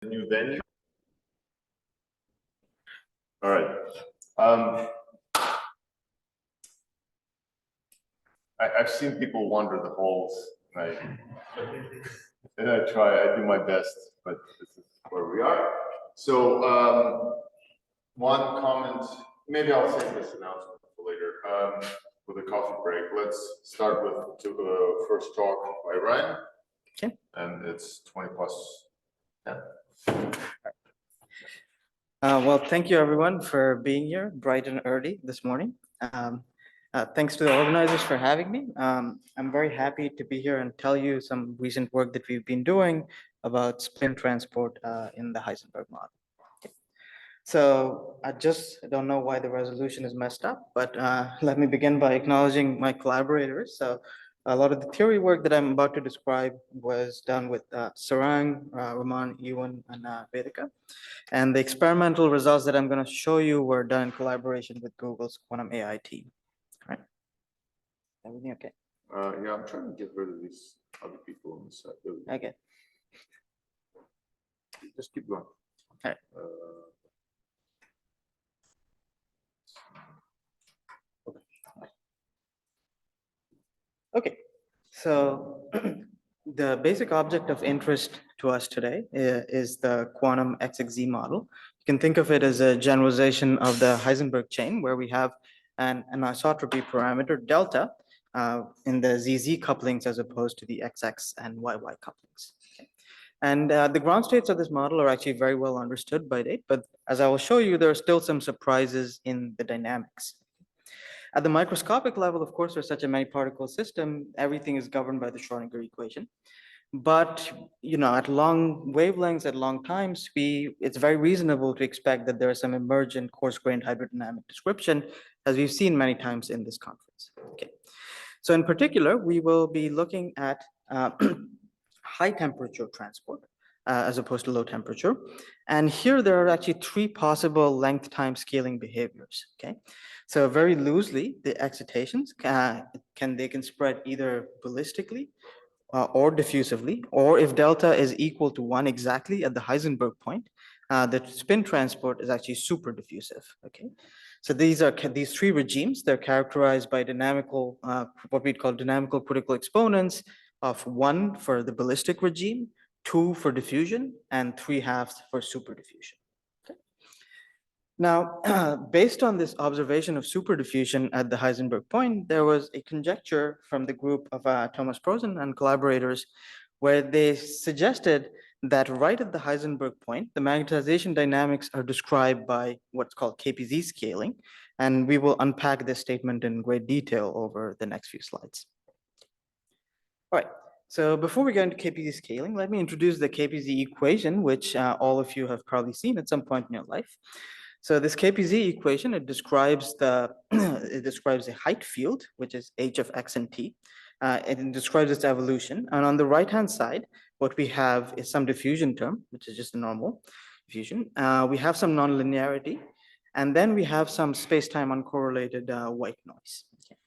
New venue. All right. I've seen people wander the halls, and I do my best, but this is where we are. So one comment, maybe I'll save this announcement for later, with a coffee break. Let's start with the first talk by Ryan. Okay. And it's 20 plus 10. Well, thank you everyone for being here bright and early this morning. Thanks to the organizers for having me. I'm very happy to be here and tell you some recent work that we've been doing about spin transport in the Heisenberg model. Okay. So I don't know why the resolution is messed up, but let me begin by acknowledging my collaborators. So a lot of the theory work that I'm about to describe was done with Sarang, Raman, Ewan, and Vedika. And the experimental results that I'm going to show you were done in collaboration with Google's Quantum AI team. All right. Everything okay? Yeah, I'm trying to get rid of these other people on the side. Okay. Just keep going. All right. Okay. So the basic object of interest to us today is the quantum XXZ model. You can think of it as a generalization of the Heisenberg chain, where we have an anisotropy parameter delta in the ZZ couplings as opposed to the XX and YY couplings. Okay. And the ground states of this model are actually very well understood by date, but as I will show you, there are still some surprises in the dynamics. At the microscopic level, of course, for such a many-particle system, everything is governed by the Schrodinger equation. But at long wavelengths, at long times, it's very reasonable to expect that there is some emergent coarse-grained hydrodynamic description, as we've seen many times in this conference. Okay. So in particular, we will be looking at high temperature transport as opposed to low temperature. And here there are actually three possible length time scaling behaviors. Okay. So very loosely, the excitations they can spread either ballistically or diffusively, or if delta is equal to 1 exactly at the Heisenberg point, the spin transport is actually super diffusive. Okay, so these three regimes. They're characterized by dynamical, what we'd call dynamical critical exponents of 1 for the ballistic regime, 2 for diffusion, and 3/2 for super diffusion. Now, based on this observation of superdiffusion at the Heisenberg point, there was a conjecture from the group of Thomas Prosen and collaborators, where they suggested that right at the Heisenberg point, the magnetization dynamics are described by what's called KPZ scaling. And we will unpack this statement in great detail over the next few slides. All right. So before we get into KPZ scaling, let me introduce the KPZ equation, which all of you have probably seen at some point in your life. So this KPZ equation, it describes a height field, which is h of x and t. It describes its evolution. And on the right-hand side, what we have is some diffusion term, which is just a normal diffusion. We have some nonlinearity, and then we have some space-time uncorrelated white noise. Okay.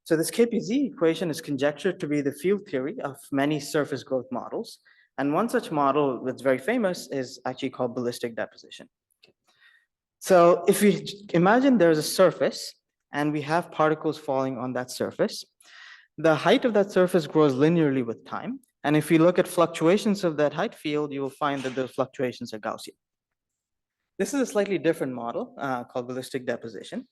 So this KPZ equation is conjectured to be the field theory of many surface growth models. And one such model that's very famous is actually called ballistic deposition. So if we imagine there's a surface and we have particles falling on that surface, the height of that surface grows linearly with time. And if you look at fluctuations of that height field, you will find that those fluctuations are Gaussian. This is a slightly different model called ballistic deposition,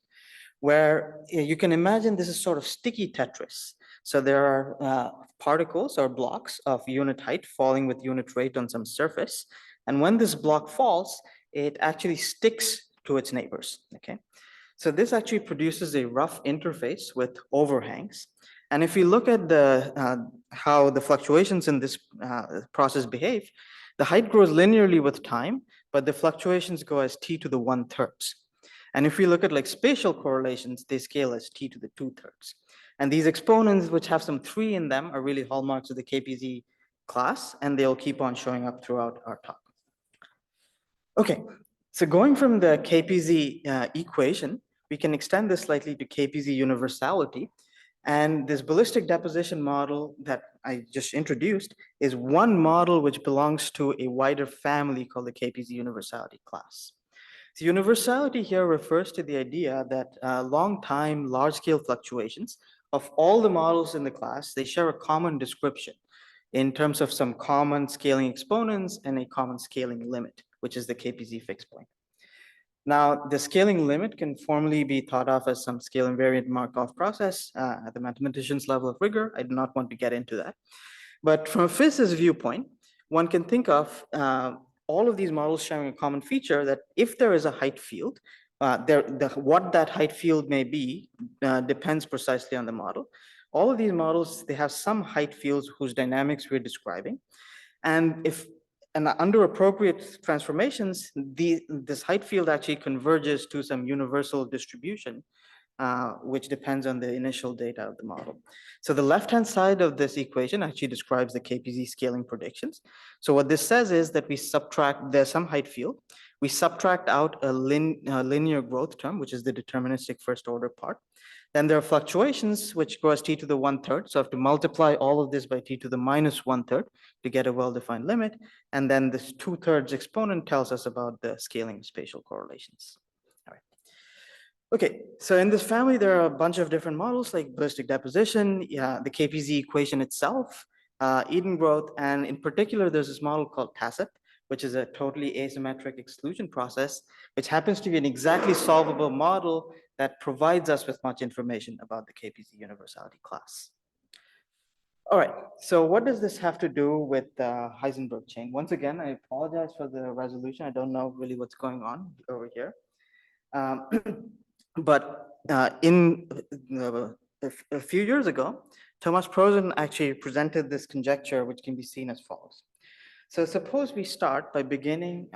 where you can imagine this is sort of sticky Tetris. So there are particles or blocks of unit height falling with unit rate on some surface. And when this block falls, it actually sticks to its neighbors. Okay, so this actually produces a rough interface with overhangs. And if you look at how the fluctuations in this process behave, the height grows linearly with time, but the fluctuations go as t to the 1/3. And if we look at like spatial correlations, they scale as t to the 2/3. And these exponents, which have some 3 in them, are really hallmarks of the KPZ class, and they'll keep on showing up throughout our talk. Okay, so going from the KPZ equation, we can extend this slightly to KPZ universality. And this ballistic deposition model that I just introduced is one model which belongs to a wider family called the KPZ universality class. So universality here refers to the idea that long-time, large-scale fluctuations of all the models in the class, they share a common description in terms of some common scaling exponents and a common scaling limit, which is the KPZ fixed point. Now, the scaling limit can formally be thought of as some scale invariant Markov process at the mathematician's level of rigor. I do not want to get into that. But from a physicist's viewpoint, one can think of all of these models sharing a common feature that if there is a height field, what that height field may be depends precisely on the model. All of these models, they have some height fields whose dynamics we're describing. And under appropriate transformations, this height field actually converges to some universal distribution, which depends on the initial data of the model. So the left-hand side of this equation actually describes the KPZ scaling predictions. So what this says is that we subtract, there's some height field, we subtract out a linear growth term, which is the deterministic first order part. Then there are fluctuations, which go as t to the 1/3. So I have to multiply all of this by t to the minus 1/3 to get a well-defined limit. And then this 2/3 exponent tells us about the scaling spatial correlations. All right. Okay, so in this family, there are a bunch of different models like ballistic deposition, the KPZ equation itself, Eden growth, and in particular, there's this model called TACIT, which is a totally asymmetric exclusion process, which happens to be an exactly solvable model that provides us with much information about the KPZ universality class. All right, so what does this have to do with the Heisenberg chain? Once again, I apologize for the resolution. I don't know really what's going on over here. But a few years ago, Thomas Prozin actually presented this conjecture, which can be seen as follows. So suppose we start by beginning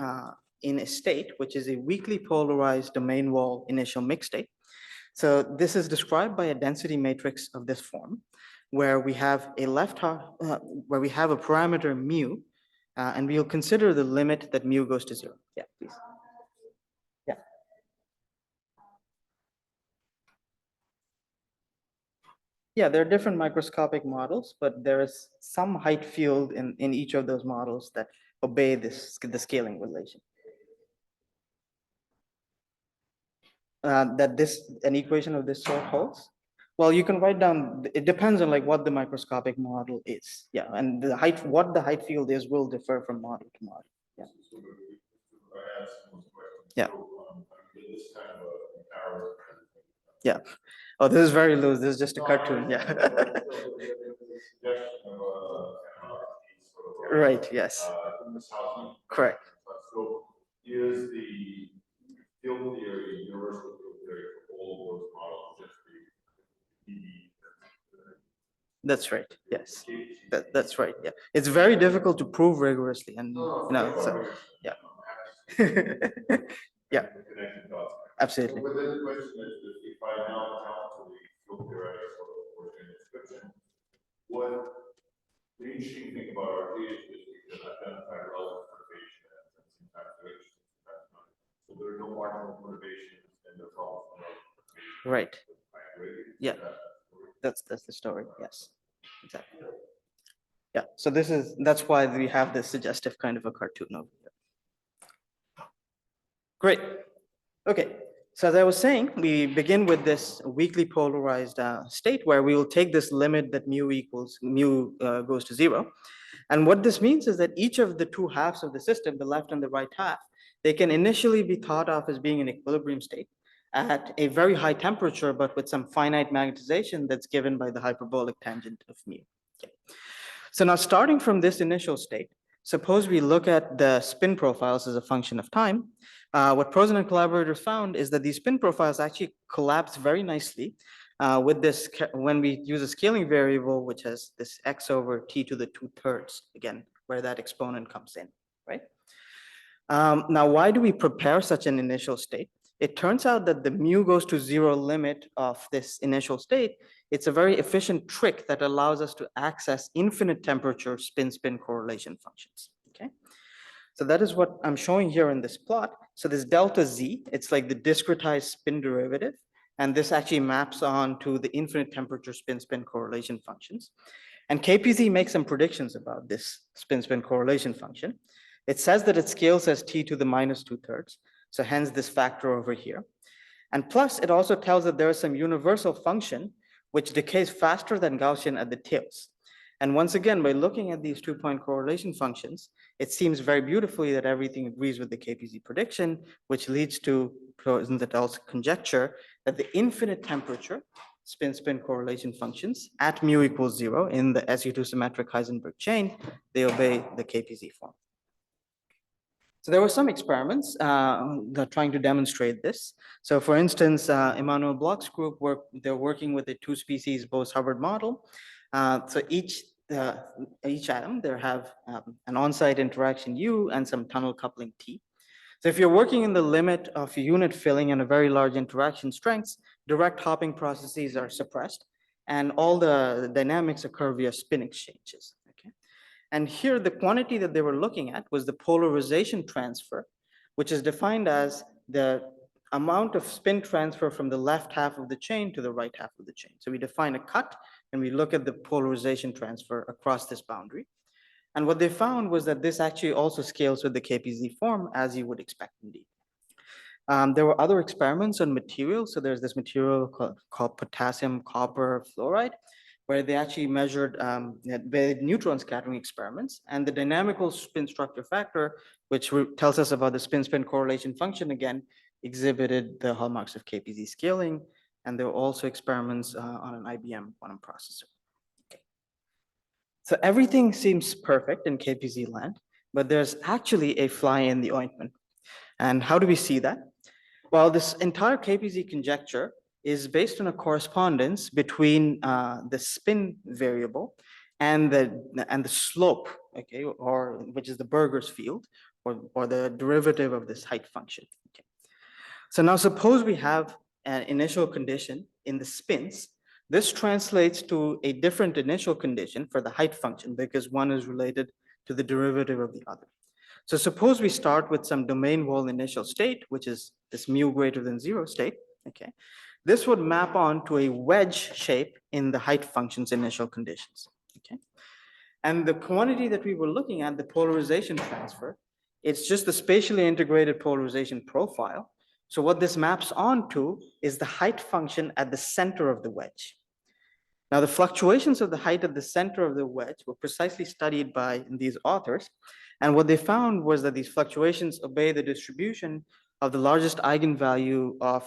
in a state, which is a weakly polarized domain wall initial mixed state. So this is described by a density matrix of this form, where we have a where we have a parameter mu, and we'll consider the limit that mu goes to 0. Yeah, please. Yeah. Yeah, there are different microscopic models, but there is some height field in each of those models that obey the scaling relation. That an equation of this sort holds? Well, you can write down, it depends on like what the microscopic model is. Yeah, and the height, what the height field is will differ from model to model. Yeah. Yeah. Yeah. Oh, this is very loose. This is just a cartoon. Yeah. Right. Yes. Correct. So is the field theory, universal field theory for all of those models, just That's right. Yes. That's right. Yeah. It's very difficult to prove rigorously, and you know, so yeah. Yeah. Absolutely. But then the question is, if I now account for the field theoretic sort of portion description, what the interesting thing about our data is we can identify relevant motivation and sometimes not. So there are no marginal motivations and there's all right. Yeah. That's the story. Yes. Exactly. Yeah. So that's why we have this suggestive kind of a cartoon over here. Great. Okay. So as I was saying, we begin with this weakly polarized state where we will take this limit that mu goes to 0. And what this means is that each of the two halves of the system, the left and the right half, they can initially be thought of as being an equilibrium state at a very high temperature, but with some finite magnetization that's given by the hyperbolic tangent of mu. Okay. So now starting from this initial state, suppose we look at the spin profiles as a function of time. What Prozin and collaborators found is that these spin profiles actually collapse very nicely with this when we use a scaling variable, which has this x over t to the 2/3, again, where that exponent comes in, right? Now, why do we prepare such an initial state? It turns out that the mu goes to 0 limit of this initial state. It's a very efficient trick that allows us to access infinite temperature spin-spin correlation functions, okay? So that is what I'm showing here in this plot. So this delta z, it's like the discretized spin derivative, and this actually maps on to the infinite temperature spin-spin correlation functions. And KPZ makes some predictions about this spin-spin correlation function. It says that it scales as t to the minus 2/3, so hence this factor over here. And plus, it also tells that there is some universal function which decays faster than Gaussian at the tails. And once again, by looking at these 2-point correlation functions, it seems very beautifully that everything agrees with the KPZ prediction, which leads to Rosen et al.'s conjecture that the infinite temperature spin-spin correlation functions at mu equals 0 in the SU2 symmetric Heisenberg chain, they obey the KPZ form. So there were some experiments that trying to demonstrate this. So for instance, Emmanuel Bloch's group, they're working with a 2-species Bose-Hubbard model. So each atom, they have an on-site interaction U and some tunnel coupling T. So if you're working in the limit of unit filling and a very large interaction strengths, direct hopping processes are suppressed and all the dynamics occur via spin exchanges. Okay. And here the quantity that they were looking at was the polarization transfer, which is defined as the amount of spin transfer from the left half of the chain to the right half of the chain. So we define a cut and we look at the polarization transfer across this boundary. And what they found was that this actually also scales with the KPZ form, as you would expect indeed. There were other experiments on materials. So there's this material called potassium copper fluoride, where they actually measured neutron scattering experiments, and the dynamical spin structure factor, which tells us about the spin-spin correlation function, again, exhibited the hallmarks of KPZ scaling. And there were also experiments on an IBM quantum processor. So everything seems perfect in KPZ land, but there's actually a fly in the ointment. And how do we see that? Well, this entire KPZ conjecture is based on a correspondence between the spin variable and the slope, okay, or which is the Burgers field, or the derivative of this height function. Okay. So now suppose we have an initial condition in the spins. This translates to a different initial condition for the height function because one is related to the derivative of the other. So suppose we start with some domain wall initial state, which is this mu greater than 0 state, okay? This would map on to a wedge shape in the height function's initial conditions, okay? And the quantity that we were looking at, the polarization transfer, it's just the spatially integrated polarization profile. So what this maps onto is the height function at the center of the wedge. Now, the fluctuations of the height at the center of the wedge were precisely studied by these authors. And what they found was that these fluctuations obey the distribution of the largest eigenvalue of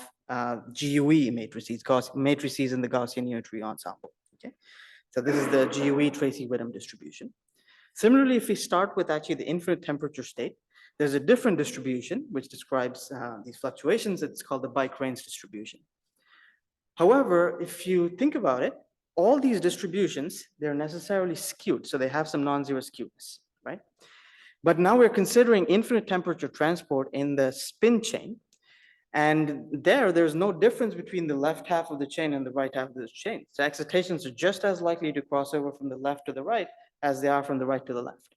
GUE matrices in the Gaussian unitary ensemble. Okay? So this is the GUE Tracy-Whittem distribution. Similarly, if we start with actually the infinite temperature state, there's a different distribution which describes these fluctuations. It's called the Bike-Rains distribution. However, if you think about it, all these distributions, they're necessarily skewed. So they have some non-zero skewness, right? But now we're considering infinite temperature transport in the spin chain. And there's no difference between the left half of the chain and the right half of the chain. So excitations are just as likely to cross over from the left to the right as they are from the right to the left.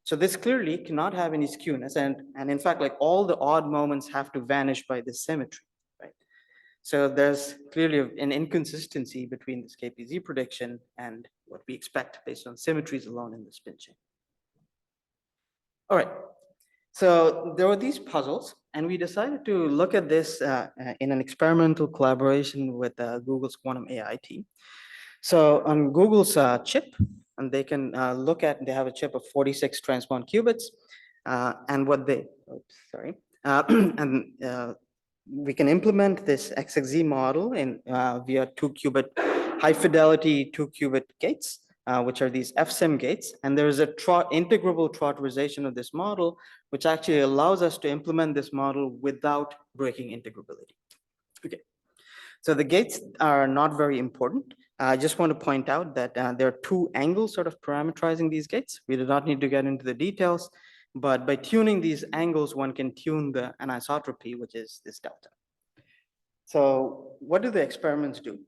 So this clearly cannot have any skewness. And in fact, like all the odd moments have to vanish by this symmetry, right? So there's clearly an inconsistency between this KPZ prediction and what we expect based on symmetries alone in the spin chain. All right, so there were these puzzles, and we decided to look at this in an experimental collaboration with Google's Quantum AI team. So on Google's chip, and they can they have a chip of 46 transpond qubits, and what they, we can implement this XXZ model in via 2-qubit high fidelity 2-qubit gates, which are these FSIM gates. And there is a integrable trotterization of this model, which actually allows us to implement this model without breaking integrability. Okay, so the gates are not very important. I just want to point out that there are 2 angles sort of parameterizing these gates. We do not need to get into the details, but by tuning these angles, one can tune the anisotropy, which is this delta. So what do the experiments do?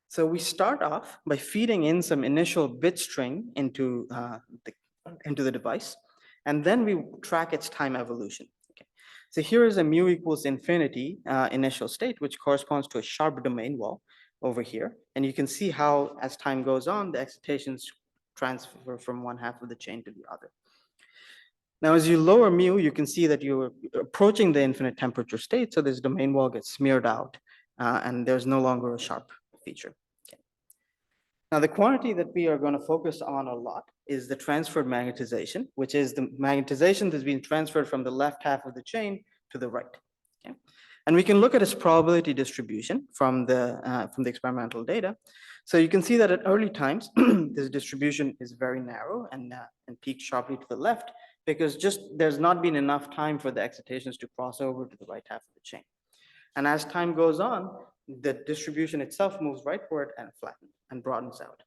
So we start off by feeding in some initial bit string into the device, and then we track its time evolution. Okay. So here is a mu equals infinity initial state, which corresponds to a sharp domain wall, over here. And you can see how, as time goes on, the excitations transfer from one half of the chain to the other. Now, as you lower mu, you can see that you're approaching the infinite temperature state, so this domain wall gets smeared out, and there's no longer a sharp feature. Okay. Now, the quantity that we are going to focus on a lot is the transferred magnetization, which is the magnetization that's being transferred from the left half of the chain to the right. Okay. And we can look at its probability distribution from the experimental data. So you can see that at early times, this distribution is very narrow and peaks sharply to the left, because just there's not been enough time for the excitations to cross over to the right half of the chain. And as time goes on, the distribution itself moves rightward and flattens and broadens out.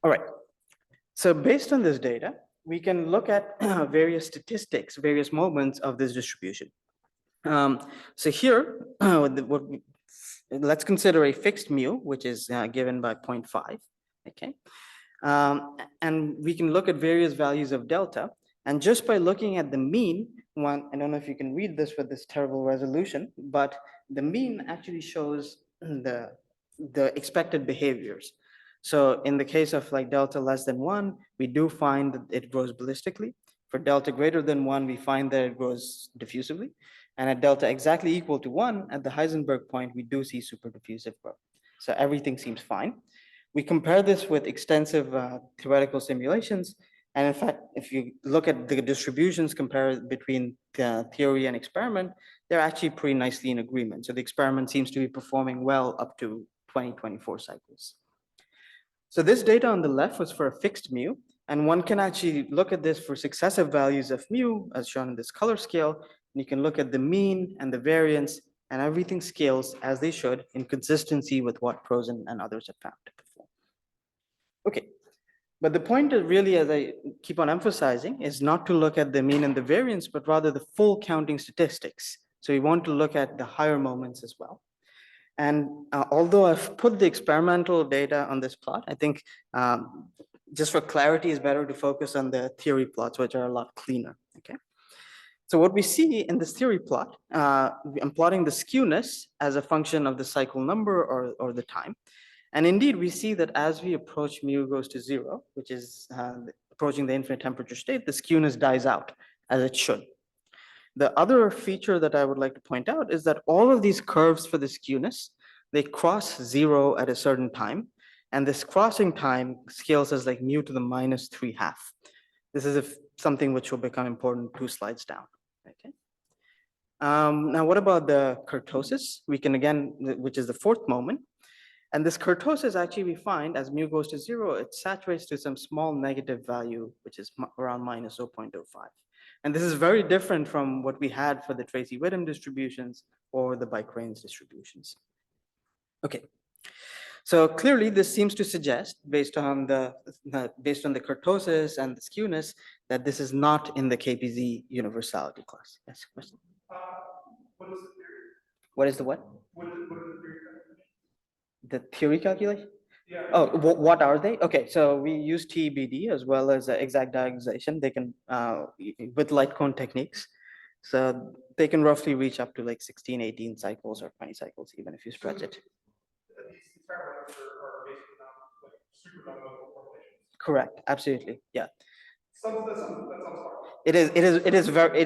All right. So based on this data, we can look at various statistics, various moments of this distribution. So here, let's consider a fixed mu, which is given by 0.5. Okay. And we can look at various values of delta. And just by looking at the mean, I don't know if you can read this with this terrible resolution, but the mean actually shows the expected behaviors. So in the case of like delta less than 1, we do find that it grows ballistically. For delta greater than 1, we find that it grows diffusively. And at delta exactly equal to 1, at the Heisenberg point, we do see super diffusive growth. So everything seems fine. We compare this with extensive theoretical simulations. And in fact, if you look at the distributions compared between the theory and experiment, they're actually pretty nicely in agreement. So the experiment seems to be performing well up to 20-24 cycles. So this data on the left was for a fixed mu, and one can actually look at this for successive values of mu, as shown in this color scale. And you can look at the mean and the variance, and everything scales as they should in consistency with what Prozin and others have found before. Okay, but the point is really, as I keep on emphasizing, is not to look at the mean and the variance, but rather the full counting statistics. So we want to look at the higher moments as well. And although I've put the experimental data on this plot, I think just for clarity, it's better to focus on the theory plots, which are a lot cleaner. Okay. So what we see in this theory plot, I'm plotting the skewness as a function of the cycle number or the time. And indeed, we see that as we approach mu goes to 0, which is approaching the infinite temperature state, the skewness dies out, as it should. The other feature that I would like to point out is that all of these curves for the skewness, they cross 0 at a certain time. And this crossing time scales as like mu to the -3/2. This is something which will become important 2 slides down. Okay. Now, what about the kurtosis? We can again, which is the 4th moment. And this kurtosis actually we find as mu goes to 0, it saturates to some small negative value, which is around -0.05. And this is very different from what we had for the Tracy-Whittem distributions or the Bike-Rains distributions. Okay. So clearly this seems to suggest, based on the kurtosis and the skewness, that this is not in the KPZ universality class. Yes, question? What is the theory? What is the what? What is the theory? The theory calculation? Yeah. Oh, what are they? Okay, so we use TEBD as well as exact diagonalization. They can, with light cone techniques, so they can roughly reach up to like 16, 18 cycles or 20 cycles, even if you stretch it. These experiments are based on like super non-local correlations. Correct, absolutely, yeah. That sounds hard. It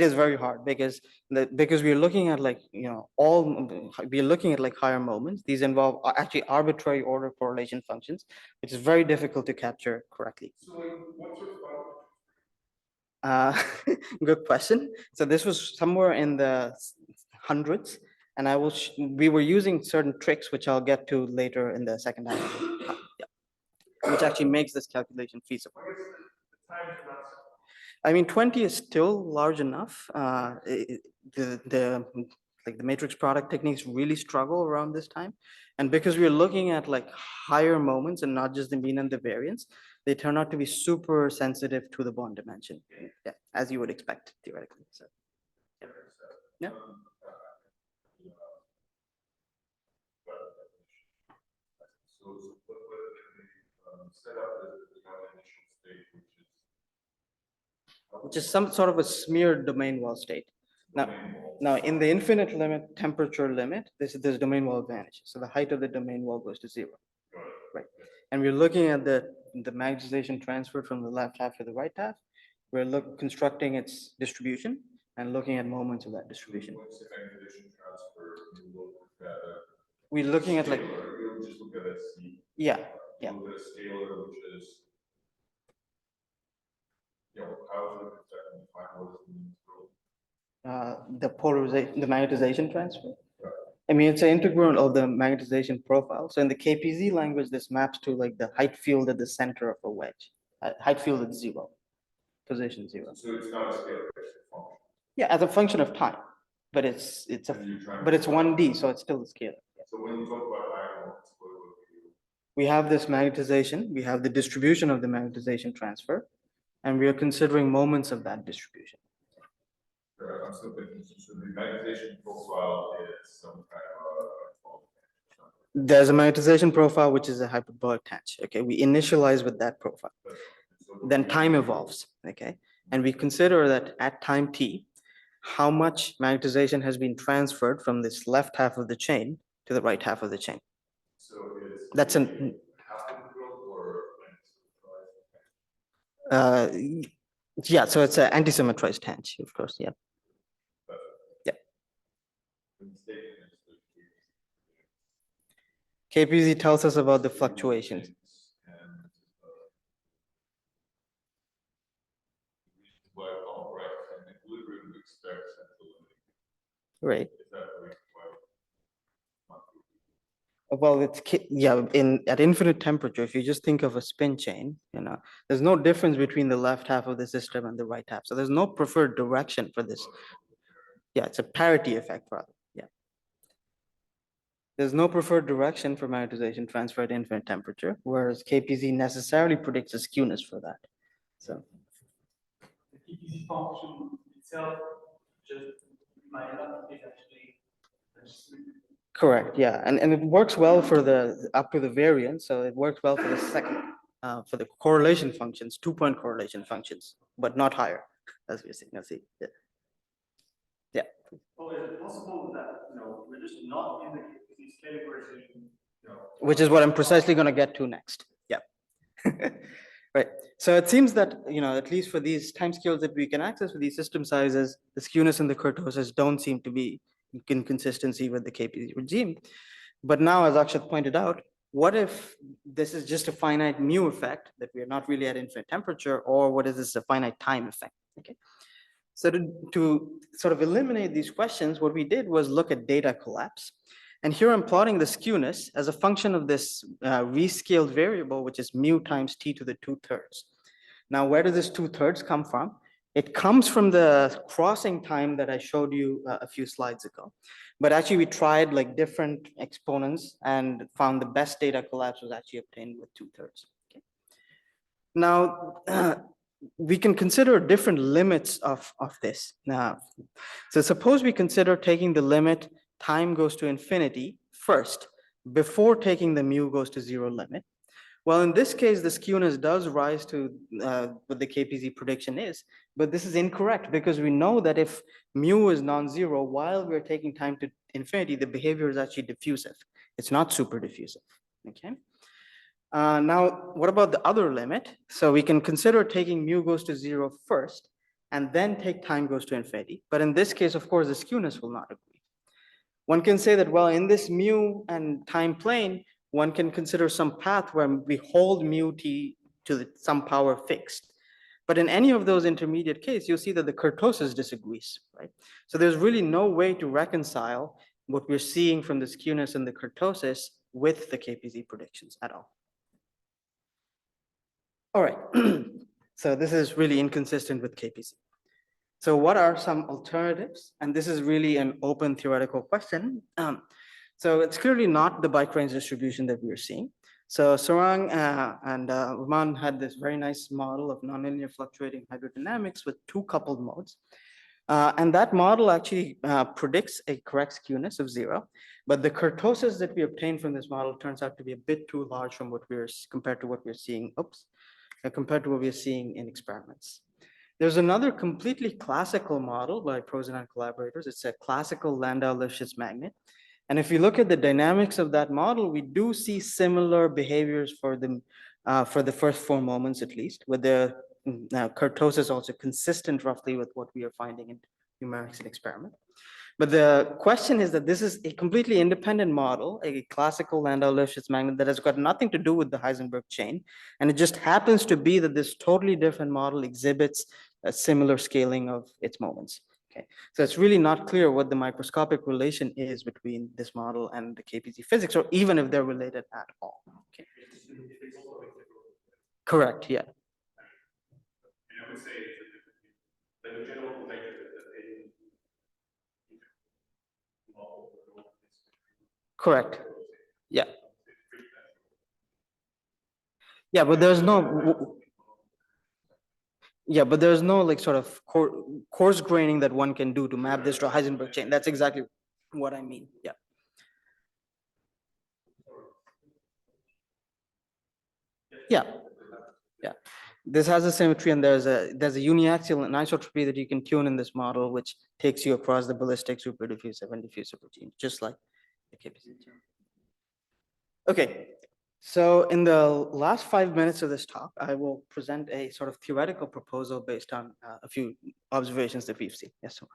is very hard because we're looking at like, you know, we're looking at like higher moments. These involve actually arbitrary order correlation functions, which is very difficult to capture correctly. So like, what sort of Good question. So this was somewhere in the hundreds, and we were using certain tricks, which I'll get to later in the second half, yeah, which actually makes this calculation feasible. I guess the times are not so. I mean, 20 is still large enough. The matrix product techniques really struggle around this time. And because we're looking at like higher moments and not just the mean and the variance, they turn out to be super sensitive to the bond dimension. Yeah, as you would expect theoretically. So, yeah. So what set up the initial state, which is some sort of a smeared domain wall state. Now, domain walls. now in the infinite limit, temperature limit, this domain wall vanishes. So the height of the domain wall goes to 0. Got it. Right. And we're looking at the magnetization transfer from the left half to the right half. We're constructing its distribution and looking at moments of that distribution. When you say magnetization transfer, you look at a We're looking at like, scalar, you'll just look at a C. yeah, You yeah. Look at a scalar, which is, how is it exactly defined, what is the mean through? The polarization, the magnetization transfer. I mean, it's an integral of the magnetization profile. So in the KPZ language, this maps to like the height field at the center of a wedge, height field at 0, position 0. So it's not a scalar, it's a function. Yeah, as a function of time, but it's And you're trying but to it's 1D, so it's still a scalar. So when you talk about diagonals, what do you? We have this magnetization, we have the distribution of the magnetization transfer, and we are considering moments of that distribution. I'm still thinking, so the magnetization profile is some kind of There's a magnetization profile, which is a hyperbolic tangent. Okay, we initialize with that profile. Then time evolves. Okay, and we consider that at time t, how much magnetization has been transferred from this left half of the chain to the right half of the chain. So it's. That's an Half integral or yeah. So it's an anti-symmetrized tangent, of course. Yeah. KPZ tells us about the fluctuations. Right. Well, yeah, at infinite temperature, if you just think of a spin chain, there's no difference between the left half of the system and the right half. So there's no preferred direction for this. Yeah, it's a parity effect rather. Yeah. There's no preferred direction for magnetization transfer at infinite temperature, whereas KPZ necessarily predicts a skewness for that. So The KPZ function itself just might not be actually. correct, yeah, and it works well for the up to the variance, so it works well for the second, for the correlation functions, 2-point correlation functions, but not higher, as we're seeing. Let's see. Yeah. Yeah. Well, is it possible that we're just not in the KPZ category, Which is what I'm precisely going to get to next. Yeah. Right. So it seems that, at least for these timescales that we can access with these system sizes, the skewness and the kurtosis don't seem to be in consistency with the KPZ regime. But now, as Akshat pointed out, what if this is just a finite mu effect that we are not really at infinite temperature, or what is this a finite time effect? Okay. So to sort of eliminate these questions, what we did was look at data collapse. And here I'm plotting the skewness as a function of this rescaled variable, which is mu times t to the 2/3. Now, where does this 2/3 come from? It comes from the crossing time that I showed you a few slides ago. But actually, we tried like different exponents and found the best data collapse was actually obtained with 2/3. Okay. Now, we can consider different limits of this. Now, so suppose we consider taking the limit time goes to infinity first, before taking the mu goes to 0 limit. Well, in this case, the skewness does rise to what the KPZ prediction is, but this is incorrect because we know that if mu is non-zero while we're taking time to infinity, the behavior is actually diffusive. It's not super diffusive, okay? Now, what about the other limit? So we can consider taking mu goes to 0 first, and then take time goes to infinity. But in this case, of course, the skewness will not agree. One can say that, well, in this mu and time plane, one can consider some path where we hold mu t to some power fixed. But in any of those intermediate cases, you'll see that the kurtosis disagrees, right? So there's really no way to reconcile what we're seeing from the skewness and the kurtosis with the KPZ predictions at all. All right, so this is really inconsistent with KPZ. So what are some alternatives? And this is really an open theoretical question. So it's clearly not the bike range distribution that we're seeing. So Sarang and Rahman had this very nice model of nonlinear fluctuating hydrodynamics with 2 coupled modes. And that model actually predicts a correct skewness of 0. But the kurtosis that we obtained from this model turns out to be a bit too large from what compared to what we're seeing, compared to what we're seeing in experiments. There's another completely classical model by Prozin and collaborators. It's a classical Landau-Lifshitz magnet. And if you look at the dynamics of that model, we do see similar behaviors for the first 4 moments at least, with the kurtosis also consistent roughly with what we are finding in numerics and experiment. But the question is that this is a completely independent model, a classical Landau-Lifshitz magnet that has got nothing to do with the Heisenberg chain. And it just happens to be that this totally different model exhibits a similar scaling of its moments. Okay, so it's really not clear what the microscopic relation is between this model and the KPZ physics, or even if they're related at all. Okay. Correct, yeah. And I would say that the general conjecture that Correct. Yeah. Yeah, but there's no. Yeah, but there's no like sort of coarse graining that one can do to map this to a Heisenberg chain. That's exactly what I mean. Yeah. Yeah. Yeah. This has a symmetry, and there's a uniaxial anisotropy that you can tune in this model, which takes you across the ballistic super diffusive and diffusive regime, just like the KPZ. Okay. So in the last 5 minutes of this talk, I will present a sort of theoretical proposal based on a few observations that we've seen. Yes, sir.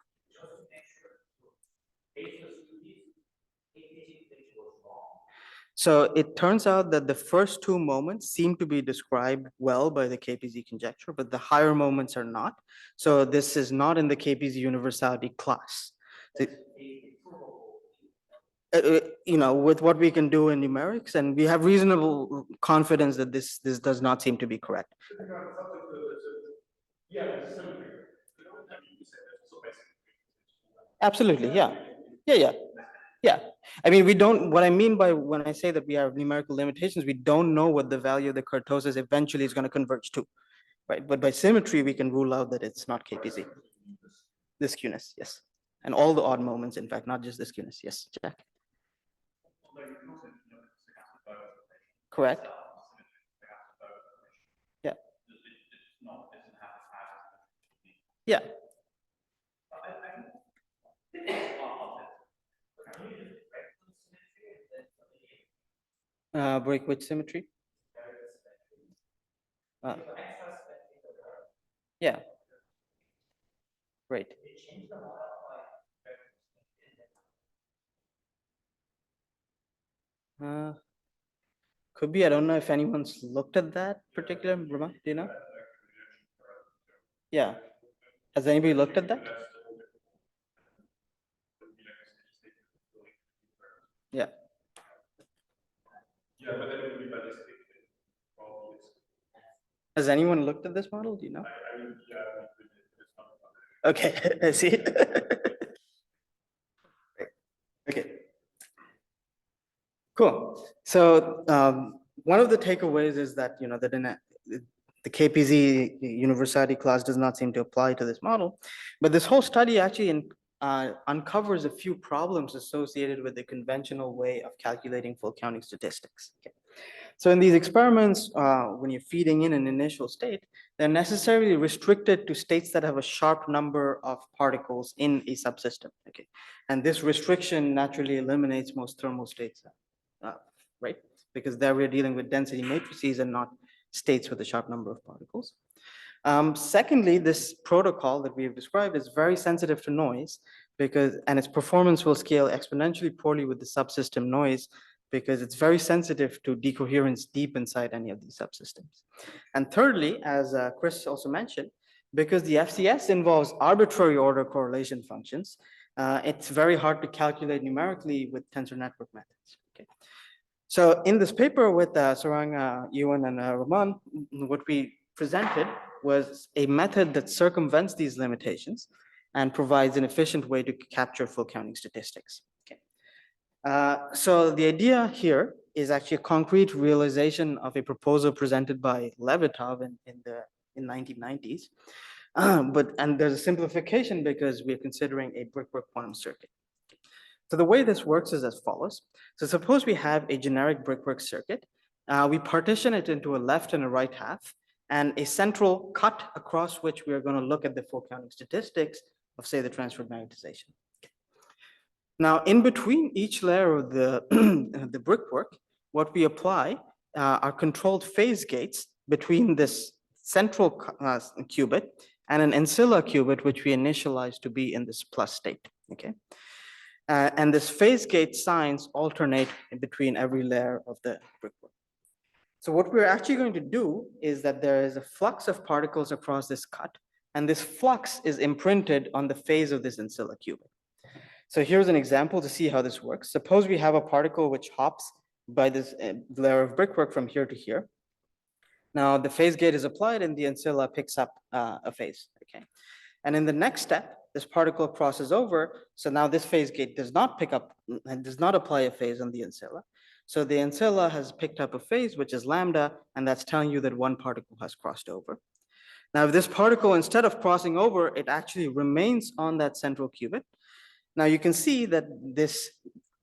So it turns out that the first 2 moments seem to be described well by the KPZ conjecture, but the higher moments are not. So this is not in the KPZ universality class. You know, with what we can do in numerics, and we have reasonable confidence that this does not seem to be correct. Absolutely, yeah. Yeah. I mean, we don't, what I mean by when I say that we have numerical limitations, we don't know what the value of the kurtosis eventually is going to converge to, right? But by symmetry, we can rule out that it's not KPZ. The skewness, yes. And all the odd moments, in fact, not just the skewness. Yes, Jack. Correct. Yeah. Yeah. Break which symmetry? Yeah. Great. Could be. I don't know if anyone's looked at that particular. Do you know? Yeah. Has anybody looked at that? Yeah. Yeah, but then it would be ballistic. Has anyone looked at this model? Do you know? I mean, yeah. Okay, I see. Okay. Cool. So one of the takeaways is that, you know, that the KPZ universality class does not seem to apply to this model, but this whole study actually uncovers a few problems associated with the conventional way of calculating full counting statistics. Okay. So in these experiments, when you're feeding in an initial state, they're necessarily restricted to states that have a sharp number of particles in a subsystem. Okay, and this restriction naturally eliminates most thermal states, right? Because there we're dealing with density matrices and not states with a sharp number of particles. Secondly, this protocol that we have described is very sensitive to noise and its performance will scale exponentially poorly with the subsystem noise because it's very sensitive to decoherence deep inside any of these subsystems. And thirdly, as Chris also mentioned, because the FCS involves arbitrary order correlation functions, it's very hard to calculate numerically with tensor network methods. Okay. So in this paper with Sarang, Ewan, and Raman, what we presented was a method that circumvents these limitations and provides an efficient way to capture full counting statistics. Okay. So the idea here is actually a concrete realization of a proposal presented by Levitov in the 1990s. And there's a simplification because we're considering a brickwork quantum circuit. So the way this works is as follows. So suppose we have a generic brickwork circuit. We partition it into a left and a right half. and a central cut across which we are going to look at the full counting statistics of, say, the transferred magnetization. Now, in between each layer of the brickwork, what we apply are controlled phase gates between this central qubit and an ancilla qubit, which we initialize to be in this plus state, okay? And this phase gate signs alternate in between every layer of the brickwork. So what we're actually going to do is that there is a flux of particles across this cut, and this flux is imprinted on the phase of this ancilla qubit. So here's an example to see how this works. Suppose we have a particle which hops by this layer of brickwork from here to here. Now the phase gate is applied and the ancilla picks up a phase, okay? And in the next step, this particle crosses over. So now this phase gate does not pick up and does not apply a phase on the ancilla. So the ancilla has picked up a phase, which is lambda, and that's telling you that one particle has crossed over. Now, if this particle, instead of crossing over, it actually remains on that central qubit. Now you can see that this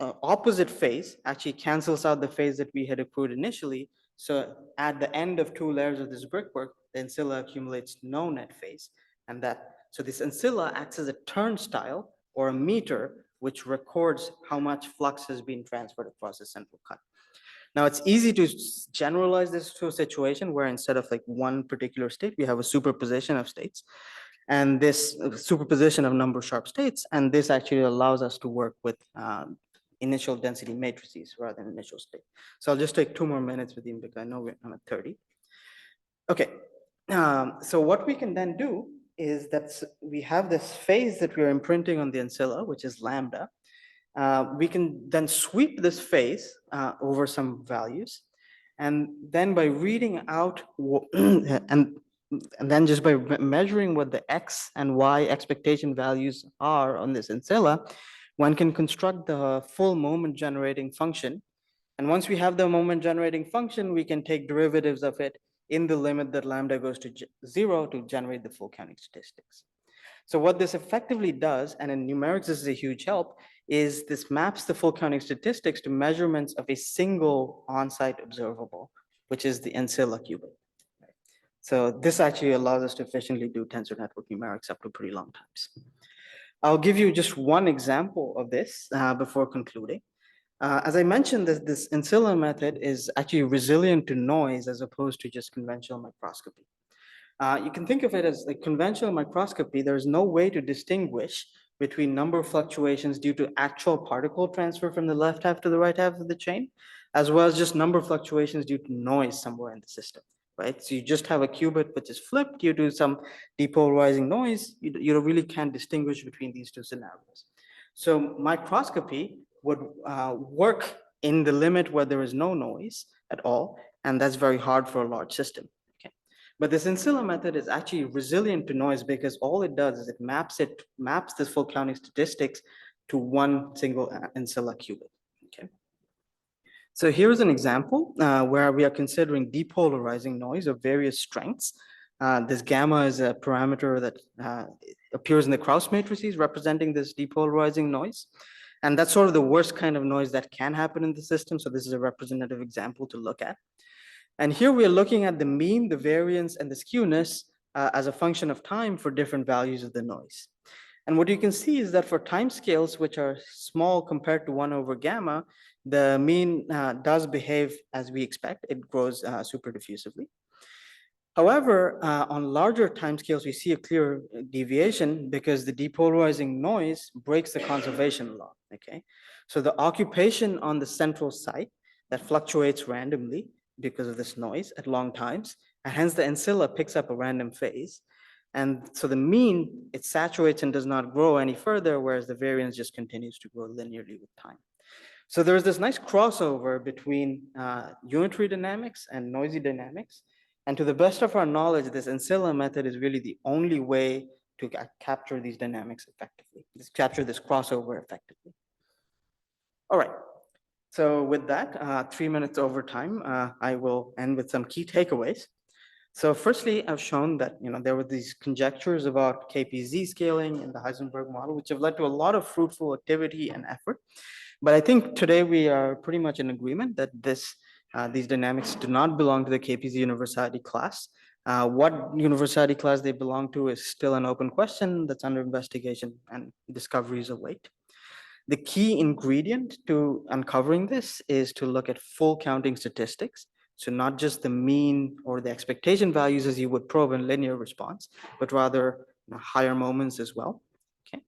opposite phase actually cancels out the phase that we had accrued initially. So at the end of 2 layers of this brickwork, the ancilla accumulates no net phase. And so this ancilla acts as a turnstile or a meter, which records how much flux has been transferred across the central cut. Now it's easy to generalize this to a situation where instead of like one particular state, we have a superposition of states. And this superposition of number sharp states, and this actually allows us to work with initial density matrices rather than initial state. So I'll just take 2 more minutes with you because I know I'm at 30. Okay, so what we can then do is that we have this phase that we're imprinting on the ancilla, which is lambda. We can then sweep this phase over some values. And then by reading out, and then just by measuring what the X and Y expectation values are on this ancilla, one can construct the full moment generating function. And once we have the moment generating function, we can take derivatives of it in the limit that lambda goes to 0 to generate the full counting statistics. So what this effectively does, and in numerics this is a huge help, is this maps the full counting statistics to measurements of a single on-site observable, which is the ancilla qubit. So this actually allows us to efficiently do tensor network numerics up to pretty long times. I'll give you just one example of this before concluding. As I mentioned, this ancilla method is actually resilient to noise as opposed to just conventional microscopy. You can think of it as like conventional microscopy. There's no way to distinguish between number fluctuations due to actual particle transfer from the left half to the right half of the chain, as well as just number fluctuations due to noise somewhere in the system. Right? So you just have a qubit which is flipped due to some depolarizing noise. You really can't distinguish between these 2 scenarios. So microscopy would work in the limit where there is no noise at all, and that's very hard for a large system. Okay. But this ancilla method is actually resilient to noise because all it does is it maps this full counting statistics to one single ancilla qubit. Okay. So here's an example where we are considering depolarizing noise of various strengths. This gamma is a parameter that appears in the Krauss matrices representing this depolarizing noise. And that's sort of the worst kind of noise that can happen in the system. So this is a representative example to look at. And here we are looking at the mean, the variance, and the skewness as a function of time for different values of the noise. And what you can see is that for time scales, which are small compared to 1 over gamma, the mean does behave as we expect. It grows super diffusively. However, on larger timescales, we see a clear deviation because the depolarizing noise breaks the conservation law, okay? So the occupation on the central site that fluctuates randomly because of this noise at long times, and hence the ancilla picks up a random phase. And so the mean, it saturates and does not grow any further, whereas the variance just continues to grow linearly with time. So there's this nice crossover between unitary dynamics and noisy dynamics. And to the best of our knowledge, this ancilla method is really the only way to capture these dynamics effectively, capture this crossover effectively. All right, so with that, 3 minutes over time, I will end with some key takeaways. So firstly, I've shown that there were these conjectures about KPZ scaling in the Heisenberg model, which have led to a lot of fruitful activity and effort. But I think today we are pretty much in agreement that these dynamics do not belong to the KPZ universality class. What universality class they belong to is still an open question that's under investigation and discoveries await. The key ingredient to uncovering this is to look at full counting statistics. So not just the mean or the expectation values as you would probe in linear response, but rather higher moments as well. Okay.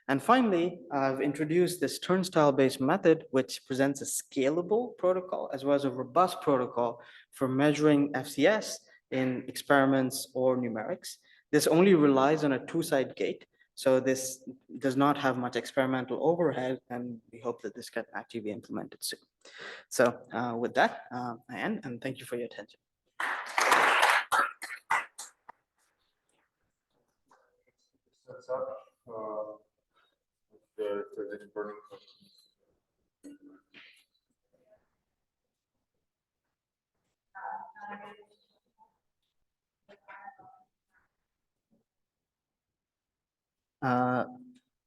And finally, I've introduced this turnstile-based method, which presents a scalable protocol as well as a robust protocol for measuring FCS in experiments or numerics. This only relies on a two-side gate. So this does not have much experimental overhead, and we hope that this can actually be implemented soon. So with that, I end, and thank you for your attention. That's up. If there's any burning questions.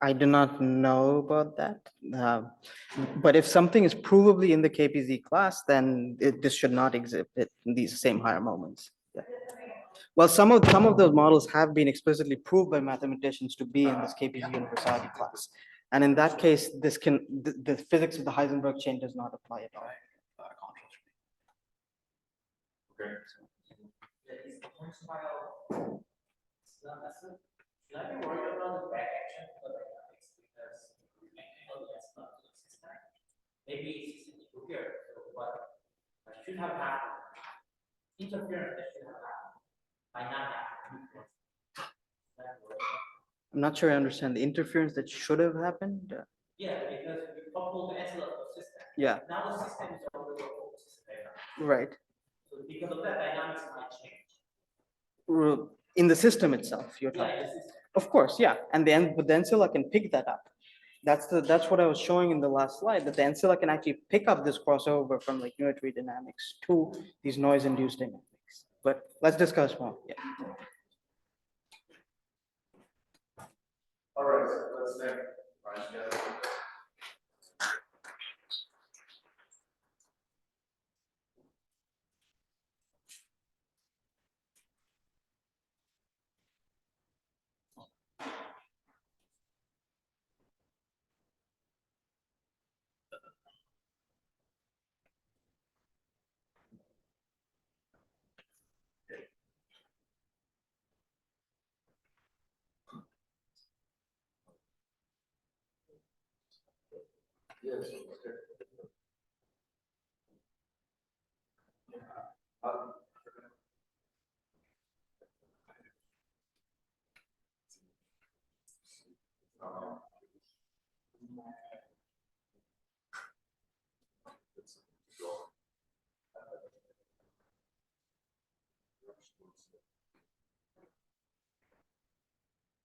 I do not know about that. But if something is provably in the KPZ class, then this should not exhibit these same higher moments. Yeah. Well, some of those models have been explicitly proved by mathematicians to be in this KPZ universality class. And in that case, the physics of the Heisenberg chain does not apply at all. Okay. Should I be worried about the back action for the dynamics because technically that's not the system? Maybe it's interfere, so what should have happened? Interference that should have happened might not happen. I'm not sure I understand the interference that should have happened. Yeah, because we coupled the SLF system. Yeah. Now the system is already a whole system. Right. So because of that, dynamics might change. In the system itself, you're talking. Yeah, the system. Of course, yeah, and but the ancilla can pick that up. That's what I was showing in the last slide, that the ancilla can actually pick up this crossover from like unitary dynamics to these noise-induced dynamics. But let's discuss more. Yeah. All right, let's then. Yes.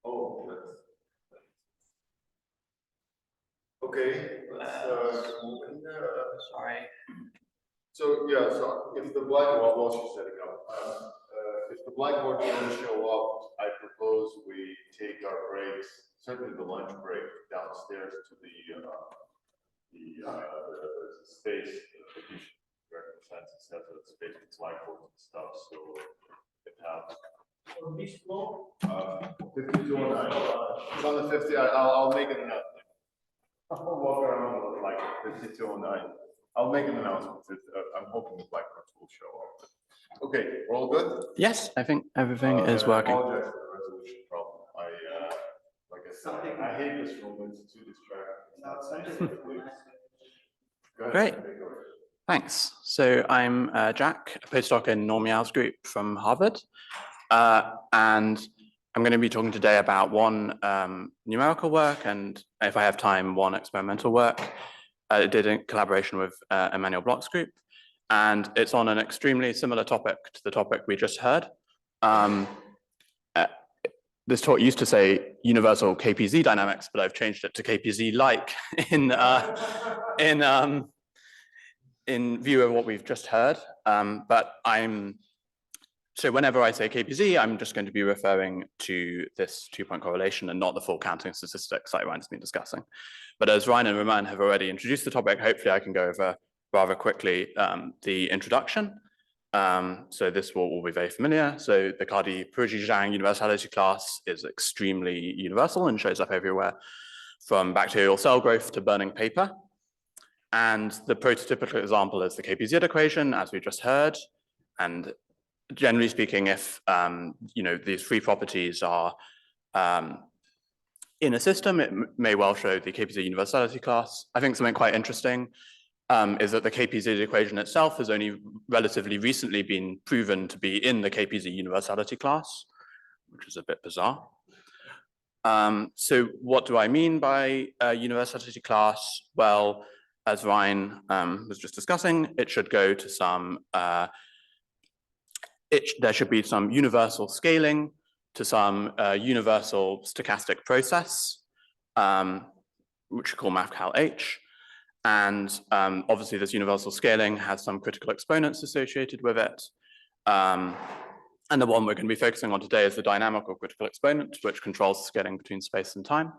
Oh, okay. Sorry. So, yeah, so if the blackboard, while she's setting up, if the blackboard doesn't show up, I propose we take our breaks, certainly the lunch break, downstairs to the space, consensus has a space with blackboards and stuff, so it has. On this floor, 5209. It's on the 50, I'll make it enough. I'll walk around with like 5209. I'll make an announcement. I'm hoping the blackboards will show up. Okay, we're all good? Yes, I think everything is I working. apologize for the resolution problem. Like I said, I hate this room. It's too distracting. Go ahead. Great. Thanks. So I'm Jack, a postdoc in Norm Yau's group from Harvard. And I'm going to be talking today about one numerical work and, if I have time, one experimental work I did in collaboration with Emmanuel Bloch's group. And it's on an extremely similar topic to the topic we just heard. This talk used to say universal KPZ dynamics, but I've changed it to KPZ-like in view of what we've just heard. So whenever I say KPZ, I'm just going to be referring to this two-point correlation and not the full counting statistics like Ryan's been discussing. But as Ryan and Roman have already introduced the topic, hopefully I can go over rather quickly the introduction. So this will all be very familiar. So the Cardy-Purgy-Zhang universality class is extremely universal and shows up everywhere, from bacterial cell growth to burning paper. And the prototypical example is the KPZ equation, as we just heard. And generally speaking, if these three properties are in a system, it may well show the KPZ universality class. I think something quite interesting is that the KPZ equation itself has only relatively recently been proven to be in the KPZ universality class, which is a bit bizarre. So what do I mean by universality class? Well, as Ryan was just discussing, it should go to some, there should be some universal scaling to some universal stochastic process, which we call MathCal-H. And obviously this universal scaling has some critical exponents associated with it. And the one we're going to be focusing on today is the dynamical critical exponent, which controls the scaling between space and time.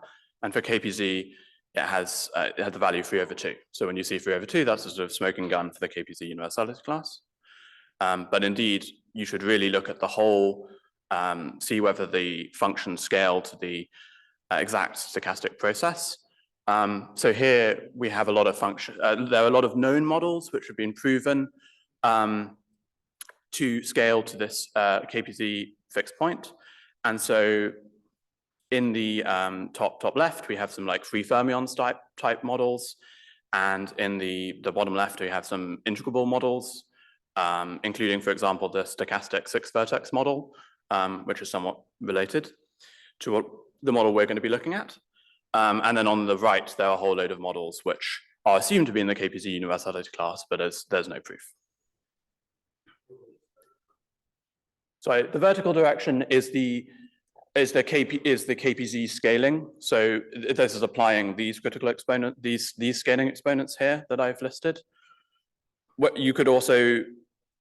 And for KPZ, it has the value 3/2. So when you see 3/2, that's a sort of smoking gun for the KPZ universality class. But indeed, you should really look at the whole, see whether the functions scale to the exact stochastic process. So here we have a lot of there are a lot of known models which have been proven to scale to this KPZ fixed point. And so in the top left, we have some like free fermions type models. And in the bottom left, we have some integrable models, including, for example, the stochastic 6-vertex model, which is somewhat related to what the model we're going to be looking at. And then on the right, there are a whole load of models which are assumed to be in the KPZ universality class, but there's no proof. So the vertical direction is the KPZ scaling. So this is applying these critical exponent, these scaling exponents here that I've listed. What you could also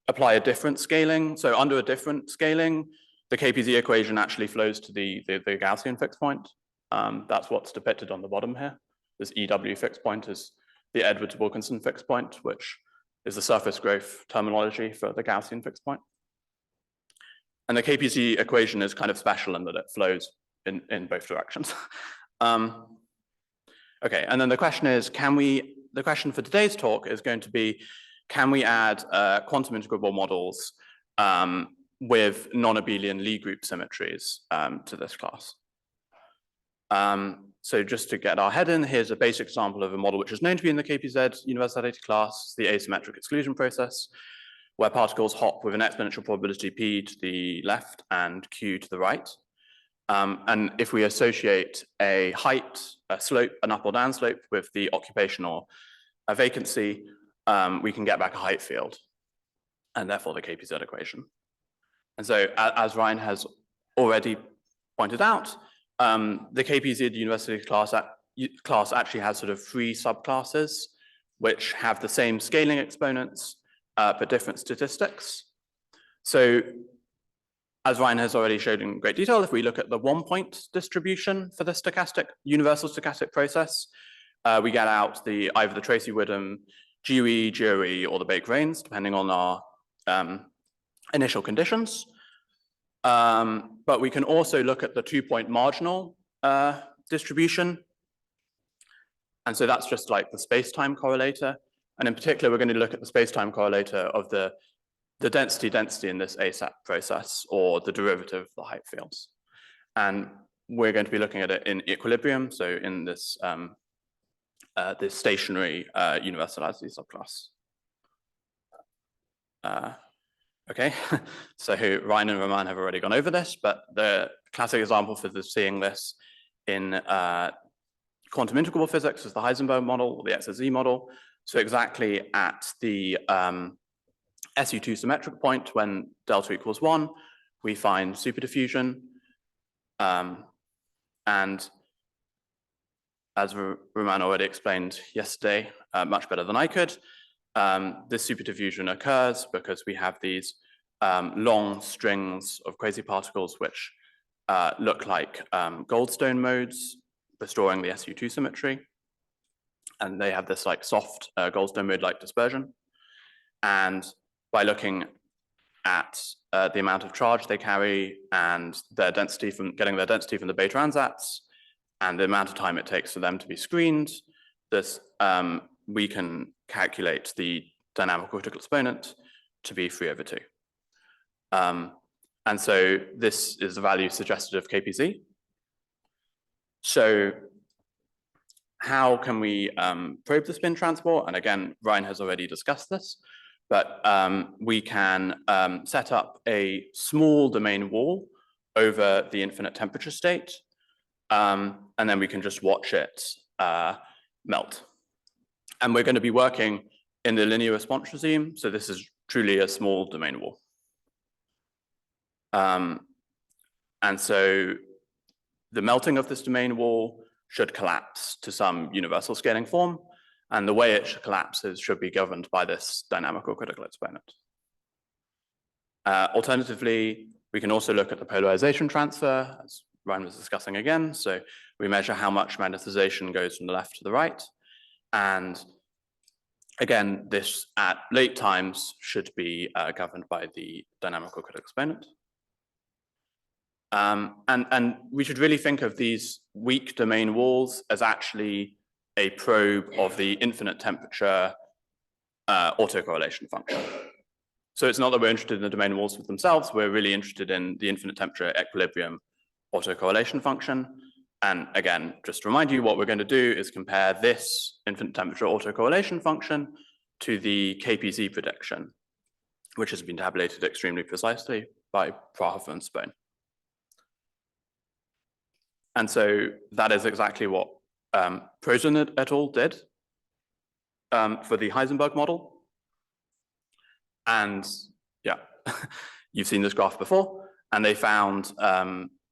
apply a different scaling. So under a different scaling, the KPZ equation actually flows to the Gaussian fixed point. That's what's depicted on the bottom here. This EW fixed point is the Edwards-Wilkinson fixed point, which is the surface growth terminology for the Gaussian fixed point. And the KPZ equation is kind of special in that it flows in both directions. Okay, and then the question is, the question for today's talk is going to be, can we add quantum integrable models with non-abelian Lie group symmetries to this class? So just to get our head in, here's a basic example of a model which is known to be in the KPZ universality class, the asymmetric exclusion process, where particles hop with an exponential probability p to the left and q to the right. And if we associate a height, a slope, an up or down slope with the occupation or a vacancy, we can get back a height field, and therefore the KPZ equation. And so as Ryan has already pointed out, the KPZ universality class actually has sort of 3 subclasses, which have the same scaling exponents, but different statistics. So as Ryan has already showed in great detail, if we look at the 1-point distribution for the universal stochastic process, we get out either the Tracy-Widom GUE, GOE, or the Baker-Rains, depending on our initial conditions. But we can also look at the 2-point marginal distribution. And so that's just like the space-time correlator. And in particular, we're going to look at the space-time correlator of the density in this ASAP process, or the derivative of the height fields. And we're going to be looking at it in equilibrium, so in this, this stationary universality subclass. Okay, so Ryan and Roman have already gone over this, but the classic example for seeing this in quantum integrable physics is the Heisenberg model, or the XZ model. So exactly at the SU2 symmetric point, when delta equals 1, we find superdiffusion. And as Roman already explained yesterday, much better than I could, this superdiffusion occurs because we have these long strings of quasi-particles which look like Goldstone modes, restoring the SU2 symmetry. And they have this like soft Goldstone mode-like dispersion. And by looking at the amount of charge they carry and their density from getting their density from the beta ansatz and the amount of time it takes for them to be screened. This we can calculate the dynamical critical exponent to be 3/2. And so this is the value suggested of KPZ. So how can we probe the spin transport? And again, Ryan has already discussed this, but we can set up a small domain wall over the infinite temperature state, and then we can just watch it melt. And we're going to be working in the linear response regime, so this is truly a small domain wall. And so the melting of this domain wall should collapse to some universal scaling form, and the way it should collapse should be governed by this dynamical critical exponent. Alternatively, we can also look at the polarization transfer, as Ryan was discussing again. So we measure how much magnetization goes from the left to the right. And again, this at late times should be governed by the dynamical critical exponent. And we should really think of these weak domain walls as actually a probe of the infinite temperature autocorrelation function. So it's not that we're interested in the domain walls with themselves, we're really interested in the infinite temperature equilibrium autocorrelation function. And again, just to remind you, what we're going to do is compare this infinite temperature autocorrelation function to the KPZ prediction, which has been tabulated extremely precisely by Prahofer and Spohn. And so that is exactly what Prozin et al. Did for the Heisenberg model. And yeah, you've seen this graph before. And they found,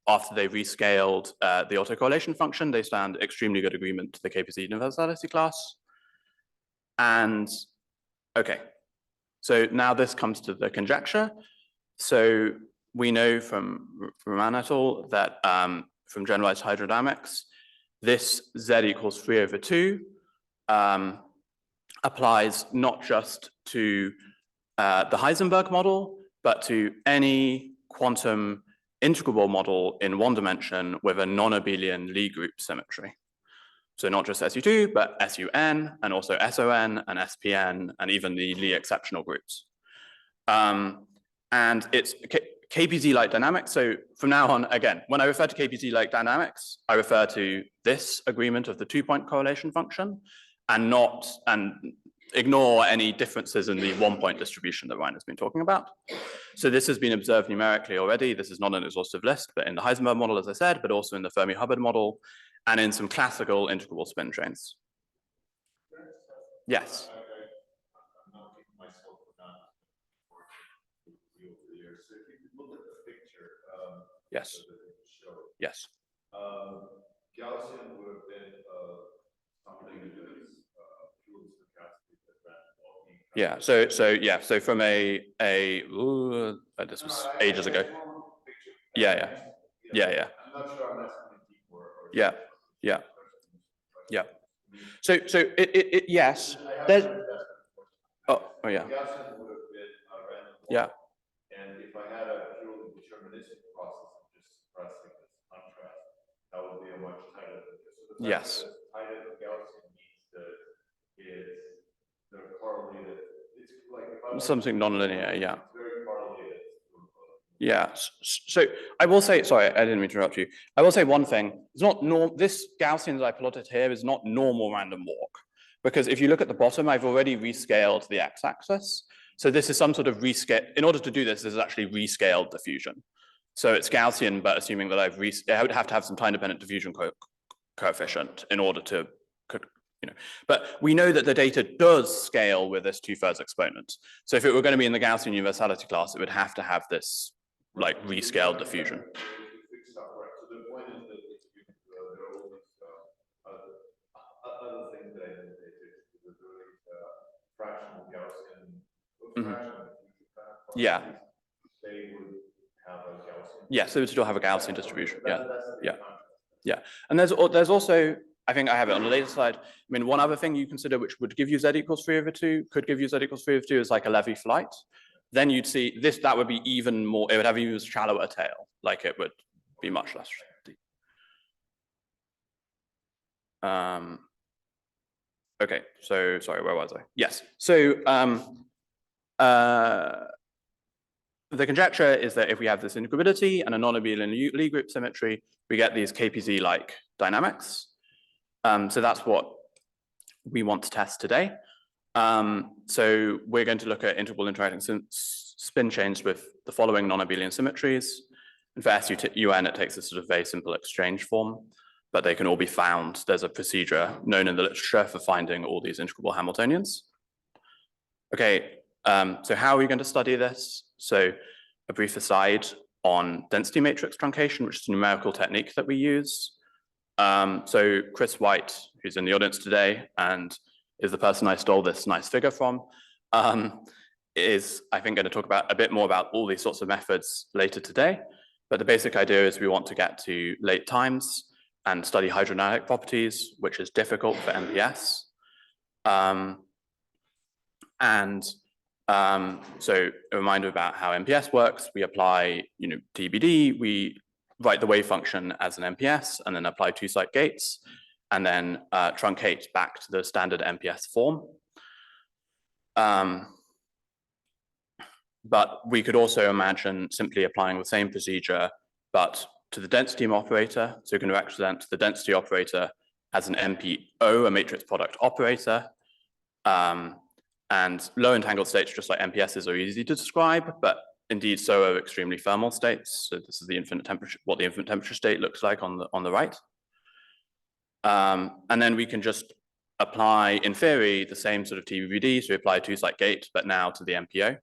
after they rescaled the autocorrelation function, they found extremely good agreement to the KPZ universality class. And okay, so now this comes to the conjecture. So we know from Raman et al. That from generalized hydrodynamics, this Z equals 3/2 applies not just to the Heisenberg model, but to any quantum integrable model in one dimension with a non-abelian Lie group symmetry. So not just SU2, but SUN, and also SON, and SPN, and even the Lie exceptional groups. And it's KPZ-like dynamics. So from now on, again, when I refer to KPZ-like dynamics, I refer to this agreement of the two-point correlation function, and ignore any differences in the one-point distribution that Ryan has been talking about. So this has been observed numerically already. This is not an exhaustive list, but in the Heisenberg model, as I said, but also in the Fermi-Hubbard model, and in some classical integrable spin trains. Yes. I'm not keeping myself for that for the years. So if you look at the picture, Yes. so that it showed, Yes. Gaussian would have been something that is fuel stochastic that ran walking. Yeah. So from this was ages ago. Yeah. I'm not sure I'm asking deep or Yeah. So it yes. There's oh yeah. Gaussian would have been a random walk. Yeah. And if I had a purely deterministic process of just suppressing this contrast, that would be a much tighter than this. So the fact Yes. that it's tighter than Gaussian means that they're correlated. It's like if I Something nonlinear, yeah. It's very correlated. Yeah, so I will say, sorry, I didn't mean to interrupt you. I will say one thing, it's not this Gaussian that I plotted here is not normal random walk. Because if you look at the bottom, I've already rescaled the x-axis. So this is some sort of rescale. In order to do this, this is actually rescaled diffusion. So it's Gaussian, but assuming that I would have to have some time-dependent diffusion coefficient in order to, but we know that the data does scale with this 2/3 exponent. So if it were going to be in the Gaussian universality class, it would have to have this like rescaled diffusion. So the point is that there are all these other things that I didn't say, the fractional Gaussian, fractional diffusion kind of processes, Yeah. they would have a Gaussian. Yeah, so it would still have a Gaussian distribution. Yeah. That's the Yeah. contrast. Yeah, and there's also, I think I have it on the later slide. I mean, one other thing you consider which would give you Z equals 3/2, could give you Z equals 3/2 is like a Levy flight. then you'd see this, that would be even more, it would have even shallower tail, like it would be much less deep. Okay, so sorry, where was I? Yes, so the conjecture is that if we have this integrability and a non-abelian Lie group symmetry, we get these KPZ-like dynamics. So that's what we want to test today. So we're going to look at integral interacting spin chains with the following non-abelian symmetries. And for SUN, it takes a sort of very simple exchange form, but they can all be found. There's a procedure known in the literature for finding all these integrable Hamiltonians. Okay, so how are we going to study this? So a brief aside on density matrix truncation, which is a numerical technique that we use. So Chris White, who's in the audience today and is the person I stole this nice figure from, is, I think, going to talk about a bit more about all these sorts of methods later today. But the basic idea is we want to get to late times and study hydrodynamic properties, which is difficult for MPS. So a reminder about how MPS works: we apply, TBD, we write the wave function as an MPS, and then apply two-site gates, and then truncate back to the standard MPS form. But we could also imagine simply applying the same procedure, but to the density operator. So you can represent the density operator as an MPO, a matrix product operator. And low entangled states, just like MPSs, are easy to describe, but indeed so are extremely thermal states. So this is the infinite temperature, what the infinite temperature state looks like on the right. And then we can just apply, in theory, the same sort of TBD. So we apply a two-site gate, but now to the MPO.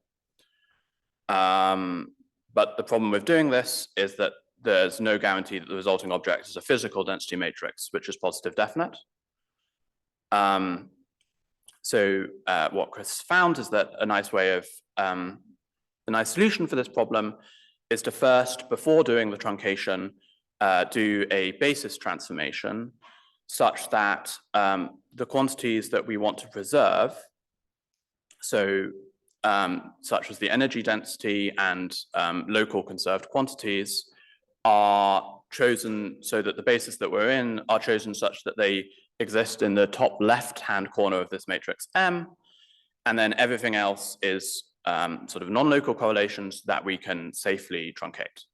But the problem with doing this is that there's no guarantee that the resulting object is a physical density matrix, which is positive definite. So what Chris found is that a nice way of, a nice solution for this problem is to first, before doing the truncation, do a basis transformation such that the quantities that we want to preserve, so such as the energy density and local conserved quantities, are chosen so that the basis that we're in are chosen such that they exist in the top left-hand corner of this matrix M, and then everything else is sort of non-local correlations that we can safely truncate.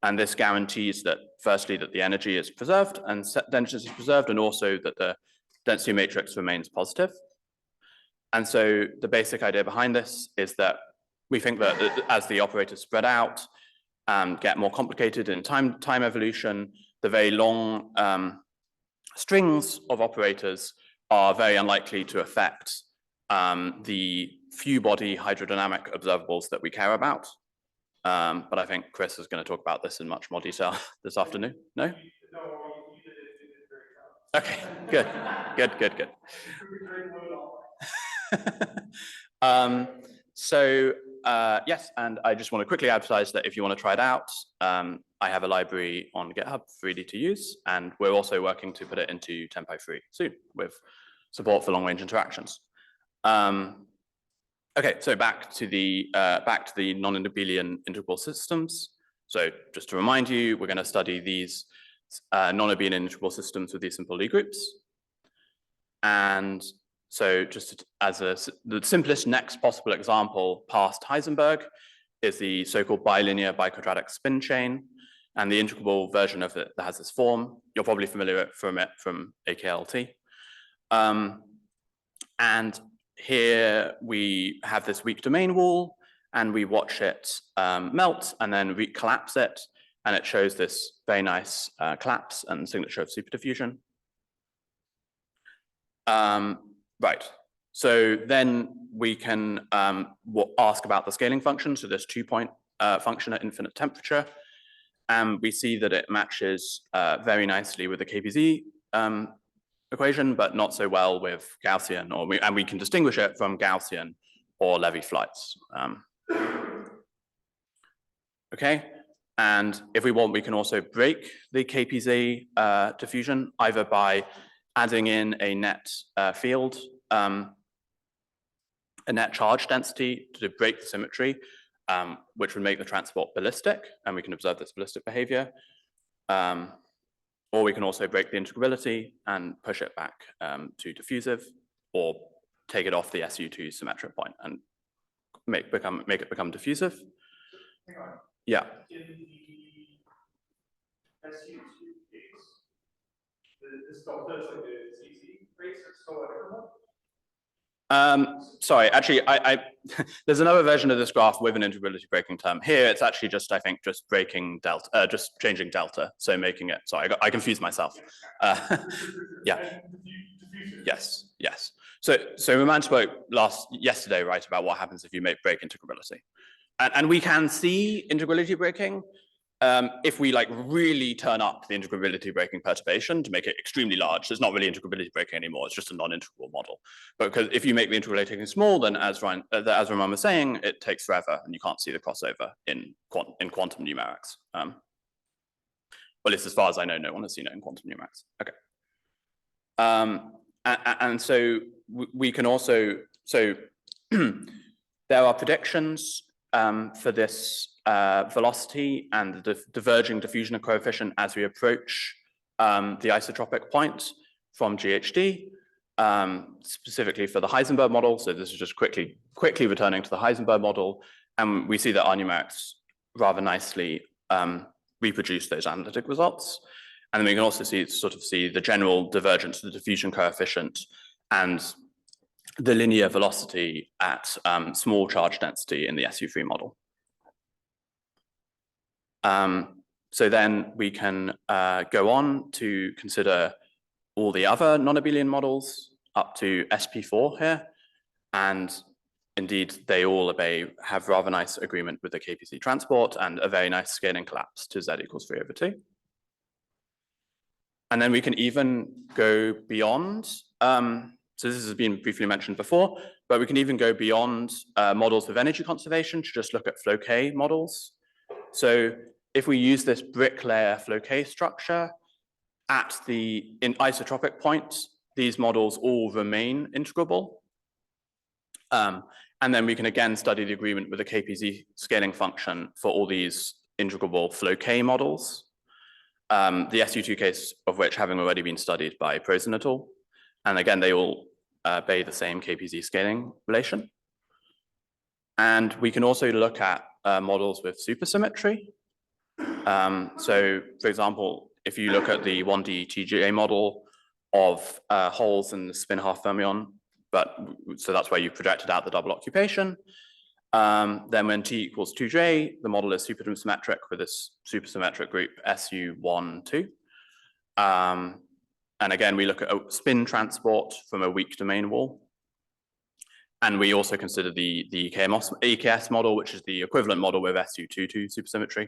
And this guarantees that, firstly, that the energy is preserved and density is preserved, and also that the density matrix remains positive. And so the basic idea behind this is that we think that as the operators spread out and get more complicated in time evolution, the very long strings of operators are very unlikely to affect the few body hydrodynamic observables that we care about. But I think Chris is going to talk about this in much more detail this afternoon. No? No, you did it very well. Okay, good. Yes, and I just want to quickly advertise that if you want to try it out, I have a library on GitHub ready to use, and we're also working to put it into Tempo 3 soon with support for long-range interactions. Okay, so back to the non-abelian integral systems. So just to remind you, we're going to study these non-abelian integral systems with these simple Lie groups. And so just as the simplest next possible example past Heisenberg is the so-called bilinear biquadratic spin chain, and the integrable version of it that has this form. You're probably familiar from it from AKLT. And here we have this weak domain wall, and we watch it melt and then collapse it, and it shows this very nice collapse and signature of superdiffusion. Right, so then we can ask about the scaling function, so this 2-point function at infinite temperature, and we see that it matches very nicely with the KPZ equation, but not so well with Gaussian, and we can distinguish it from Gaussian or Levy flights. Okay, and if we want, we can also break the KPZ diffusion either by adding in a net field a net charge density to break the symmetry, which would make the transport ballistic, and we can observe this ballistic behavior. Or we can also break the integrability and push it back to diffusive, or take it off the SU2 symmetric point and make it become diffusive. Hang on. Yeah. In the SU2 case, this delta is like a ZZ race, it's still integral? Sorry, actually, there's another version of this graph with an integrability breaking term. Here, it's actually just, I think, just breaking delta, just changing delta, so making it, sorry, I confused myself. Yeah. Yes, yes. So Roman spoke yesterday, right, about what happens if you break integrability. And we can see integrability breaking if we like really turn up the integrability breaking perturbation to make it extremely large. It's not really integrability breaking anymore, it's just a non-integrable model. But because if you make the integrability breaking small, then as Roman was saying, it takes forever and you can't see the crossover in quantum numerics. Well, at least as far as I know, no one has seen it in quantum numerics. Okay. And so we can also, so there are predictions for this velocity and the diverging diffusion coefficient as we approach the isotropic point from GHD, specifically for the Heisenberg model. So this is just quickly returning to the Heisenberg model, and we see that our numerics rather nicely reproduce those analytic results. And then we can also see the general divergence of the diffusion coefficient and the linear velocity at small charge density in the SU3 model. So then we can go on to consider all the other non-abelian models up to SP4 here. And indeed, they all have rather nice agreement with the KPZ transport and a very nice scaling collapse to Z equals 3/2. And then we can even go beyond, so this has been briefly mentioned before, but we can even go beyond models with energy conservation to just look at Floquet models. So if we use this brick layer Floquet structure in isotropic points, these models all remain integrable. And then we can again study the agreement with the KPZ scaling function for all these integrable Floquet models. The SU2 case of which having already been studied by Prozin et al. And again, they all obey the same KPZ scaling relation. And we can also look at models with supersymmetry. So for example, if you look at the 1D TGA model of holes in the spin half fermion, so that's where you projected out the double occupation. Then when T equals 2J, the model is supersymmetric with this supersymmetric group SU1, 2. And again, we look at a spin transport from a weak domain wall. And we also consider the EKS model, which is the equivalent model with SU22 supersymmetry.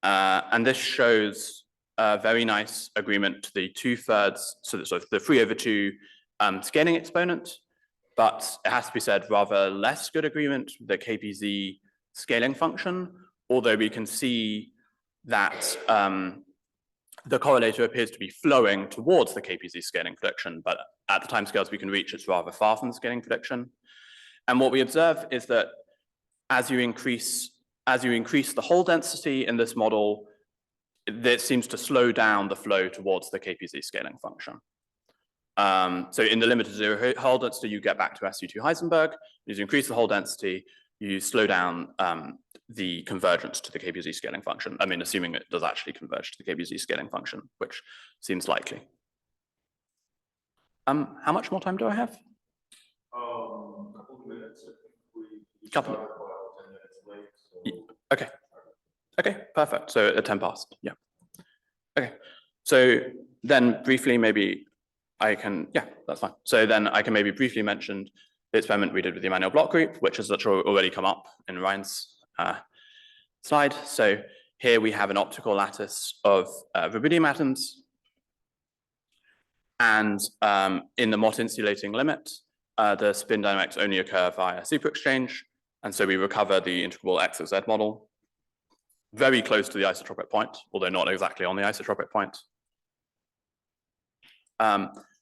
And this shows a very nice agreement to the 2/3, so the 3/2 scaling exponent, but it has to be said, rather less good agreement with the KPZ scaling function, although we can see that the correlator appears to be flowing towards the KPZ scaling prediction, but at the timescales we can reach, it's rather far from the scaling prediction. And what we observe is that as you increase the hole density in this model, it seems to slow down the flow towards the KPZ scaling function. So in the limit of zero hole density, you get back to SU2 Heisenberg. As you increase the hole density, you slow down the convergence to the KPZ scaling function. I mean, assuming it does actually converge to the KPZ scaling function, which seems likely. How much more time do I have? Couple of minutes. Couple. About 10 minutes late. So. Okay. Okay, perfect. So at 10 past, yeah. Okay, so then briefly, maybe I can, yeah, that's fine. So then I can maybe briefly mention the experiment we did with the Emmanuel Bloch group, which has already come up in Ryan's slide. So here we have an optical lattice of rubidium atoms. And in the Mott insulating limit, the spin dynamics only occur via superexchange. And so we recover the integrable X of Z model, very close to the isotropic point, although not exactly on the isotropic point.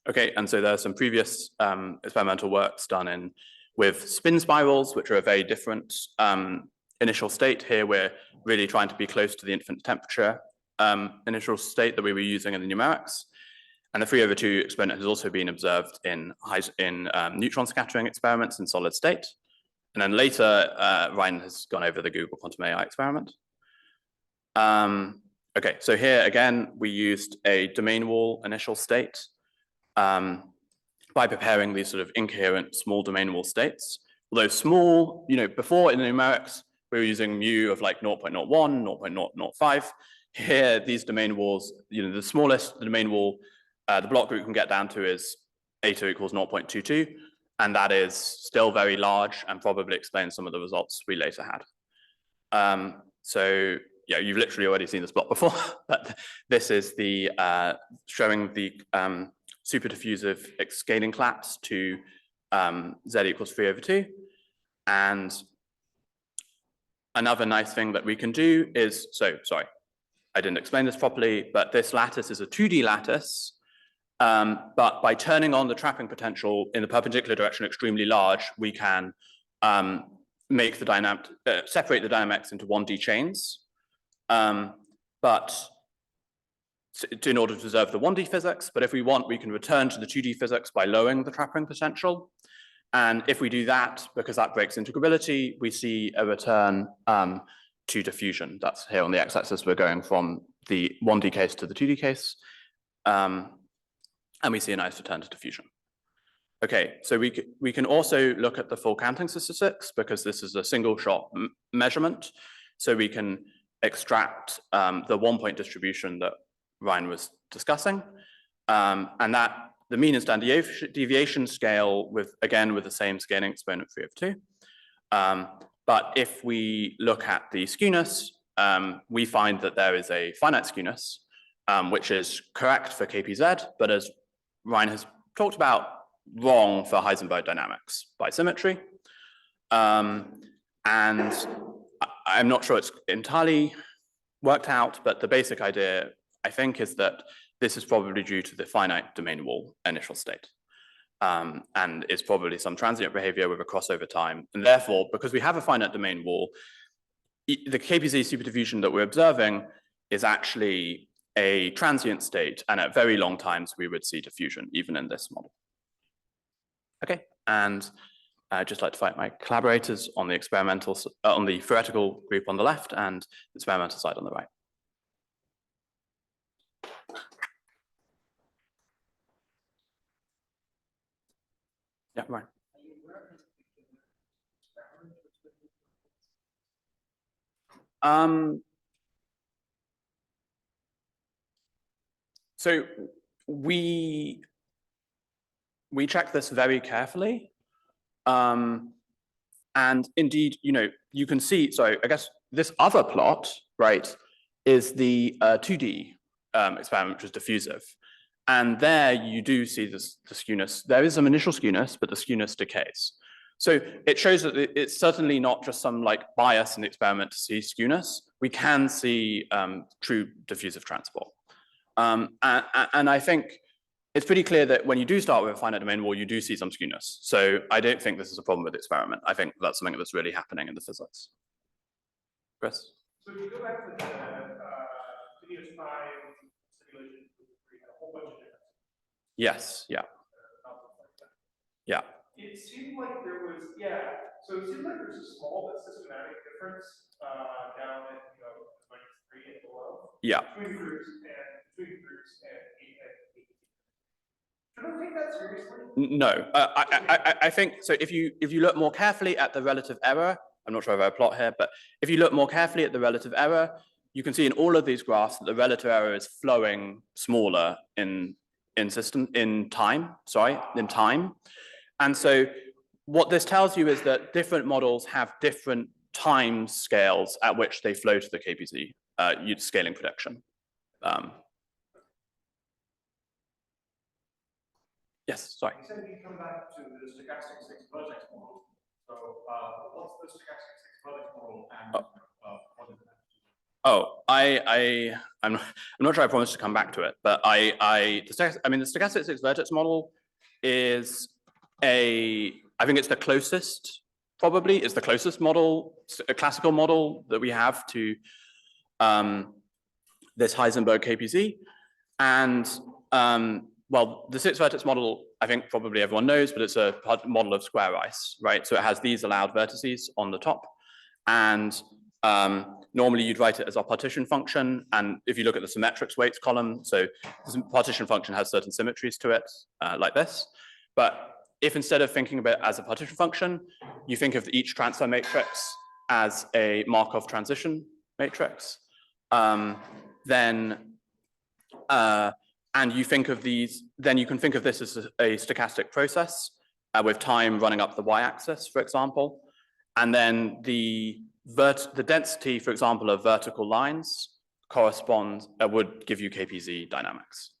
Okay, and so there's some previous experimental works done with spin spirals, which are a very different initial state. Here, we're really trying to be close to the infant temperature initial state that we were using in the numerics. And the 3/2 experiment has also been observed in neutron scattering experiments in solid state. And then later, Ryan has gone over the Google Quantum AI experiment. Okay, so here again, we used a domain wall initial state by preparing these sort of incoherent small domain wall states. Although small, before in the numerics, we were using mu of like 0.01, 0.005. Here, these domain walls, the smallest the domain wall the block group can get down to is eta equals 0.22, and that is still very large and probably explains some of the results we later had. So yeah, you've literally already seen this plot before, but this is the showing the super diffusive scaling collapse to z equals 3/2. And another nice thing that we can do is, sorry, I didn't explain this properly, but this lattice is a 2D lattice. But by turning on the trapping potential in the perpendicular direction extremely large, we can make the dynamic, separate the dynamics into 1D chains. But in order to preserve the 1D physics, but if we want, we can return to the 2D physics by lowering the trapping potential. And if we do that, because that breaks integrability, we see a return to diffusion. That's here on the x-axis. We're going from the 1D case to the 2D case. And we see a nice return to diffusion. Okay, so we can also look at the full counting statistics because this is a single shot measurement. So we can extract the 1-point distribution that Ryan was discussing. And that the mean and standard deviation scale again with the same scaling exponent 3/2. But if we look at the skewness, we find that there is a finite skewness, which is correct for KPZ, but as Ryan has talked about, wrong for Heisenberg dynamics by symmetry. And I'm not sure it's entirely worked out, but the basic idea, I think, is that this is probably due to the finite domain wall initial state. And it's probably some transient behavior with a crossover time. And therefore, because we have a finite domain wall, the KPZ superdiffusion that we're observing is actually a transient state, and at very long times, we would see diffusion, even in this model. Okay, and I'd just like to thank my collaborators on the experimental, on the theoretical group on the left and the experimental side on the right. Yeah, right. So we check this very carefully. And indeed, you can see, so I guess this other plot, right, is the 2D experiment, which is diffusive. And there you do see the skewness. There is some initial skewness, but the skewness decays. So it shows that it's certainly not just some bias in the experiment to see skewness. We can see true diffusive transport. And I think it's pretty clear that when you do start with a finite domain wall, you do see some skewness. So I don't think this is a problem with the experiment. I think that's something that's really happening in the physics. Chris? So if you go back to the Phineas 5 simulation, we had a whole bunch of different. Yes, yeah. Yeah. It seemed like there was, so it seemed like there's a small but systematic difference down at, -3 and below. Yeah. Between groups and 8 and 8. Should I take that seriously? No, I think, so if you look more carefully at the relative error, I'm not sure if I have a plot here, but if you look more carefully at the relative error, you can see in all of these graphs that the relative error is flowing smaller in time. And so what this tells you is that different models have different time scales at which they flow to the KPZ scaling prediction. Yes, sorry. You said you come back to the stochastic 6 vertex model. So what's the stochastic 6 vertex model and what is Oh, I'm not sure I promised to come back to it, but the stochastic six vertex model is I think it's the closest, probably, it's the closest model, a classical model that we have to this Heisenberg KPZ. And well, the six vertex model, I think probably everyone knows, but it's a model of square rice, right? So it has these allowed vertices on the top. And normally you'd write it as a partition function. And if you look at the symmetrics weights column, so the partition function has certain symmetries to it, like this. But if instead of thinking of it as a partition function, you think of each transfer matrix as a Markov transition matrix, and you think of these, then you can think of this as a stochastic process with time running up the y-axis, for example. And then the density, for example, of vertical lines would give you KPZ dynamics.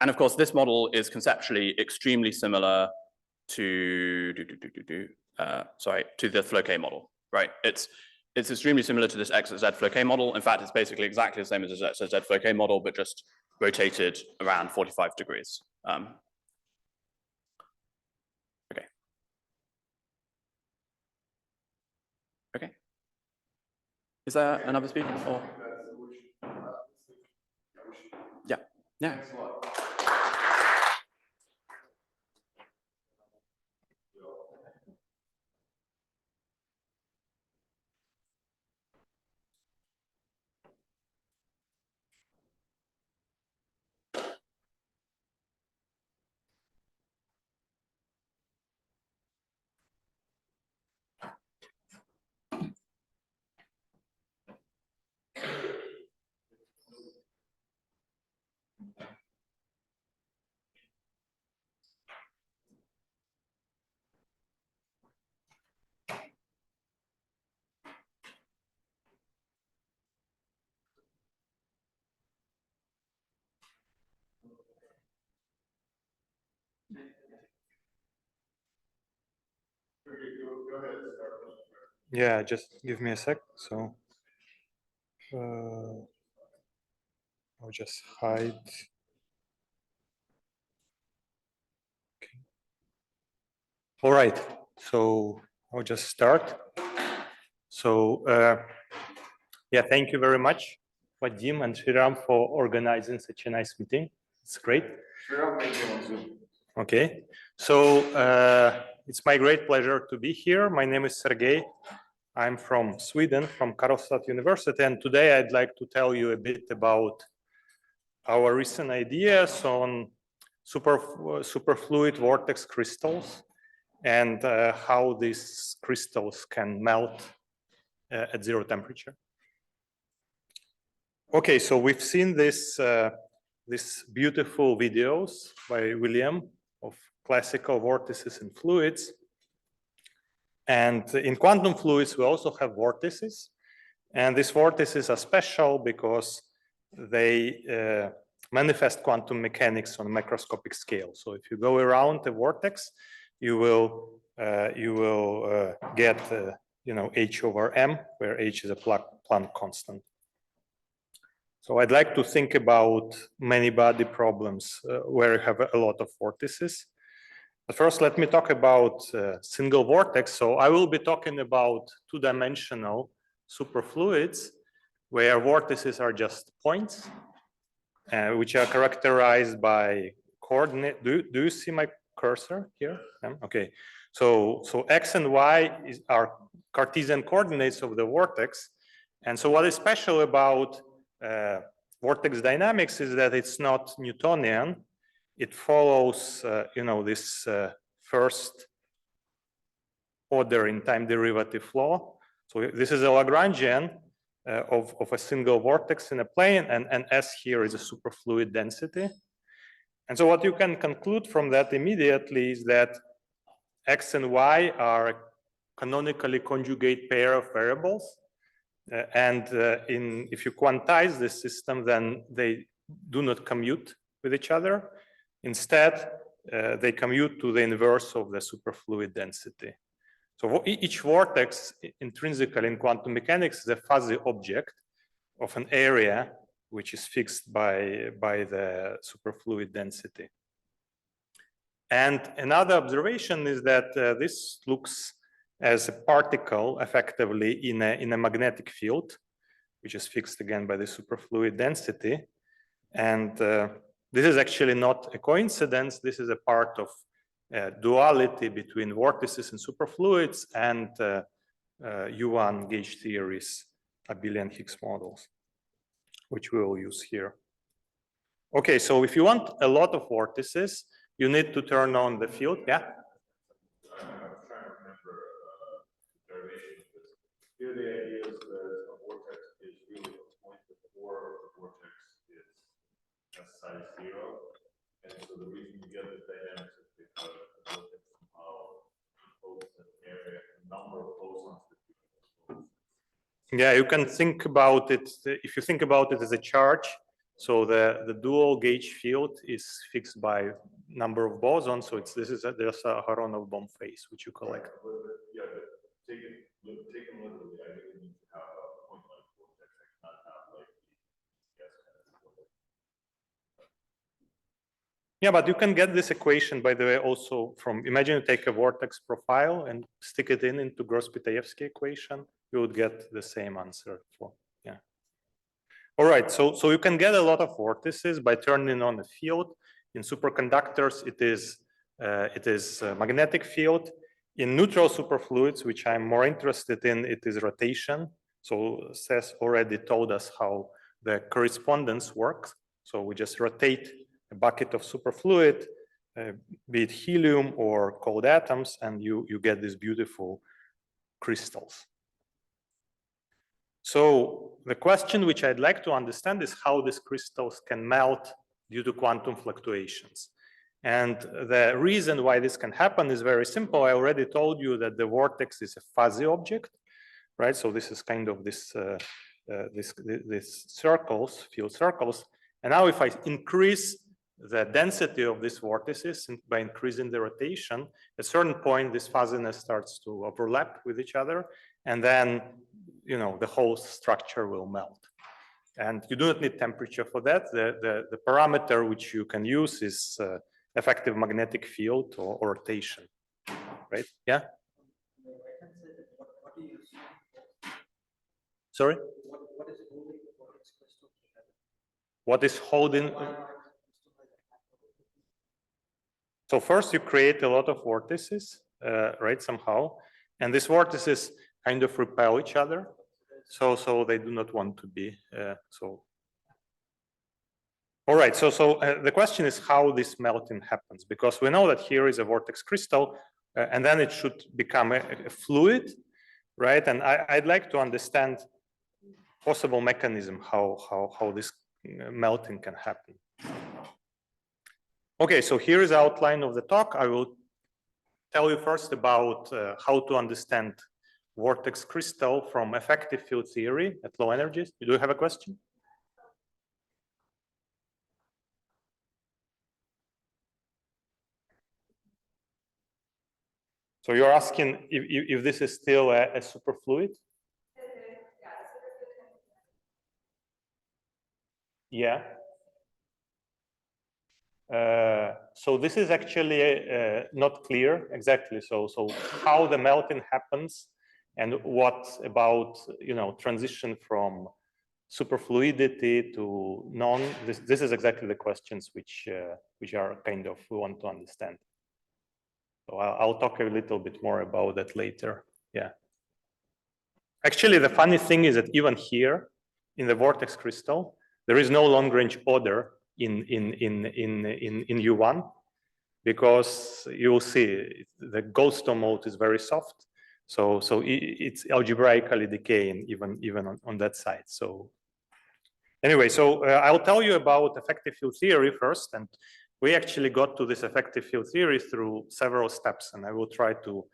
And of course, this model is conceptually extremely similar to the Floquet model, right? It's extremely similar to this XZ Floquet model. In fact, it's basically exactly the same as the XZ Floquet model, but just rotated around 45 degrees. Okay. Okay. Is there another speaker? Or? Yeah. Yeah. Thanks a lot. Yeah, just give me a sec. So I'll just hide. Okay. All right, so I'll just start. So yeah, thank you very much, Vadim and Shriram, for organizing such a nice meeting. It's great. Sure, maybe on Zoom. Okay, so it's my great pleasure to be here. My name is Sergey. I'm from Sweden, from Karlstad University, and today I'd like to tell you a bit about our recent ideas on superfluid vortex crystals and how these crystals can melt at zero temperature. Okay, so we've seen these beautiful videos by William of classical vortices in fluids. And in quantum fluids, we also have vortices. And these vortices are special because they manifest quantum mechanics on a macroscopic scale. So if you go around a vortex, you will get h over m, where h is a Planck constant. So I'd like to think about many body problems where you have a lot of vortices. But first, let me talk about single vortex. So I will be talking about two-dimensional superfluids where vortices are just points, which are characterized by coordinate. Do you see my cursor here? Okay. So x and y are Cartesian coordinates of the vortex. And so what is special about vortex dynamics is that it's not Newtonian. It follows, this first order in time derivative law. So this is a Lagrangian of a single vortex in a plane, and S here is a superfluid density. And so what you can conclude from that immediately is that X and Y are a canonically conjugate pair of variables. If you quantize this system, then they do not commute with each other. Instead, they commute to the inverse of the superfluid density. So each vortex intrinsically in quantum mechanics is a fuzzy object of an area which is fixed by the superfluid density. And another observation is that this looks as a particle effectively in a magnetic field, which is fixed again by the superfluid density. And this is actually not a coincidence. This is a part of duality between vortices and superfluids and U1 gauge theories, abelian Higgs models, which we will use here. Okay, so if you want a lot of vortices, you need to turn on the field. Yeah. I'm trying to remember the derivation of this. Here the idea is that a vortex is really a point before the vortex is size 0. And so the reason you get the dynamics is because the vortex somehow encodes an area, a number of bosons between those bosons. Yeah, you can think about it, if you think about it as a charge, so the dual gauge field is fixed by number of bosons, so there's a Aharonov-Bohm phase, which you collect. Yeah, but take it literally, I really need to have a point like vortex, I cannot have like yes kind of vortex. Yeah, but you can get this equation, by the way, also from, imagine you take a vortex profile and stick it into Gross-Pitayevsky equation, you would get the same answer for, yeah. All right, so you can get a lot of vortices by turning on a field. In superconductors, it is a magnetic field. In neutral superfluids, which I'm more interested in, it is rotation. So Seth already told us how the correspondence works. So we just rotate a bucket of superfluid, be it helium or cold atoms, and you get these beautiful crystals. So the question which I'd like to understand is how these crystals can melt due to quantum fluctuations. And the reason why this can happen is very simple. I already told you that the vortex is a fuzzy object, right? So this is kind of this circles, field circles. And now if I increase the density of these vortices by increasing the rotation, at a certain point, this fuzziness starts to overlap with each other. And then, you know, the whole structure will melt. And you do not need temperature for that. The parameter which you can use is effective magnetic field or rotation, right? Yeah? Sorry? What is holding? So first you create a lot of vortices, right, somehow. And these vortices kind of repel each other. So they do not want to be so. All right, so the question is how this melting happens, because we know that here is a vortex crystal, and then it should become a fluid, right? And I'd like to understand possible mechanism how this melting can happen. Okay, so here is the outline of the talk. I will tell you first about how to understand vortex crystal from effective field theory at low energies. Do you have a question? So you're asking if this is still a superfluid? Yeah. So this is actually not clear exactly. So how the melting happens and what about, you know, transition from superfluidity to non. This is exactly the questions which are kind of we want to understand. So I'll talk a little bit more about that later. Yeah. Actually, the funny thing is that even here in the vortex crystal, there is no long-range order in U1, because you will see the Goldstone mode is very soft. So it's algebraically decaying even on that side. So anyway, so I'll tell you about effective field theory first, and we actually got to this effective field theory through several steps, and I will try to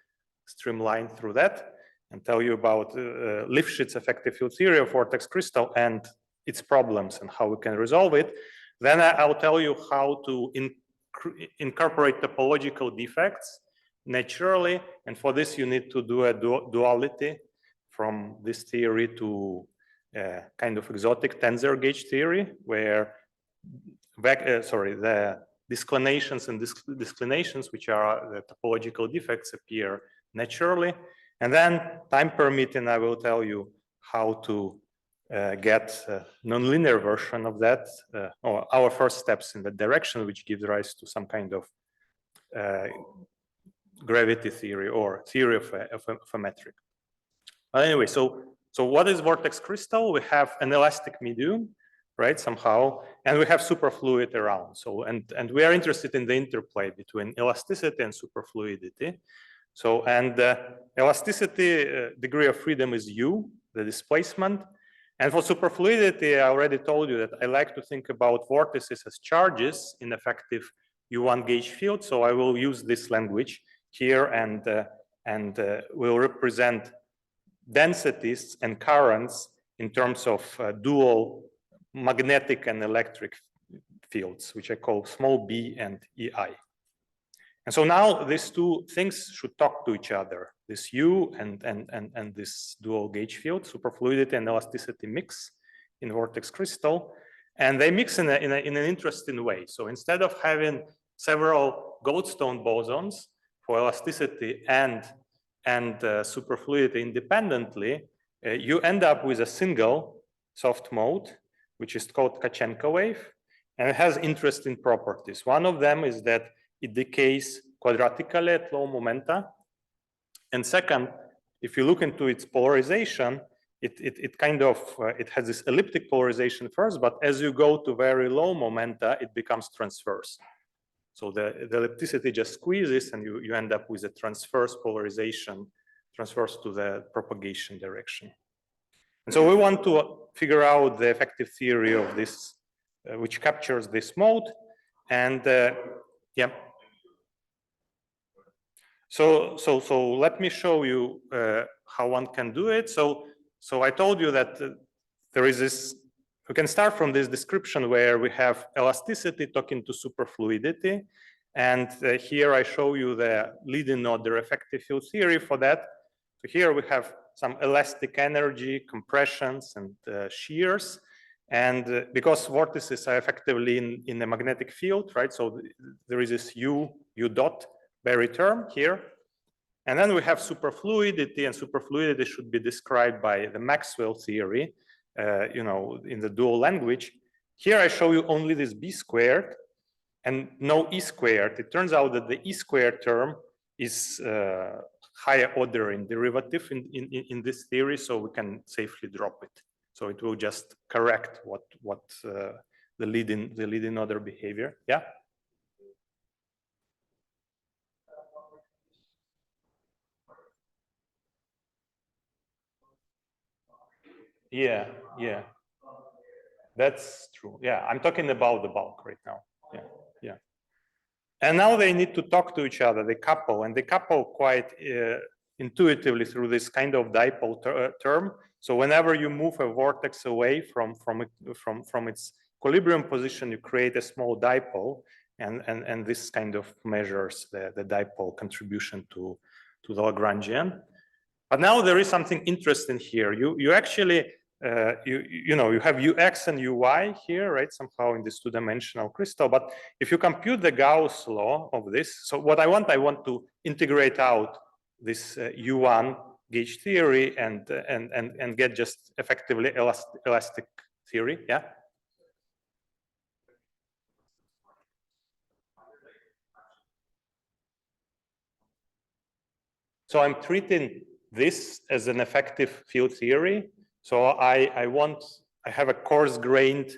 streamline through that and tell you about Lifshitz effective field theory of vortex crystal and its problems and how we can resolve it. Then I'll tell you how to incorporate topological defects naturally. And for this, you need to do a duality from this theory to kind of exotic tensor gauge theory, where the disclinations and disclinations, which are the topological defects, appear naturally. And then, time permitting, I will tell you how to get a nonlinear version of that, or our first steps in that direction, which gives rise to some kind of gravity theory or theory of a metric. Anyway, so what is vortex crystal? We have an elastic medium, right, somehow, and we have superfluid around. So, and we are interested in the interplay between elasticity and superfluidity. So, and elasticity degree of freedom is U, the displacement. And for superfluidity, I already told you that I like to think about vortices as charges in effective U1 gauge field. So I will use this language here and will represent densities and currents in terms of dual magnetic and electric fields, which I call small b and EI. And so now these two things should talk to each other. This U and this dual gauge field, superfluidity and elasticity mix in vortex crystal, and they mix in an interesting way. So instead of having several Goldstone bosons for elasticity and superfluidity independently, you end up with a single soft mode, which is called Tkachenko wave, and it has interesting properties. One of them is that it decays quadratically at low momenta. And second, if you look into its polarization, it kind of, it has this elliptic polarization first, but as you go to very low momenta, it becomes transverse. So the ellipticity just squeezes and you end up with a transverse polarization, transverse to the propagation direction. And so we want to figure out the effective theory of this, which captures this mode. And yeah. So let me show you how one can do it. So I told you that there is this, we can start from this description where we have elasticity talking to superfluidity. And here I show you the leading order effective field theory for that. So here we have some elastic energy, compressions, and shears. And because vortices are effectively in a magnetic field, right? So there is this U dot Berry term here. And then we have superfluidity, and superfluidity should be described by the Maxwell theory, you know, in the dual language. Here I show you only this B squared and no E squared. It turns out that the E squared term is higher order in derivative in this theory, so we can safely drop it. So it will just correct what the leading order behavior. Yeah. Yeah, that's true. Yeah, I'm talking about the bulk right now. Yeah. And now they need to talk to each other. They couple, and they couple quite intuitively through this kind of dipole term. So whenever you move a vortex away from its equilibrium position, you create a small dipole, and this kind of measures the dipole contribution to the Lagrangian. But now there is something interesting here. You actually you know, you have Ux and Uy here, right? Somehow in this two-dimensional crystal. But if you compute the Gauss law of this, so what I want to integrate out this U1 gauge theory and get just effectively elastic theory. Yeah. So I'm treating this as an effective field theory. So I have a coarse-grained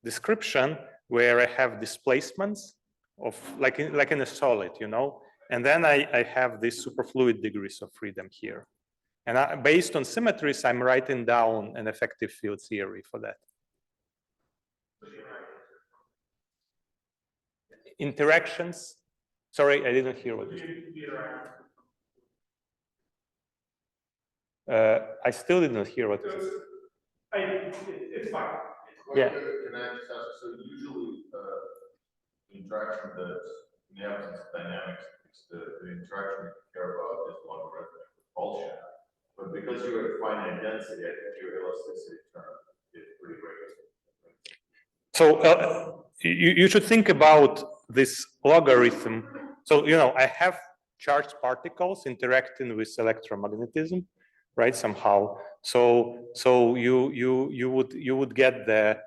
description where I have displacements of like in a solid, you know, and then I have these superfluid degrees of freedom here. And based on symmetries, I'm writing down an effective field theory for that. Interactions. Sorry, I didn't hear what you said. I still didn't hear what you said. It's fine. Yeah. Can I just ask, so usually interaction that's in the absence of dynamics dynamics, the interaction you care about is logarithmic repulsion. But because you're at finite density, I think your elasticity term is pretty great. So you should think about this logarithm. So, I have charged particles interacting with electromagnetism, right? Somehow. So you would get the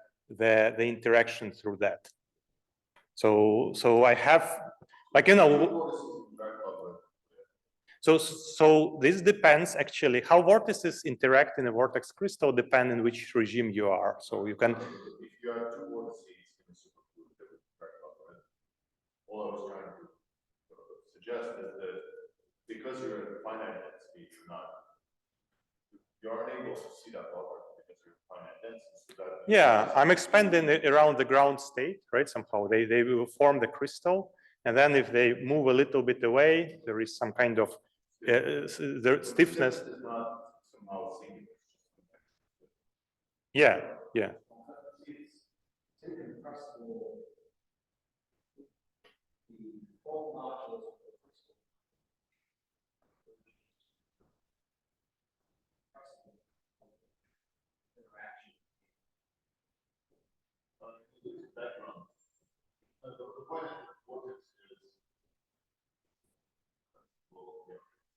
interaction through that. So I have, like, so this depends actually how vortices interact in a vortex crystal depend in which regime you are. So you can. If you have two vortices in a superfluid, that would interact logarithmic. All I was trying to suggest is that because you're at finite density, you aren't able to see that logarithm because you're at finite density. So that Yeah, I'm expanding it around the ground state, right? Somehow they will form the crystal, and then if they move a little bit away, there is some kind of the stiffness. Is not somehow singular. Yeah.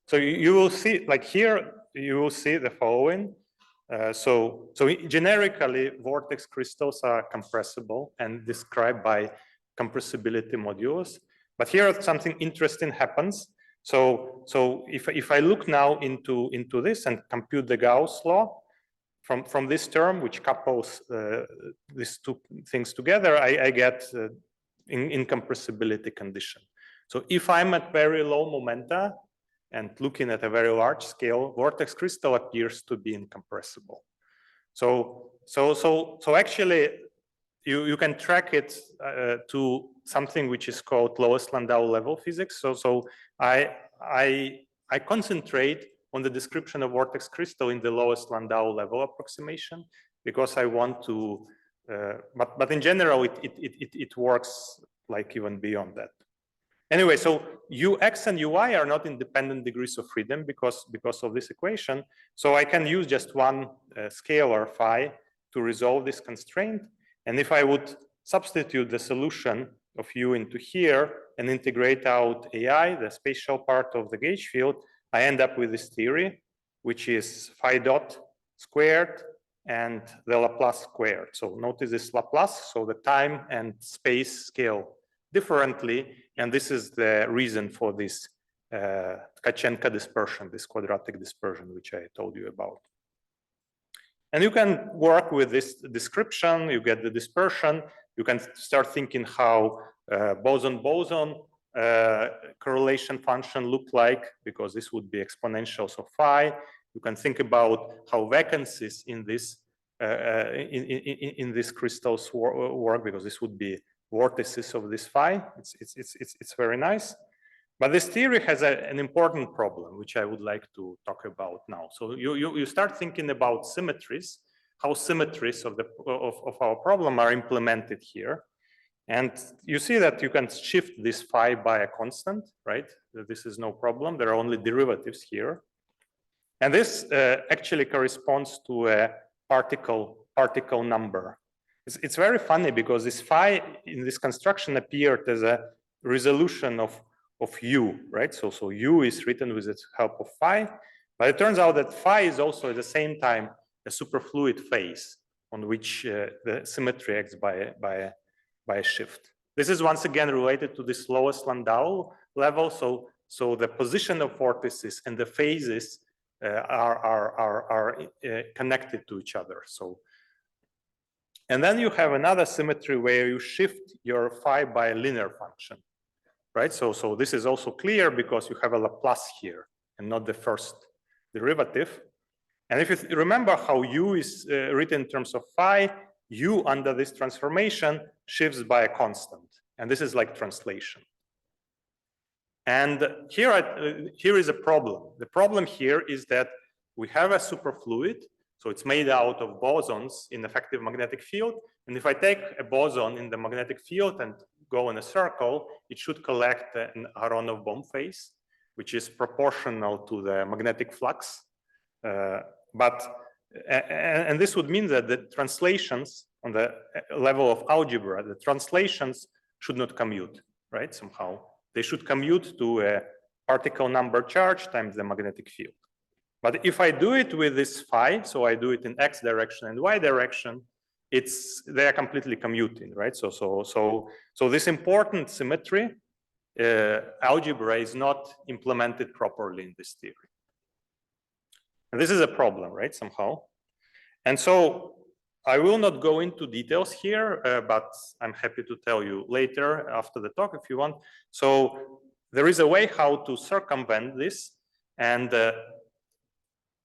So you will see, like here, you will see the following. So generically, vortex crystals are compressible and described by compressibility modulus. But here something interesting happens. So if I look now into this and compute the Gauss law from this term, which couples these two things together, I get incompressibility condition. So if I'm at very low momenta and looking at a very large scale, vortex crystal appears to be incompressible. So actually, you can track it to something which is called lowest Landau level physics. So I concentrate on the description of vortex crystal in the lowest Landau level approximation because I want to. But in general, it works like even beyond that. Anyway, so Ux and Ui are not independent degrees of freedom because of this equation. So I can use just one scalar phi to resolve this constraint. And if I would substitute the solution of U into here and integrate out AI, the spatial part of the gauge field, I end up with this theory, which is phi dot squared and the Laplace squared. So notice this Laplace, so the time and space scale differently. And this is the reason for this Tkachenko dispersion, this quadratic dispersion, which I told you about. And you can work with this description, you get the dispersion, you can start thinking how boson-boson correlation function look like, because this would be exponentials of phi. You can think about how vacancies in this in these crystals work, because this would be vortices of this phi. It's very nice. But this theory has an important problem, which I would like to talk about now. So you start thinking about symmetries, how symmetries of our problem are implemented here. And you see that you can shift this phi by a constant, right? This is no problem. There are only derivatives here. And this actually corresponds to a particle number. It's very funny because this phi in this construction appeared as a resolution of U, right? So U is written with the help of phi, but it turns out that phi is also at the same time a superfluid phase on which the symmetry acts by a shift. This is once again related to this lowest Landau level. So the position of vortices and the phases are connected to each other. And then you have another symmetry where you shift your phi by a linear function, right? So this is also clear because you have a Laplace here and not the first derivative. And if you remember how U is written in terms of phi, U under this transformation shifts by a constant. And this is like translation. And here is a problem. The problem here is that we have a superfluid. So it's made out of bosons in effective magnetic field. And if I take a boson in the magnetic field and go in a circle, it should collect an Aharonov bomb phase, which is proportional to the magnetic flux. And this would mean that the translations on the level of algebra, the translations should not commute, right? Somehow they should commute to a particle number charge times the magnetic field. But if I do it with this phi, so I do it in x direction and y direction, they are completely commuting, right? So this important symmetry algebra is not implemented properly in this theory. And this is a problem, right? Somehow. And so I will not go into details here, but I'm happy to tell you later after the talk if you want. So there is a way how to circumvent this and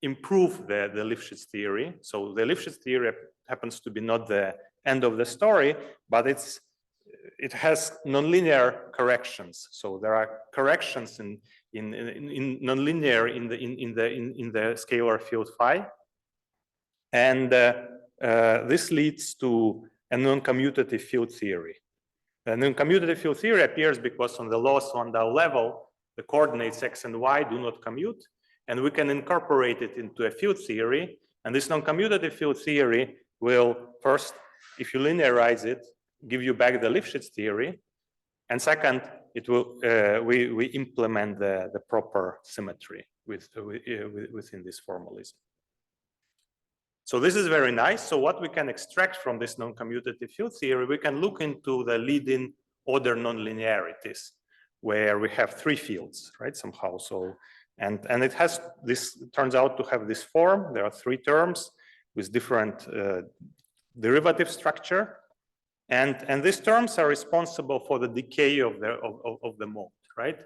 improve the Lifshitz theory. So the Lifshitz theory happens to be not the end of the story, but it has nonlinear corrections. So there are corrections in nonlinear in the scalar field phi, and this leads to a non-commutative field theory. The non-commutative field theory appears because on the lowest Landau level, the coordinates x and y do not commute, and we can incorporate it into a field theory. And this non-commutative field theory will first, if you linearize it, give you back the Lifshitz theory, and second, it will we implement the proper symmetry within this formalism. So this is very nice. So what we can extract from this non-commutative field theory, we can look into the leading order nonlinearities, where we have three fields, right? Somehow. So and it has this, turns out to have this form. There are three terms with different derivative structure. And these terms are responsible for the decay of the mode, right?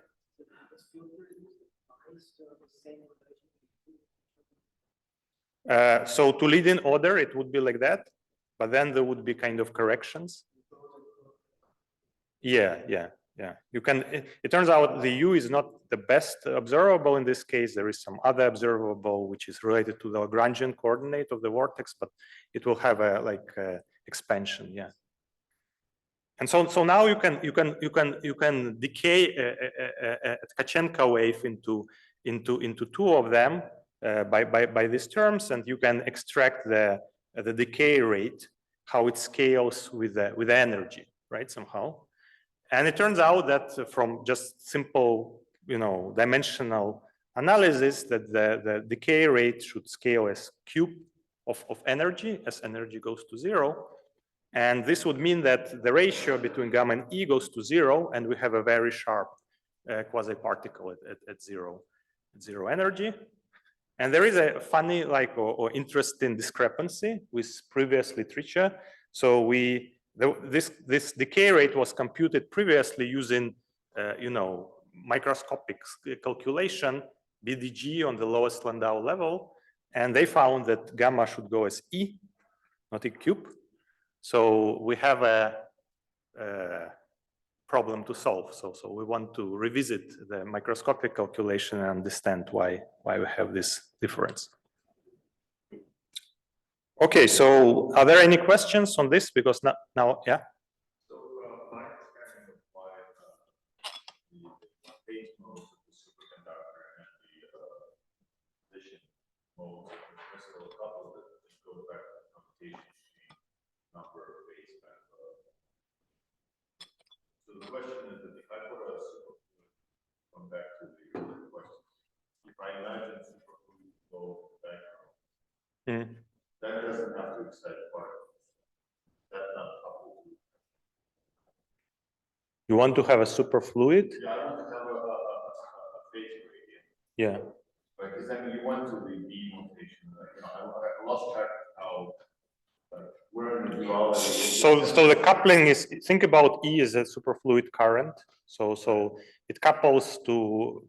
So to lead in order, it would be like that, but then there would be kind of corrections. Yeah. You can. It turns out the U is not the best observable in this case. There is some other observable which is related to the Lagrangian coordinate of the vortex, but it will have a expansion. Yeah. And so now you can decay a Tkachenko wave into two of them by these terms, and you can extract the decay rate, how it scales with the energy, right? Somehow. And it turns out that from just simple, dimensional analysis, that the decay rate should scale as cube of energy as energy goes to zero. And this would mean that the ratio between gamma and E goes to zero, and we have a very sharp quasi-particle at zero energy. And there is a funny, or interesting discrepancy with previous literature. So this decay rate was computed previously using, microscopic calculation, BDG on the lowest Landau level, and they found that gamma should go as E, not E cube. So we have a problem to solve. So we want to revisit the microscopic calculation and understand why we have this difference. Okay, so are there any questions on this? Because now, yeah. So my understanding of why the phase modes of the superconductor and the position modes of the crystal couple that go back to the computation number of phase band. So the question is that if I put a superfluid, come back to the earlier question, if I imagine superfluid flow background, that doesn't have to excite particles. That's not coupled to. You want to have a superfluid? Yeah, I want to have a phase gradient. Yeah. Because then you want to the B notation. I lost track of how. We're in the duality. So the coupling is, think about E as a superfluid current. So it couples to,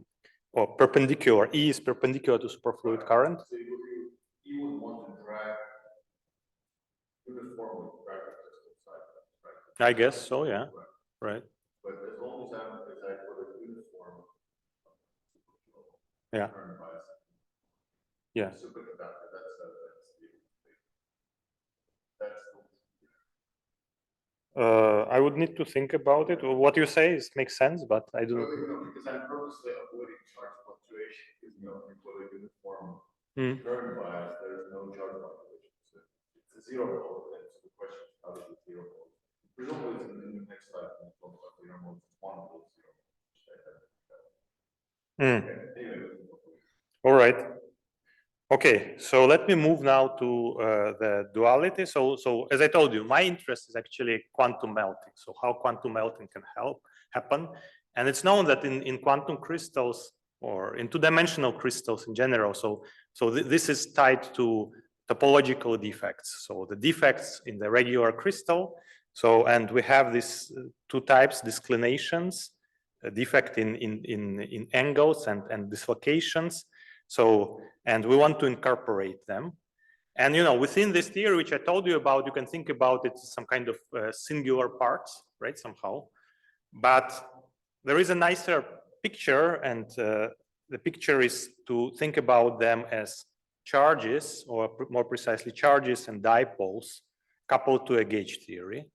or perpendicular. E is perpendicular to superfluid current. So you would want to drag uniformly drag the crystal side, right? I guess so, yeah. Right. But as long as I put a uniform Yeah. current bias, Yeah. superconductor, that's I would need to think about it. What you say makes sense, but I don't. Because I'm purposely avoiding charge fluctuation, because, people with uniform Hmm. current bias, there is no charge fluctuation. So it's a zero mode, and so the question is, how does it zero mode? Presumably, it's in the next slide, when we talk about zero mode, it's one of those zero modes. Hmm. Okay, anyway. All right. Okay, so let me move now to the duality. So as I told you, my interest is actually quantum melting. So how quantum melting can happen. And it's known that in quantum crystals or in two-dimensional crystals in general, so this is tied to topological defects. So the defects in the regular crystal. So, and we have these two types, disclinations, a defect in angles and dislocations. So, and we want to incorporate them. And, within this theory, which I told you about, you can think about it as some kind of singular parts, right, somehow. But there is a nicer picture, and the picture is to think about them as charges, or more precisely, charges and dipoles coupled to a gauge theory.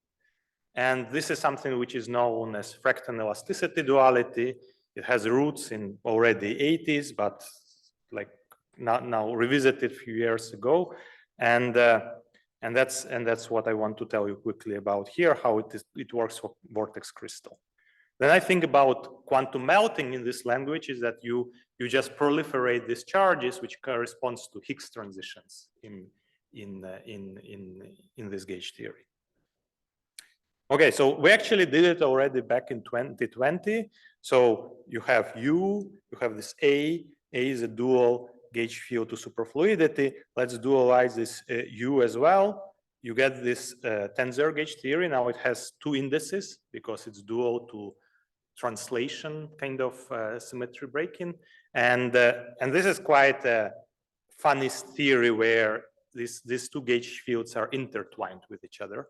And this is something which is known as Fraction elasticity duality. It has roots in already 80s, but like now revisited a few years ago, and that's what I want to tell you quickly about here, how it works for vortex crystal. Then I think about quantum melting in this language is that you just proliferate these charges, which corresponds to Higgs transitions in this gauge theory. Okay, so we actually did it already back in 2020. So you have you have this A is a dual gauge field to superfluidity. Let's dualize this U as well. You get this tensor gauge theory. Now it has two indices because it's dual to translation kind of symmetry breaking. And this is quite a funny theory where these two gauge fields are intertwined with each other.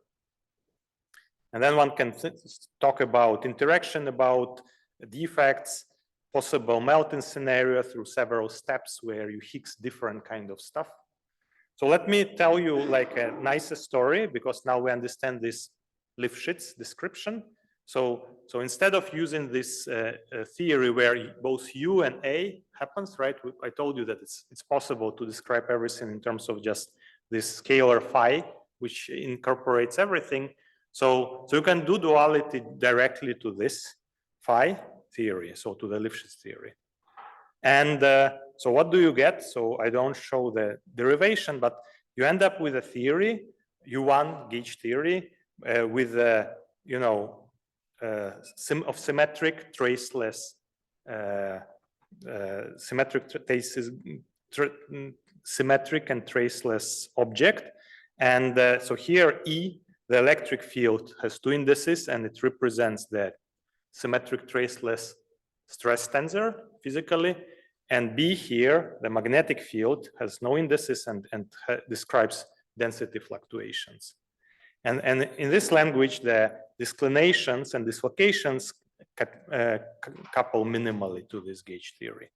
And then one can talk about interaction, about defects, possible melting scenario through several steps where you Higgs different kind of stuff. So let me tell you like a nicer story, because now we understand this Lifshitz description. So instead of using this theory where both U and A happens, right? I told you that it's possible to describe everything in terms of just this scalar phi, which incorporates everything. So you can do duality directly to this phi theory, so to the Lifshitz theory. And so what do you get? So I don't show the derivation, but you end up with a theory, U1 gauge theory, with of symmetric traceless symmetric and traceless object. And so here E, the electric field, has two indices, and it represents the symmetric traceless stress tensor physically. And B here, the magnetic field, has no indices and describes density fluctuations. And in this language, the disclinations and dislocations couple minimally to this gauge theory.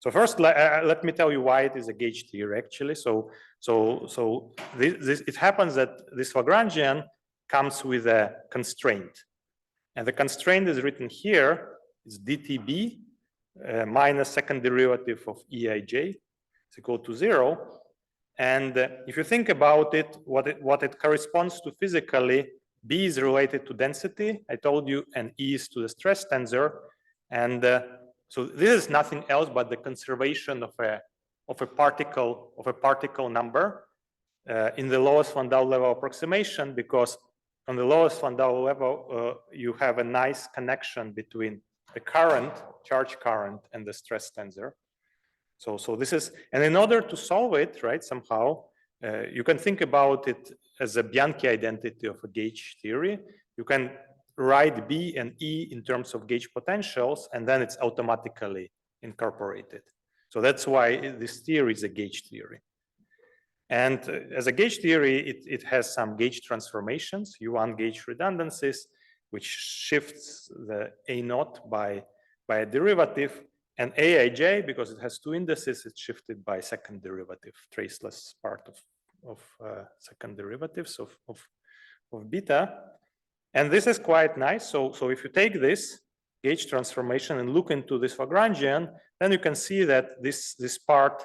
So first, let me tell you why it is a gauge theory, actually. So it happens that this Lagrangian comes with a constraint. And the constraint is written here, is dTB minus second derivative of Eij is equal to 0. And if you think about it, what it corresponds to physically, B is related to density, I told you, and E is to the stress tensor. And so this is nothing else but the conservation of a particle number in the lowest Landau level approximation, because on the lowest Landau level, you have a nice connection between the current, charge current, and the stress tensor. So this is, and in order to solve it, right, somehow, you can think about it as a Bianchi identity of a gauge theory. You can write B and E in terms of gauge potentials, and then it's automatically incorporated. So that's why this theory is a gauge theory. And as a gauge theory, it has some gauge transformations, U1 gauge redundancies, which shifts the A naught by a derivative, and Aij, because it has two indices, it's shifted by second derivative, traceless part of second derivatives of beta. And this is quite nice. So if you take this gauge transformation and look into this Lagrangian, then you can see that this part,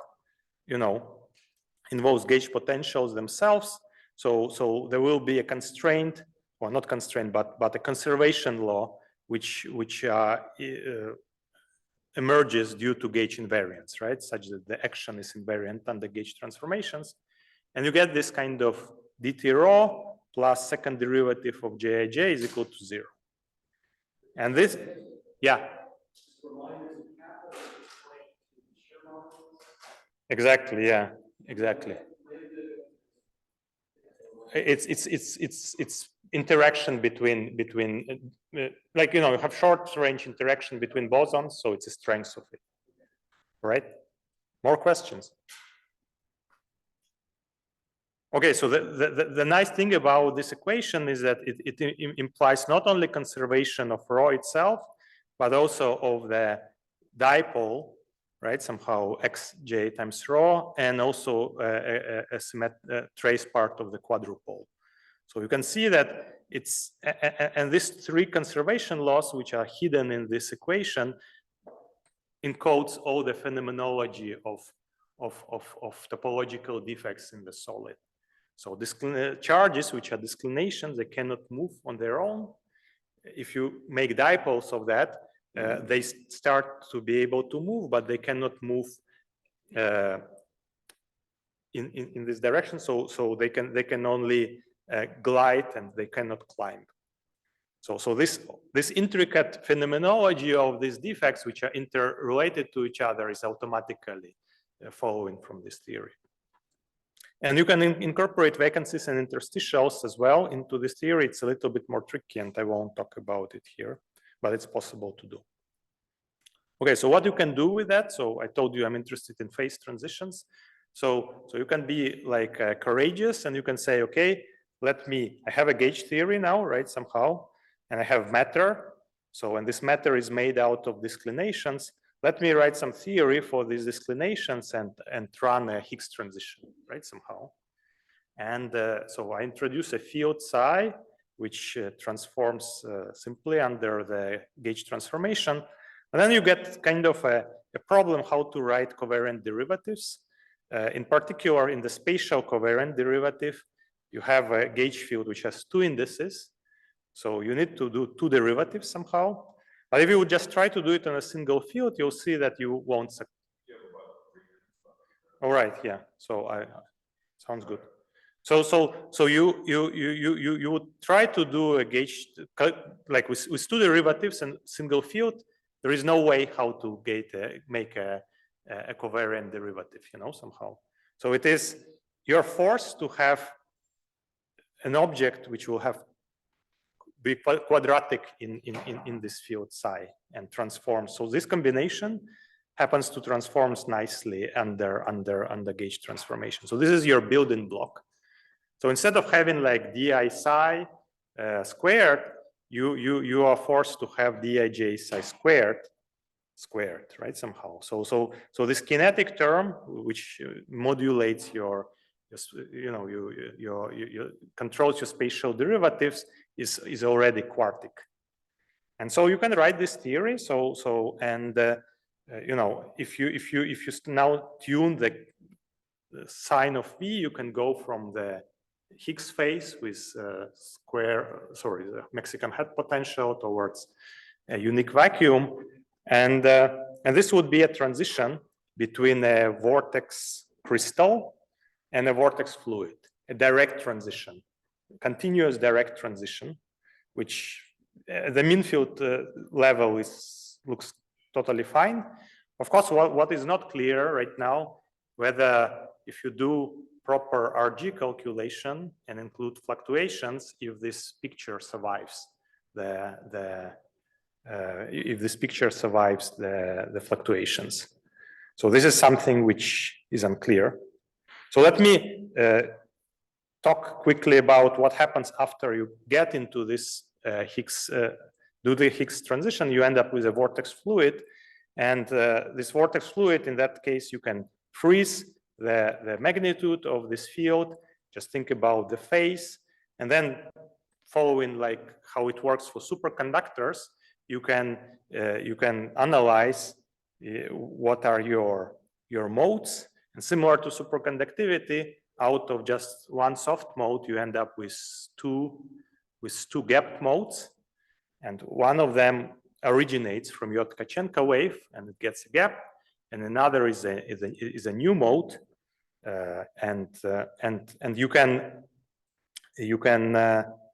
involves gauge potentials themselves. So there will be a constraint, or not constraint, but a conservation law which emerges due to gauge invariance, right? Such that the action is invariant under gauge transformations. And you get this kind of dt rho plus second derivative of jij is equal to 0. And this, yeah. Exactly, yeah, exactly. It's interaction between like, you have short range interaction between bosons, so it's a strength of it, right? More questions? Okay, so the nice thing about this equation is that it implies not only conservation of rho itself, but also of the dipole, right? Somehow xj times rho, and also a trace part of the quadrupole. So you can see that it's, and these three conservation laws, which are hidden in this equation, encodes all the phenomenology of topological defects in the solid. So these charges, which are disclinations, they cannot move on their own. If you make dipoles of that, they start to be able to move, but they cannot move in this direction. So they can only glide, and they cannot climb. So this intricate phenomenology of these defects, which are interrelated to each other, is automatically following from this theory. And you can incorporate vacancies and interstitials as well into this theory. It's a little bit more tricky, and I won't talk about it here, but it's possible to do. Okay, so what you can do with that? So I told you I'm interested in phase transitions. So you can be like courageous, and you can say, okay, I have a gauge theory now, right, somehow, and I have matter. So when this matter is made out of disclinations, let me write some theory for these disclinations and run a Higgs transition, right, somehow. And so I introduce a field psi, which transforms simply under the gauge transformation. And then you get kind of a problem how to write covariant derivatives. In particular, in the spatial covariant derivative, you have a gauge field which has two indices. So you need to do two derivatives somehow. But if you would just try to do it on a single field, you'll see that you won't succeed. All right, yeah. So sounds good. So you would try to do a gauge like with two derivatives and single field. There is no way how to make a covariant derivative, somehow. So you're forced to have an object which will be quadratic in this field psi and transform. So this combination happens to transform nicely under gauge transformation. So this is your building block. So instead of having like di psi squared, you are forced to have dij psi squared, right, somehow. So this kinetic term, which modulates your controls your spatial derivatives, is already quartic. And so you can write this theory. If you now tune the sign of V, you can go from the Higgs phase with the Mexican head potential towards a unique vacuum. And this would be a transition between a vortex crystal and a vortex fluid, a direct transition, continuous direct transition, which the mean field level looks totally fine. Of course, what is not clear right now, whether if you do proper RG calculation and include fluctuations, if this picture survives the fluctuations. So this is something which is unclear. So let me talk quickly about what happens after you get into this do the Higgs transition. You end up with a vortex fluid, and this vortex fluid, in that case, you can freeze the magnitude of this field. Just think about the phase, and then following like how it works for superconductors, you can analyze what are your modes, and similar to superconductivity, out of just one soft mode, you end up with two gap modes, and one of them originates from your Tkachenko wave and it gets a gap, and another is a new mode, and you can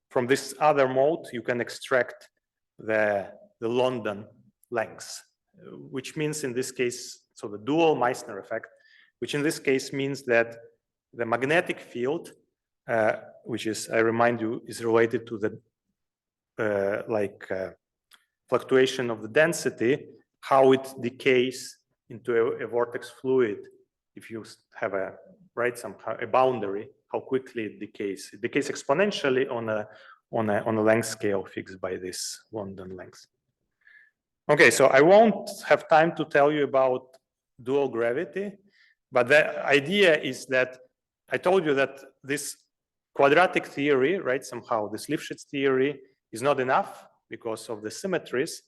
from this other mode you can extract the London lengths, which means in this case, so the dual Meissner effect, which in this case means that the magnetic field, which is, I remind you, is related to the fluctuation of the density, how it decays into a vortex fluid. If you have a boundary, how quickly it decays. It decays exponentially on a length scale fixed by this London length. Okay, so I won't have time to tell you about dual gravity, but the idea is that I told you that this quadratic theory, right, somehow this Lifshitz theory is not enough because of the symmetries.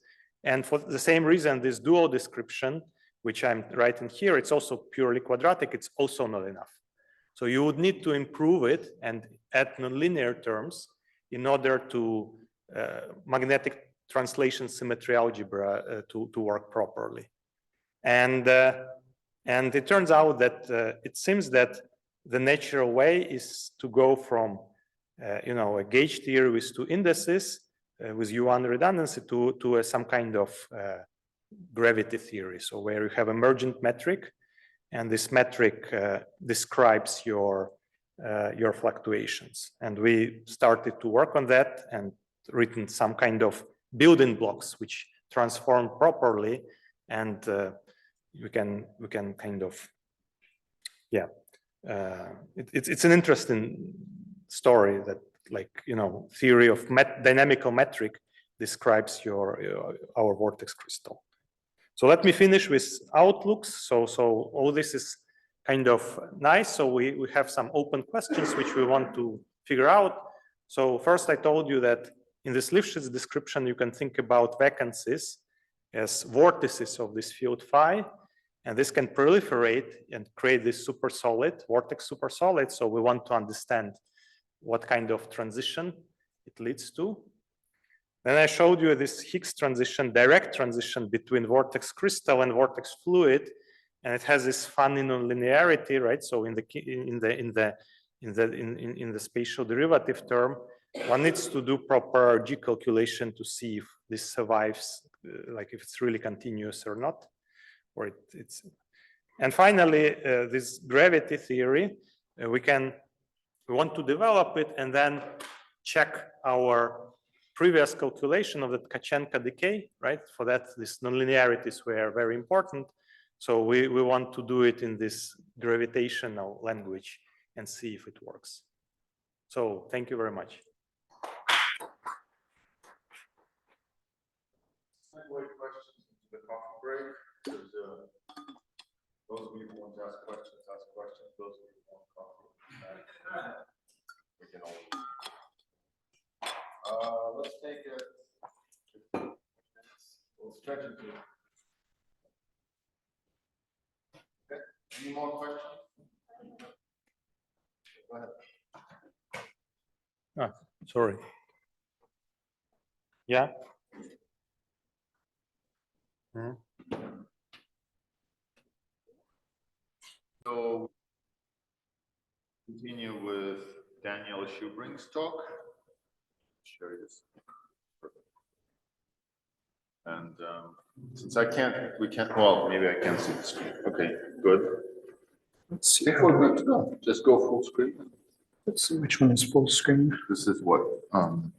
And for the same reason, this dual description, which I'm writing here, it's also purely quadratic, it's also not enough. So you would need to improve it and add nonlinear terms in order to magnetic translation symmetry algebra to work properly. And it turns out that it seems that the natural way is to go from a gauge theory with two indices with U1 redundancy to some kind of gravity theory. So where you have emergent metric, and this metric describes your fluctuations. And we started to work on that and written some kind of building blocks which transform properly, and we can kind of, yeah. It's an interesting story that, like, theory of dynamical metric describes our vortex crystal. So let me finish with outlooks. So all this is kind of nice. So we have some open questions which we want to figure out. So first, I told you that in this Lifshitz description, you can think about vacancies as vortices of this field phi. And this can proliferate and create this supersolid, vortex supersolid. So we want to understand what kind of transition it leads to. Then I showed you this Higgs transition, direct transition between vortex crystal and vortex fluid, and it has this funny nonlinearity, right? So in the spatial derivative term, one needs to do proper G calculation to see if this survives, like if it's really continuous or not. And finally, this gravity theory, we want to develop it and then check our previous calculation of the Tkachenko decay, right? For that, these nonlinearities were very important. So we want to do it in this gravitational language and see if it works. So thank you very much. Questions into the coffee break. Those of you who want to ask questions, ask questions. Those of you who want coffee, we can all. Let's take a 15 minutes. We'll stretch it to. Okay. Any more questions? Go ahead. Sorry. Yeah. So continue with Daniel Schubring's talk. Share this. And since we can't, well, maybe I can see the screen. Okay, good. Let's see. I think we're good to go. Just go full screen. Let's see which one is full screen. This is what?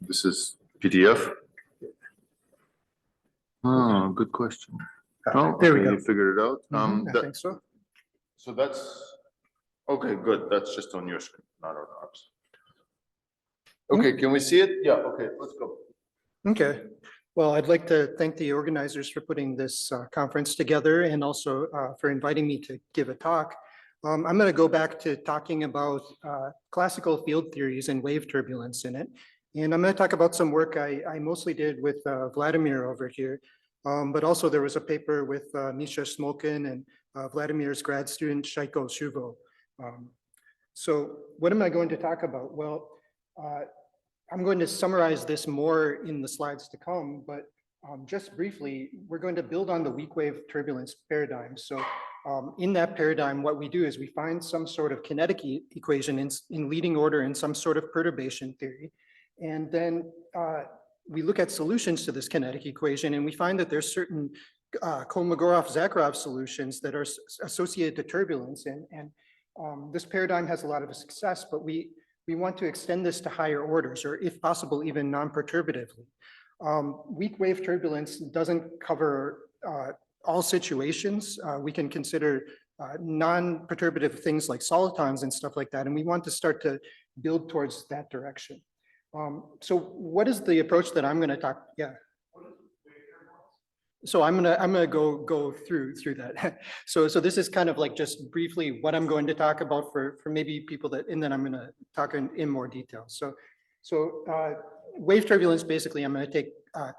This is PDF? Oh, good question. Oh, There we okay, go. you figured it out. I think so. So that's, okay, good. That's just on your screen, not on ours. Okay, can we see it? Yeah, okay, let's go. Okay. Well, I'd like to thank the organizers for putting this conference together and also for inviting me to give a talk. I'm going to go back to talking about classical field theories and wave turbulence in it. And I'm going to talk about some work I mostly did with Vladimir over here. But also there was a paper with Misha Smolkin and Vladimir's grad student Shaiko Shuvo. So what am I going to talk about? Well, I'm going to summarize this more in the slides to come, but just briefly, we're going to build on the weak wave turbulence paradigm. So in that paradigm, what we do is we find some sort of kinetic equation in leading order in some sort of perturbation theory. And then we look at solutions to this kinetic equation, and we find that there's certain Kolmogorov-Zakharov solutions that are associated to turbulence. And this paradigm has a lot of success, but we want to extend this to higher orders, or if possible, even non-perturbatively. Weak wave turbulence doesn't cover all situations. We can consider non-perturbative things like solitons and stuff like that, and we want to start to build towards that direction. So what is the approach that I'm going to talk? Yeah. So I'm gonna go through that. So this is kind of like just briefly what I'm going to talk about for maybe people that, and then I'm going to talk in more detail. So wave turbulence, basically, I'm going to take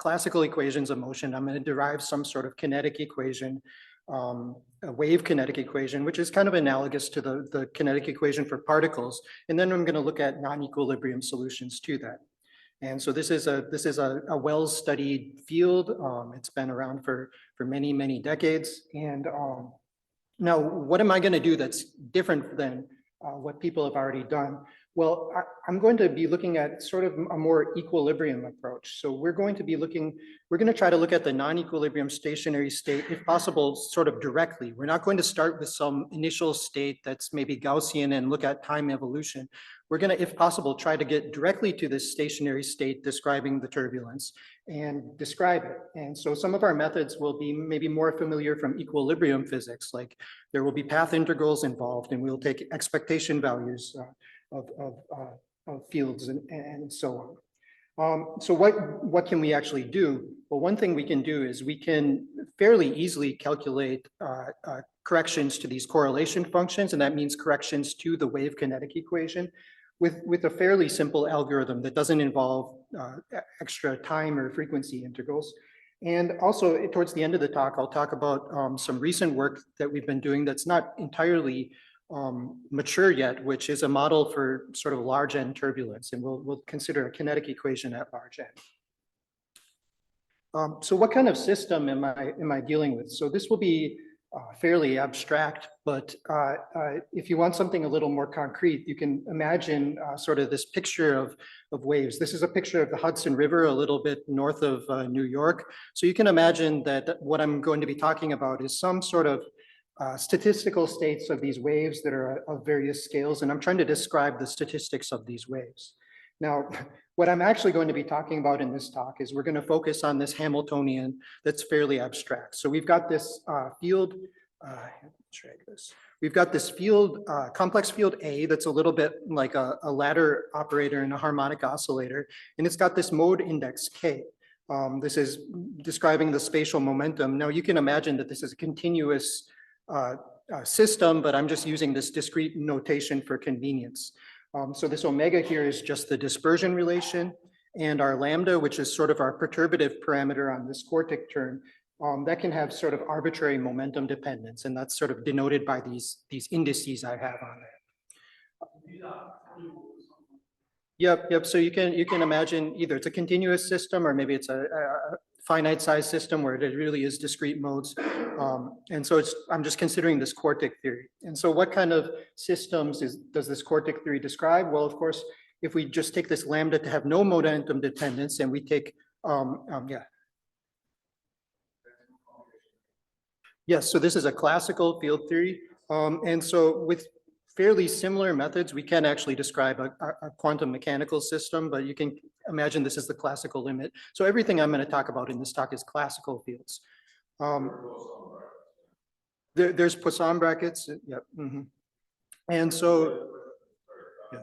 classical equations of motion. I'm going to derive some sort of kinetic equation, a wave kinetic equation, which is kind of analogous to the kinetic equation for particles. And then I'm going to look at non-equilibrium solutions to that. And so this is a well-studied field. It's been around for many, many decades. And now, what am I going to do that's different than what people have already done? Well, I'm going to be looking at sort of a more equilibrium approach. So we're going to try to look at the non-equilibrium stationary state, if possible, sort of directly. We're not going to start with some initial state that's maybe Gaussian and look at time evolution. We're going to, if possible, try to get directly to this stationary state describing the turbulence and describe it. And so some of our methods will be maybe more familiar from equilibrium physics, like there will be path integrals involved, and we'll take expectation values of fields and so on. So what can we actually do? Well, one thing we can do is we can fairly easily calculate corrections to these correlation functions, and that means corrections to the wave kinetic equation with a fairly simple algorithm that doesn't involve extra time or frequency integrals. And also towards the end of the talk, I'll talk about some recent work that we've been doing that's not entirely mature yet, which is a model for sort of large N turbulence, and we'll consider a kinetic equation at large N. So what kind of system am I dealing with? So this will be fairly abstract, but if you want something a little more concrete, you can imagine sort of this picture of waves. This is a picture of the Hudson River, a little bit north of New York. So you can imagine that what I'm going to be talking about is some sort of statistical states of these waves that are of various scales, and I'm trying to describe the statistics of these waves. Now, what I'm actually going to be talking about in this talk is we're going to focus on this Hamiltonian that's fairly abstract. So we've got this field, we've got this field, complex field A that's a little bit like a ladder operator in a harmonic oscillator, and it's got this mode index K. This is describing the spatial momentum. Now you can imagine that this is a continuous system, but I'm just using this discrete notation for convenience. So this omega here is just the dispersion relation, and our lambda, which is sort of our perturbative parameter on this quartic term, that can have sort of arbitrary momentum dependence, and that's sort of denoted by these indices I have on there. Yep. So you can imagine either it's a continuous system or maybe it's a finite size system where it really is discrete modes. And so I'm just considering this quartic theory. And so what kind of systems does this quartic theory describe? Well, of course, if we just take this lambda to have no momentum dependence and we take, Yes, so this is a classical field theory. And so with fairly similar methods, we can actually describe a quantum mechanical system, but you can imagine this is the classical limit. So everything I'm going to talk about in this talk is classical fields. There's Poisson brackets. Yep. Mm-hmm. And so, yeah.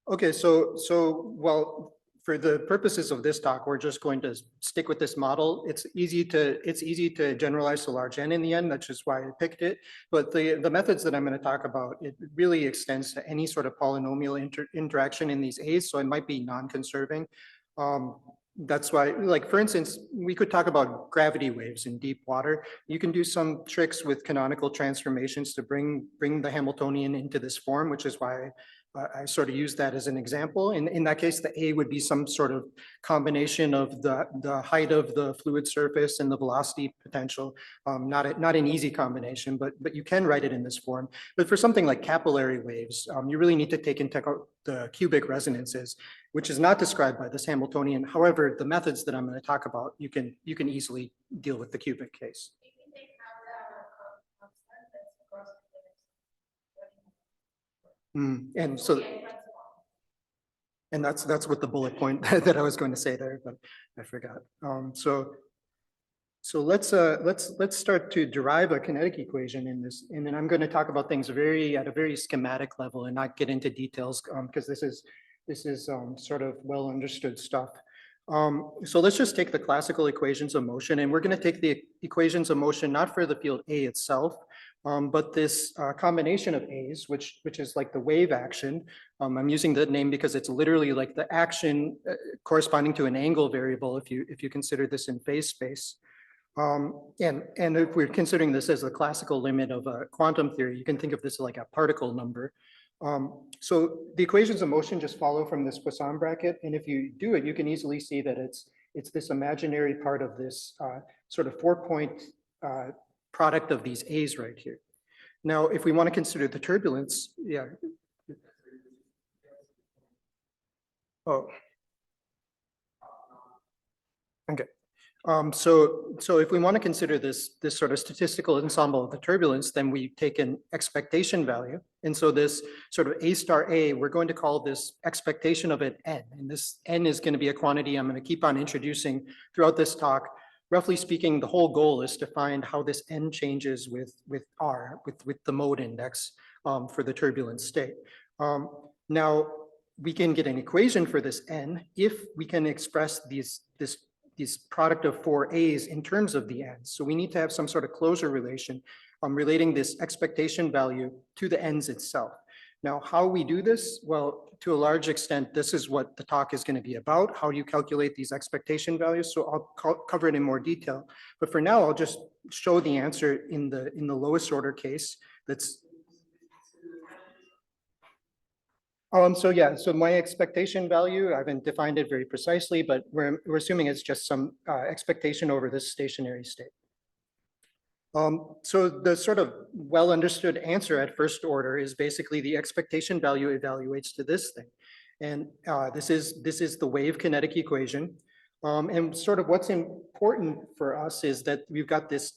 Okay, so well, for the purposes of this talk, we're just going to stick with this model. It's easy to generalize to large N in the end. That's just why I picked it. But the methods that I'm going to talk about, it really extends to any sort of polynomial interaction in these A's. So it might be non-conserving. That's why, like, for instance, we could talk about gravity waves in deep water. You can do some tricks with canonical transformations to bring the Hamiltonian into this form, which is why I sort of use that as an example. In that case, the A would be some sort of combination of the height of the fluid surface and the velocity potential. Not an easy combination, but you can write it in this form. But for something like capillary waves, you really need to take into account the cubic resonances, which is not described by this Hamiltonian. However, the methods that I'm going to talk about, you can easily deal with the cubic case. And so, and that's what the bullet point that I was going to say there, but I forgot. So let's start to derive a kinetic equation in this, and then I'm going to talk about things at a very schematic level and not get into details because this is sort of well understood stuff. So let's just take the classical equations of motion, and we're going to take the equations of motion not for the field A itself, but this combination of A's, which is like the wave action. I'm using the name because it's literally like the action corresponding to an angle variable if you consider this in phase space. And if we're considering this as the classical limit of a quantum theory, you can think of this like a particle number. So the equations of motion just follow from this Poisson bracket, and if you do it, you can easily see that it's this imaginary part of this sort of 4-point product of these A's right here. Now, if we want to consider the turbulence, yeah. Oh. Okay. So if we want to consider this sort of statistical ensemble of the turbulence, then we take an expectation value. And so this sort of A star A, we're going to call this expectation of it N. And this N is going to be a quantity I'm going to keep on introducing throughout this talk. Roughly speaking, the whole goal is to find how this N changes with R, with the mode index for the turbulent state. Now, we can get an equation for this N if we can express this product of 4 A's in terms of the N's. So we need to have some sort of closure relation relating this expectation value to the N's itself. Now, how we do this? Well, to a large extent, this is what the talk is going to be about. How do you calculate these expectation values? So I'll cover it in more detail. But for now, I'll just show the answer in the lowest order case. That's so yeah, so my expectation value, I haven't defined it very precisely, but we're assuming it's just some expectation over this stationary state. So the sort of well understood answer at first order is basically the expectation value evaluates to this thing. And this is the wave kinetic equation. And sort of what's important for us is that we've got this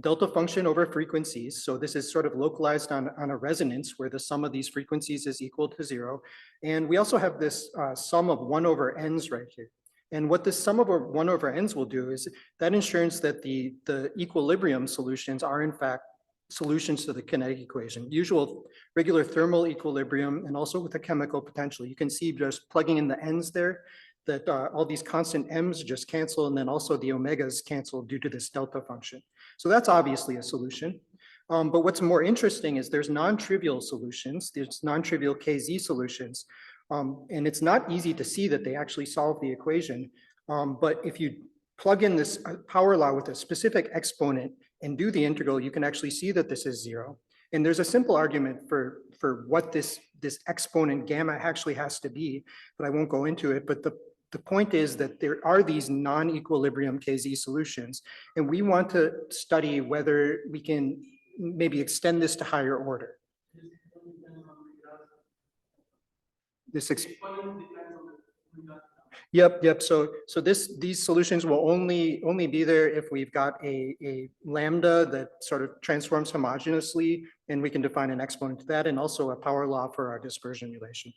delta function over frequencies. So this is sort of localized on a resonance where the sum of these frequencies is equal to 0. And we also have this sum of 1 over n's right here. And what this sum of 1 over n's will do is that ensures that the equilibrium solutions are in fact solutions to the kinetic equation, usual regular thermal equilibrium and also with a chemical potential. You can see just plugging in the n's there that all these constant m's just cancel, and then also the omegas cancel due to this delta function. So that's obviously a solution. But what's more interesting is there's non-trivial solutions, there's non-trivial KZ solutions. And it's not easy to see that they actually solve the equation. But if you plug in this power law with a specific exponent and do the integral, you can actually see that this is 0. And there's a simple argument for what this exponent gamma actually has to be, but I won't go into it. But the point is that there are these non-equilibrium KZ solutions, and we want to study whether we can maybe extend this to higher order. Yep. So these solutions will only be there if we've got a lambda that sort of transforms homogeneously, and we can define an exponent to that, and also a power law for our dispersion relation.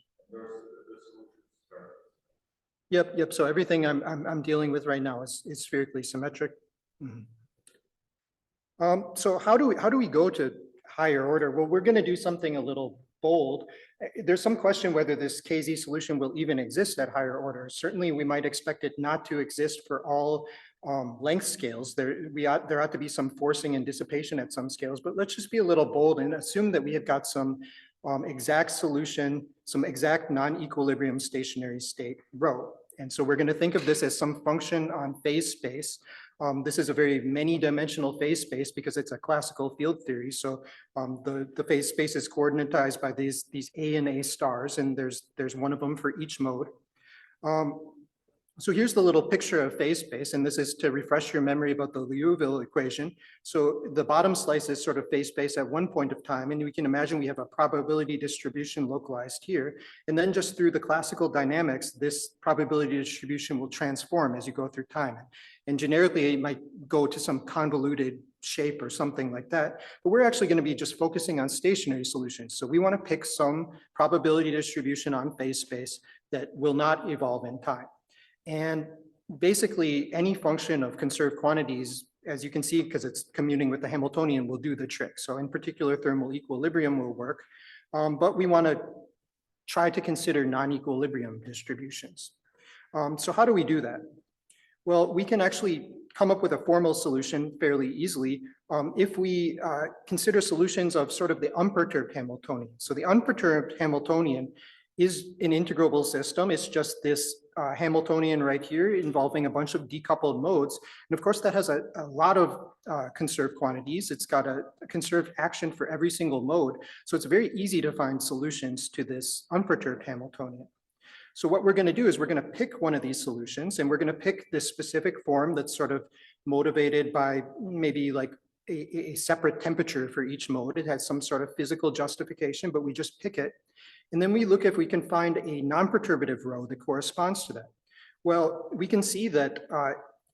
Yep. So everything I'm dealing with right now is spherically symmetric. So how do we go to higher order? Well, we're going to do something a little bold, there's some question whether this KZ solution will even exist at higher orders. Certainly, we might expect it not to exist for all length scales. There ought to be some forcing and dissipation at some scales, but let's just be a little bold and assume that we have got some exact solution, some exact non-equilibrium stationary state rho. And so we're going to think of this as some function on phase space. This is a very many-dimensional phase space because it's a classical field theory. So the phase space is coordinatized by these A and A stars, and there's one of them for each mode. So here's the little picture of phase space, and this is to refresh your memory about the Liouville equation. So the bottom slice is sort of phase space at one point of time, and we can imagine we have a probability distribution localized here. And then just through the classical dynamics, this probability distribution will transform as you go through time. And generically, it might go to some convoluted shape or something like that. But we're actually going to be just focusing on stationary solutions. So we want to pick some probability distribution on phase space that will not evolve in time. And basically, any function of conserved quantities, as you can see, because it's commuting with the Hamiltonian, will do the trick. So in particular, thermal equilibrium will work. But we want to try to consider non-equilibrium distributions. So how do we do that? Well, we can actually come up with a formal solution fairly easily if we consider solutions of sort of the unperturbed Hamiltonian. So the unperturbed Hamiltonian is an integrable system. It's just this Hamiltonian right here involving a bunch of decoupled modes. And of course, that has a lot of conserved quantities. It's got a conserved action for every single mode. So it's very easy to find solutions to this unperturbed Hamiltonian. So what we're going to do is we're going to pick one of these solutions, and we're going to pick this specific form that's sort of motivated by maybe like a separate temperature for each mode. It has some sort of physical justification, but we just pick it. And then we look if we can find a non-perturbative rho that corresponds to that. Well, we can see that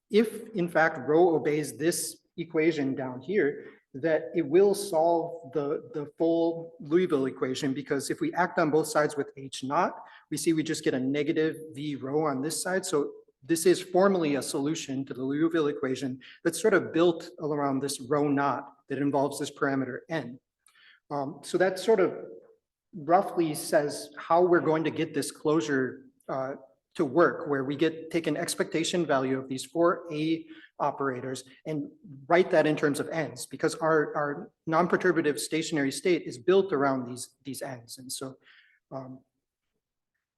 if in fact rho obeys this equation down here, that it will solve the full Liouville equation, because if we act on both sides with H naught, we see we just get a negative V rho on this side. So this is formally a solution to the Liouville equation that's sort of built around this rho naught that involves this parameter n. So that sort of roughly says how we're going to get this closure to work, where we take an expectation value of these four A operators and write that in terms of n's, because our non-perturbative stationary state is built around these n's. And so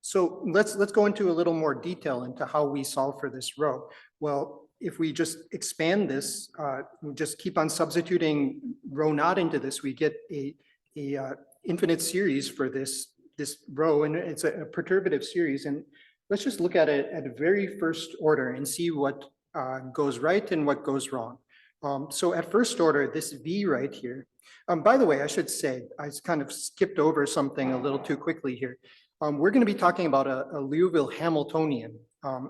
so let's go into a little more detail into how we solve for this rho. Well, if we just expand this, we just keep on substituting rho naught into this, we get a infinite series for this rho, and it's a perturbative series. And let's just look at it at a very first order and see what goes right and what goes wrong. So at first order, this V right here, by the way, I should say, I kind of skipped over something a little too quickly here. We're going to be talking about a Liouville Hamiltonian.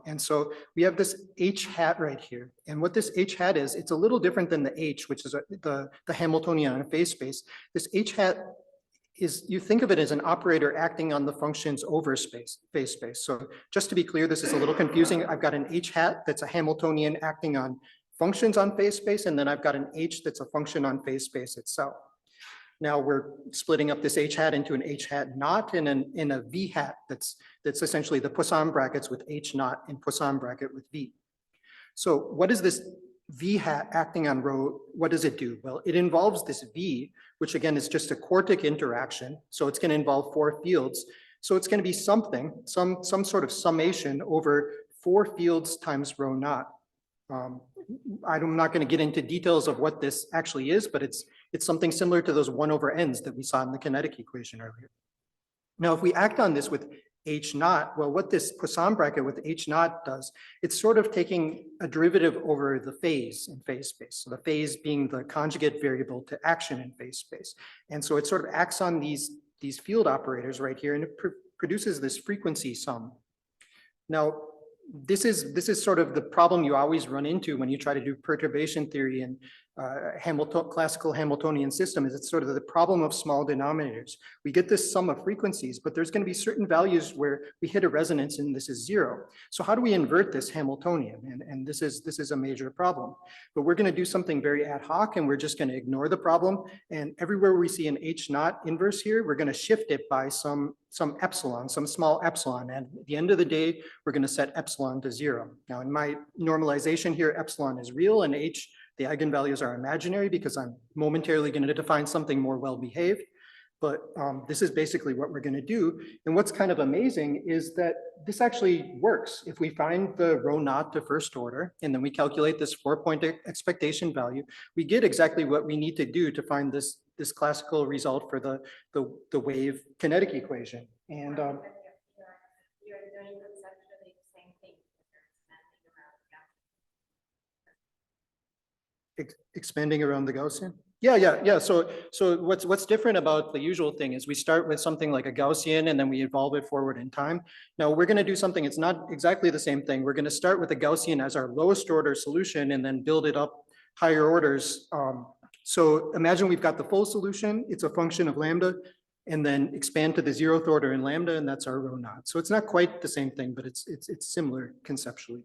And so we have this H hat right here. And what this H hat is, it's a little different than the H, which is the Hamiltonian on a phase space. This H hat is, you think of it as an operator acting on the functions over phase space. So just to be clear, this is a little confusing. I've got an H hat that's a Hamiltonian acting on functions on phase space, and then I've got an H that's a function on phase space itself. Now we're splitting up this H hat into an H hat naught and in a V hat that's essentially the Poisson brackets with H naught and Poisson bracket with V. So what is this V hat acting on rho? What does it do? Well, it involves this V, which again is just a quartic interaction. So it's going to involve four fields. So it's going to be something, some sort of summation over four fields times rho naught. I'm not going to get into details of what this actually is, but it's something similar to those 1 over n's that we saw in the kinetic equation earlier. Now, if we act on this with H naught, well, what this Poisson bracket with H naught does, it's sort of taking a derivative over the phase in phase space. So the phase being the conjugate variable to action in phase space. And so it sort of acts on these field operators right here, and it produces this frequency sum. Now, this is sort of the problem you always run into when you try to do perturbation theory classical Hamiltonian system is it's sort of the problem of small denominators. We get this sum of frequencies, but there's going to be certain values where we hit a resonance and this is zero. So how do we invert this Hamiltonian? And this is a major problem. But we're going to do something very ad hoc, and we're just going to ignore the problem. And everywhere we see an H naught inverse here, we're going to shift it by some epsilon, some small epsilon. And at the end of the day, we're going to set epsilon to 0. Now, in my normalization here, epsilon is real, and H, the eigenvalues are imaginary because I'm momentarily going to define something more well-behaved. But this is basically what we're going to do. And what's kind of amazing is that this actually works. If we find the rho naught to first order, and then we calculate this 4-point expectation value, we get exactly what we need to do to find this classical result for the wave kinetic equation. And You're doing conceptually the same thing. expanding around the Gaussian? Yeah. So what's different about the usual thing is we start with something like a Gaussian and then we evolve it forward in time. Now we're going to do something, it's not exactly the same thing. We're going to start with a Gaussian as our lowest order solution and then build it up higher orders. So imagine we've got the full solution, it's a function of lambda, and then expand to the 0th order in lambda, and that's our rho naught. So it's not quite the same thing, but it's similar conceptually.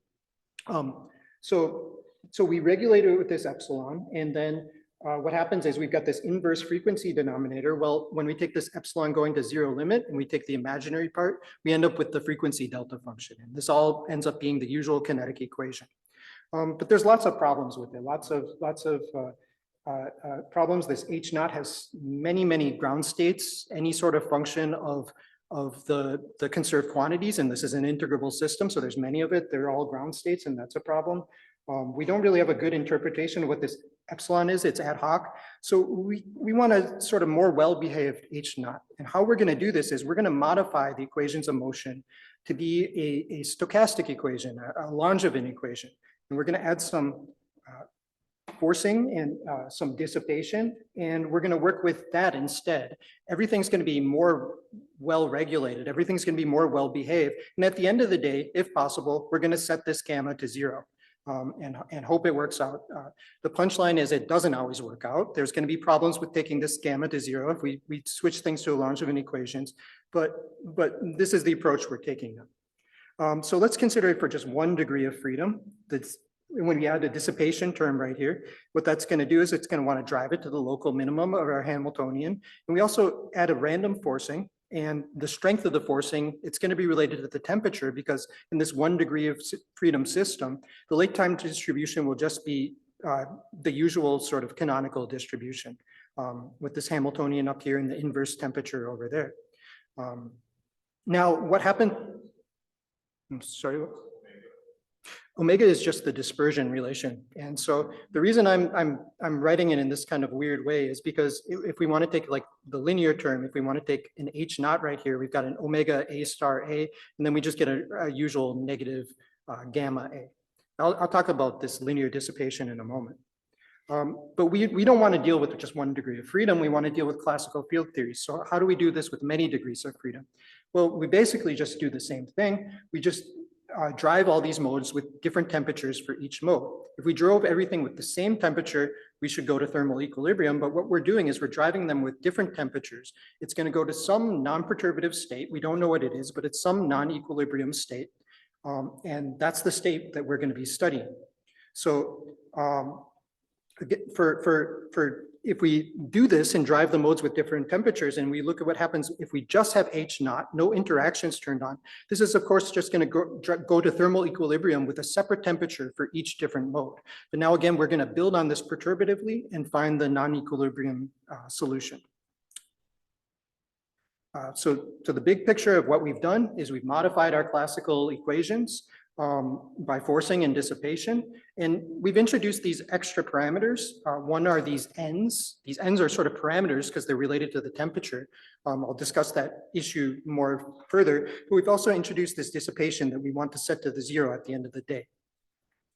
So we regulate it with this epsilon, and then what happens is we've got this inverse frequency denominator. Well, when we take this epsilon going to 0 limit and we take the imaginary part, we end up with the frequency delta function. And this all ends up being the usual kinetic equation. But there's lots of problems with it, lots of problems. This H naught has many ground states, any sort of function of the conserved quantities, and this is an integrable system, so there's many of it. They're all ground states, and that's a problem. We don't really have a good interpretation of what this epsilon is. It's ad hoc. So we want a sort of more well-behaved H naught. And how we're going to do this is we're going to modify the equations of motion to be a stochastic equation, a Langevin equation. And we're going to add some forcing and some dissipation, and we're going to work with that instead. Everything's going to be more well-regulated. Everything's going to be more well-behaved. And at the end of the day, if possible, we're going to set this gamma to 0. And hope it works out. The punchline is it doesn't always work out. There's going to be problems with taking this gamma to 0 if we switch things to Langevin equations, but this is the approach we're taking now. So let's consider it for just 1 degree of freedom. That's when we add a dissipation term right here, what that's going to do is it's going to want to drive it to the local minimum of our Hamiltonian. And we also add a random forcing. And the strength of the forcing, it's going to be related to the temperature, because in this 1 degree of freedom system, the late time distribution will just be the usual sort of canonical distribution with this Hamiltonian up here and the inverse temperature over there. Now, what happened? I'm sorry. Omega is just the dispersion relation. And so the reason I'm writing it in this kind of weird way is because if we want to take like the linear term, if we want to take an H naught right here, we've got an omega A star A, and then we just get a usual negative gamma A. I'll talk about this linear dissipation in a moment. But we don't want to deal with just 1 degree of freedom. We want to deal with classical field theory. So how do we do this with many degrees of freedom? Well, we basically just do the same thing. We just drive all these modes with different temperatures for each mode. If we drove everything with the same temperature, we should go to thermal equilibrium. But what we're doing is we're driving them with different temperatures. It's going to go to some non-perturbative state. We don't know what it is, but it's some non-equilibrium state. And that's the state that we're going to be studying. So if we do this and drive the modes with different temperatures, and we look at what happens if we just have H naught, no interactions turned on, this is of course just going to go to thermal equilibrium with a separate temperature for each different mode. But now again, we're going to build on this perturbatively and find the non-equilibrium solution. So the big picture of what we've done is we've modified our classical equations by forcing and dissipation. And we've introduced these extra parameters. One are these N's. These N's are sort of parameters because they're related to the temperature. I'll discuss that issue more further, but we've also introduced this dissipation that we want to set to the 0 at the end of the day.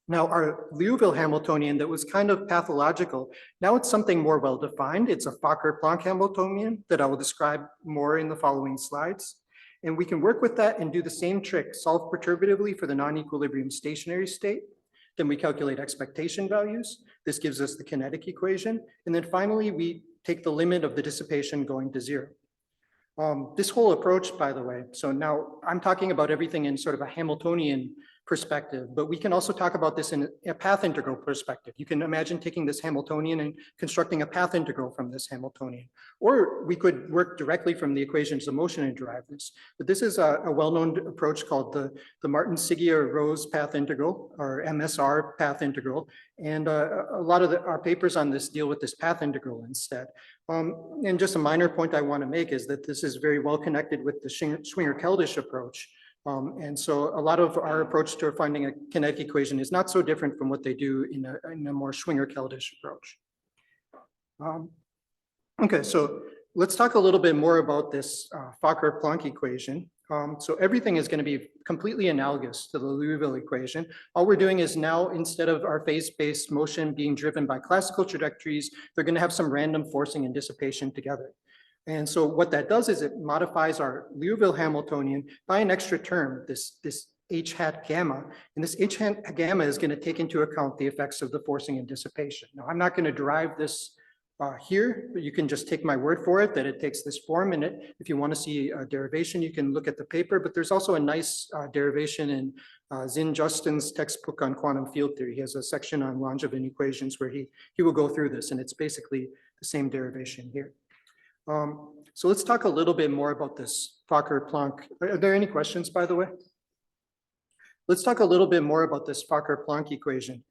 Now, our Liouville Hamiltonian that was kind of pathological, now it's something more well-defined. It's a Fokker-Planck Hamiltonian that I will describe more in the following slides. And we can work with that and do the same trick, solve perturbatively for the non-equilibrium stationary state. Then we calculate expectation values. This gives us the kinetic equation. And then finally, we take the limit of the dissipation going to 0. This whole approach, by the way, so now I'm talking about everything in sort of a Hamiltonian perspective, but we can also talk about this in a path integral perspective. You can imagine taking this Hamiltonian and constructing a path integral from this Hamiltonian, or we could work directly from the equations of motion and derive this. But this is a well-known approach called the Martin-Sigia-Rose path integral, or MSR path integral. And a lot of our papers on this deal with this path integral instead. And just a minor point I want to make is that this is very well connected with the Schwinger-Keldysh approach. And so a lot of our approach to finding a kinetic equation is not so different from what they do in a more Schwinger-Keldysh approach. Okay, so let's talk a little bit more about this Fokker-Planck equation. So everything is going to be completely analogous to the Liouville equation. All we're doing is now, instead of our phase-based motion being driven by classical trajectories, they're going to have some random forcing and dissipation together. And so what that does is it modifies our Liouville Hamiltonian by an extra term, this H hat gamma. And this H hat gamma is going to take into account the effects of the forcing and dissipation. Now, I'm not going to derive this here, but you can just take my word for it that it takes this form. And if you want to see a derivation, you can look at the paper, but there's also a nice derivation in Zin Justin's textbook on quantum field theory. He has a section on Langevin equations where he will go through this, and it's basically the same derivation here. So let's talk a little bit more about this Fokker-Planck. Are there any questions, by the way? Let's talk a little bit more about this Fokker-Planck equation.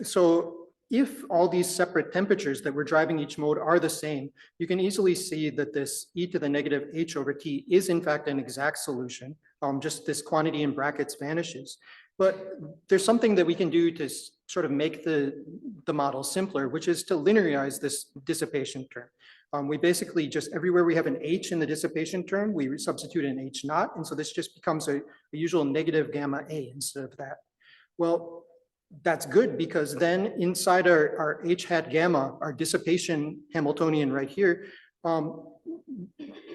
So if all these separate temperatures that we're driving each mode are the same, you can easily see that this e to the negative h over t is in fact an exact solution. Just this quantity in brackets vanishes. But there's something that we can do to sort of make the model simpler, which is to linearize this dissipation term. We basically just, everywhere we have an h in the dissipation term, we substitute an h naught. And so this just becomes a usual negative gamma a instead of that. Well, that's good because then inside our h hat gamma, our dissipation Hamiltonian right here,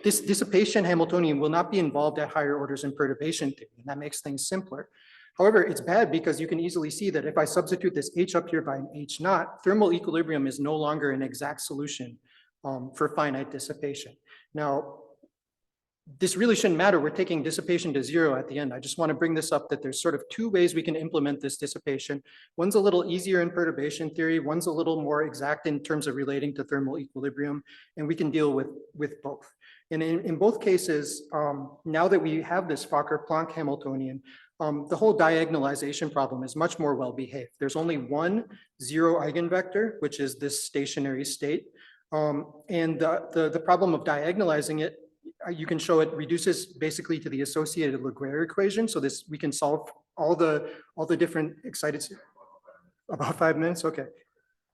this dissipation Hamiltonian will not be involved at higher orders in perturbation theory, and that makes things simpler. However, it's bad because you can easily see that if I substitute this h up here by an h naught, thermal equilibrium is no longer an exact solution for finite dissipation. Now, this really shouldn't matter. We're taking dissipation to 0 at the end. I just want to bring this up that there's sort of two ways we can implement this dissipation. One's a little easier in perturbation theory. One's a little more exact in terms of relating to thermal equilibrium, and we can deal with both. And in both cases, now that we have this Fokker-Planck Hamiltonian, the whole diagonalization problem is much more well behaved. There's only one zero eigenvector, which is this stationary state. And the problem of diagonalizing it, you can show it reduces basically to the associated Laguerre equation. So this, we can solve all the different excited, about 5 minutes, okay.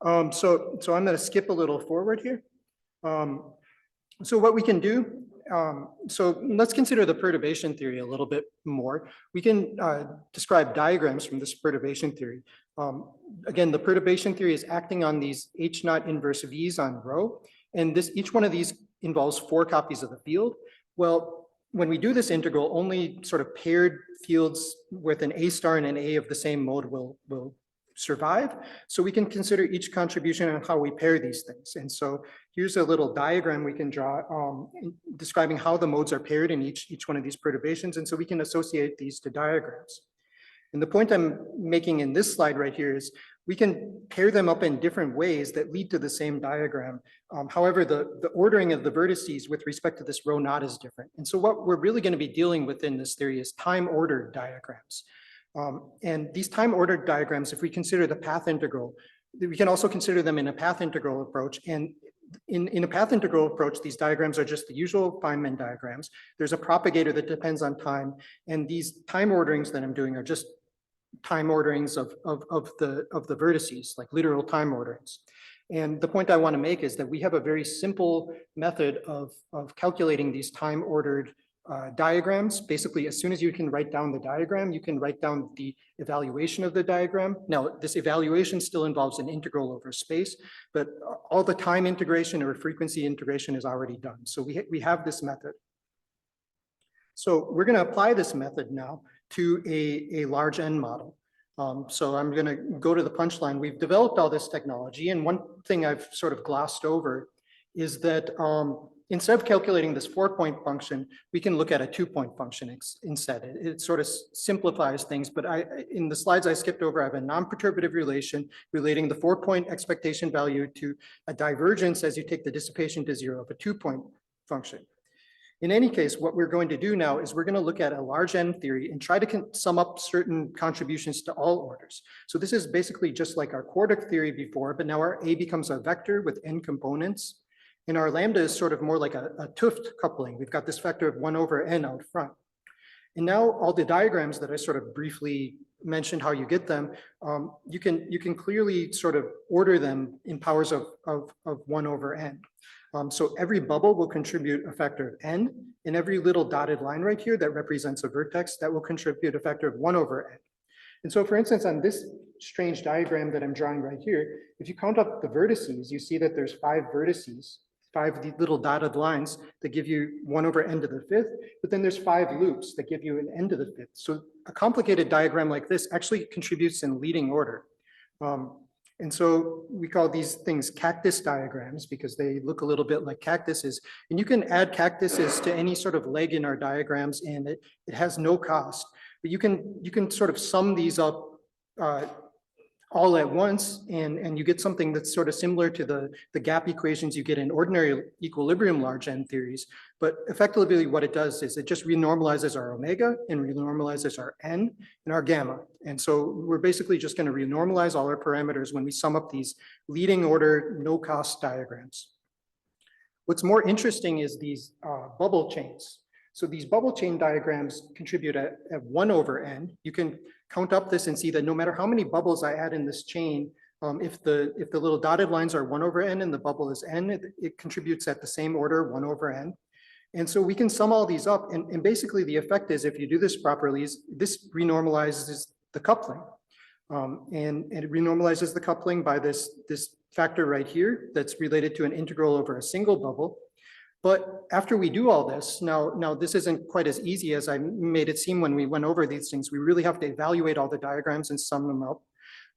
So I'm gonna skip a little forward here. So what we can do, so let's consider the perturbation theory a little bit more. We can describe diagrams from this perturbation theory. Again, the perturbation theory is acting on these H naught inverse V's on rho, and each one of these involves 4 copies of the field. Well, when we do this integral, only sort of paired fields with an A star and an A of the same mode will survive. So we can consider each contribution and how we pair these things. And so here's a little diagram we can draw describing how the modes are paired in each one of these perturbations. And so we can associate these to diagrams. And the point I'm making in this slide right here is we can pair them up in different ways that lead to the same diagram. However, the ordering of the vertices with respect to this rho naught is different. And so what we're really going to be dealing with in this theory is time-ordered diagrams. And these time-ordered diagrams, if we consider the path integral, we can also consider them in a path integral approach. And in a path integral approach, these diagrams are just the usual Feynman diagrams. There's a propagator that depends on time. And these time orderings that I'm doing are just time orderings of the vertices, like literal time orderings. And the point I want to make is that we have a very simple method of calculating these time ordered diagrams. Basically, as soon as you can write down the diagram, you can write down the evaluation of the diagram. Now, this evaluation still involves an integral over space, but all the time integration or frequency integration is already done. So we have this method. So we're going to apply this method now to a large N model. So I'm going to go to the punchline. We've developed all this technology, and one thing I've sort of glossed over is that instead of calculating this 4-point function, we can look at a 2-point function instead. It sort of simplifies things, but in the slides I skipped over, I have a non-perturbative relation relating the 4-point expectation value to a divergence as you take the dissipation to 0 of a 2-point function. In any case, what we're going to do now is we're going to look at a large N theory and try to sum up certain contributions to all orders. So this is basically just like our quartic theory before, but now our A becomes a vector with N components. And our lambda is sort of more like a 't Hooft coupling. We've got this factor of 1 over N out front. And now all the diagrams that I sort of briefly mentioned how you get them, you can clearly sort of order them in powers of 1 over N. So every bubble will contribute a factor of N, and every little dotted line right here that represents a vertex, that will contribute a factor of 1 over N. And so for instance, on this strange diagram that I'm drawing right here, if you count up the vertices, you see that there's 5 vertices, 5 little dotted lines that give you 1 over N to the 5th, but then there's 5 loops that give you an N to the 5th. So a complicated diagram like this actually contributes in leading order. And so we call these things cactus diagrams because they look a little bit like cactuses. And you can add cactuses to any sort of leg in our diagrams, and it has no cost. But you can sort of sum these up all at once, and you get something that's sort of similar to the gap equations you get in ordinary equilibrium large N theories. But effectively what it does is it just renormalizes our omega and renormalizes our N and our gamma. And so we're basically just going to renormalize all our parameters when we sum up these leading order no cost diagrams. What's more interesting is these bubble chains. So these bubble chain diagrams contribute at 1 over N. You can count up this and see that no matter how many bubbles I add in this chain, if the little dotted lines are 1 over N and the bubble is N, it contributes at the same order, 1 over N. And so we can sum all these up, and basically the effect is, if you do this properly, is this renormalizes the coupling. And it renormalizes the coupling by this factor right here that's related to an integral over a single bubble. But after we do all this, now this isn't quite as easy as I made it seem when we went over these things. We really have to evaluate all the diagrams and sum them up.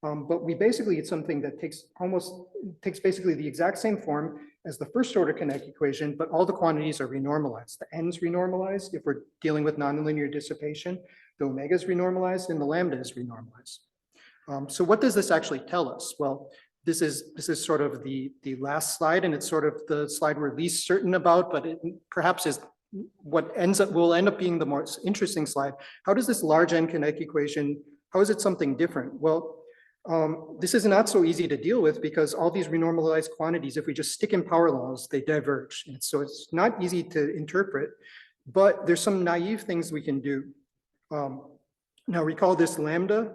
But it's something that takes basically the exact same form as the first order kinetic equation, but all the quantities are renormalized. The N's renormalized if we're dealing with nonlinear dissipation, the omega is renormalized, and the lambda is renormalized. So what does this actually tell us? Well, this is sort of the last slide, and it's sort of the slide we're least certain about, but it perhaps is what will end up being the most interesting slide. How does this large N kinetic equation, how is it something different? Well, this is not so easy to deal with because all these renormalized quantities, if we just stick in power laws, they diverge. And so it's not easy to interpret, but there's some naive things we can do. Now recall this lambda.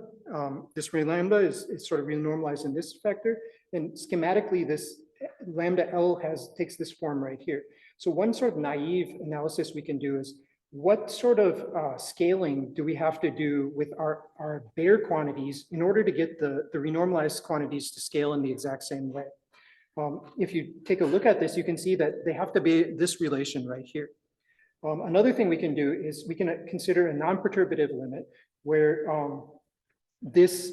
This lambda is sort of renormalized in this factor, and schematically this lambda L takes this form right here. So one sort of naive analysis we can do is, what sort of scaling do we have to do with our bare quantities in order to get the renormalized quantities to scale in the exact same way? If you take a look at this, you can see that they have to be this relation right here. Another thing we can do is we can consider a non-perturbative limit where this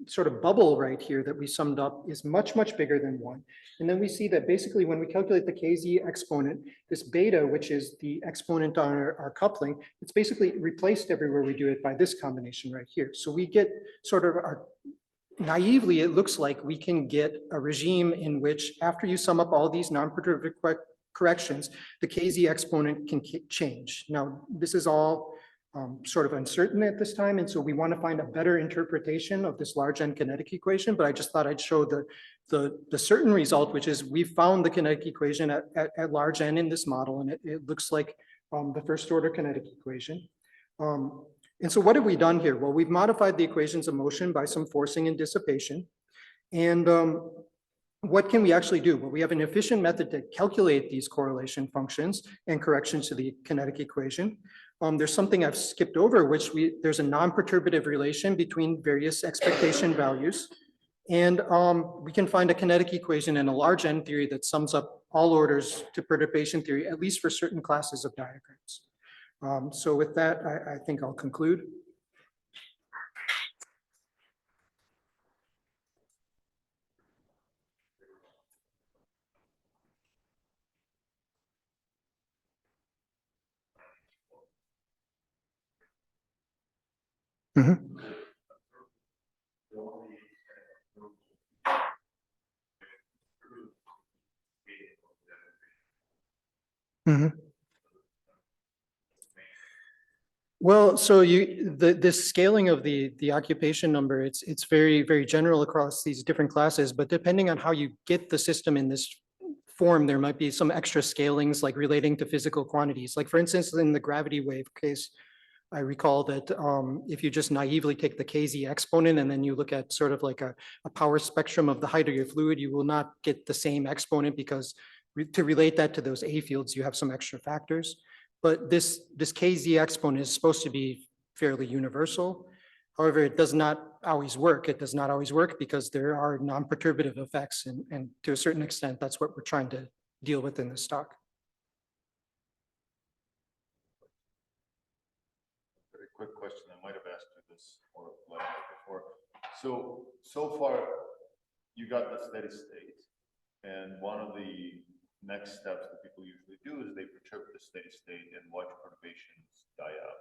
sort of bubble right here that we summed up is much, much bigger than 1. And then we see that basically when we calculate the KZ exponent, this beta, which is the exponent on our coupling, it's basically replaced everywhere we do it by this combination right here. So we get sort of naively, it looks like we can get a regime in which after you sum up all these non-perturbative corrections, the KZ exponent can change. Now, this is all sort of uncertain at this time. And so we want to find a better interpretation of this large N kinetic equation, but I just thought I'd show the certain result, which is we found the kinetic equation at large N in this model, and it looks like the first order kinetic equation. And so what have we done here? Well, we've modified the equations of motion by some forcing and dissipation. And what can we actually do? Well, we have an efficient method to calculate these correlation functions and corrections to the kinetic equation. There's something I've skipped over, which there's a non-perturbative relation between various expectation values. And we can find a kinetic equation in a large N theory that sums up all orders to perturbation theory, at least for certain classes of diagrams. So with that, I think I'll conclude. Mhm. Mhm. Well, so this scaling of the occupation number, it's very, very general across these different classes, but depending on how you get the system in this form, there might be some extra scalings like relating to physical quantities. Like for instance, in the gravity wave case, I recall that if you just naively take the KZ exponent and then you look at sort of like a power spectrum of the height of your fluid, you will not get the same exponent because to relate that to those A fields, you have some extra factors. But this KZ exponent is supposed to be fairly universal. However, it does not always work. It does not always work because there are non-perturbative effects. And to a certain extent, that's what we're trying to deal with in this talk. Very quick question. I might have asked you this or before. So far, you got the steady state. And one of the next steps that people usually do is they perturb the steady state and watch perturbations die out.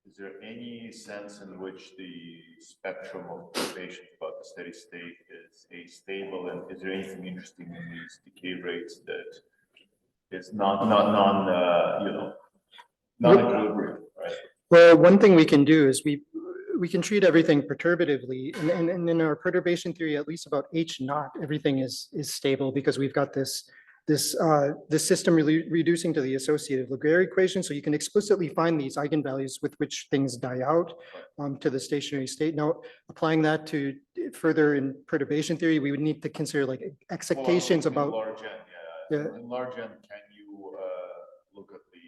Is there any sense in which the spectrum of perturbations about the steady state is astable, and is there anything interesting in these decay rates that is non-equilibrium, right? Well, one thing we can do is we can treat everything perturbatively, and in our perturbation theory, at least about H naught, everything is stable because we've got this system reducing to the associative Laguerre equation. So you can explicitly find these eigenvalues with which things die out to the stationary state. Now, applying that to further in perturbation theory, we would need to consider like expectations Well, about. large N, yeah. In large N, can you look at the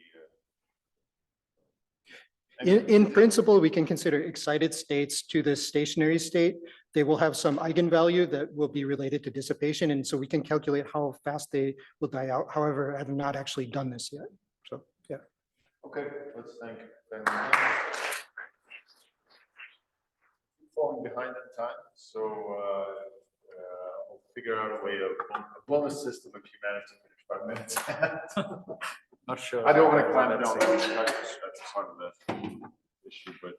In principle, we can consider excited states to the stationary state. They will have some eigenvalue that will be related to dissipation. And so we can calculate how fast they will die out. However, I have not actually done this yet. So, yeah. Okay, let's thank Ben. Falling behind in time, so we'll figure out a way of a bonus system of humanity for 5 minutes. Not sure. I don't want to climb down. That's part of the issue, but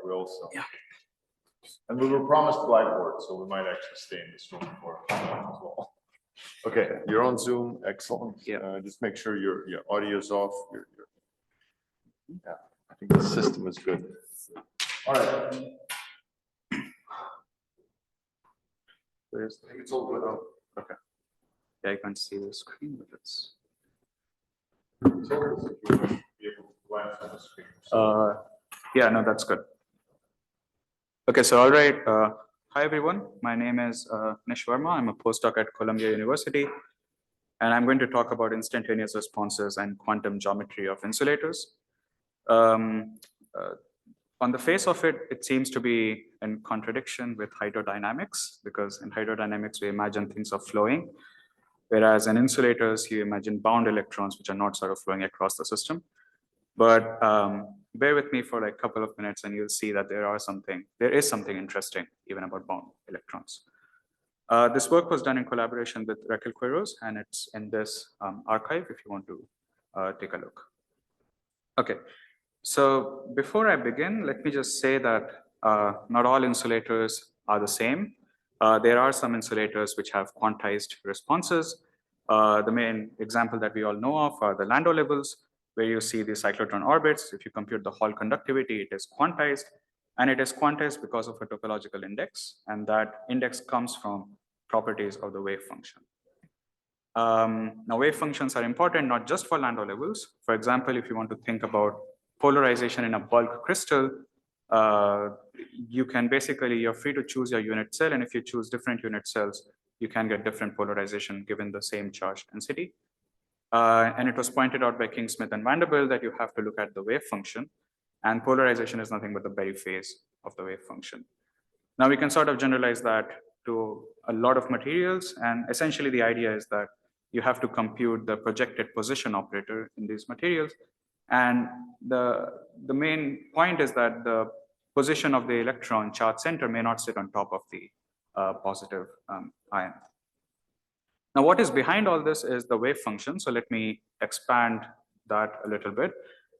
we also. Yeah. And we were promised Blackboard, so we might actually stay in this room for as well. Okay, you're on Zoom, excellent. Yeah. Just make sure your audio's off. Yeah, I think the system is good. All right. I think it's all good. Oh, okay. Yeah, I can't see the screen, but it's. It's all good. You will be able to glance on the screen. Yeah, no, that's good. Okay, so all right. Hi, everyone. My name is Nish Verma. I'm a postdoc at Columbia University, and I'm going to talk about instantaneous responses and quantum geometry of insulators. On the face of it, it seems to be in contradiction with hydrodynamics, because in hydrodynamics, we imagine things are flowing, whereas in insulators, you imagine bound electrons, which are not sort of flowing across the system. But bear with me for like a couple of minutes and you'll see that there is something interesting even about bound electrons. This work was done in collaboration with Raquel Quiroz, and it's in this archive if you want to take a look. Okay, so before I begin, let me just say that not all insulators are the same. There are some insulators which have quantized responses. The main example that we all know of are the Landau levels, where you see the cyclotron orbits. If you compute the Hall conductivity, it is quantized, and it is quantized because of a topological index, and that index comes from properties of the wave function. Now, wave functions are important not just for Landau levels. For example, if you want to think about polarization in a bulk crystal, you're free to choose your unit cell, and if you choose different unit cells, you can get different polarization given the same charge density. And it was pointed out by King, Smith, and Vanderbilt that you have to look at the wave function, and polarization is nothing but the Berry phase of the wave function. Now we can sort of generalize that to a lot of materials, and essentially the idea is that you have to compute the projected position operator in these materials. And the main point is that the position of the electron charge center may not sit on top of the positive ion. Now, what is behind all this is the wave function. So let me expand that a little bit.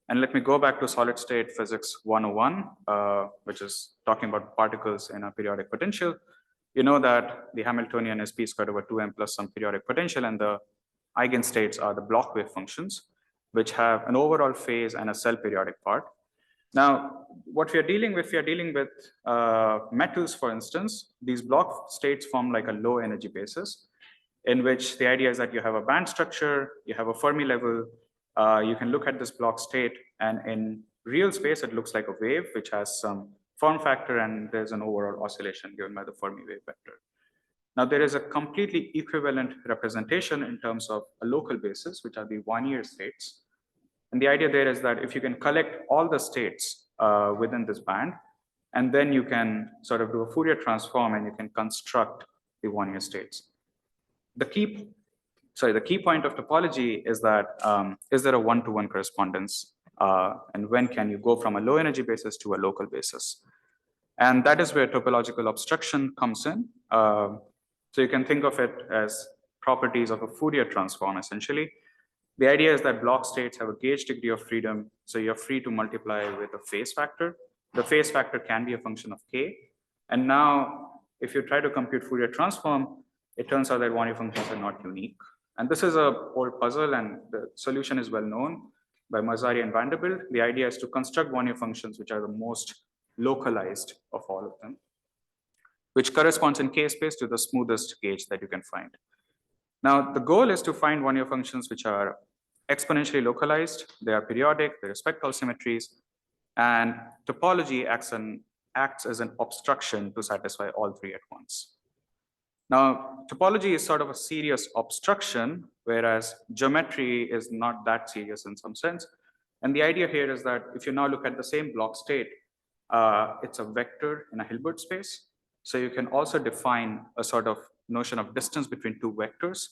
And let me go back to solid state physics 101, which is talking about particles in a periodic potential. You know that the Hamiltonian is p squared over 2m plus some periodic potential, and the eigenstates are the block wave functions, which have an overall phase and a cell periodic part. Now, what we are dealing with, metals, for instance. These block states form like a low energy basis, in which the idea is that you have a band structure, you have a Fermi level, you can look at this block state, and in real space, it looks like a wave, which has some form factor, and there's an overall oscillation given by the Fermi wave vector. Now, there is a completely equivalent representation in terms of a local basis, which are the one-year states. And the idea there is that if you can collect all the states within this band, and then you can sort of do a Fourier transform and you can construct the one-year states. The key point of topology is that, is there a one-to-one correspondence? And when can you go from a low energy basis to a local basis? And that is where topological obstruction comes in. So you can think of it as properties of a Fourier transform, essentially. The idea is that block states have a gauge degree of freedom, so you're free to multiply with a phase factor. The phase factor can be a function of k. And now, if you try to compute Fourier transform, it turns out that one-year functions are not unique. And this is a old puzzle, and the solution is well known by Mazzari and Vanderbilt. The idea is to construct one-year functions which are the most localized of all of them, which corresponds in k space to the smoothest gauge that you can find. Now, the goal is to find one-year functions which are exponentially localized, they are periodic, they respect all symmetries, and topology acts as an obstruction to satisfy all three at once. Now, topology is sort of a serious obstruction, whereas geometry is not that serious in some sense. And the idea here is that if you now look at the same block state, it's a vector in a Hilbert space. So you can also define a sort of notion of distance between two vectors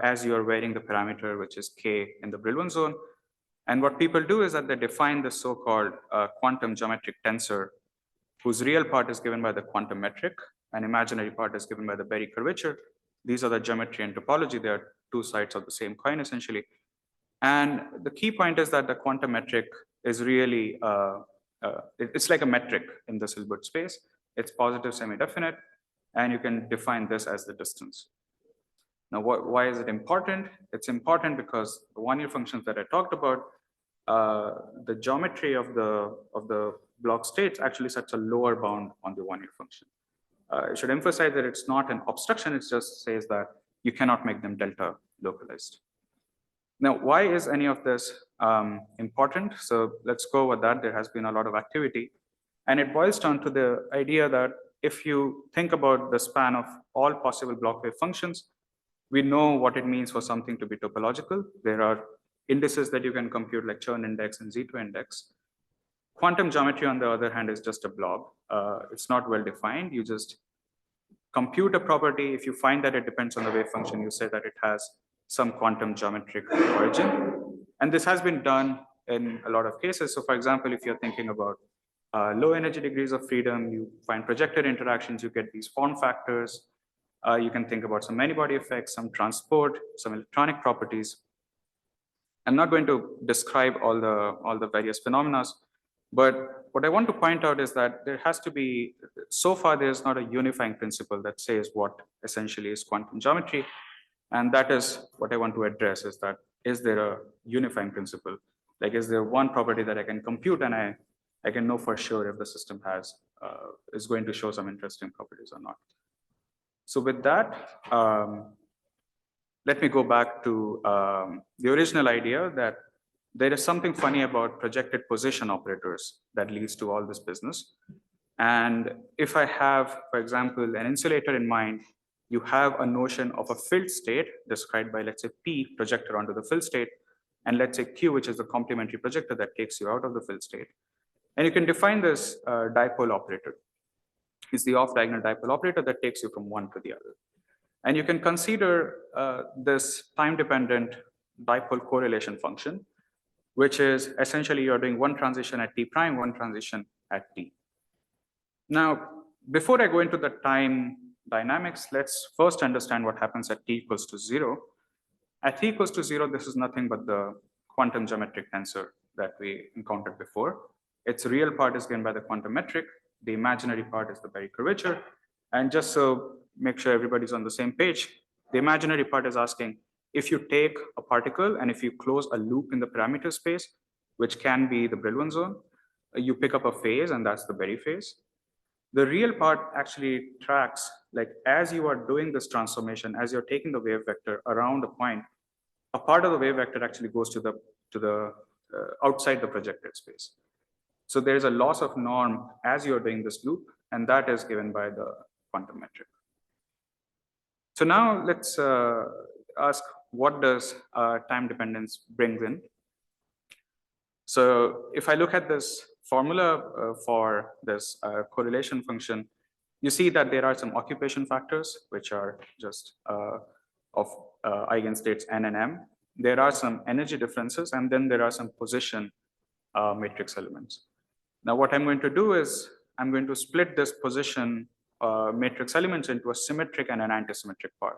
as you are varying the parameter, which is k in the Brillouin zone. And what people do is that they define the so-called quantum geometric tensor, whose real part is given by the quantum metric, and imaginary part is given by the Berry curvature. These are the geometry and topology. They are two sides of the same coin, essentially. And the key point is that the quantum metric is really, it's like a metric in this Hilbert space. It's positive semi-definite, and you can define this as the distance. Now, why is it important? It's important because the one-year functions that I talked about, the geometry of the block states actually sets a lower bound on the one-year function. I should emphasize that it's not an obstruction, it just says that you cannot make them delta localized. Now, why is any of this important? So let's go over that. There has been a lot of activity, and it boils down to the idea that if you think about the span of all possible block wave functions, we know what it means for something to be topological. There are indices that you can compute, like Chern index and Z2 index. Quantum geometry, on the other hand, is just a blob. It's not well defined. You just compute a property. If you find that it depends on the wave function, you say that it has some quantum geometric origin. And this has been done in a lot of cases. So for example, if you're thinking about low energy degrees of freedom, you find projected interactions, you get these form factors. You can think about some many-body effects, some transport, some electronic properties. I'm not going to describe all the various phenomena, but what I want to point out is that there has to be, so far there's not a unifying principle that says what essentially is quantum geometry. And that is what I want to address, is that, is there a unifying principle? Like, is there one property that I can compute and I can know for sure if the system is going to show some interesting properties or not? So with that, let me go back to the original idea that there is something funny about projected position operators that leads to all this business. And if I have, for example, an insulator in mind, you have a notion of a filled state described by, let's say, P projector onto the filled state, and let's say Q, which is the complementary projector that takes you out of the filled state. And you can define this dipole operator. It's the off-diagonal dipole operator that takes you from one to the other. And you can consider this time-dependent dipole correlation function, which is essentially you're doing one transition at T prime, one transition at T. Now, before I go into the time dynamics, let's first understand what happens at T equals to 0. At T equals to 0, this is nothing but the quantum geometric tensor that we encountered before. Its real part is given by the quantum metric. The imaginary part is the Berry curvature. And just so make sure everybody's on the same page, the imaginary part is asking if you take a particle and if you close a loop in the parameter space, which can be the Brillouin zone, you pick up a phase, and that's the Berry phase. The real part actually tracks, like as you are doing this transformation, as you're taking the wave vector around a point, a part of the wave vector actually goes to the outside the projected space. So there is a loss of norm as you're doing this loop, and that is given by the quantum metric. So now let's ask, what does time dependence brings in? So if I look at this formula for this correlation function, you see that there are some occupation factors, which are just of eigenstates n and m. There are some energy differences, and then there are some position matrix elements. Now what I'm going to do is I'm going to split this position matrix elements into a symmetric and an antisymmetric part.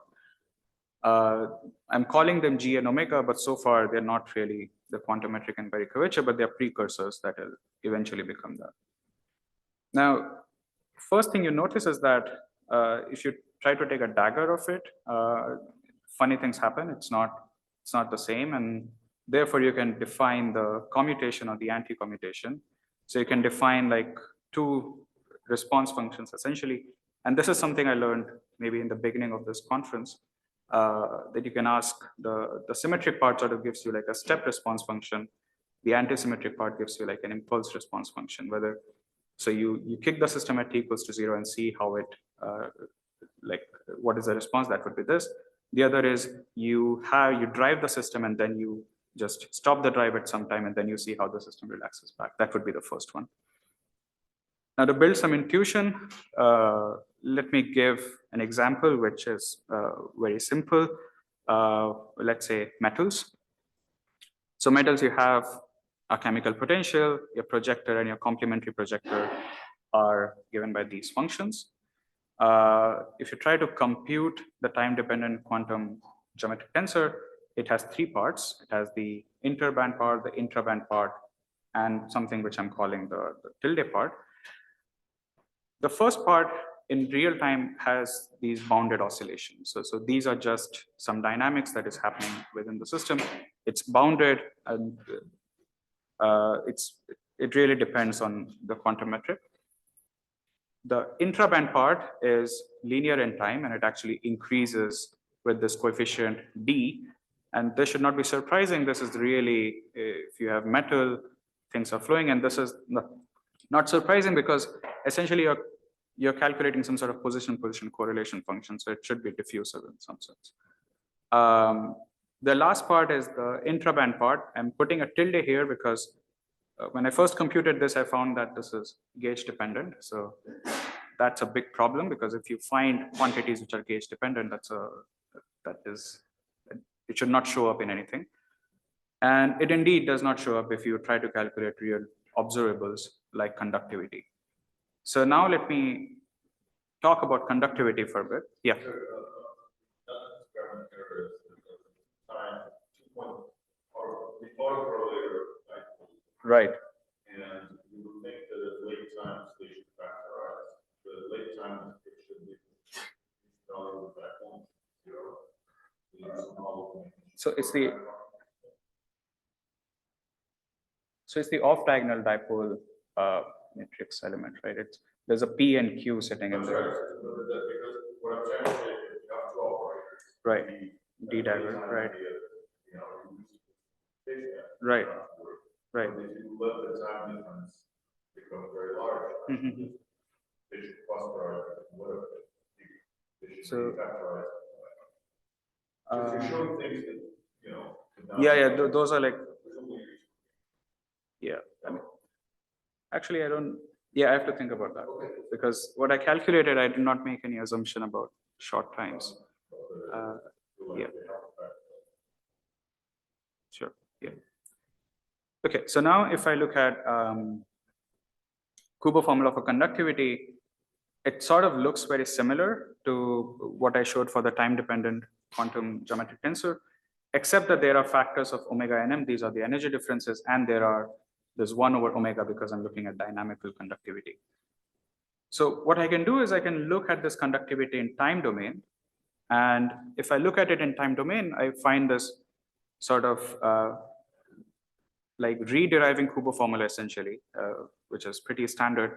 I'm calling them G and omega, but so far they're not really the quantum metric and Berry curvature, but they're precursors that will eventually become that. Now, first thing you notice is that if you try to take a dagger of it, funny things happen. It's not the same, and therefore you can define the commutation or the anti-commutation. So you can define like two response functions essentially. And this is something I learned maybe in the beginning of this conference, that you can ask the symmetric part sort of gives you like a step response function. The anti-symmetric part gives you like an impulse response function, whether, so you kick the system at t equals to 0 and see how it, like what is the response, that would be this. The other is you drive the system and then you just stop the drive at some time and then you see how the system relaxes back. That would be the first one. Now to build some intuition, let me give an example which is very simple. Let's say metals. So metals, you have a chemical potential, your projector and your complementary projector are given by these functions. If you try to compute the time-dependent quantum geometric tensor, it has three parts. It has the interband part, the intraband part, and something which I'm calling the tilde part. The first part in real time has these bounded oscillations. So these are just some dynamics that is happening within the system. It's bounded, and it really depends on the quantum metric. The intraband part is linear in time, and it actually increases with this coefficient d. And this should not be surprising. This is really, if you have metal, things are flowing, and this is not surprising because essentially you're calculating some sort of position correlation function, so it should be diffusive in some sense. The last part is the intraband part. I'm putting a tilde here because when I first computed this, I found that this is gauge dependent. So that's a big problem, because if you find quantities which are gauge dependent, it should not show up in anything. And it indeed does not show up if you try to calculate real observables like conductivity. So now let me talk about conductivity for a bit. Yeah. Right. And you would think that at late times they should factorize, but at late times it should be value of that one, 0. So it's the off diagonal dipole matrix element, right? There's a P and Q sitting in there. Because what I'm trying to say is you have 2 operators. Right. D dagger, right. Right. Right. If you let the time difference become very large, they should factorize whatever. They should be factorized. So if you're showing things that, yeah, those are like, yeah. I mean, actually, I have to think about that, because what I calculated, I did not make any assumption about short times. Yeah. Sure. Yeah. Okay. So now if I look at Kubo formula for conductivity, it sort of looks very similar to what I showed for the time-dependent quantum geometric tensor, except that there are factors of omega nm, these are the energy differences, and there's 1 over omega because I'm looking at dynamical conductivity. So what I can do is I can look at this conductivity in time domain. And if I look at it in time domain, I find this sort of like re-deriving Kubo formula essentially, which is pretty standard.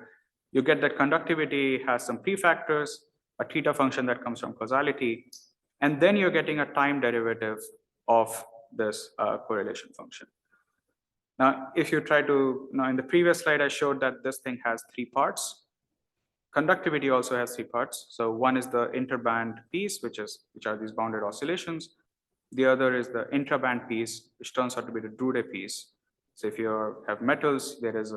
You get that conductivity has some prefactors, a theta function that comes from causality, and then you're getting a time derivative of this correlation function. Now, if you try to, now in the previous slide, I showed that this thing has 3 parts. Conductivity also has 3 parts. So one is the interband piece, which are these bounded oscillations. The other is the intraband piece, which turns out to be the Drude piece. So if you have metals, there is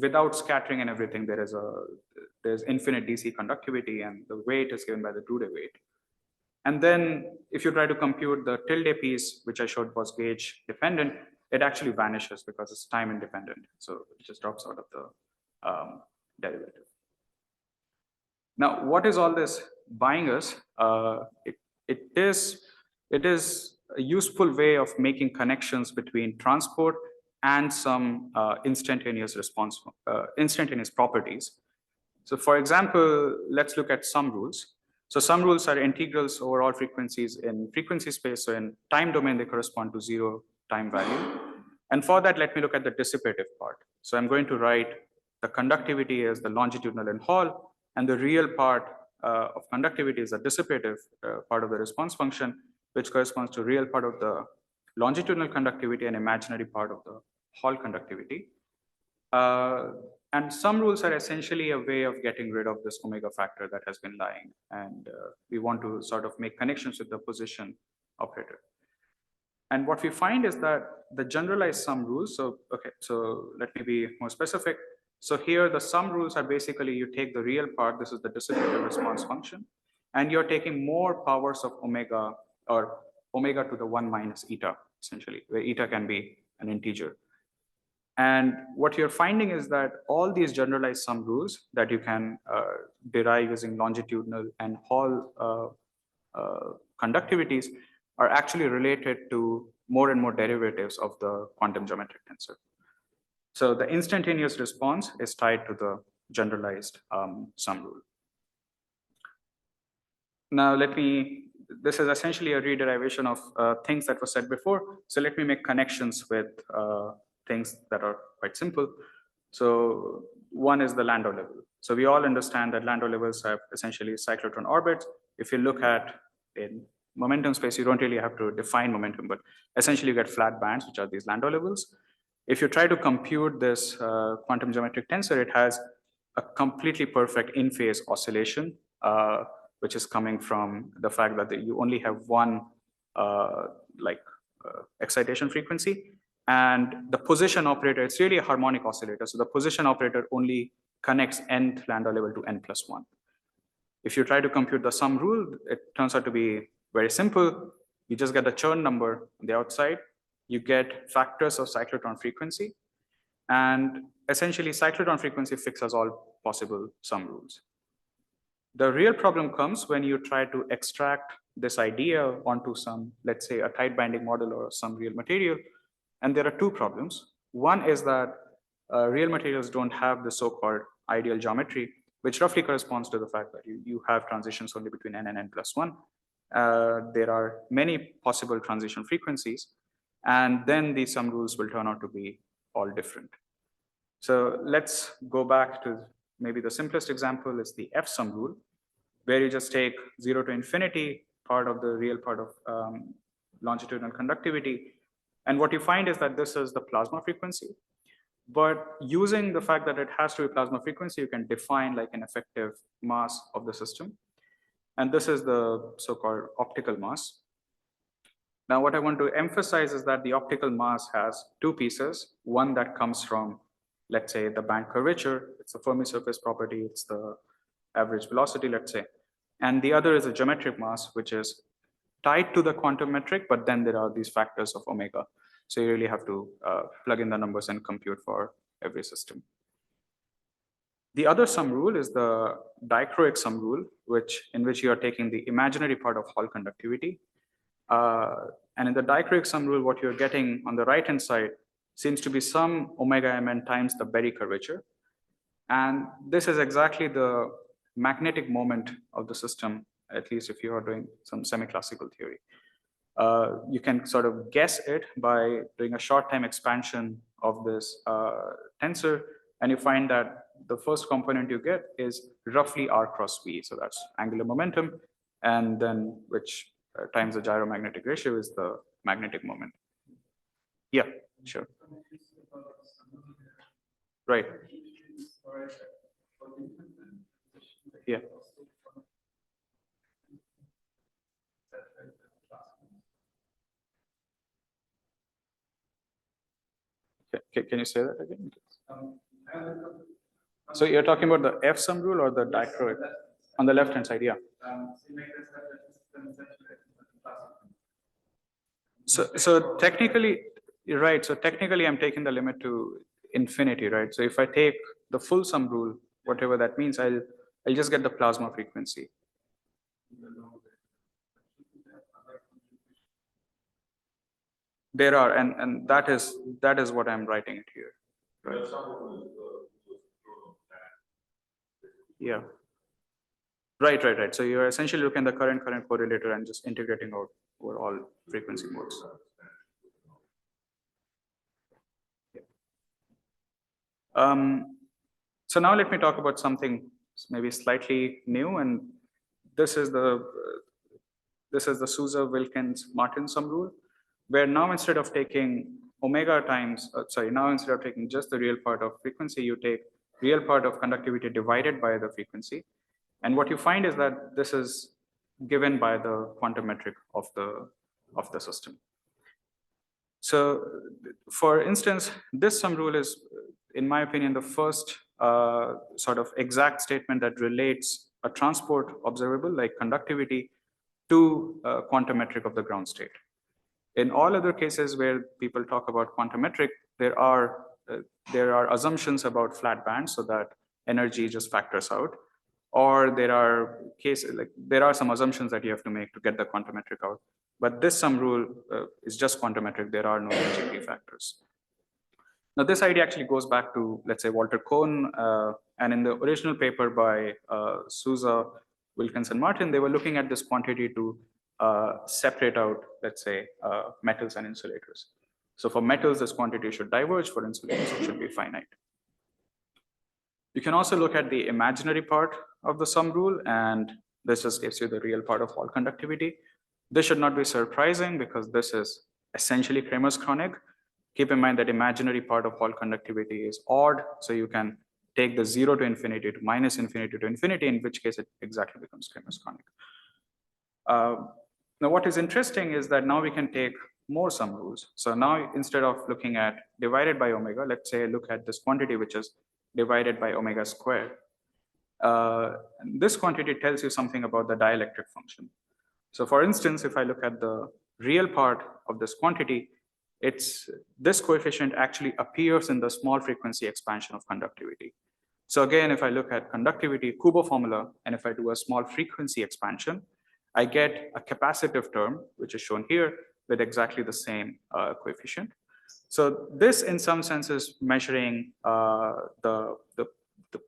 without scattering and everything, there's infinite DC conductivity, and the weight is given by the Drude weight. And then if you try to compute the tilde piece, which I showed was gauge dependent, it actually vanishes because it's time independent. So it just drops out of the derivative. Now, what is all this buying us? It is a useful way of making connections between transport and some instantaneous response, instantaneous properties. So for example, let's look at sum rules. So sum rules are integrals over all frequencies in frequency space. So in time domain, they correspond to 0 time value. And for that, let me look at the dissipative part. So I'm going to write the conductivity as the longitudinal in Hall, and the real part of conductivity is the dissipative part of the response function, which corresponds to real part of the longitudinal conductivity and imaginary part of the Hall conductivity. And sum rules are essentially a way of getting rid of this omega factor that has been lying. And we want to sort of make connections with the position operator. And what we find is that the generalized sum rules, so let me be more specific. So here the sum rules are basically you take the real part, this is the dissipative response function, and you're taking more powers of omega, or omega to the 1 minus eta, essentially, where eta can be an integer. And what you're finding is that all these generalized sum rules that you can derive using longitudinal and Hall conductivities are actually related to more and more derivatives of the quantum geometric tensor. So the instantaneous response is tied to the generalized sum rule. Now this is essentially a rederivation of things that were said before. So let me make connections with things that are quite simple. So one is the Landau level. So we all understand that Landau levels have essentially cyclotron orbits. If you look at in momentum space, you don't really have to define momentum, but essentially you get flat bands, which are these Landau levels. If you try to compute this quantum geometric tensor, it has a completely perfect in-phase oscillation, which is coming from the fact that you only have one excitation frequency. And the position operator, it's really a harmonic oscillator. So the position operator only connects nth Landau level to n plus 1. If you try to compute the sum rule, it turns out to be very simple. You just get the Chern number on the outside. You get factors of cyclotron frequency. And essentially, cyclotron frequency fixes all possible sum rules. The real problem comes when you try to extract this idea onto some, let's say, a tight binding model or some real material. And there are 2 problems. One is that real materials don't have the so-called ideal geometry, which roughly corresponds to the fact that you have transitions only between n and n plus 1. There are many possible transition frequencies, and then the sum rules will turn out to be all different. So let's go back to maybe the simplest example is the F sum rule, where you just take 0 to infinity, part of the real part of longitudinal conductivity. And what you find is that this is the plasma frequency. But using the fact that it has to be plasma frequency, you can define like an effective mass of the system. And this is the so-called optical mass. Now, what I want to emphasize is that the optical mass has 2 pieces. One that comes from, let's say, the band curvature. It's the Fermi surface property. It's the average velocity, let's say. And the other is a geometric mass, which is tied to the quantum metric, but then there are these factors of omega. So you really have to plug in the numbers and compute for every system. The other sum rule is the dichroic sum rule, in which you are taking the imaginary part of Hall conductivity. And in the dichroic sum rule, what you're getting on the right-hand side seems to be some omega mn times the Berry curvature. And this is exactly the magnetic moment of the system, at least if you are doing some semi-classical theory. You can sort of guess it by doing a short time expansion of this tensor, and you find that the first component you get is roughly r cross v. So that's angular momentum, and then which times the gyromagnetic ratio is the magnetic moment. Yeah, sure. Right. Yeah. Can you say that again? So you're talking about the F sum rule or the dichroic? On the left hand side, yeah. So technically, you're right. So technically, I'm taking the limit to infinity, right? So if I take the full sum rule, whatever that means, I'll just get the plasma frequency. There are, and that is what I'm writing it here. Right? Yeah. Right. So you're essentially looking at the current correlator and just integrating out over all frequency modes. Yeah. So now let me talk about something maybe slightly new, and this is the Sousa, Wilkins, Martin sum rule, where now instead of taking omega times, now instead of taking just the real part of frequency, you take real part of conductivity divided by the frequency. And what you find is that this is given by the quantum metric of the system. So for instance, this sum rule is, in my opinion, the first sort of exact statement that relates a transport observable like conductivity to quantum metric of the ground state. In all other cases where people talk about quantum metric, there are assumptions about flat bands so that energy just factors out. Or there are cases, like there are some assumptions that you have to make to get the quantum metric out. But this sum rule is just quantum metric. There are no NGP factors. Now this idea actually goes back to, let's say, Walter Kohn, and in the original paper by Sousa, Wilkins, and Martin, they were looking at this quantity to separate out, let's say, metals and insulators. So for metals, this quantity should diverge. For insulators, it should be finite. You can also look at the imaginary part of the sum rule, and this just gives you the real part of Hall conductivity. This should not be surprising because this is essentially Kramer's chronic. Keep in mind that imaginary part of Hall conductivity is odd, so you can take the 0 to infinity to minus infinity to infinity, in which case it exactly becomes Kramer's chronic. Now what is interesting is that now we can take more sum rules. So now instead of looking at divided by omega, let's say look at this quantity which is divided by omega squared. This quantity tells you something about the dielectric function. So for instance, if I look at the real part of this quantity, this coefficient actually appears in the small frequency expansion of conductivity. So again, if I look at conductivity Kubo formula, and if I do a small frequency expansion, I get a capacitive term, which is shown here, with exactly the same coefficient. So this, in some sense, is measuring the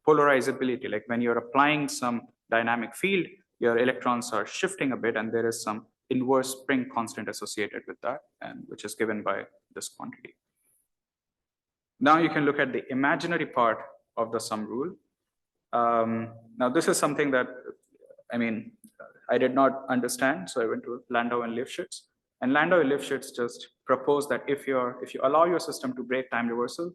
polarizability. Like when you're applying some dynamic field, your electrons are shifting a bit, and there is some inverse spring constant associated with that, and which is given by this quantity. Now you can look at the imaginary part of the sum rule. Now this is something that, I did not understand, so I went to Landau and Lifshitz. And Landau and Lifshitz just proposed that if you allow your system to break time reversal,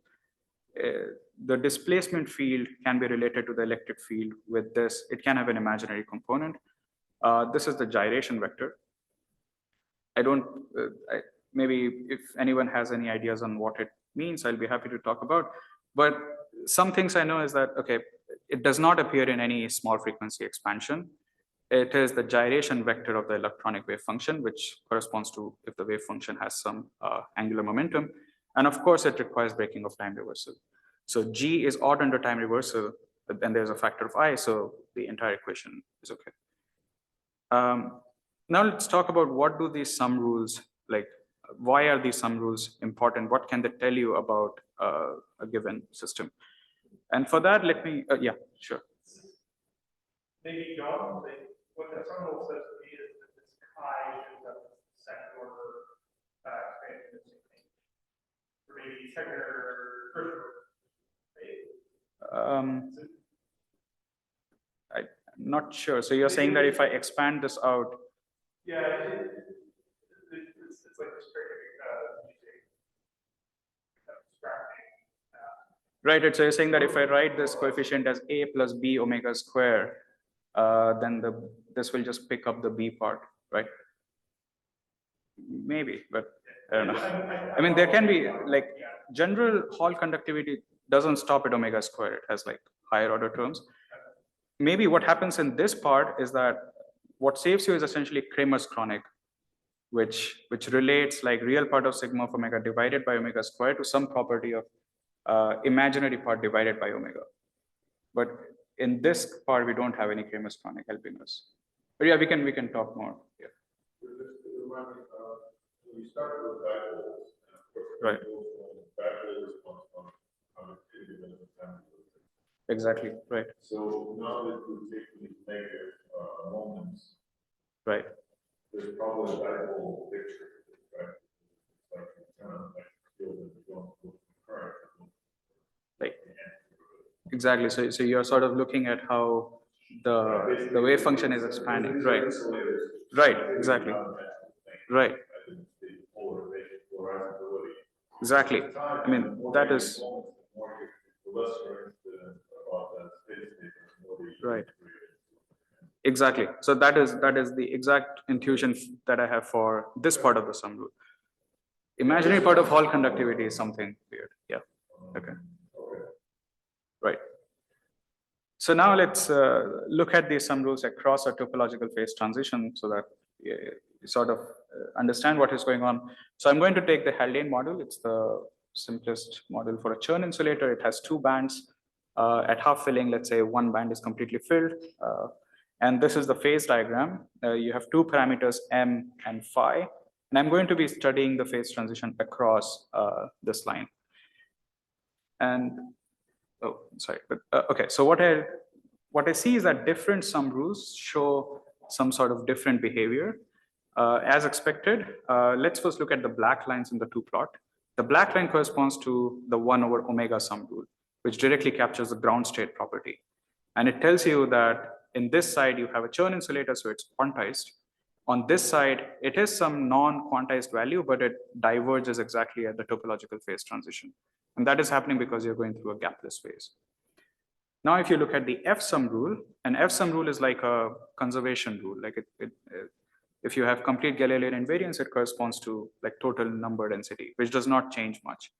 the displacement field can be related to the electric field with this. It can have an imaginary component. This is the gyration vector. Maybe if anyone has any ideas on what it means, I'll be happy to talk about. But some things I know is that, okay, it does not appear in any small frequency expansion. It is the gyration vector of the electronic wave function, which corresponds to if the wave function has some angular momentum. And of course, it requires breaking of time reversal. So G is odd under time reversal, but then there's a factor of I, so the entire equation is okay. Now let's talk about what do these sum rules, like, why are these sum rules important? What can they tell you about a given system? And for that, let me, yeah, sure. Maybe John, what the sum rule says to me is that this chi shows up as the second order expansion. Or maybe second or first order. I'm not sure. So you're saying that if I expand this out, Yeah, it's like right? So you're saying that if I write this coefficient as a plus b omega square, then this will just pick up the b part, right? Maybe, but I don't know. I mean, there can be like general Hall conductivity doesn't stop at omega square. It has like higher order terms. Maybe what happens in this part is that what saves you is essentially Kramer's chronic, which relates like real part of sigma of omega divided by omega square to some property of imaginary part divided by omega. But in this part, we don't have any Kramer's chronic helping us. But yeah, we can talk more. Yeah. We started with dipoles, and of course, Right. dipole response on conductivity and the Exactly. Right. So now that we take these negative moments, Right. there's probably a dipole picture, right? It's like you turn on like field and you don't go current. Like exactly. So you're sort of looking at how the wave function is expanding. Right. Right. Exactly. Right. Exactly. I mean, that is right. Exactly. So that is the exact intuition that I have for this part of the sum rule. Imaginary part of Hall conductivity is something weird. Yeah. Okay. Right. So now let's look at these sum rules across a topological phase transition so that you sort of understand what is going on. So I'm going to take the Haldane model. It's the simplest model for a Chern insulator. It has two bands. At half filling, let's say one band is completely filled. And this is the phase diagram. You have two parameters, M and phi. And I'm going to be studying the phase transition across this line. And, oh, sorry, but okay. So what I see is that different sum rules show some sort of different behavior. As expected, let's first look at the black lines in the two plot. The black line corresponds to the 1 over omega sum rule, which directly captures the ground state property. And it tells you that in this side, you have a Chern insulator, so it's quantized. On this side, it is some non-quantized value, but it diverges exactly at the topological phase transition. And that is happening because you're going through a gapless phase. Now, if you look at the F sum rule, an F sum rule is like a conservation rule. Like if you have complete Galilean invariance, it corresponds to like total number density, which does not change much.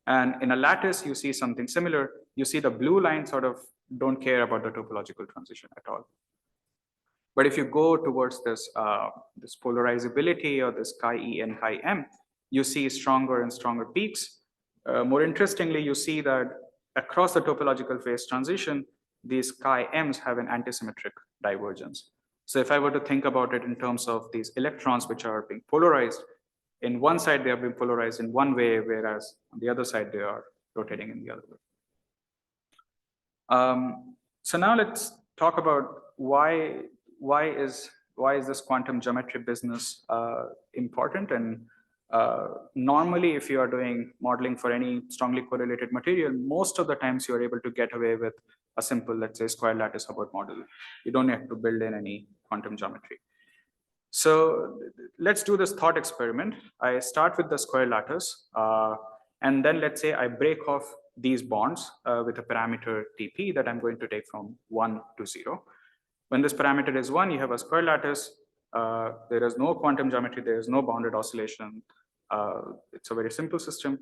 And in a lattice, you see something similar. You see the blue line sort of don't care about the topological transition at all. But if you go towards this, this polarizability or this chi-E and chi-M, you see stronger and stronger peaks. More interestingly, you see that across the topological phase transition, these chi-Ms have an antisymmetric divergence. So if I were to think about it in terms of these electrons which are being polarized, in one side they have been polarized in one way, whereas on the other side they are rotating in the other way. So now let's talk about why is this quantum geometry business important? And normally, if you are doing modeling for any strongly correlated material, most of the times you are able to get away with a simple, let's say, square lattice Hubbard model. You don't have to build in any quantum geometry. So let's do this thought experiment. I start with the square lattice, and then let's say I break off these bonds with a parameter TP that I'm going to take from 1 to 0. When this parameter is 1, you have a square lattice. There is no quantum geometry. There is no bounded oscillation. It's a very simple system.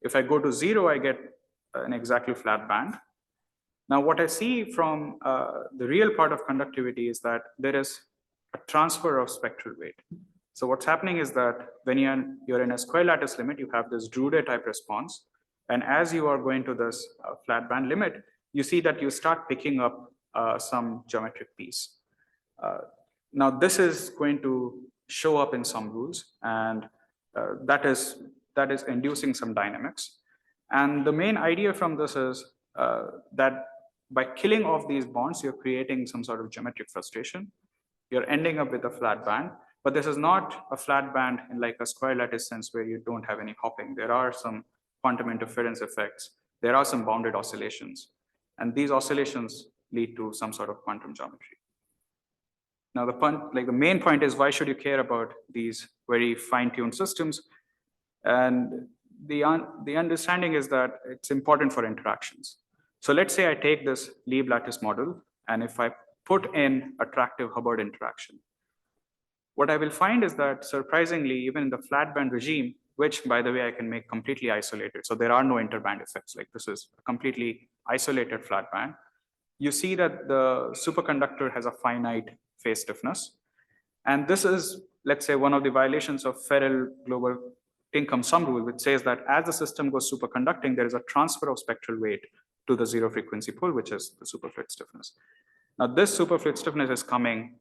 If I go to 0, I get an exactly flat band. Now, what I see from the real part of conductivity is that there is a transfer of spectral weight. So what's happening is that when you're in a square lattice limit, you have this Drude type response. And as you are going to this flat band limit, you see that you start picking up some geometric piece. Now, this is going to show up in some rules, and that is inducing some dynamics. And the main idea from this is that by killing off these bonds, you're creating some sort of geometric frustration. You're ending up with a flat band, but this is not a flat band in like a square lattice sense where you don't have any hopping. There are some quantum interference effects. There are some bounded oscillations, and these oscillations lead to some sort of quantum geometry. Now, the main point is, why should you care about these very fine-tuned systems? And the understanding is that it's important for interactions. So let's say I take this Lieb lattice model, and if I put in attractive Hubbard interaction, what I will find is that surprisingly, even in the flat band regime, which by the way, I can make completely isolated. So there are no interband effects. Like this is a completely isolated flat band. You see that the superconductor has a finite phase stiffness. And this is, let's say, one of the violations of Ferrel global Tinkham sum rule, which says that as the system goes superconducting, there is a transfer of spectral weight to the zero frequency pole, which is the superfluid stiffness. Now, this superfluid stiffness is coming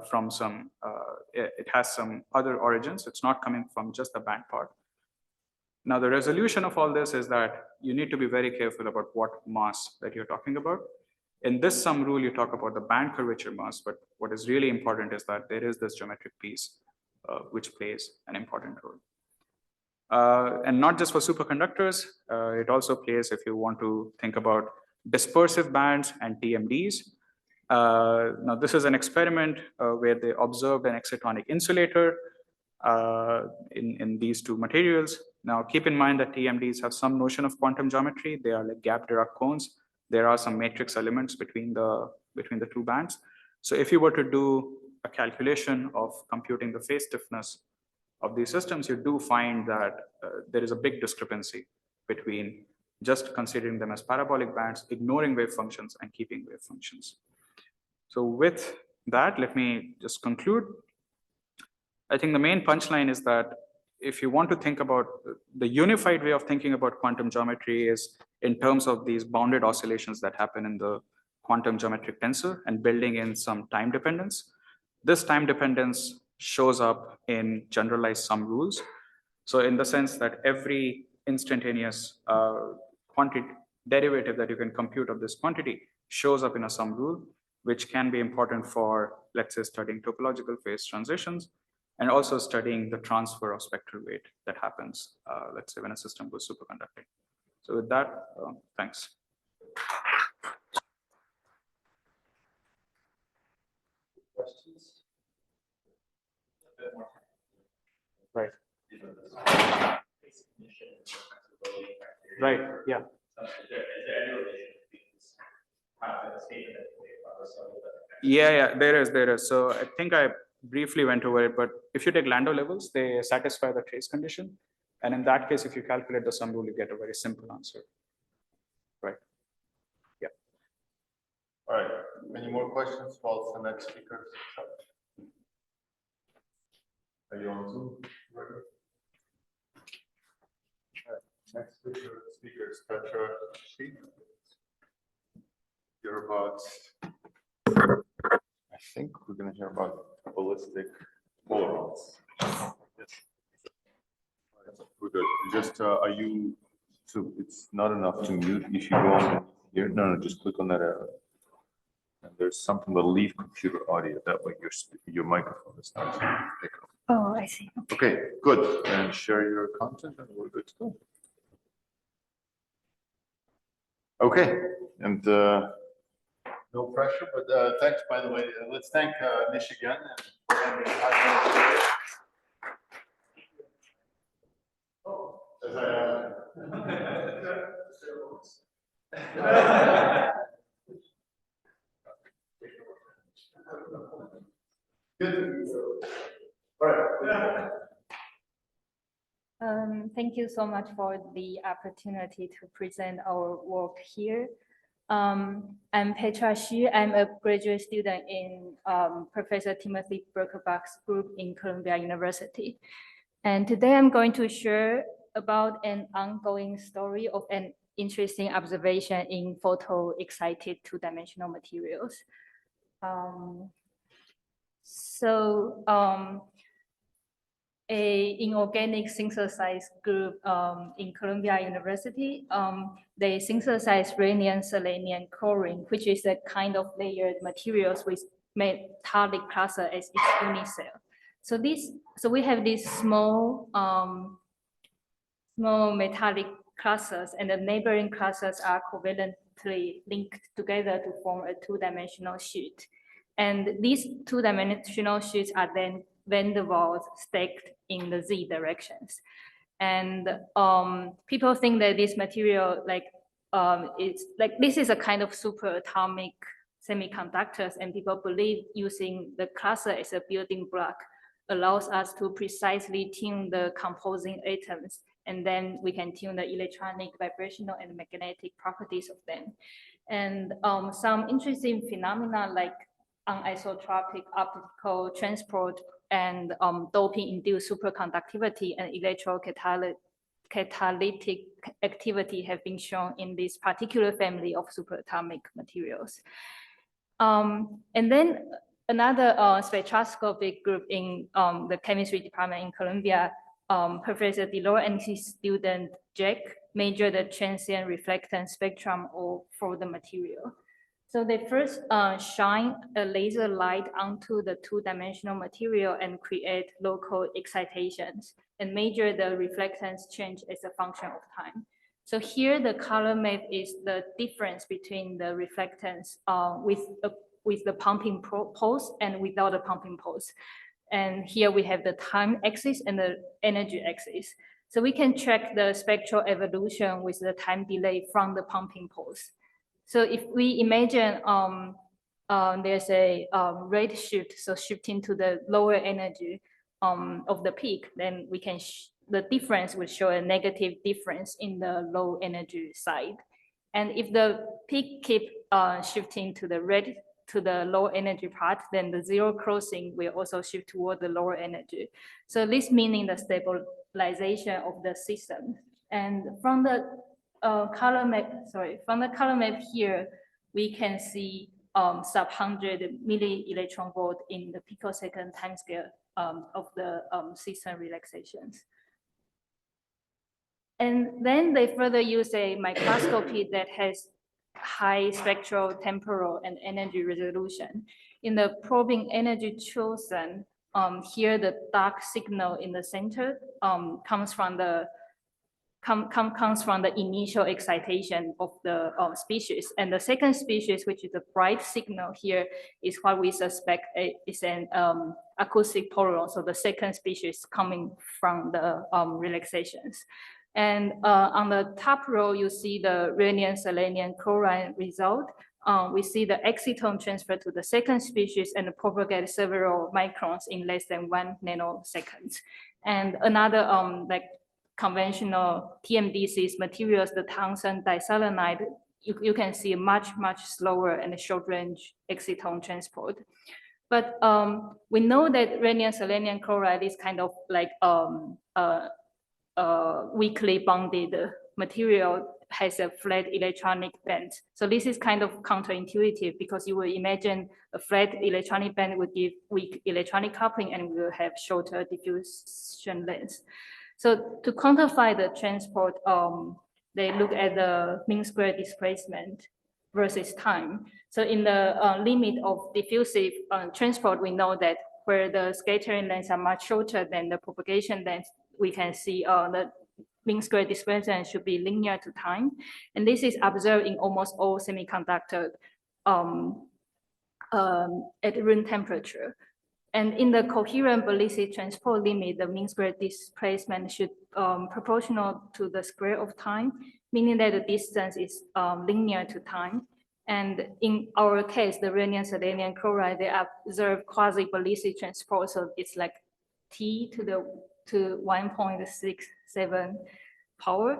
from some, it has some other origins. It's not coming from just the band part. Now, the resolution of all this is that you need to be very careful about what mass that you're talking about. In this sum rule, you talk about the band curvature mass, but what is really important is that there is this geometric piece which plays an important role. And not just for superconductors, it also plays if you want to think about dispersive bands and TMDs. Now, this is an experiment where they observed an excitonic insulator in these two materials. Now, keep in mind that TMDs have some notion of quantum geometry. They are like gap Dirac cones. There are some matrix elements between the two bands. So if you were to do a calculation of computing the phase stiffness of these systems, you do find that there is a big discrepancy between just considering them as parabolic bands, ignoring wave functions, and keeping wave functions. So with that, let me just conclude. I think the main punchline is that if you want to think about the unified way of thinking about quantum geometry is in terms of these bounded oscillations that happen in the quantum geometric tensor and building in some time dependence. This time dependence shows up in generalized sum rules. So in the sense that every instantaneous quantity derivative that you can compute of this quantity shows up in a sum rule, which can be important for, let's say, studying topological phase transitions and also studying the transfer of spectral weight that happens, let's say, when a system goes superconducting. So with that, thanks. Questions? Right. Right, yeah. Yeah, there is. So I think I briefly went over it, but if you take Landau levels, they satisfy the trace condition. And in that case, if you calculate the sum rule, you get a very simple answer. Right. Yeah. All right. Any more questions for the next speaker? Are you on Zoom? All right. Next speaker is Petra Shi. You're about, I think we're going to hear about ballistic polarions. Yes. We're good. Just, are you, so it's not enough to mute. If you go on here, no, just click on that arrow. And there's something about leave computer audio. That way your microphone is not pick up. Oh, I see. Okay, good. And share your content and we're good to go. Okay, and no pressure, but thanks, by the way. Let's thank Nish again. And for having 5 minutes today. Oh, as Good. All right. Thank you so much for the opportunity to present our work here. I'm Petra Shi. I'm a graduate student in Professor Timothy Birkelbach's group in Columbia University. And today I'm going to share about an ongoing story of an interesting observation in photo-excited two-dimensional materials. So a inorganic synthesized group in Columbia University, they synthesize rhenium, selenium, chlorine, which is a kind of layered materials with metallic cluster as its unicell. So we have these small metallic clusters, and the neighboring clusters are covalently linked together to form a two-dimensional sheet. And these two-dimensional sheets are then van der Waals stacked in the Z directions. And people think that this material, this is a kind of superatomic semiconductors, and people believe using the cluster as a building block allows us to precisely tune the composing atoms, and then we can tune the electronic, vibrational, and magnetic properties of them. And some interesting phenomena like anisotropic optical transport and doping-induced superconductivity and electrocatalytic activity have been shown in this particular family of superatomic materials. And then another spectroscopic group in the chemistry department in Columbia, Professor Delore and his student Jack measured the transient reflectance spectrum for the material. So they first shine a laser light onto the two-dimensional material and create local excitations and measure the reflectance change as a function of time. So here the color map is the difference between the reflectance with the pumping pulse and without the pumping pulse. And here we have the time axis and the energy axis. So we can track the spectral evolution with the time delay from the pumping pulse. So if we imagine there's a rate shift, so shifting to the lower energy of the peak, then we can, the difference will show a negative difference in the low energy side. And if the peak keep shifting to the red, to the low energy part, then the zero crossing will also shift toward the lower energy. So this meaning the stabilization of the system. And from the color map here, we can see sub 100 milli-electron volt in the picosecond timescale of the system relaxations. And then they further use a microscopy that has high spectral, temporal, and energy resolution. In the probing energy chosen, here the dark signal in the center comes from the initial excitation of the species. And the second species, which is the bright signal here, is what we suspect is an acoustic polaron. So the second species coming from the relaxations. And on the top row, you see the rhenium, selenium, chlorine result. We see the excitone transfer to the second species and propagate several microns in less than 1 nanosecond. And another conventional TMDC's materials, the tungsten diselenide, you can see much slower and short range excitone transport. But we know that rhenium, selenium, chloride is kind of like weakly bonded material, has a flat electronic band. So this is kind of counterintuitive because you will imagine a flat electronic band would give weak electronic coupling and will have shorter diffusion length. So to quantify the transport, they look at the mean square displacement versus time. So in the limit of diffusive transport, we know that where the scattering lengths are much shorter than the propagation length, we can see the mean square displacement should be linear to time. And this is observed in almost all semiconductor at room temperature. And in the coherent ballistic transport limit, the mean square displacement should proportional to the square of time, meaning that the distance is linear to time. And in our case, the rhenium, selenium, chloride, they observe quasi-ballistic transport, so it's like T to 1.67 power.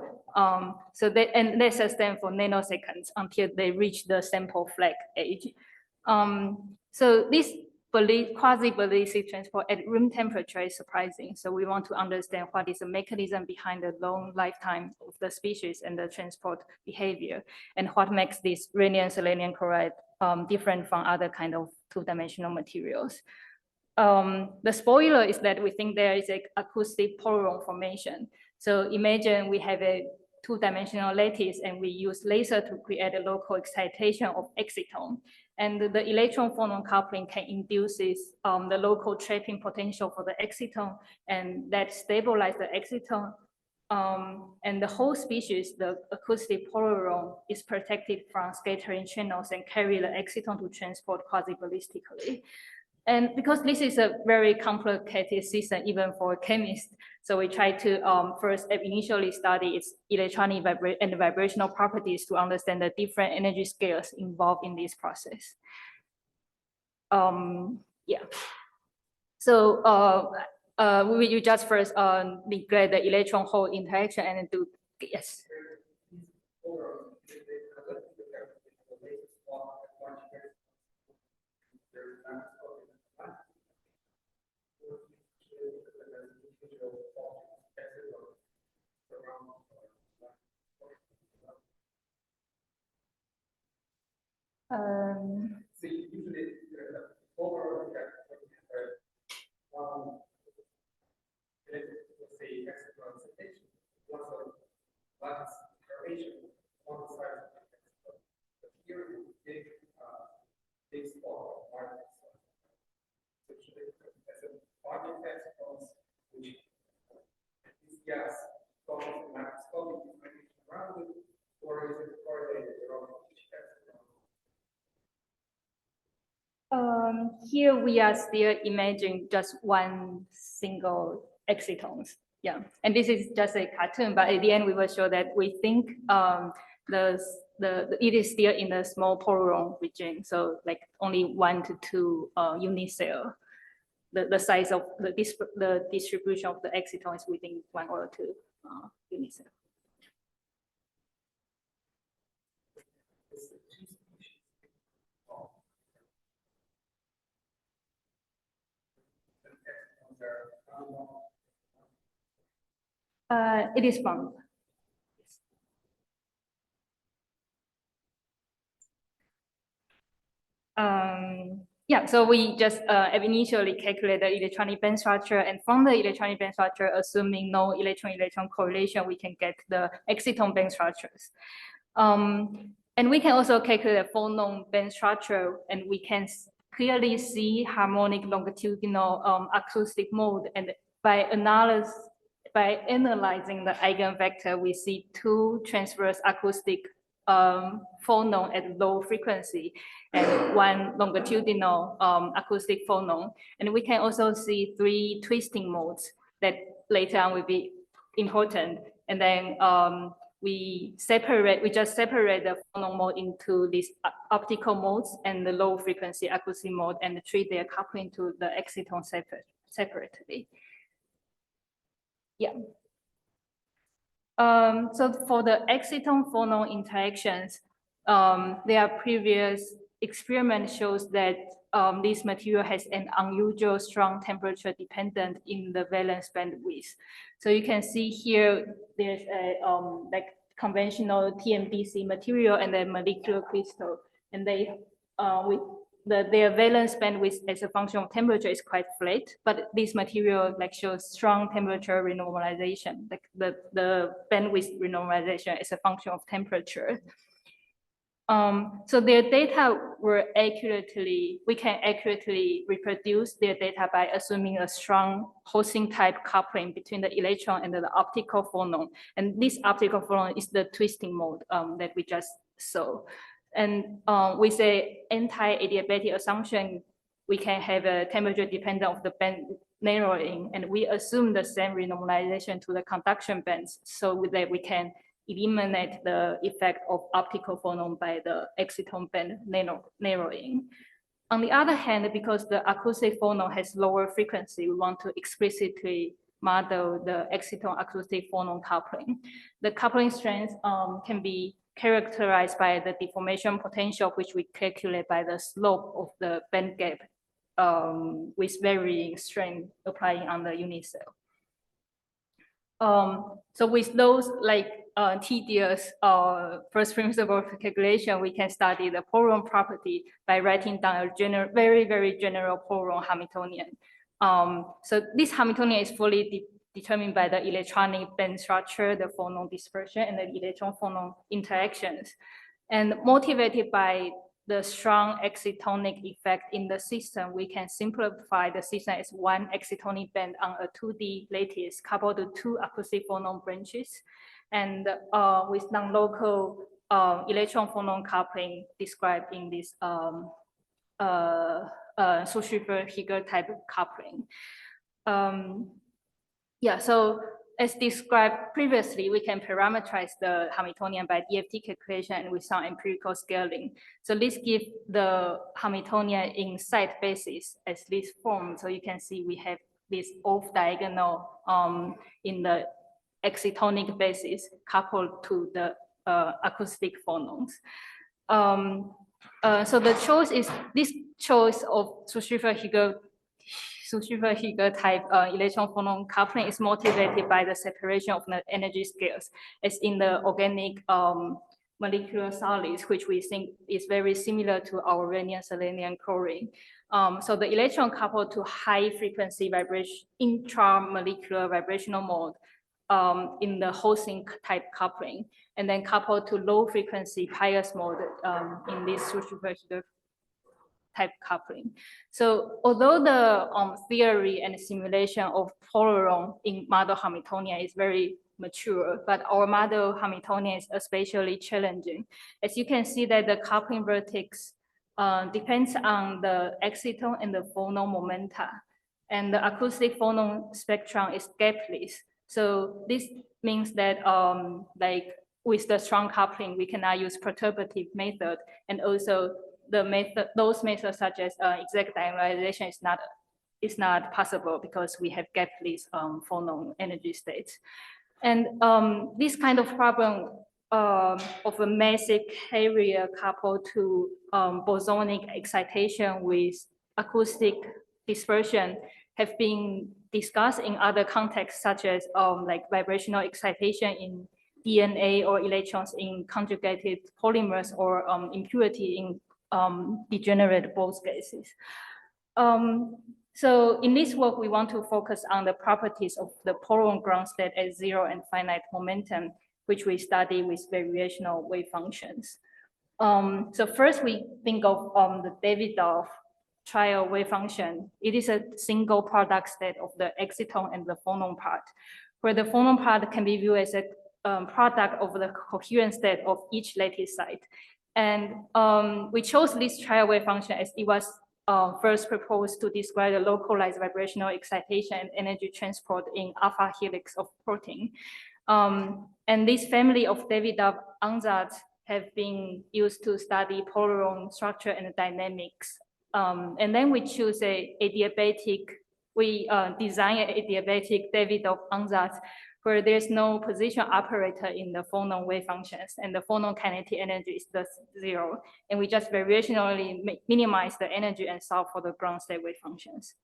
So they sustain for nanoseconds until they reach the sample flag age. So this quasi-ballistic transport at room temperature is surprising. So we want to understand what is the mechanism behind the long lifetime of the species and the transport behavior, and what makes this rhenium, selenium, chloride different from other kind of two-dimensional materials. The spoiler is that we think there is an acoustic polaron formation. So imagine we have a two-dimensional lattice and we use laser to create a local excitation of exciton. And the electron-phonon coupling can induce the local trapping potential for the exciton, and that stabilize the exciton. And the whole species, the acoustic polaron, is protected from scattering channels and carry the exciton to transport quasi-ballistically. And because this is a very complicated system, even for chemists, so we try to first initially study its electronic and vibrational properties to understand the different energy scales involved in this process. Yeah. So you just first neglect the electron-hole interaction and do, yes. So usually overall let's say exciton excitation, lots of lattice correlation on the side of the exciton. But here we big spot market. So usually as a market excitons, which this gas comes from macroscopic information around it, or is it correlated around each exciton? Here we are still imagining just one single excitons. Yeah, and this is just a cartoon, but at the end we will show that we think it is still in the small polaron region, so like only 1 to 2 unit cell. The size of the distribution of the exciton is within 1 or 2 unit cell. It is bound. Yeah, so we just initially calculate the electronic band structure, and from the electronic band structure, assuming no electron-electron correlation, we can get the exciton band structures. And we can also calculate the phonon band structure, and we can clearly see harmonic longitudinal acoustic mode, and by analyzing the eigenvector, we see 2 transverse acoustic phonon at low frequency and 1 longitudinal acoustic phonon. And we can also see 3 twisting modes that later on will be important. And then we just separate the phonon mode into these optical modes and the low frequency acoustic mode, and treat their coupling to the exciton separately. Yeah. So for the exciton-phonon interactions, their previous experiment shows that this material has an unusual strong temperature dependent in the valence bandwidth. So you can see here, there's a like conventional TMDC material and then molecular crystal, and they their valence bandwidth as a function of temperature is quite flat, but this material like shows strong temperature renormalization, like the bandwidth renormalization is a function of temperature. So their data were we can accurately reproduce their data by assuming a strong Hosing type coupling between the electron and the optical phonon. And this optical phonon is the twisting mode that we just saw. And with a anti-adiabatic assumption, we can have a temperature dependent of the band narrowing, and we assume the same renormalization to the conduction bands, so that we can eliminate the effect of optical phonon by the exciton band narrowing. On the other hand, because the acoustic phonon has lower frequency, we want to explicitly model the exciton acoustic phonon coupling. The coupling strength can be characterized by the deformation potential, which we calculate by the slope of the band gap with varying strength applying on the unit cell. So with those like tedious first principle calculation, we can study the Poisson property by writing down a very general Poisson Hamiltonian. So this Hamiltonian is fully determined by the electronic band structure, the phonon dispersion, and the electron-phonon interactions, and motivated by the strong excitonic effect in the system, we can simplify the system as one excitonic band on a 2D lattice coupled to two acoustic phonon branches, and with non-local electron-phonon coupling described in this Schiffer-Higger type of coupling. Yeah, so as described previously, we can parameterize the Hamiltonian by DFT calculation and with some empirical scaling. So this gives the Hamiltonian in site basis as this form. So you can see we have this off diagonal in the excitonic basis coupled to the acoustic phonons. So the choice is this choice of Schiffer-Higger type electron-phonon coupling is motivated by the separation of the energy scales, as in the organic molecular solids, which we think is very similar to our radium, selenium, chlorine. So the electron coupled to high frequency vibration, intramolecular vibrational mode in the Hosing type coupling, and then coupled to low frequency pious mode in this Schiffer-Higger type coupling. So although the theory and simulation of Poisson in model Hamiltonian is very mature, but our model Hamiltonian is especially challenging. As you can see that the coupling vertex depends on the exciton and the phonon momenta, and the acoustic phonon spectrum is gapless. So this means that like with the strong coupling, we cannot use perturbative method, and also the method, those methods such as exact diagonalization is not possible because we have gapless phonon energy states. And this kind of problem of a massive carrier coupled to bosonic excitation with acoustic dispersion have been discussed in other contexts, such as like vibrational excitation in DNA or electrons in conjugated polymers, or impurity in degenerate Bose gases. So in this work, we want to focus on the properties of the Poisson ground state at zero and finite momentum, which we study with variational wave functions. So first we think of the Davidoff trial wave function. It is a single product state of the exciton and the phonon part, where the phonon part can be viewed as a product of the coherent state of each lattice site. And we chose this trial wave function as it was first proposed to describe the localized vibrational excitation and energy transport in alpha helix of protein. And this family of Davidoff ansatz have been used to study Poisson structure and dynamics. And then we choose a adiabatic, we design an adiabatic Davidoff ansatz where there's no position operator in the phonon wave functions, and the phonon kinetic energy is thus zero. And we just variationally minimize the energy and solve for the ground state wave functions.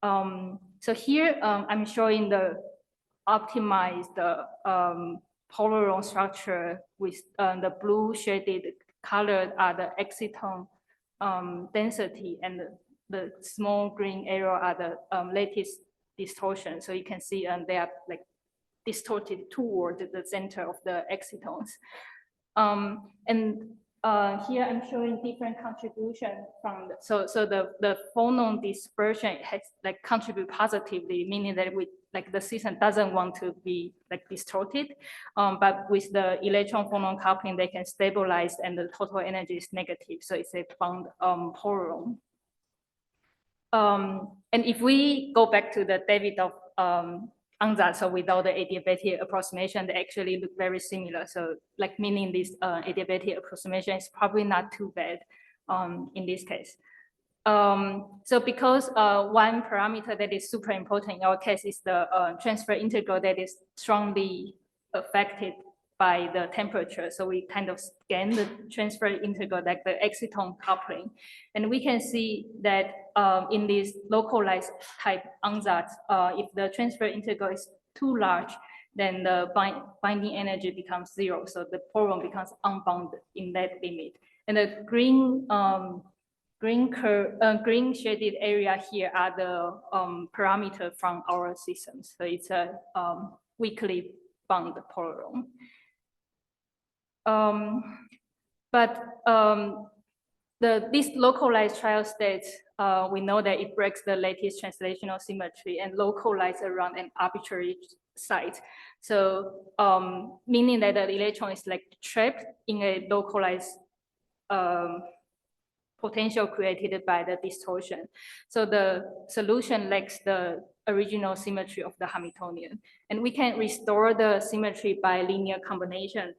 So here I'm showing the optimized Poisson structure with the blue shaded colored are the exciton density, and the small green arrow are the lattice distortion. So you can see they are like distorted toward the center of the excitons. And here I'm showing different contribution from the phonon dispersion has like contribute positively, meaning that the system doesn't want to be like distorted, but with the electron phonon coupling, they can stabilize and the total energy is negative. So it's a bound Poisson. And if we go back to the Davidoff ansatz, so without the adiabatic approximation, they actually look very similar. So like meaning this adiabatic approximation is probably not too bad in this case. So because one parameter that is super important in our case is the transfer integral that is strongly affected by the temperature. So we kind of scan the transfer integral, like the exciton coupling. And we can see that in this localized type ansatz, if the transfer integral is too large, then the binding energy becomes 0. So the photon becomes unbound in that limit. And the green shaded area here are the parameter from our systems. So it's a weakly bound photon. This localized trial states, we know that it breaks the lattice translational symmetry and localized around an arbitrary site. So meaning that the electron is like trapped in a localized potential created by the distortion. So the solution lacks the original symmetry of the Hamiltonian. And we can restore the symmetry by linear combination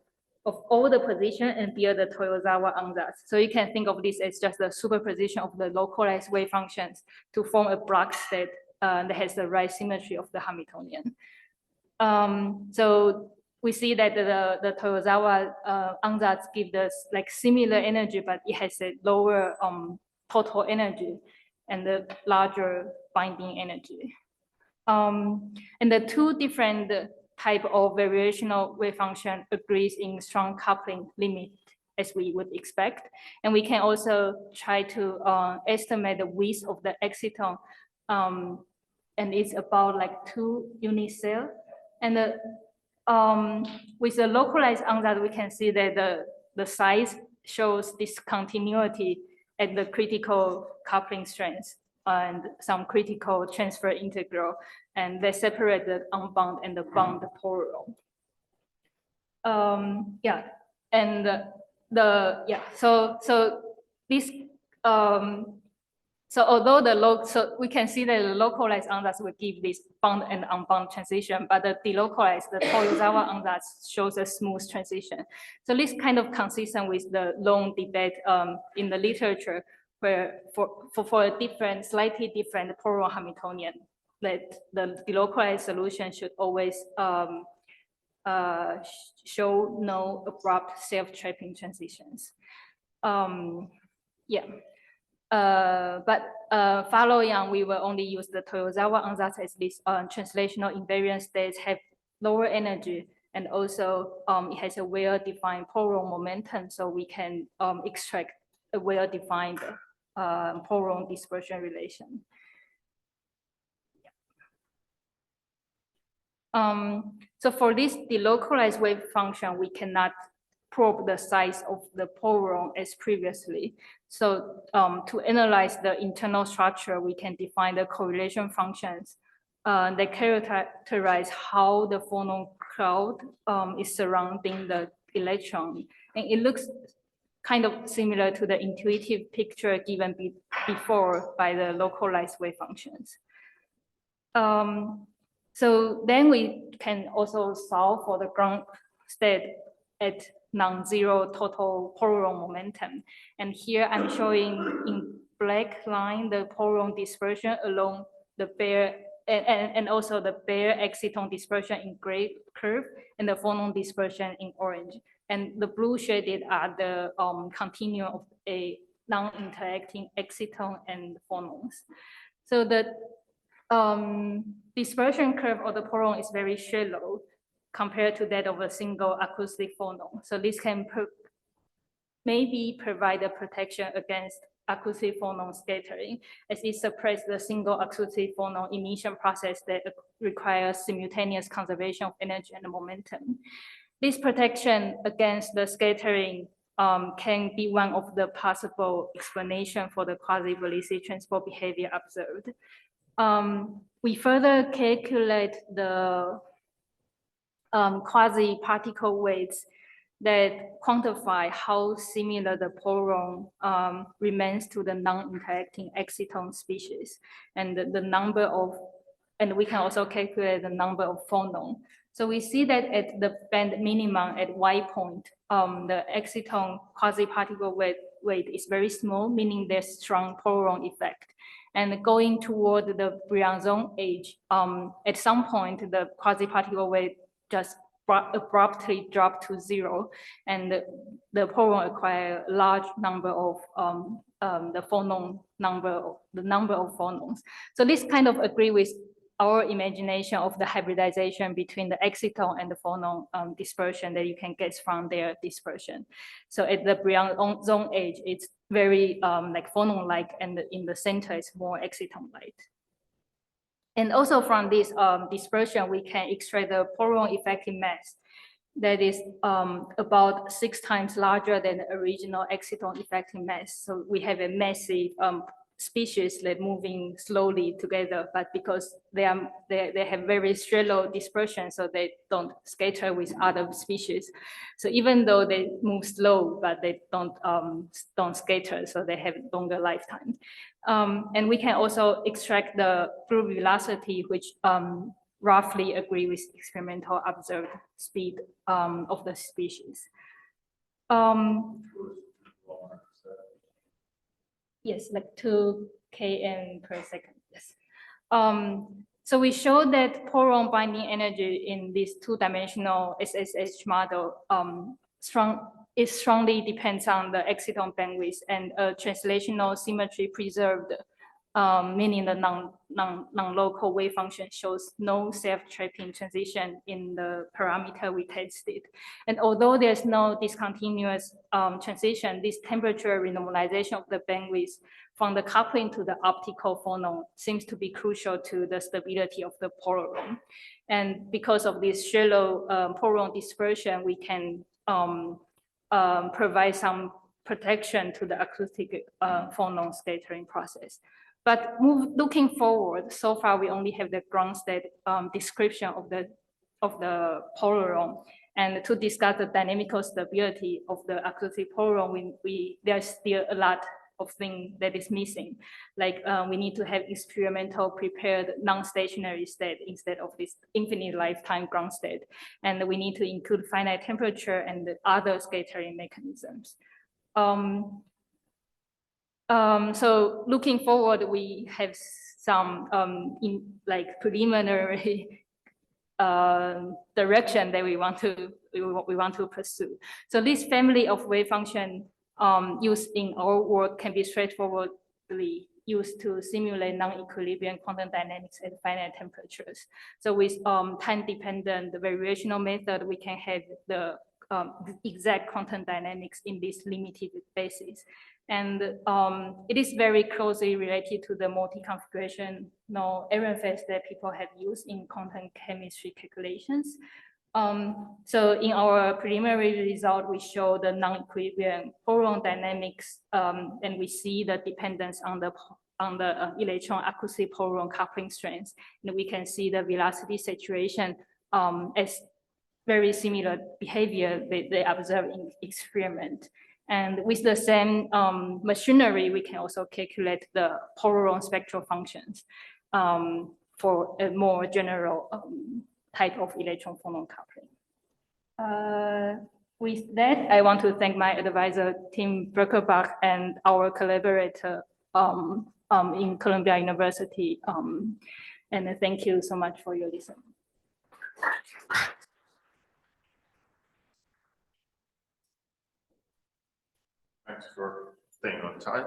of all the position and build the Toyozawa ansatz. So you can think of this as just the superposition of the localized wave functions to form a block state that has the right symmetry of the Hamiltonian. So we see that the Toyozawa ansatz gives us like similar energy, but it has a lower total energy and a larger binding energy. And the two different type of variational wave function agrees in strong coupling limit as we would expect. And we can also try to estimate the width of the exciton, and it's about like 2 unit cell. And with the localized ansatz, we can see that the size shows discontinuity at the critical coupling strength and some critical transfer integral, and they separate the unbound and the bound photon. So although so we can see that the localized ansatz will give this bound and unbound transition, but the delocalized, the Toyozawa ansatz shows a smooth transition. So this kind of consistent with the long debate in the literature, where for a different, slightly different photon Hamiltonian, that the delocalized solution should always show no abrupt self-trapping transitions. Following on, we will only use the Toyozawa ansatz as this translational invariant states have lower energy, and also it has a well-defined photon momentum, so we can extract a well-defined photon dispersion relation. So for this delocalized wave function, we cannot probe the size of the photon as previously. So to analyze the internal structure, we can define the correlation functions that characterize how the phonon cloud is surrounding the electron. And it looks kind of similar to the intuitive picture given before by the localized wave functions. So then we can also solve for the ground state at non-zero total photon momentum. And here I'm showing in black line the photon dispersion along the bare, and also the bare exciton dispersion in gray curve, and the phonon dispersion in orange. And the blue shaded are the continuum of a non-interacting exciton and phonons. So the dispersion curve of the photon is very shallow compared to that of a single acoustic phonon. So this can maybe provide a protection against acoustic phonon scattering, as it suppresses the single acoustic phonon emission process that requires simultaneous conservation of energy and momentum. This protection against the scattering can be one of the possible explanation for the quasi-Velizy transport behavior observed. We further calculate the quasi-particle weights that quantify how similar the photon remains to the non-interacting exciton species, and the number of, and we can also calculate the number of phonon. So we see that at the band minimum at Y point, the exciton quasi-particle weight is very small, meaning there's strong photon effect. And going toward the Briançon age, at some point, the quasi-particle weight just abruptly drop to 0, and the photon acquire a large number of the number of phonons. So this kind of agree with our imagination of the hybridization between the exciton and the phonon dispersion that you can get from their dispersion. So at the Brion zone edge, it's very like phonon-like, and in the center, it's more exciton-like. And also from this dispersion, we can extract the Poron effective mass that is about 6 times larger than the original exciton effective mass. So we have a massive species that moving slowly together, but because they have very shallow dispersion, so they don't scatter with other species. So even though they move slow, but they don't scatter, so they have longer lifetime. And we can also extract the fluid velocity, which roughly agree with experimental observed speed of the species. Yes, like 2 km per second, yes. So we show that Poron binding energy in this 2-dimensional SSH model strongly depends on the exciton bandwidth, and translational symmetry preserved, meaning the non-local wave function shows no self-trapping transition in the parameter we tested. And although there's no discontinuous transition, this temperature renormalization of the bandwidth from the coupling to the optical phonon seems to be crucial to the stability of the polaron. And because of this shallow polaron dispersion, we can provide some protection to the acoustic phonon scattering process. But looking forward, so far we only have the ground state description of the polaron. And to discuss the dynamical stability of the acoustic polaron, there's still a lot of things that is missing. Like we need to have experimental prepared non-stationary state instead of this infinite lifetime ground state. And we need to include finite temperature and the other scattering mechanisms. So looking forward, we have some preliminary direction that we want to pursue. So this family of wave function used in our work can be straightforwardly used to simulate non-equilibrium quantum dynamics at finite temperatures. So with time-dependent variational method, we can have the exact quantum dynamics in this limited basis. And it is very closely related to the multi-configurational Ehrenfest that people have used in quantum chemistry calculations. So in our preliminary result, we show the non-equilibrium photon dynamics, and we see the dependence on the electron acoustic photon coupling strengths. And we can see the velocity saturation as very similar behavior they observe in experiment. And with the same machinery, we can also calculate the polaron spectral functions for a more general type of electron phonon coupling. With that, I want to thank my advisor, Tim Birkelbach, and our collaborator in Columbia University. And thank you so much for your listening. Thanks for staying on time.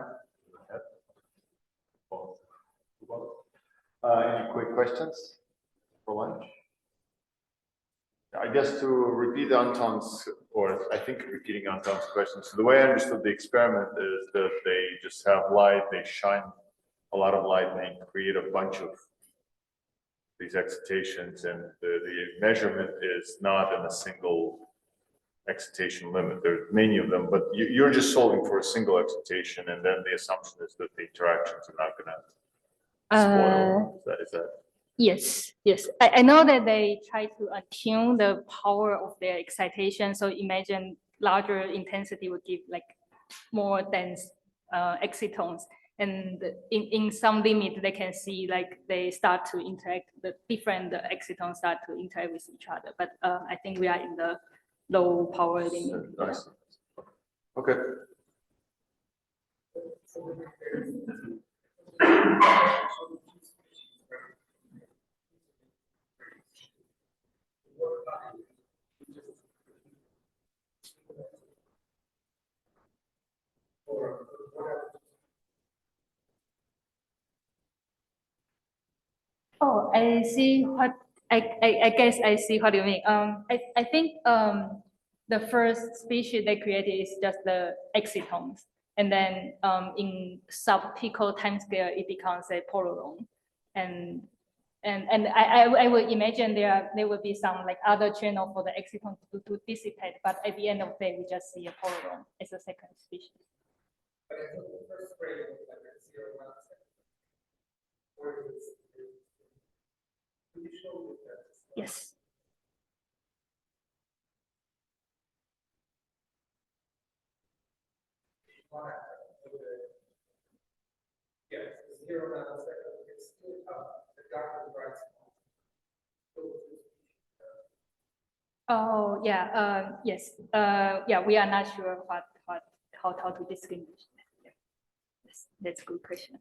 Any quick questions for lunch? I guess to repeat Anton's, or I think repeating Anton's question. So the way I understood the experiment is that they just have light, they shine a lot of light, and they create a bunch of these excitations, and the measurement is not in a single excitation limit. There are many of them, but you're just solving for a single excitation, and then the assumption is that the interactions are not going to spoil. Is that? Yes, yes. I know that they try to attune the power of their excitation. So imagine larger intensity would give like more dense excitons. And in some limit, they can see like they start to interact, the different excitons start to interact with each other. But I think we are in the low power limit. I see. Okay. Oh, I see what, I guess I see what you mean. I think, the first species they created is just the excitons. And then, in sub-pico timescale, it becomes a polaron. And I would imagine there will be some like other channel for the exciton to dissipate, but at the end of the day, we just see a polaron as a second species. But I think the first grade was like a 0, 1 second. Or is it? Could you show me that? Yes. Yes, 0, 1 second. It's still the dark and bright spot. Oh, yeah, yes, yeah, we are not sure how to distinguish. Yeah. That's good questions.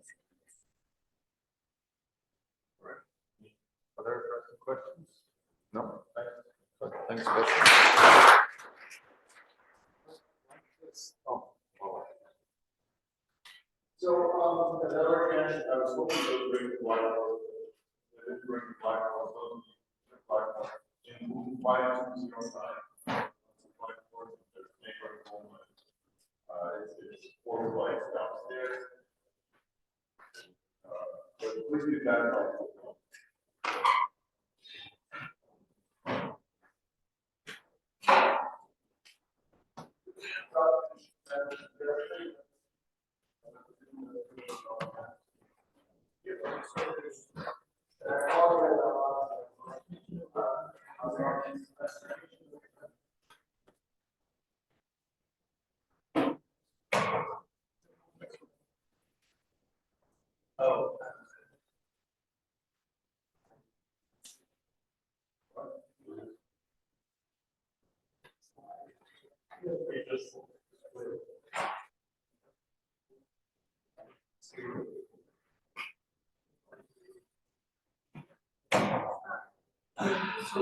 Other questions? No? Thanks. Question. Oh. So, at the other hand, I was hoping to bring the black hole. I didn't bring the black hole, so the black hole in 5209. Black hole, there's neighboring home. It's 4 flights downstairs. But please do that. Oh. So,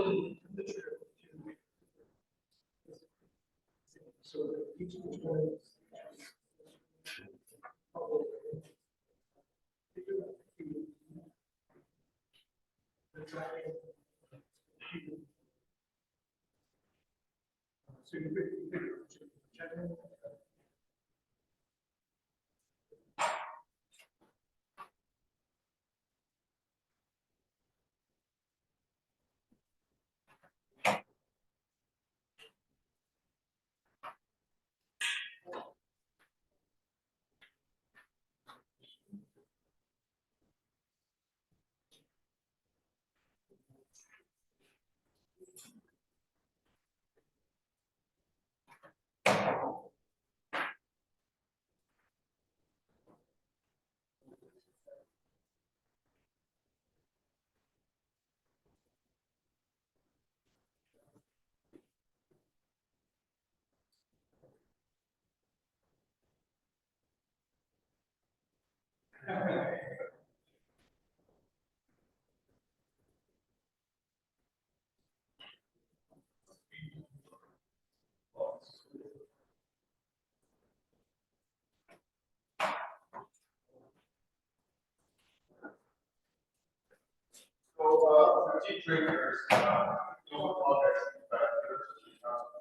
deep drinkers, no objects, factors.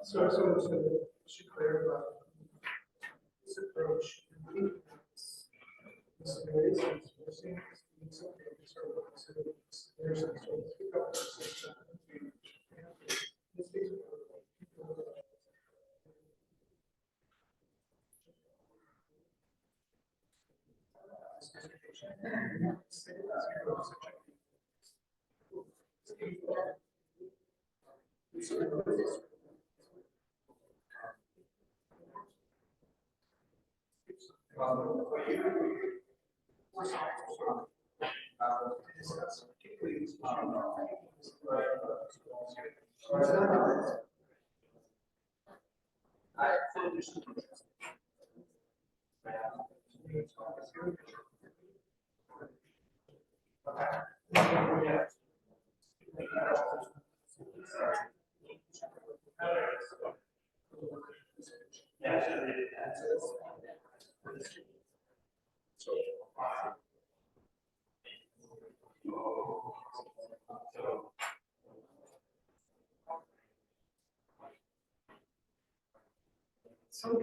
So should clarify this approach. So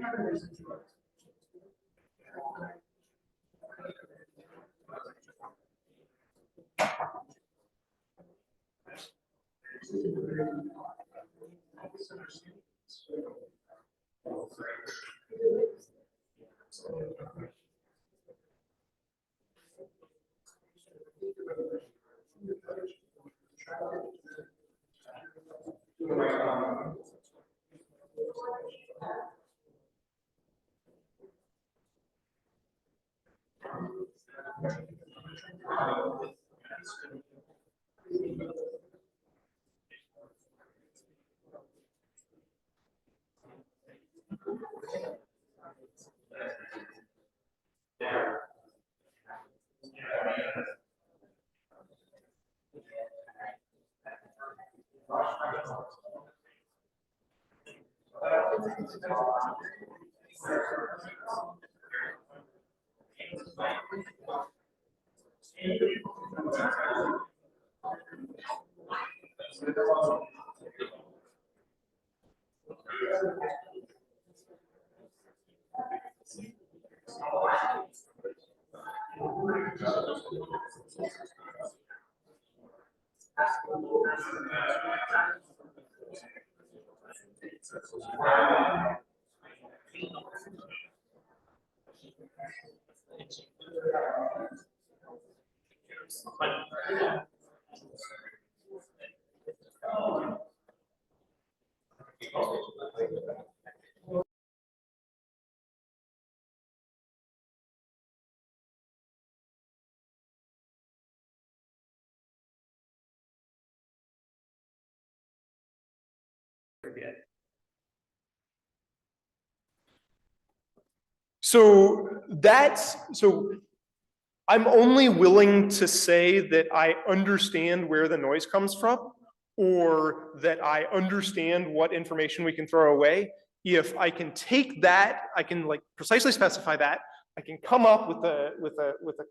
I'm only willing to say that I understand where the noise comes from, or that I understand what information we can throw away. If I can take that, I can like precisely specify that. I can come up with a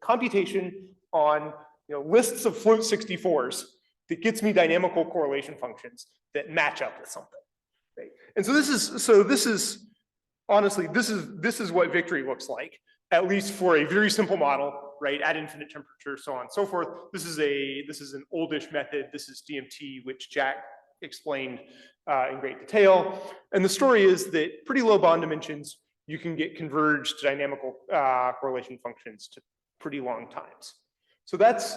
computation on lists of float 64s that gets me dynamical correlation functions that match up with something. Right? And so this is honestly, this is what victory looks like, at least for a very simple model, right? At infinite temperature, so on and so forth. This is an oldish method. This is DMT, which Jack explained in great detail. And the story is that pretty low bond dimensions, you can get converged dynamical correlation functions to pretty long times. So that's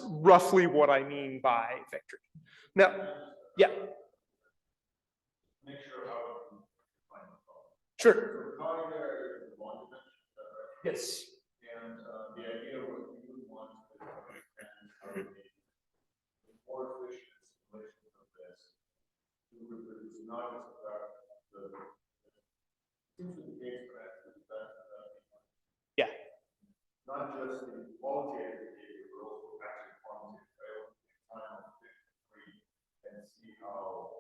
roughly what I mean by victory. Now, yeah. Make sure how you define the problem. Sure. So calling there is the bond dimension, is that right? Yes. And the idea what we would want is to understand how the more efficient simulations of this to reproduce not just the seems to be the case, but actually Yeah. not just the qualitative behavior, but also actually quantitative. Time of 53 and see how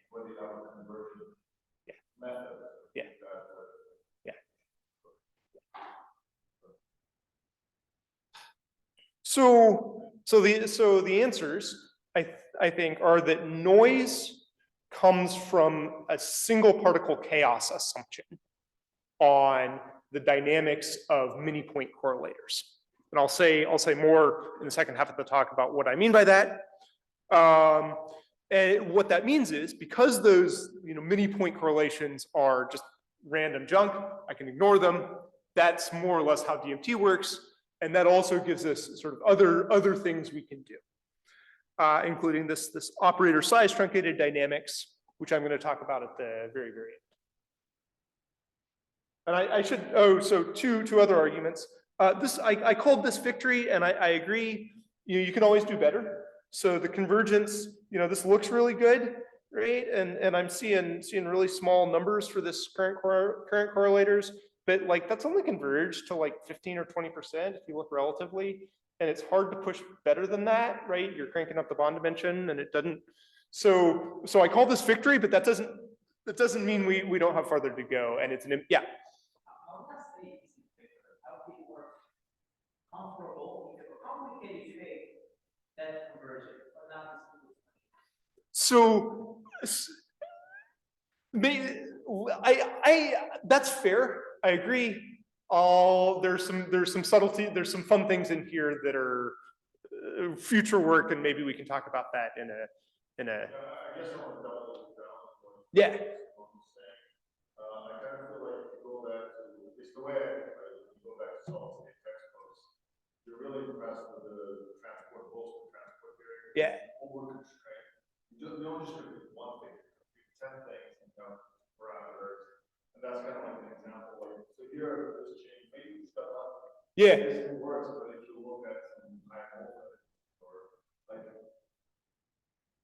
what the other conversion method. Yeah. So the answers I think are that noise comes from a single particle chaos assumption on the dynamics of many point correlators. And I'll say more in the second half of the talk about what I mean by that. And what that means is because those many point correlations are just random junk, I can ignore them. That's more or less how DMT works. And that also gives us sort of other things we can do, including this operator size truncated dynamics, which I'm going to talk about at the very, very end. And I should, so two other arguments. I called this victory, and I agree, you can always do better. So the convergence, this looks really good, right? And I'm seeing really small numbers for this current correlators, but like that's only converged to like 15 or 20% if you look relatively, and it's hard to push better than that, right? You're cranking up the bond dimension, and it doesn't. So I call this victory, but that doesn't mean we don't have farther to go. And it's yeah. How does the how people work comparable with a complicated shape that converges, but not So That's fair. I agree. There's some subtlety, there's some fun things in here that are future work, and maybe we can talk about that in a. I guess I want to double down on what Yeah. what you're saying. I kind of feel like if you go back to, at least the way I think about it, when you go back to solid state textbooks, you're really impressed with the transport, postal transport theory. Yeah. Over constraint. You don't just compute one thing, you compute 10 things and count parameters. And that's kind of like an example. Like, so here, this change, maybe stuff up. Yeah. This thing works, but if you look at some high voltage or like.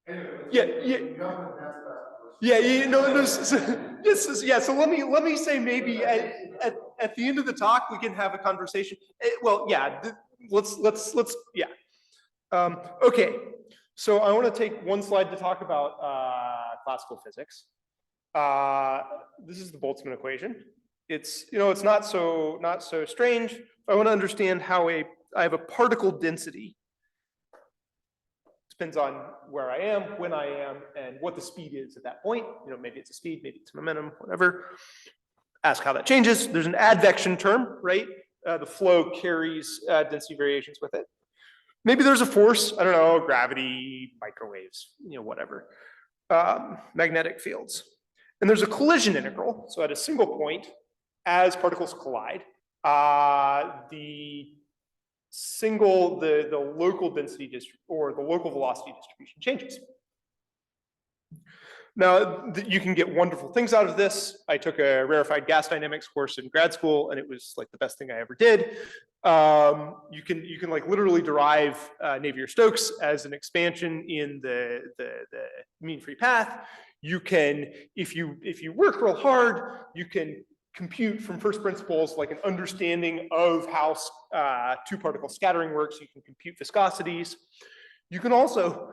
Anyway. Yeah, You yeah. have an advanced class person. Yeah, so let me say maybe at the end of the talk, we can have a conversation. Well, yeah, let's, yeah. Okay, so I want to take one slide to talk about classical physics. This is the Boltzmann equation. It's, it's not so strange. I want to understand how I have a particle density. Depends on where I am, when I am, and what the speed is at that point. Maybe it's a speed, maybe it's momentum, whatever. Ask how that changes. There's an advection term, right? The flow carries density variations with it. Maybe there's a force, I don't know, gravity, microwaves, whatever. Magnetic fields. And there's a collision integral. So at a single point, as particles collide, the local density or the local velocity distribution changes. Now, you can get wonderful things out of this. I took a rarefied gas dynamics course in grad school, and it was like the best thing I ever did. You can like literally derive Navier-Stokes as an expansion in the mean free path. You can, if you work real hard, you can compute from first principles like an understanding of how two-particle scattering works. You can compute viscosities. You can also,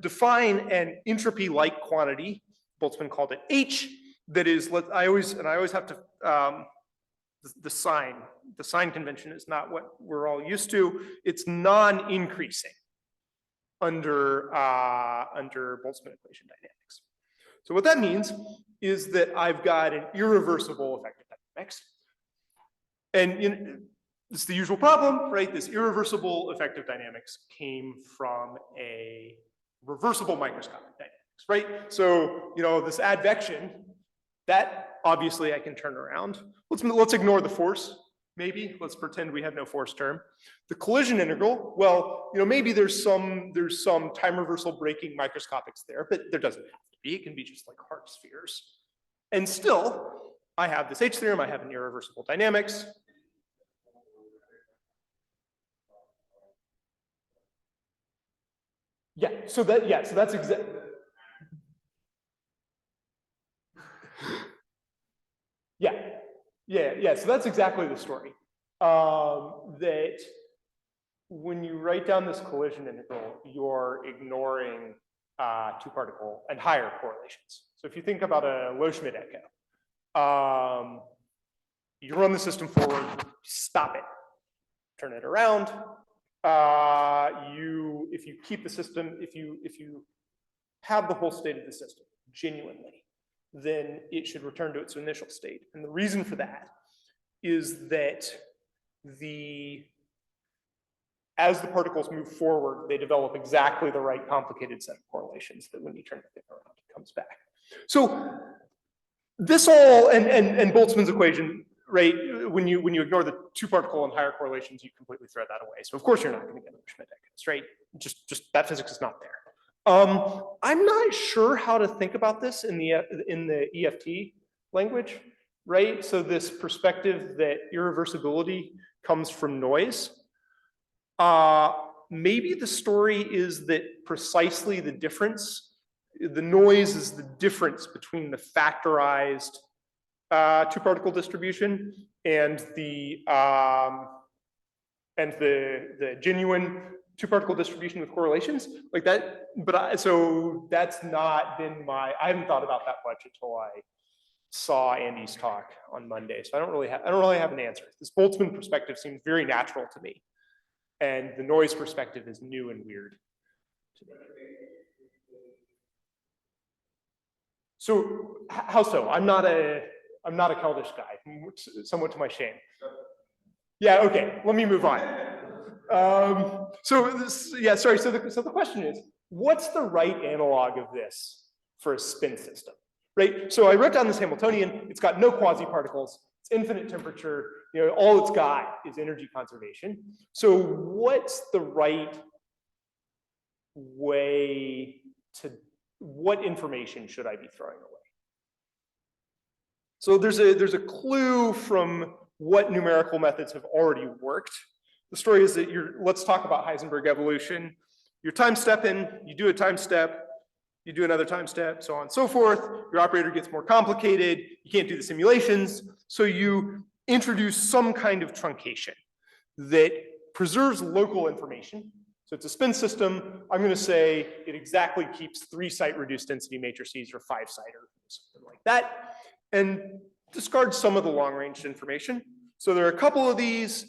define an entropy-like quantity. Boltzmann called it H. That is, I always have to, the sign convention is not what we're all used to. It's non-increasing under Boltzmann equation dynamics. So what that means is that I've got an irreversible effective dynamics. And this is the usual problem, right? This irreversible effective dynamics came from a reversible microscopic dynamics, right? So, this advection, that obviously I can turn around. Let's ignore the force, maybe. Let's pretend we have no force term. The collision integral, well, maybe there's some time reversal breaking microscopics there, but there doesn't have to be. It can be just like hard spheres. And still, I have this H theorem, I have an irreversible dynamics. So that's exactly. So that's exactly the story. That when you write down this collision integral, you're ignoring two-particle and higher correlations. So if you think about a Low-Schmidt echo, you run the system forward, stop it, turn it around. If you keep the system, if you have the whole state of the system genuinely, then it should return to its initial state. And the reason for that is that as the particles move forward, they develop exactly the right complicated set of correlations that when you turn the thing around, it comes back. So this all, and Boltzmann's equation, right, when you ignore the two-particle and higher correlations, you completely throw that away. So of course you're not going to get Schmidt echoes, right? Just that physics is not there. I'm not sure how to think about this in the EFT language, right? So this perspective that irreversibility comes from noise. Maybe the story is that precisely the difference, the noise is the difference between the factorized two-particle distribution and the genuine two-particle distribution with correlations like that. But so that's not been I haven't thought about that much until I saw Andy's talk on Monday. So I don't really have an answer. This Boltzmann perspective seems very natural to me, and the noise perspective is new and weird to me. So how so? I'm not a Keldysh guy, somewhat to my shame. Yeah, okay, let me move on. So the question is, what's the right analog of this for a spin system, right? So I wrote down this Hamiltonian, it's got no quasi-particles, it's infinite temperature, all it's got is energy conservation. So what's the right way to, what information should I be throwing away? So there's a clue from what numerical methods have already worked. The story is that let's talk about Heisenberg evolution. You're time stepping, you do a time step, you do another time step, so on and so forth. Your operator gets more complicated, you can't do the simulations, so you introduce some kind of truncation that preserves local information. So it's a spin system. I'm going to say it exactly keeps 3-site reduced density matrices or 5-site or something like that, and discards some of the long-range information. So there are a couple of these.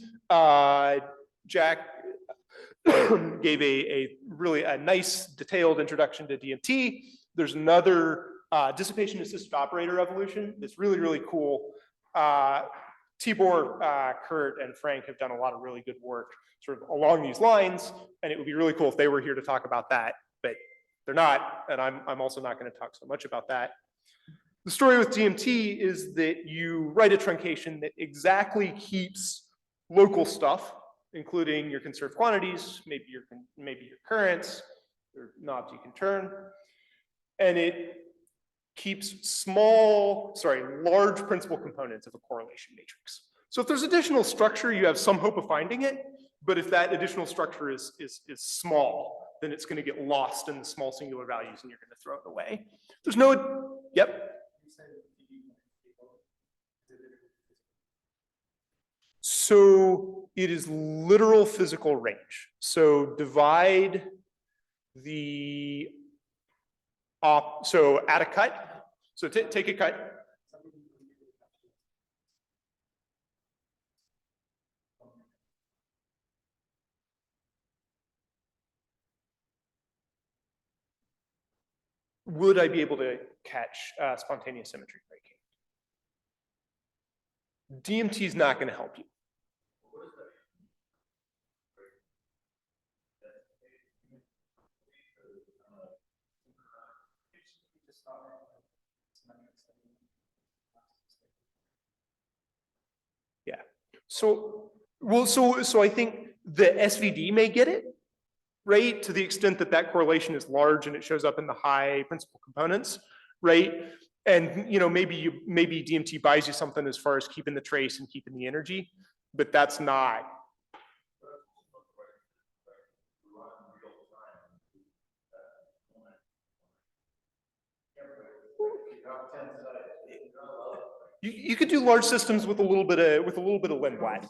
Jack gave a really nice detailed introduction to DMT. There's another dissipation assisted operator evolution that's really, really cool. Tibor, Kurt, and Frank have done a lot of really good work sort of along these lines, and it would be really cool if they were here to talk about that, but they're not, and I'm also not going to talk so much about that. The story with DMT is that you write a truncation that exactly keeps local stuff, including your conserved quantities, maybe your currents, your knobs you can turn, and it keeps large principal components of a correlation matrix. So if there's additional structure, you have some hope of finding it, but if that additional structure is small, then it's going to get lost in the small singular values and you're going to throw it away. There's no, yep. So it is literal physical range. So divide the, so add a cut. So take a cut. Would I be able to catch spontaneous symmetry breaking? DMT is not going to help you. Yeah. So I think the SVD may get it, right? To the extent that that correlation is large and it shows up in the high principal components, right? And maybe DMT buys you something as far as keeping the trace and keeping the energy, but that's not. You could do large systems with a little bit of Lindblad.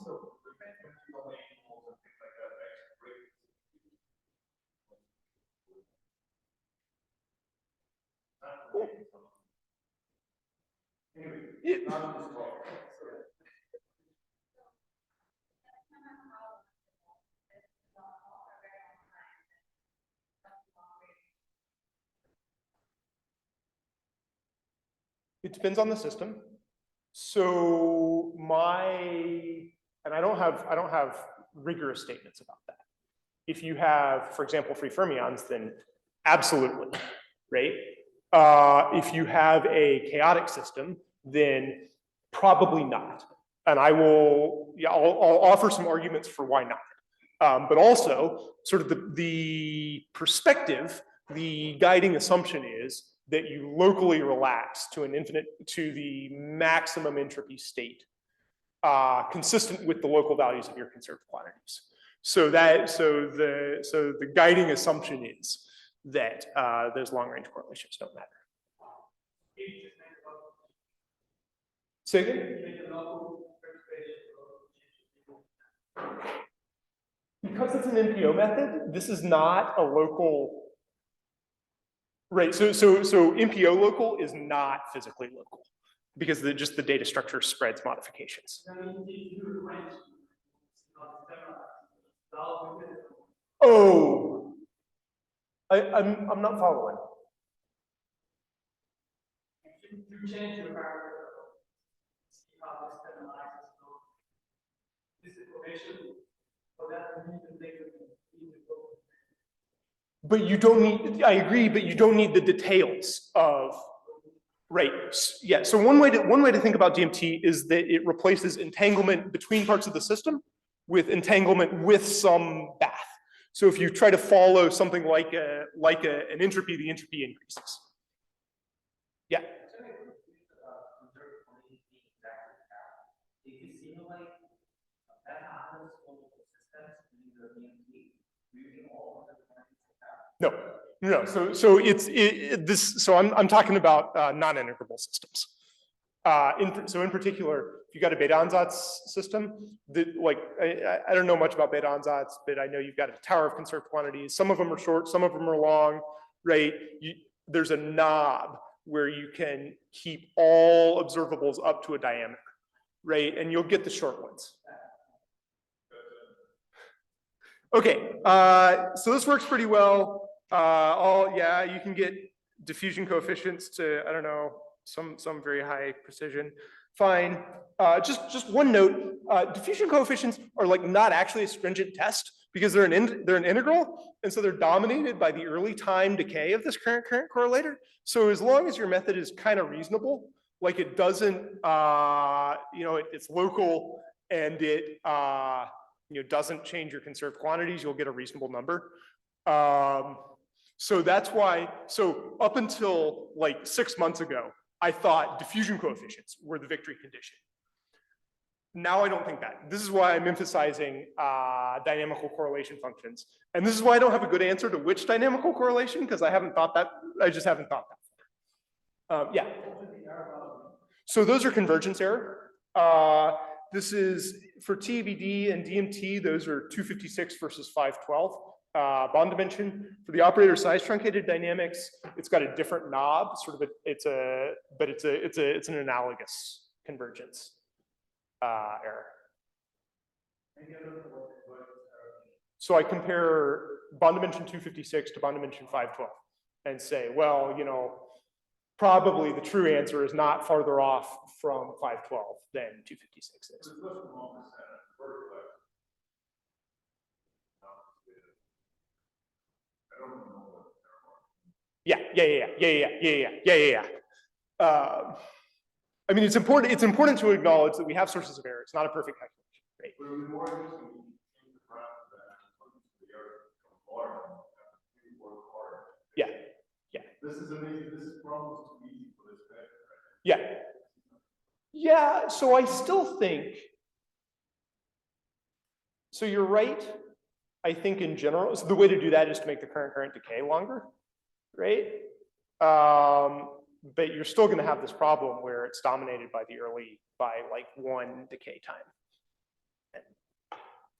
It depends on the system. So and I don't have rigorous statements about that. If you have, for example, free fermions, then absolutely, right? If you have a chaotic system, then probably not. And I'll offer some arguments for why not. But also, sort of the perspective, the guiding assumption is that you locally relax to the maximum entropy state, consistent with the local values of your conserved quantities. So the guiding assumption is that those long-range correlations don't matter. Say again? Because it's an NPO method, this is not a local. Right, so NPO local is not physically local because just the data structure spreads modifications. Oh, I'm not following. you change your parameter, see how this penalizes this information, so that we need to make it easy to go. But you don't need, I agree, but you don't need the details of, right, yeah, so one way to think about DMT is that it replaces entanglement between parts of the system with entanglement with some bath. So if you try to follow something like an entropy, the entropy increases. Yeah. No, so I'm talking about non-integrable systems. In particular, if you got a Bethe-Ansatz system, I don't know much about Bethe-Ansatz, but I know you've got a tower of conserved quantities. Some of them are short, some of them are long, right? There's a knob where you can keep all observables up to a diameter, right? And you'll get the short ones. Okay, so this works pretty well. You can get diffusion coefficients to, I don't know, some very high precision. Fine. Just one note, diffusion coefficients are like not actually a stringent test because they're an integral, and so they're dominated by the early time decay of this current correlator. So as long as your method is kind of reasonable, like it doesn't, it's local and it doesn't change your conserved quantities, you'll get a reasonable number. So that's why, up until like 6 months ago, I thought diffusion coefficients were the victory condition. Now I don't think that. This is why I'm emphasizing dynamical correlation functions. And this is why I don't have a good answer to which dynamical correlation, because I just haven't thought that. Yeah. So those are convergence error. This is for TABD and DMT, those are 256 versus 512. Bond dimension. For the operator size truncated dynamics, it's got a different knob, it's an analogous convergence error. So I compare bond dimension 256 to bond dimension 512 and say, well, probably the true answer is not farther off from 512 than 256 is. Yeah. I mean, it's important to acknowledge that we have sources of error. It's not a perfect calculation, right? But it would be more interesting to change the parameter that the error large, work hard. Yeah. This is amazing. This is almost too easy for this guy, right? Yeah. Yeah, so I still think, so you're right. I think in general, so the way to do that is to make the current decay longer, right? But you're still going to have this problem where it's dominated by like one decay time.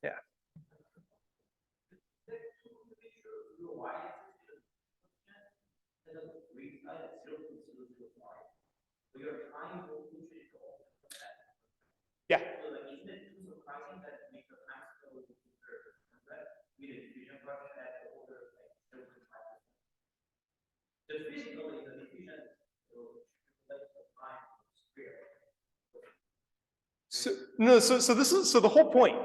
Yeah. Yeah. So the whole point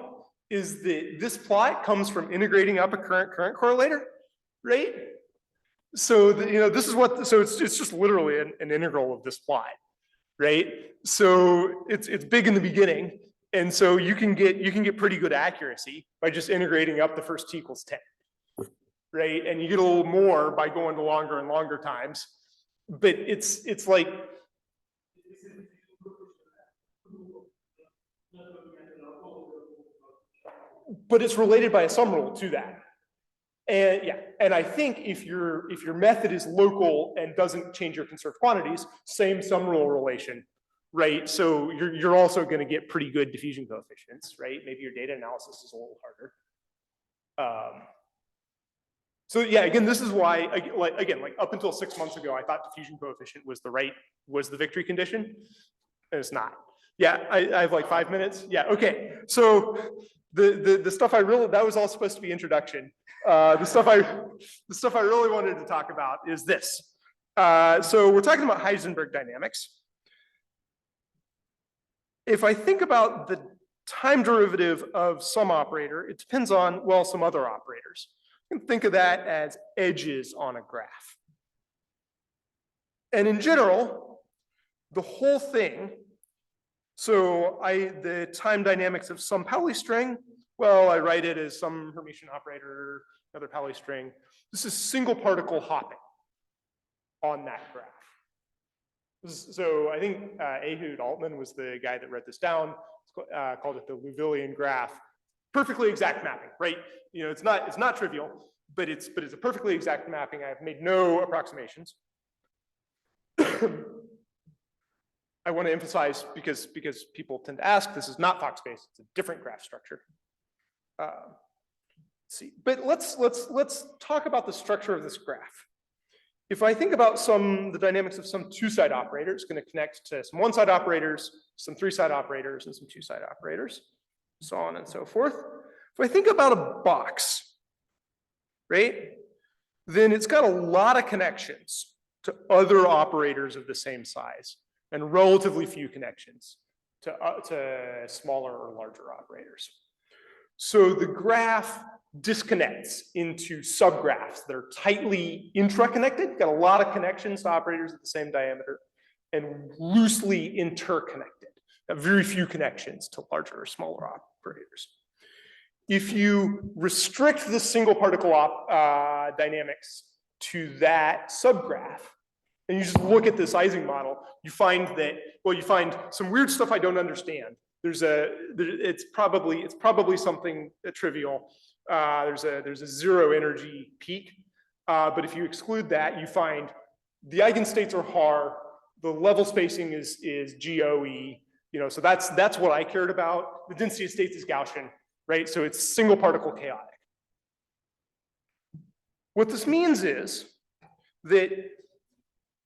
is that this plot comes from integrating up a current correlator, right? So this is what, so it's just literally an integral of this plot, right? So it's big in the beginning, and so you can get pretty good accuracy by just integrating up the first t equals 10, right? And you get a little more by going to longer and longer times, but it's like, but it's related by a sum rule to that. And yeah, and I think if your method is local and doesn't change your conserved quantities, same sum rule relation, right? So you're also going to get pretty good diffusion coefficients, right? Maybe your data analysis is a little harder. So yeah, again, this is why, like up until 6 months ago, I thought diffusion coefficient was the victory condition, and it's not. Yeah, I have like 5 minutes. Yeah, okay. So the stuff that was all supposed to be introduction. The stuff I really wanted to talk about is this. So we're talking about Heisenberg dynamics. If I think about the time derivative of some operator, it depends on, well, some other operators. You can think of that as edges on a graph. And in general, the whole thing, so the time dynamics of some Pauli string, well, I write it as some Hermitian operator, another Pauli string. This is single particle hopping on that graph. So I think Ehud Altman was the guy that wrote this down, called it the Liouvillean graph. Perfectly exact mapping, right? You know, it's not trivial, but it's a perfectly exact mapping. I've made no approximations. I want to emphasize, because people tend to ask, this is not Fox-based, it's a different graph structure. Let's see, but let's talk about the structure of this graph. If I think about the dynamics of some two-side operator, it's going to connect to some one-side operators, some three-side operators, and some two-side operators, so on and so forth. If I think about a box, right, then it's got a lot of connections to other operators of the same size, and relatively few connections to smaller or larger operators. So the graph disconnects into subgraphs that are tightly intra-connected, got a lot of connections to operators at the same diameter, and loosely interconnected, got very few connections to larger or smaller operators. If you restrict the single particle dynamics to that subgraph, and you just look at this Ising model, you find that, well, you find some weird stuff I don't understand. It's probably something trivial. There's a zero energy peak, but if you exclude that, you find the eigenstates are Haar, the level spacing is GOE, you know, so that's what I cared about. The density of states is Gaussian, right? So it's single particle chaotic. What this means is that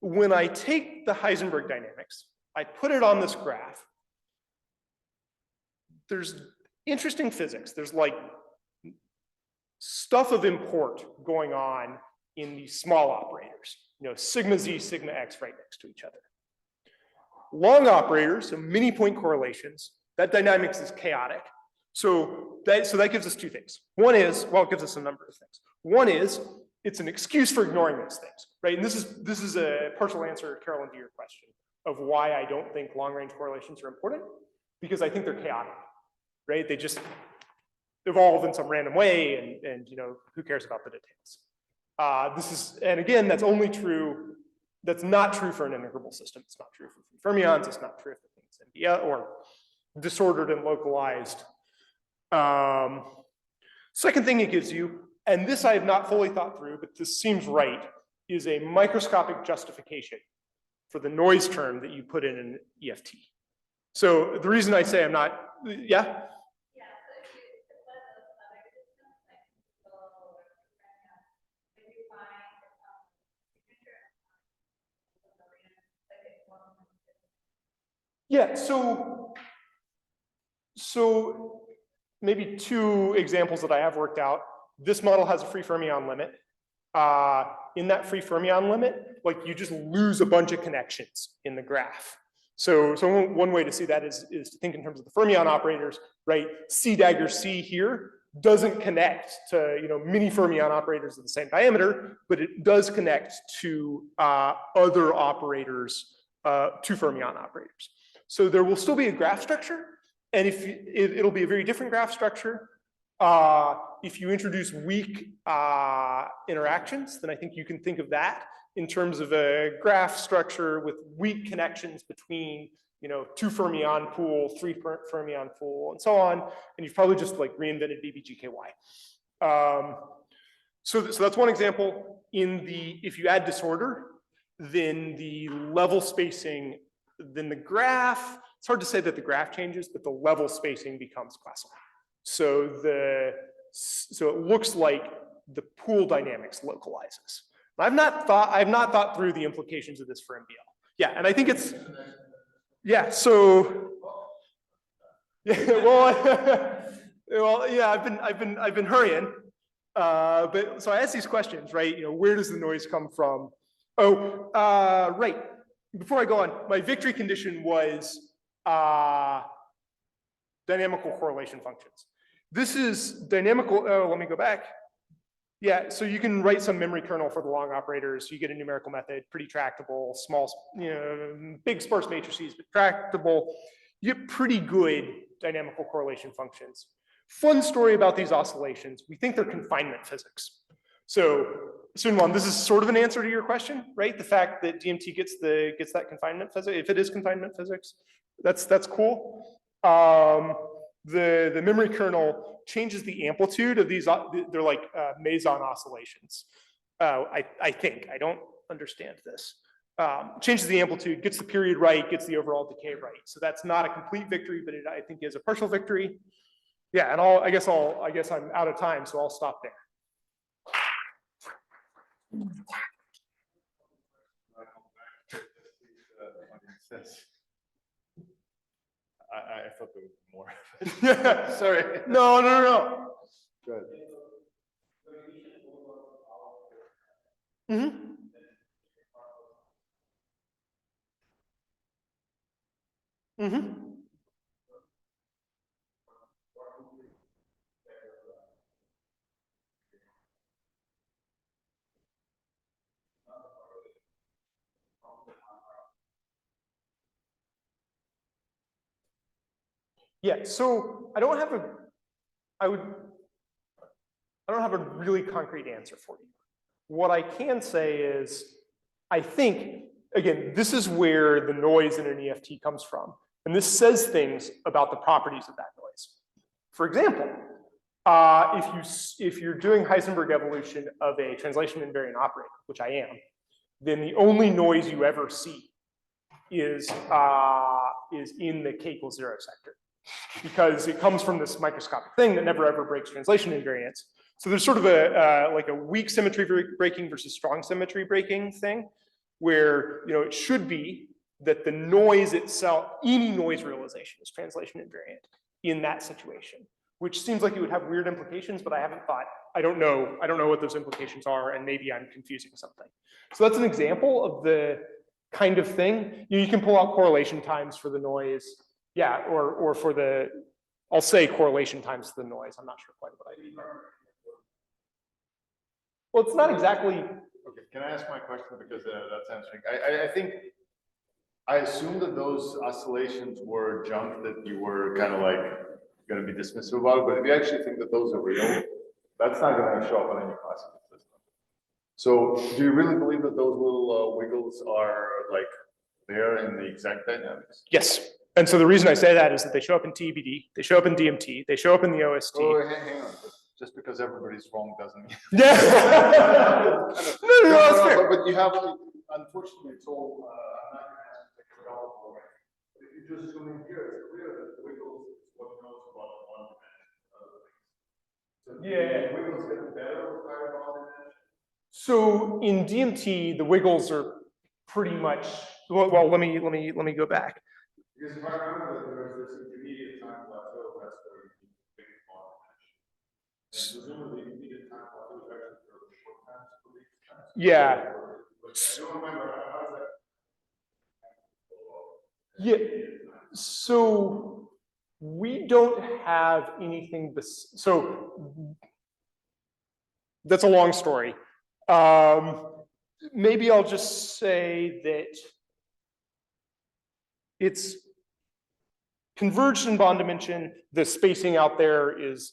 when I take the Heisenberg dynamics, I put it on this graph, there's interesting physics. There's like stuff of import going on in these small operators, you know, sigma z, sigma x right next to each other. Long operators, so many point correlations, that dynamics is chaotic. So that gives us two things. One is, well, it gives us a number of things. One is, it's an excuse for ignoring those things, right? And this is a partial answer, Carolyn, to your question of why I don't think long-range correlations are important, because I think they're chaotic, right? They just evolve in some random way, and you know, who cares about the details? And again, that's only true, that's not true for an integrable system. It's not true for fermions, it's not true for things NBL or disordered and localized. Second thing it gives you, and this I have not fully thought through, but this seems right, is a microscopic justification for the noise term that you put in an EFT. So the reason I say I'm not, yeah? Yeah, so maybe two examples that I have worked out. This model has a free fermion limit. In that free fermion limit, like you just lose a bunch of connections in the graph. So one way to see that is to think in terms of the fermion operators, right? C dagger C here doesn't connect to, you know, many fermion operators of the same diameter, but it does connect to other operators, two fermion operators. So there will still be a graph structure, and it'll be a very different graph structure. If you introduce weak interactions, then I think you can think of that in terms of a graph structure with weak connections between, you know, two fermion pool, three fermion pool, and so on. And you've probably just like reinvented BBGKY. So that's one example. If you add disorder, then the level spacing, then the graph, it's hard to say that the graph changes, but the level spacing becomes classical. So it looks like the pool dynamics localizes. I've not thought through the implications of this for MBL. Yeah, and I think it's, yeah, so, yeah, well, yeah, I've been hurrying. But so I asked these questions, right? You know, where does the noise come from? Oh, right. Before I go on, my victory condition was dynamical correlation functions. This is dynamical, oh, let me go back. Yeah, so you can write some memory kernel for the long operators. You get a numerical method, pretty tractable, small, big sparse matrices, but tractable. You get pretty good dynamical correlation functions. Fun story about these oscillations. We think they're confinement physics. So, Sunwon, this is sort of an answer to your question, right? The fact that DMT gets that confinement physics, if it is confinement physics, that's cool. The memory kernel changes the amplitude of these, they're like meson oscillations. I think, I don't understand this. Changes the amplitude, gets the period right, gets the overall decay right. So that's not a complete victory, but it, I think, is a partial victory. Yeah, and I guess I'm out of time, so I'll stop there. I thought there was more. Sorry. No. Good. Yeah, so I don't have a really concrete answer for you. What I can say is, I think, again, this is where the noise in an EFT comes from. And this says things about the properties of that noise. For example, if you're doing Heisenberg evolution of a translation invariant operator, which I am, then the only noise you ever see is in the k equals 0 sector, because it comes from this microscopic thing that never ever breaks translation invariance. So there's sort of like a weak symmetry breaking versus strong symmetry breaking thing, where it should be that the noise itself, any noise realization, is translation invariant in that situation, which seems like it would have weird implications, but I don't know what those implications are, and maybe I'm confusing something. So that's an example of the kind of thing. You can pull out correlation times for the noise, yeah, or for the, I'll say correlation times to the noise. I'm not sure quite what I mean. Well, it's not exactly. Okay, can I ask my question, because that's answering. I think, I assume that those oscillations were junk that you were kind of like going to be dismissive about, but if you actually think that those are real, that's not going to show up on any classical system. So do you really believe that those little wiggles are like there in the exact dynamics? Yes. And so the reason I say that is that they show up in TBD, they show up in DMT, they show up in the OST. Oh, hang on. Just because everybody's wrong doesn't mean. Yeah. That's fair. But you have, unfortunately, it's all, I'm not going to ask you to take it all away. But if you just zoom in here, it's clear that the wiggles is what knows about one dimension. So yeah, wiggles get better with higher bond dimension. So in DMT, the wiggles are pretty much, well, let me go back. Because if I remember that there was this intermediate time plateau, that's where you need big bond dimension. And presumably the intermediate time plateau is actually for the short times for these times. Yeah. But I don't remember how does that. Yeah. So we don't have anything. So that's a long story. Maybe I'll just say that it's converged in bond dimension. The spacing out there is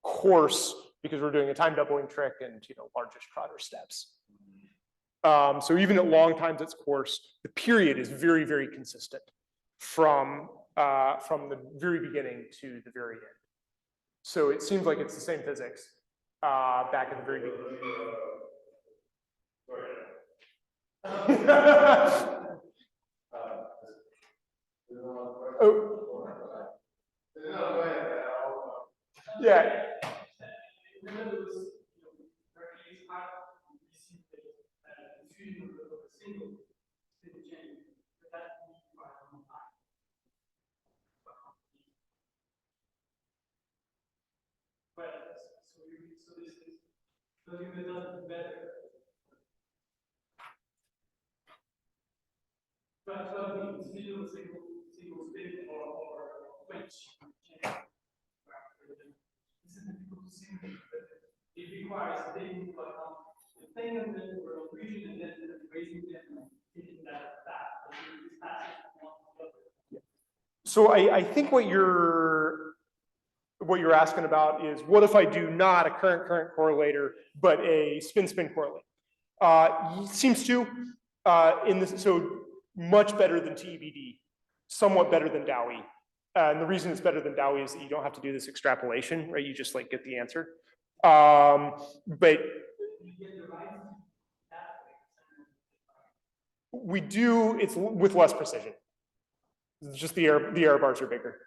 coarse because we're doing a time doubling trick and largish Trotter steps. So even at long times it's coarse. The period is very, very consistent from the very beginning to the very end. So it seems like it's the same physics back at the very beginning. Yeah. Single spin or switch. This is difficult to see, but it requires taking into account the thing and then or region and then raising them and taking that. So I think what you're asking about is what if I do not a current correlator, but a spin correlator? Seems to in this, so much better than TEBD, somewhat better than DAOE. And the reason it's better than DAOE is that you don't have to do this extrapolation, right? You just like get the answer. But we do, it's with less precision. It's just the error bars are bigger.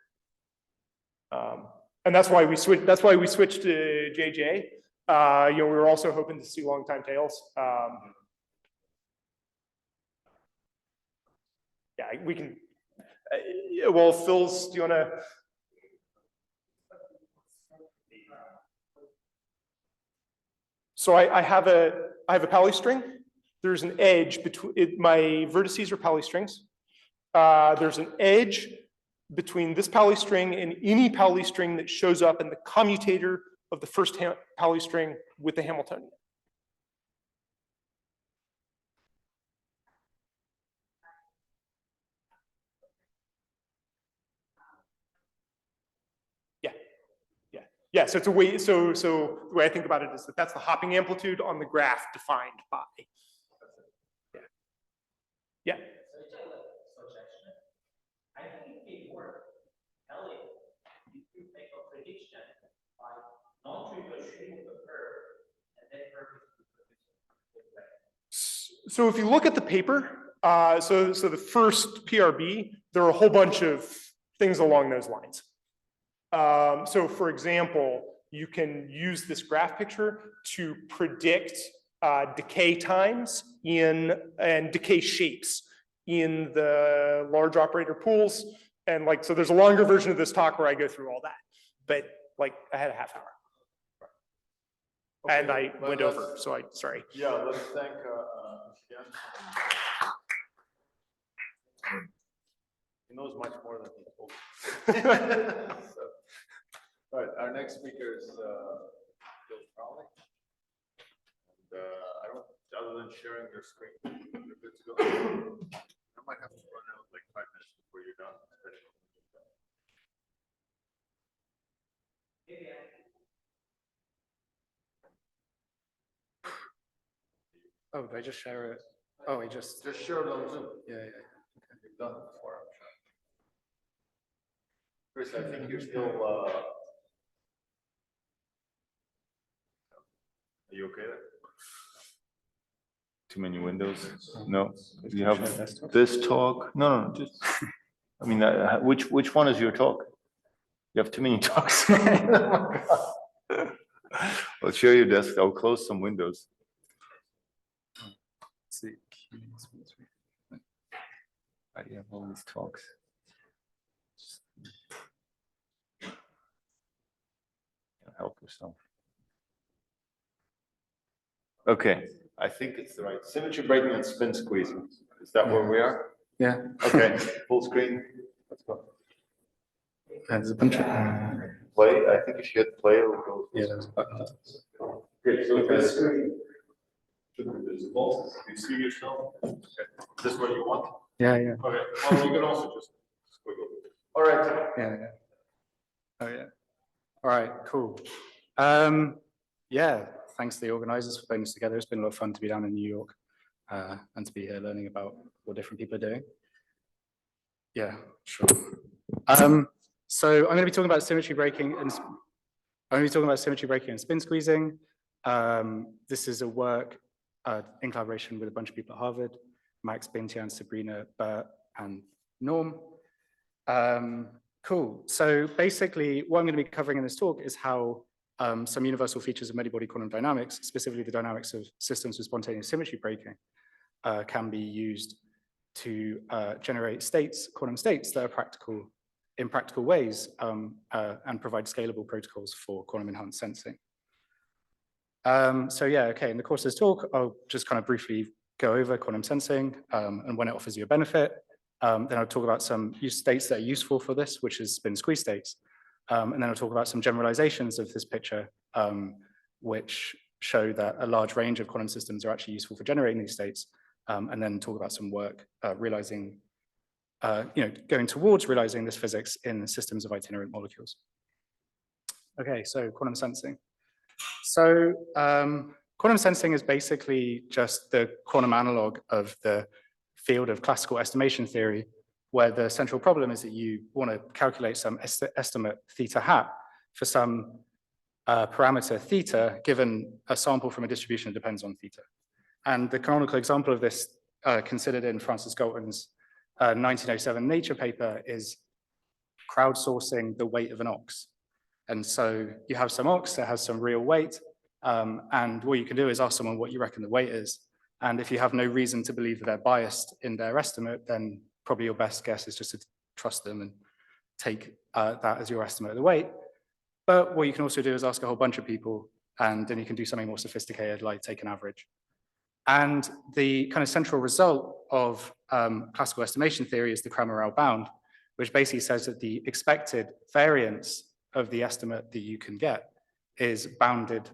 And that's why we switched to JJ. We were also hoping to see long time tails. Yeah, we can. Well, Phil's, do you want to? So I have a Pauli string. There's an edge between my vertices are Pauli strings. There's an edge between this Pauli string and any Pauli string that shows up in the commutator of the first Pauli string with the Hamiltonian. Yeah, so it's a way, so the way I think about it is that that's the hopping amplitude on the graph defined by. Yeah. I think it works. Elliot, you could make a prediction by non-trivial shape of the curve and then So if you look at the paper, so the first PRB, there are a whole bunch of things along those lines. So for example, you can use this graph picture to predict decay times and decay shapes in the large operator pools. And like, so there's a longer version of this talk where I go through all that, but like I had a half hour. Okay, And I went over, so sorry. Yeah, let's thank Jan. He knows much more than he told. All right, our next speaker is Bill Crowley. And I don't, other than sharing your screen, you're good to go. I might have to run out like 5 minutes before you're done. Oh, did I just share it? Oh, I just share it on Zoom. Yeah. You've done it before, I'm sure. Chris, I think you're still. Are you okay there? Too many windows? No. You have this talk? No, just. I mean, which one is your talk? You have too many talks. I'll share your desk. I'll close some windows. see. I have all these talks. Help yourself. Okay, I think it's the right symmetry breaking and spin squeezing. Is that where we are? Yeah. Okay, full screen. Let's go. There's a bunch of. Play. I think if you hit play, it'll go. Yeah, there's a button. Okay, so this screen should be visible. You see yourself. Okay. Is this what you want? Yeah. Okay. Well, you can also just squiggle. All right. Yeah. Oh yeah. All right, cool. Yeah, thanks to the organizers for putting this together. It's been a lot of fun to be down in New York and to be here learning about what different people are doing. Yeah, sure. So I'm going to be talking about symmetry breaking and spin squeezing. This is a work in collaboration with a bunch of people at Harvard, Max, Bintian, Sabrina, Bert, and Norm. Cool. So basically, what I'm going to be covering in this talk is how some universal features of many-body quantum dynamics, specifically the dynamics of systems with spontaneous symmetry breaking, can be used to generate states, quantum states that are practical in practical ways and provide scalable protocols for quantum enhanced sensing. So yeah, okay. In the course of this talk, I'll just kind of briefly go over quantum sensing and when it offers you a benefit, Then I'll talk about some use states that are useful for this, which is spin squeeze states. And then I'll talk about some generalizations of this picture, which show that a large range of quantum systems are actually useful for generating these states. And then talk about some work realizing, going towards realizing this physics in systems of itinerant molecules. Okay, so quantum sensing. So quantum sensing is basically just the quantum analog of the field of classical estimation theory, where the central problem is that you want to calculate some estimate theta hat for some parameter theta given a sample from a distribution that depends on theta. And the canonical example of this considered in Francis Galton's 1907 Nature paper is crowdsourcing the weight of an ox. And so you have some ox that has some real weight, and what you can do is ask someone what you reckon the weight is. And if you have no reason to believe that they're biased in their estimate, then probably your best guess is just to trust them and take that as your estimate of the weight. But what you can also do is ask a whole bunch of people, and then you can do something more sophisticated, like take an average. And the kind of central result of classical estimation theory is the Cramer-Rao bound, which basically says that the expected variance of the estimate that you can get is bounded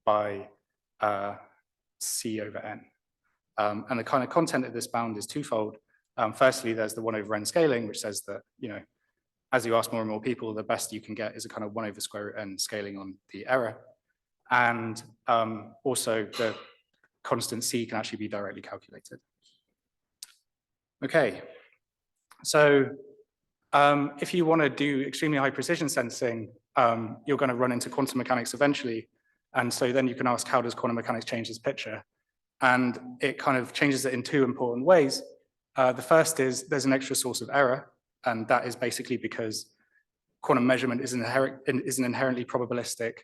by C over n. And the kind of content of this bound is twofold. Firstly, there's the 1 over n scaling, which says that, as you ask more and more people, the best you can get is a kind of 1 over square root n scaling on the error. And also the constant C can actually be directly calculated. Okay, so if you want to do extremely high precision sensing, you're going to run into quantum mechanics eventually. And so then you can ask, how does quantum mechanics change this picture? And it kind of changes it in two important ways. The first is there's an extra source of error, and that is basically because quantum measurement is an inherently probabilistic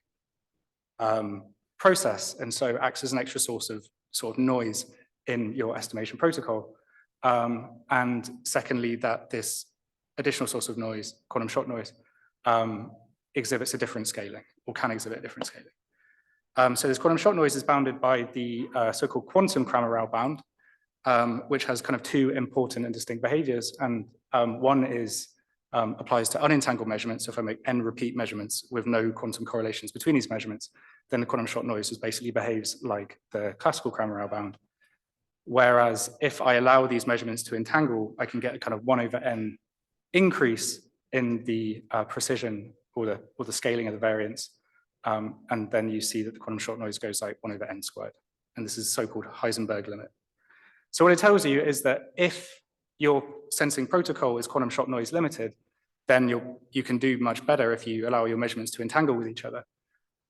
process, and so acts as an extra source of sort of noise in your estimation protocol. And secondly, that this additional source of noise, quantum shot noise, exhibits a different scaling, or can exhibit a different scaling. So this quantum shot noise is bounded by the so-called quantum Cramer-Rao bound, which has kind of two important and distinct behaviors. And one is applies to unentangled measurements. So if I make n repeat measurements with no quantum correlations between these measurements, then the quantum shot noise basically behaves like the classical Cramer-Rao bound. Whereas if I allow these measurements to entangle, I can get a kind of 1 over n increase in the precision or the scaling of the variance. And then you see that the quantum shot noise goes like 1 over n squared. And this is so-called Heisenberg limit. So what it tells you is that if your sensing protocol is quantum shot noise limited, then you can do much better if you allow your measurements to entangle with each other.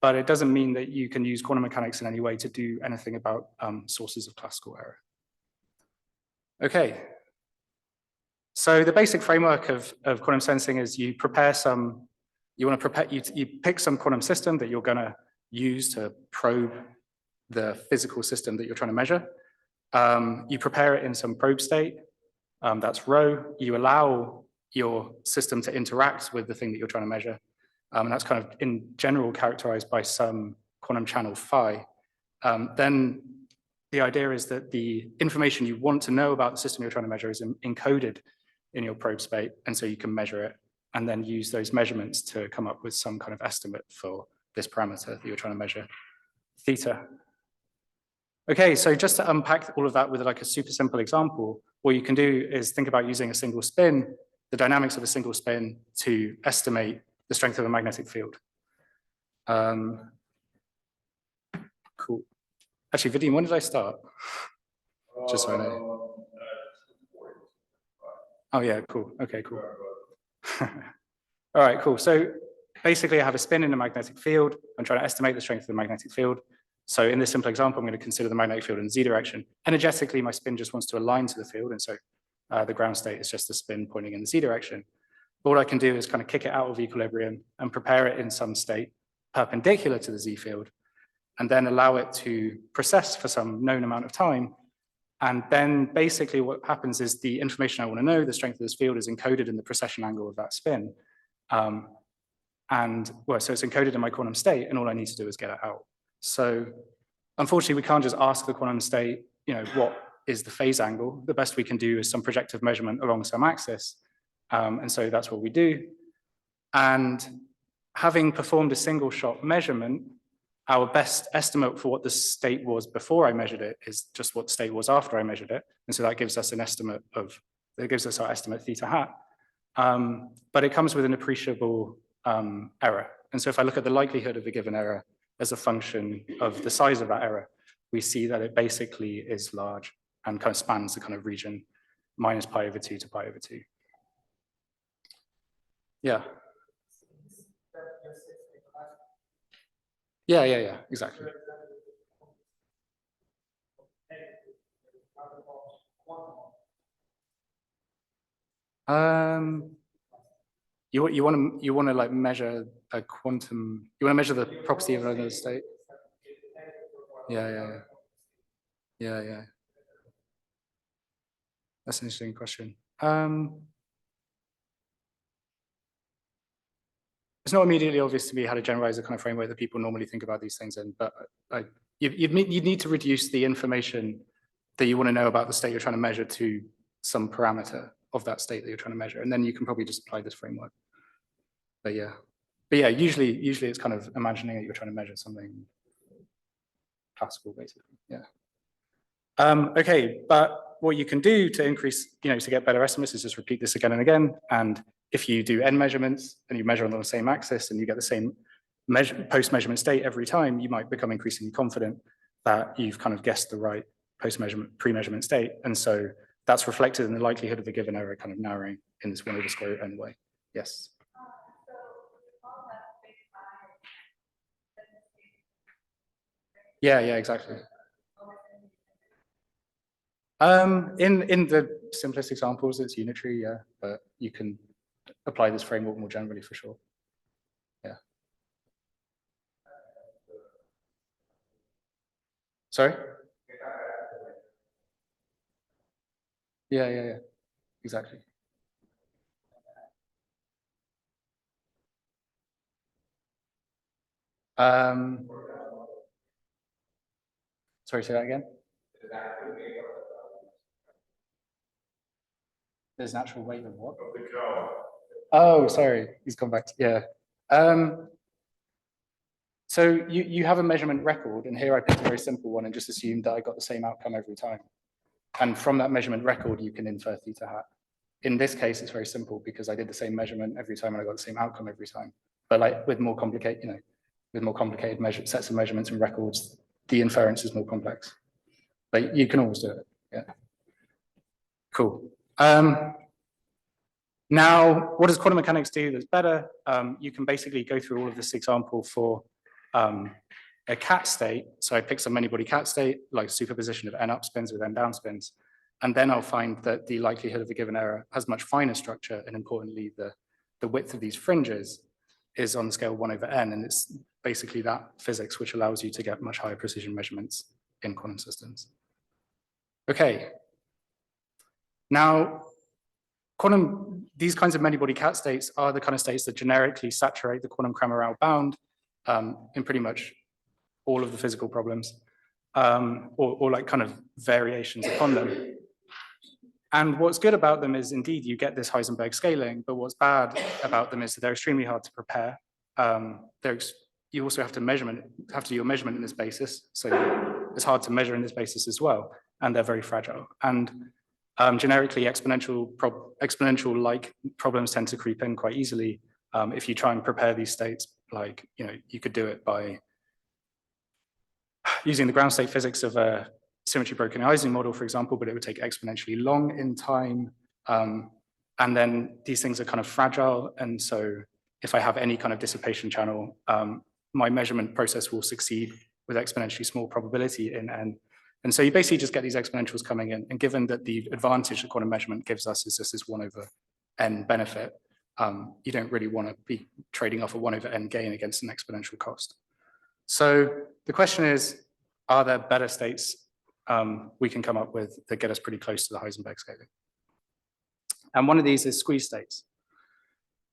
But it doesn't mean that you can use quantum mechanics in any way to do anything about sources of classical error. Okay. So the basic framework of quantum sensing is you pick some quantum system that you're going to use to probe the physical system that you're trying to measure. You prepare it in some probe state, that's rho. You allow your system to interact with the thing that you're trying to measure. And that's kind of in general characterized by some quantum channel phi. Then the idea is that the information you want to know about the system you're trying to measure is encoded in your probe state. And so you can measure it and then use those measurements to come up with some kind of estimate for this parameter that you're trying to measure, theta. Okay, so just to unpack all of that with like a super simple example, what you can do is think about using a single spin, the dynamics of a single spin to estimate the strength of a magnetic field. Cool. Actually, Vadim, when did I start? Just so I know. Oh yeah, cool. Okay, cool. All right, cool. So basically I have a spin in a magnetic field. I'm trying to estimate the strength of the magnetic field. So in this simple example, I'm going to consider the magnetic field in the z direction. Energetically, my spin just wants to align to the field. And so the ground state is just a spin pointing in the z direction. But what I can do is kind of kick it out of equilibrium and prepare it in some state perpendicular to the z field, and then allow it to process for some known amount of time. And then basically what happens is the information I want to know, the strength of this field, is encoded in the precession angle of that spin. So it's encoded in my quantum state, and all I need to do is get it out. So unfortunately, we can't just ask the quantum state, what is the phase angle. The best we can do is some projective measurement along some axis. And so that's what we do. And having performed a single shot measurement, our best estimate for what the state was before I measured it is just what the state was after I measured it. And so that gives us an estimate of, that gives us our estimate theta hat. But it comes with an appreciable error. And so if I look at the likelihood of a given error as a function of the size of that error, we see that it basically is large and kind of spans the kind of region minus pi over 2 to pi over 2. Yeah. Yeah, exactly. You want to like measure a quantum, you want to measure the property of another state? Yeah. That's an interesting question. It's not immediately obvious to me how to generalize the kind of framework that people normally think about these things in, but you'd need to reduce the information that you want to know about the state you're trying to measure to some parameter of that state that you're trying to measure, and then you can probably just apply this framework. But yeah, usually it's kind of imagining that you're trying to measure something classical, basically. Yeah. Okay, but what you can do to increase, to get better estimates is just repeat this again and again. And if you do n measurements and you measure on the same axis and you get the same post-measurement state every time, you might become increasingly confident that you've kind of guessed the right post-measurement, pre-measurement state. And so that's reflected in the likelihood of a given error kind of narrowing in this 1 over square root n way. Yes. Yeah, exactly. In the simplest examples, it's unitary, yeah, but you can apply this framework more generally for sure. Yeah. Sorry? Yeah, exactly. Sorry, say that again. There's an actual wave of what? Of the cow. Oh, sorry, he's gone back to, yeah. So you have a measurement record, and here I picked a very simple one and just assumed that I got the same outcome every time. And from that measurement record, you can infer theta hat. In this case, it's very simple because I did the same measurement every time and I got the same outcome every time. But like with more complicated, sets of measurements and records, the inference is more complex. But you can always do it, yeah. Cool. Now, what does quantum mechanics do that's better? You can basically go through all of this example for a cat state. So I pick some many-body cat state, like superposition of n up spins with n down spins. And then I'll find that the likelihood of a given error has much finer structure, and importantly, the width of these fringes is on the scale 1 over n, and it's basically that physics which allows you to get much higher precision measurements in quantum systems. Okay. Now, these kinds of many-body cat states are the kind of states that generically saturate the quantum Cramér-Rao bound in pretty much all of the physical problems, or like kind of variations upon them. And what's good about them is indeed you get this Heisenberg scaling, but what's bad about them is that they're extremely hard to prepare. You also have to do your measurement in this basis, so it's hard to measure in this basis as well, and they're very fragile. And generically, exponential-like problems tend to creep in quite easily. If you try and prepare these states, like you could do it by using the ground state physics of a symmetry broken Ising model, for example, but it would take exponentially long in time. And then these things are kind of fragile. And so if I have any kind of dissipation channel, my measurement process will succeed with exponentially small probability in n. And so you basically just get these exponentials coming in. And given that the advantage that quantum measurement gives us is just this 1 over n benefit, you don't really want to be trading off a 1 over n gain against an exponential cost. So the question is, are there better states we can come up with that get us pretty close to the Heisenberg scaling? And one of these is squeeze states.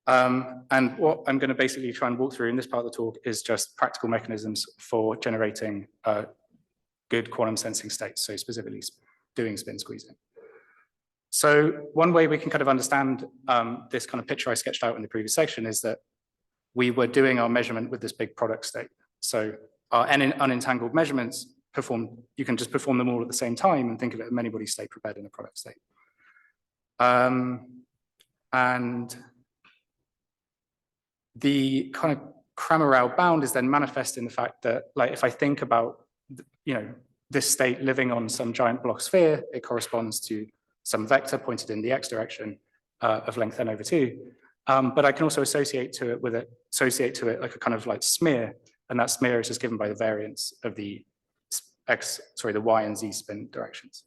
And what I'm going to basically try and walk through in this part of the talk is just practical mechanisms for generating good quantum sensing states. So specifically doing spin squeezing. So one way we can kind of understand this kind of picture I sketched out in the previous section is that we were doing our measurement with this big product state. So our unentangled measurements you can just perform them all at the same time and think of it as many-body state prepared in a product state. And the kind of Craméral bound is then manifest in the fact that, like, if I think about, this state living on some giant block sphere, it corresponds to some vector pointed in the x direction of length n over 2. But I can also associate to it like a kind of like smear, and that smear is just given by the variance of the y and z spin directions.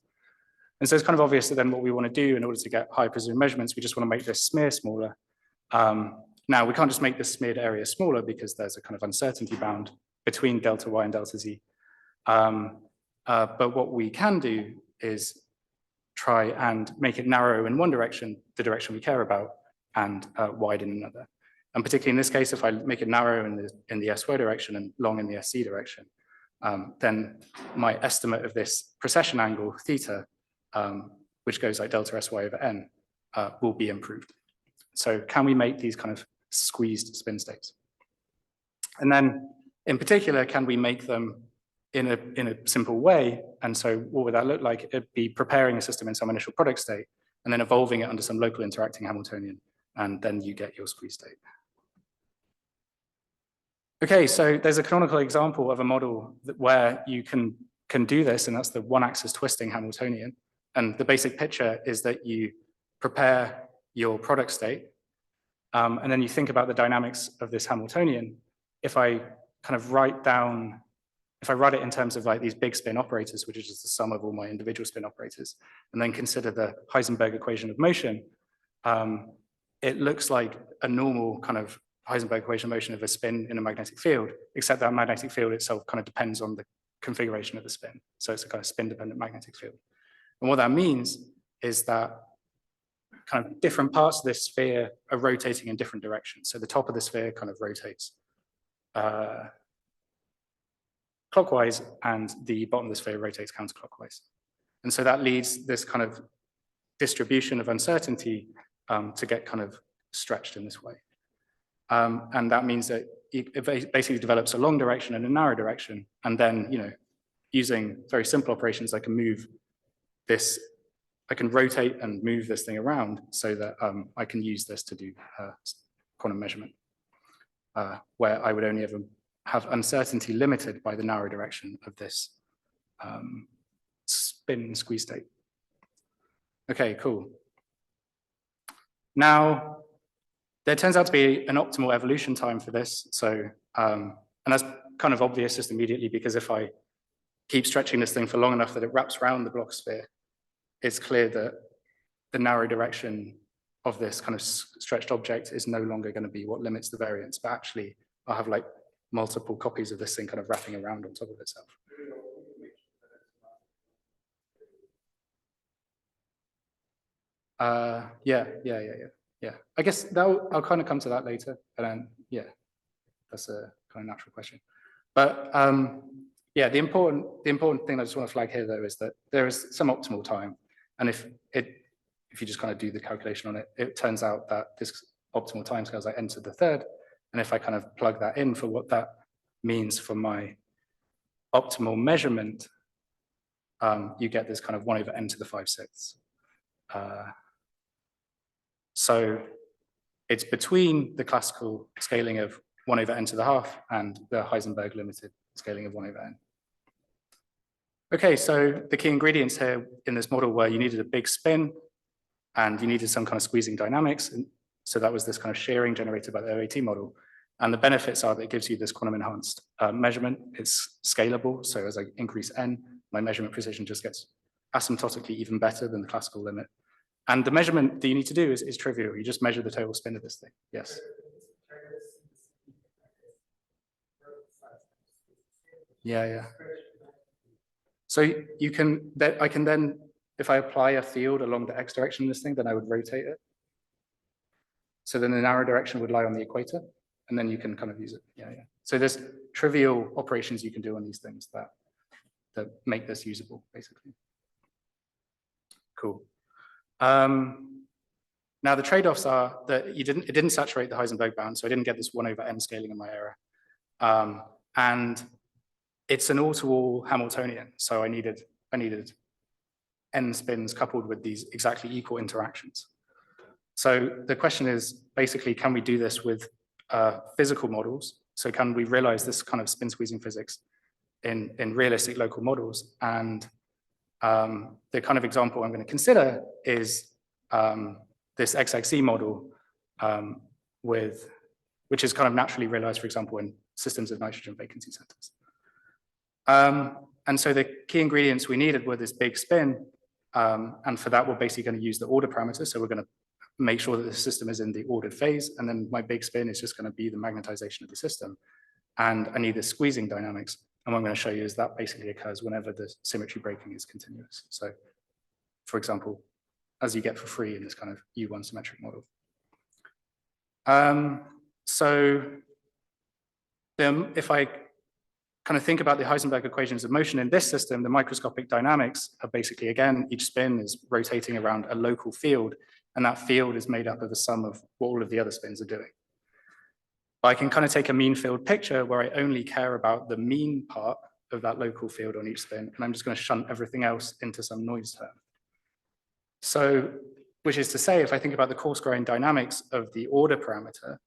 And so it's kind of obvious that then what we want to do in order to get high precision measurements, we just want to make this smear smaller. Now we can't just make this smeared area smaller because there's a kind of uncertainty bound between delta y and delta z. But what we can do is try and make it narrow in one direction, the direction we care about, and wide in another. And particularly in this case, if I make it narrow in the SY direction and long in the SC direction, then my estimate of this precession angle, theta, which goes like delta SY over n, will be improved. So can we make these kind of squeezed spin states? And then in particular, can we make them in a simple way? And so what would that look like? It'd be preparing a system in some initial product state and then evolving it under some local interacting Hamiltonian, and then you get your squeeze state. Okay, so there's a canonical example of a model where you can do this, and that's the one-axis twisting Hamiltonian. And the basic picture is that you prepare your product state, and then you think about the dynamics of this Hamiltonian. If I kind of write it in terms of like these big spin operators, which is just the sum of all my individual spin operators, and then consider the Heisenberg equation of motion, it looks like a normal kind of Heisenberg equation of motion of a spin in a magnetic field, except that magnetic field itself kind of depends on the configuration of the spin. So it's a kind of spin-dependent magnetic field. And what that means is that kind of different parts of this sphere are rotating in different directions. So the top of the sphere kind of rotates clockwise, and the bottom of the sphere rotates counterclockwise. And so that leads this kind of distribution of uncertainty to get kind of stretched in this way. And that means that it basically develops a long direction and a narrow direction. And then, using very simple operations, I can rotate and move this thing around so that I can use this to do quantum measurement, where I would only ever have uncertainty limited by the narrow direction of this spin squeeze state. Okay, cool. Now, there turns out to be an optimal evolution time for this. So, and that's kind of obvious just immediately, because if I keep stretching this thing for long enough that it wraps around the Bloch sphere, it's clear that the narrow direction of this kind of stretched object is no longer going to be what limits the variance, but actually I'll have like multiple copies of this thing kind of wrapping around on top of itself. Yeah. I guess I'll kind of come to that later, and then, yeah, that's a kind of natural question. But yeah, the important thing I just want to flag here, though, is that there is some optimal time, and if you just kind of do the calculation on it, it turns out that this optimal time scale is like n to the third, and if I kind of plug that in for what that means for my optimal measurement, you get this kind of 1 over n to the 5/6. So it's between the classical scaling of 1 over n to the half and the Heisenberg limited scaling of 1 over n. Okay, so the key ingredients here in this model were you needed a big spin and you needed some kind of squeezing dynamics. And so that was this kind of shearing generated by the OAT model. And the benefits are that it gives you this quantum enhanced measurement. It's scalable. So as I increase n, my measurement precision just gets asymptotically even better than the classical limit. And the measurement that you need to do is trivial. You just measure the total spin of this thing. Yes. Yeah. So I can then, if I apply a field along the x direction in this thing, then I would rotate it. So then the narrow direction would lie on the equator, and then you can kind of use it. Yeah. So there's trivial operations you can do on these things that make this usable, basically. Cool. Now the trade-offs are that it didn't saturate the Heisenberg bound, so I didn't get this 1/n scaling in my error. And it's an all-to-all Hamiltonian, so I needed n spins coupled with these exactly equal interactions. So the question is basically, can we do this with physical models? So can we realize this kind of spin squeezing physics in realistic local models? And the kind of example I'm going to consider is this XXE model which is kind of naturally realized, for example, in systems of nitrogen vacancy centers. And so the key ingredients we needed were this big spin. And for that, we're basically going to use the order parameter. So we're going to make sure that the system is in the ordered phase. And then my big spin is just going to be the magnetization of the system. And I need the squeezing dynamics. And what I'm going to show you is that basically occurs whenever the symmetry breaking is continuous. So for example, as you get for free in this kind of U1 symmetric model. So if I kind of think about the Heisenberg equations of motion in this system, the microscopic dynamics are basically, again, each spin is rotating around a local field, and that field is made up of a sum of what all of the other spins are doing. But I can kind of take a mean field picture where I only care about the mean part of that local field on each spin, and I'm just going to shunt everything else into some noise term. So, which is to say, if I think about the coarse grain dynamics of the order parameter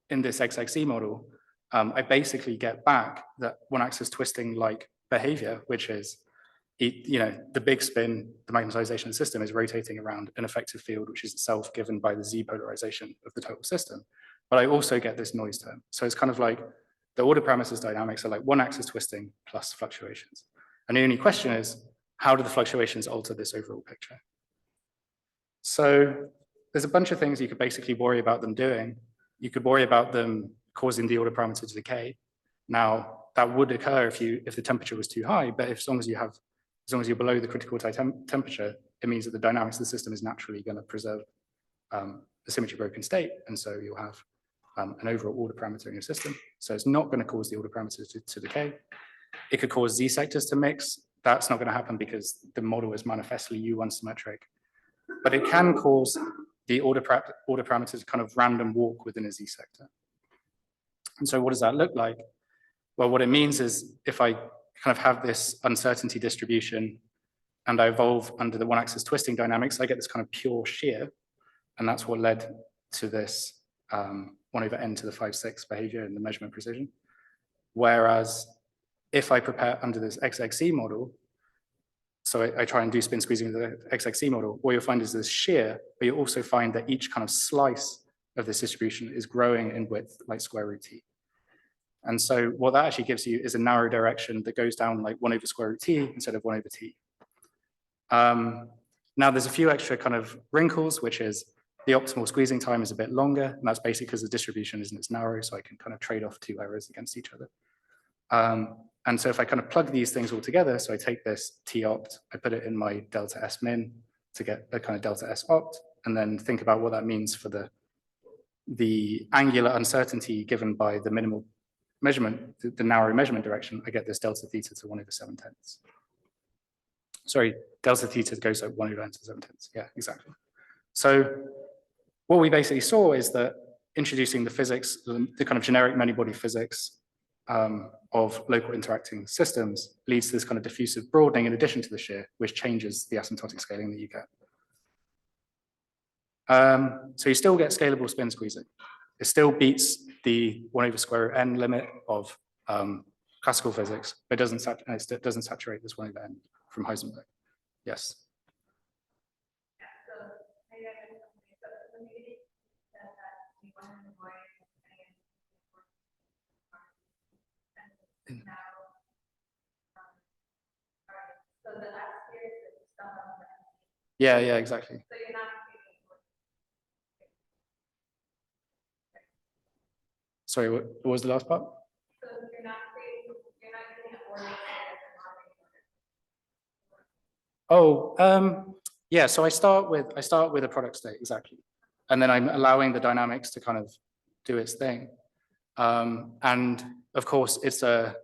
in this XXE model, I basically get back that one-axis twisting-like behavior, which is, the big spin, the magnetization of the system is rotating around an effective field, which is itself given by the Z polarization of the total system. But I also get this noise term. So it's kind of like the order parameters dynamics are like one-axis twisting plus fluctuations. And the only question is, how do the fluctuations alter this overall picture? So there's a bunch of things you could basically worry about them doing. You could worry about them causing the order parameter to decay. Now, that would occur if the temperature was too high, but as long as you're below the critical temperature, it means that the dynamics of the system is naturally going to preserve the symmetry broken state, and so you'll have an overall order parameter in your system. So it's not going to cause the order parameter to decay. It could cause Z sectors to mix. That's not going to happen because the model is manifestly U1 symmetric. But it can cause the order parameter to kind of random walk within a Z sector. And so what does that look like? Well, what it means is if I kind of have this uncertainty distribution and I evolve under the one-axis twisting dynamics, I get this kind of pure shear. And that's what led to this 1/n to the 5/6 behavior in the measurement precision. Whereas if I prepare under this XXE model, so I try and do spin squeezing in the XXE model, what you'll find is this shear, but you'll also find that each kind of slice of this distribution is growing in width like square root t. And so what that actually gives you is a narrow direction that goes down like 1/√t instead of 1/t. Now there's a few extra kind of wrinkles, which is the optimal squeezing time is a bit longer, and that's basically because the distribution isn't as narrow, so I can kind of trade off two errors against each other. And so if I kind of plug these things all together, so I take this T opt, I put it in my delta S min to get a kind of delta S opt, and then think about what that means for the angular uncertainty given by the minimal measurement, the narrow measurement direction, I get this delta theta to 1/7. Sorry, delta theta goes like 1/7. Yeah, exactly. So what we basically saw is that introducing the physics, the kind of generic many-body physics of local interacting systems leads to this kind of diffusive broadening in addition to the shear, which changes the asymptotic scaling that you get. So you still get scalable spin squeezing. It still beats the 1/√n limit of classical physics, but it doesn't saturate this 1/n from Heisenberg. Yes. Yeah, exactly. So you're not Sorry, what was the last part? So you're not getting an order. Oh, yeah. So I start with a product state, exactly, and then I'm allowing the dynamics to kind of do its thing. And of course, it's a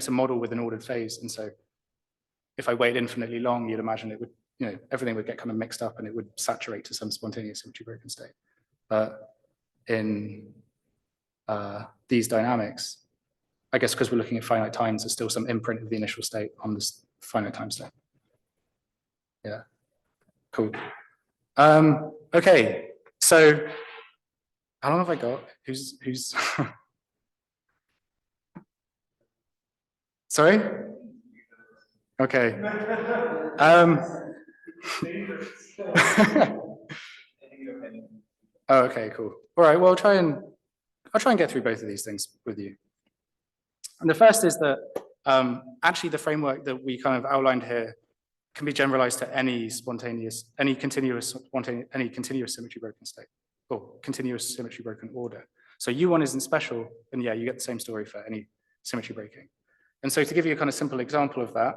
model with an ordered phase, and so if I waited infinitely long, you'd imagine it would, everything would get kind of mixed up and it would saturate to some spontaneous symmetry broken state. But in these dynamics, I guess because we're looking at finite times, there's still some imprint of the initial state on this finite time step. Yeah, cool. Okay, so how long have I got? Who's sorry? Okay. Oh, okay, cool. All right, well, I'll try and get through both of these things with you. And the first is that actually the framework that we kind of outlined here can be generalized to any continuous symmetry broken state, or continuous symmetry broken order. So U1 isn't special, and yeah, you get the same story for any symmetry breaking. And so to give you a kind of simple example of that,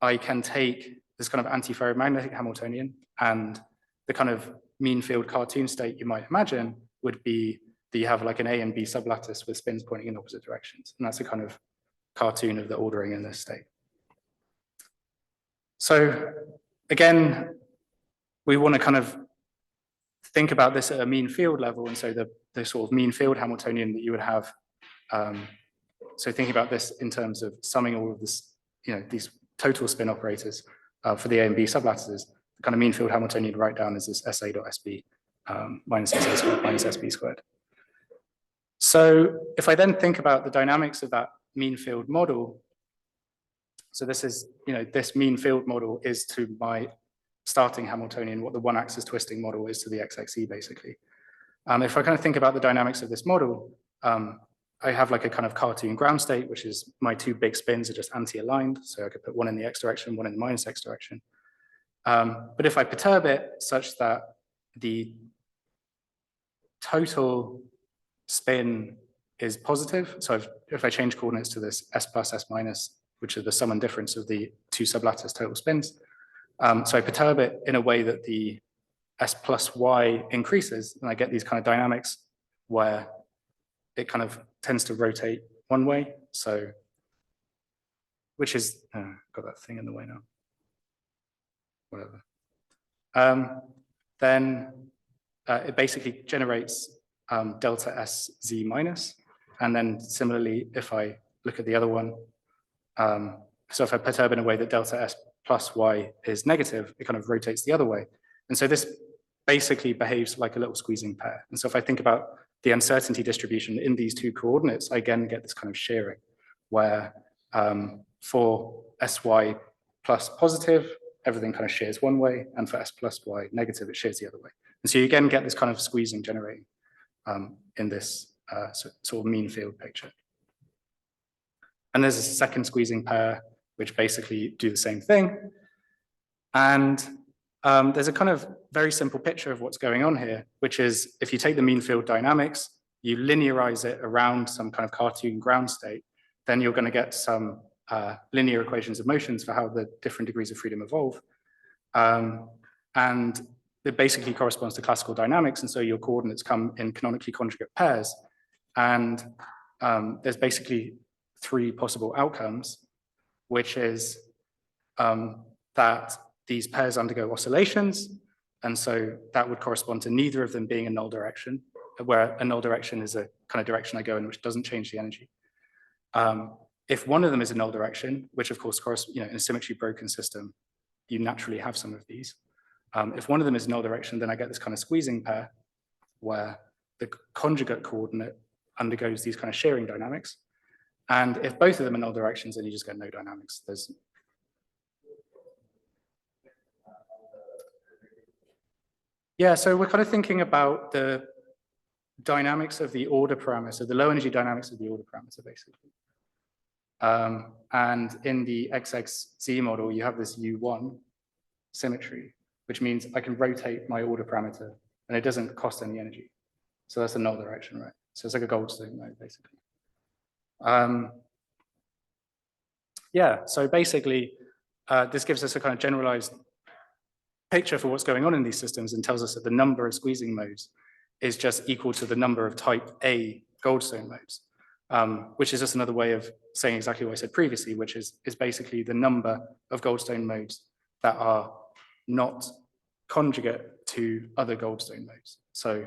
I can take this kind of antiferromagnetic Hamiltonian, and the kind of mean field cartoon state you might imagine would be that you have like an A and B sublattice with spins pointing in opposite directions. And that's a kind of cartoon of the ordering in this state. So again, we want to kind of think about this at a mean field level. And so the sort of mean field Hamiltonian that you would have, so thinking about this in terms of summing all of this, these total spin operators for the A and B sublattices, the kind of mean field Hamiltonian you'd write down is this SA.SB minus SA squared minus SB squared. So if I then think about the dynamics of that mean field model, so this is, this mean field model is to my starting Hamiltonian what the one-axis twisting model is to the XXE, basically. If I kind of think about the dynamics of this model, I have like a kind of cartoon ground state, which is my two big spins are just anti-aligned. So I could put one in the X direction, one in the minus X direction. But if I perturb it such that the total spin is positive, so if I change coordinates to this S plus, S minus, which are the sum and difference of the two sublattice total spins, so I perturb it in a way that the S plus Y increases, and I get these kind of dynamics where it kind of tends to rotate one way. So, which is, got that thing in the way now. Whatever. Then it basically generates delta S Z minus. And then similarly, if I look at the other one, so if I perturb in a way that delta S plus Y is negative, it kind of rotates the other way. And so this basically behaves like a little squeezing pair. And so if I think about the uncertainty distribution in these two coordinates, I again get this kind of shearing where for SY plus positive, everything kind of shears one way, and for S plus Y negative, it shears the other way. And so you again get this kind of squeezing generating in this sort of mean field picture. And there's a second squeezing pair, which basically do the same thing. And there's a kind of very simple picture of what's going on here, which is if you take the mean field dynamics, you linearize it around some kind of cartoon ground state, then you're going to get some linear equations of motions for how the different degrees of freedom evolve. And it basically corresponds to classical dynamics. And so your coordinates come in canonically conjugate pairs. And there's basically three possible outcomes, which is that these pairs undergo oscillations. And so that would correspond to neither of them being a null direction, where a null direction is a kind of direction I go in which doesn't change the energy. If one of them is a null direction, which of course, in a symmetry broken system, you naturally have some of these. If one of them is null direction, then I get this kind of squeezing pair where the conjugate coordinate undergoes these kind of shearing dynamics. And if both of them are null directions, then you just get no dynamics. Yeah, so we're kind of thinking about the dynamics of the order parameter, the low energy dynamics of the order parameter, basically. And in the XXZ model, you have this U1 symmetry, which means I can rotate my order parameter and it doesn't cost any energy. So that's a null direction, right? So it's like a Goldstone mode, basically. Yeah, so basically, this gives us a kind of generalized picture for what's going on in these systems and tells us that the number of squeezing modes is just equal to the number of type A Goldstone modes. which is just another way of saying exactly what I said previously, which is basically the number of Goldstone modes that are not conjugate to other Goldstone modes. So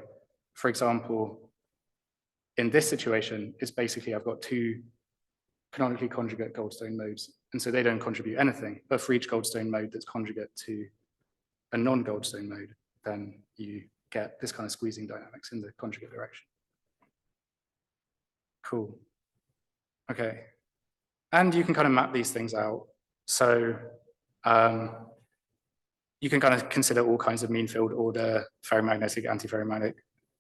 for example, in this situation, it's basically I've got two canonically conjugate Goldstone modes, and so they don't contribute anything. But for each Goldstone mode that's conjugate to a non-Goldstone mode, then you get this kind of squeezing dynamics in the conjugate direction. Cool. Okay. And you can kind of map these things out. So you can kind of consider all kinds of mean field order, ferromagnetic, antiferromagnetic,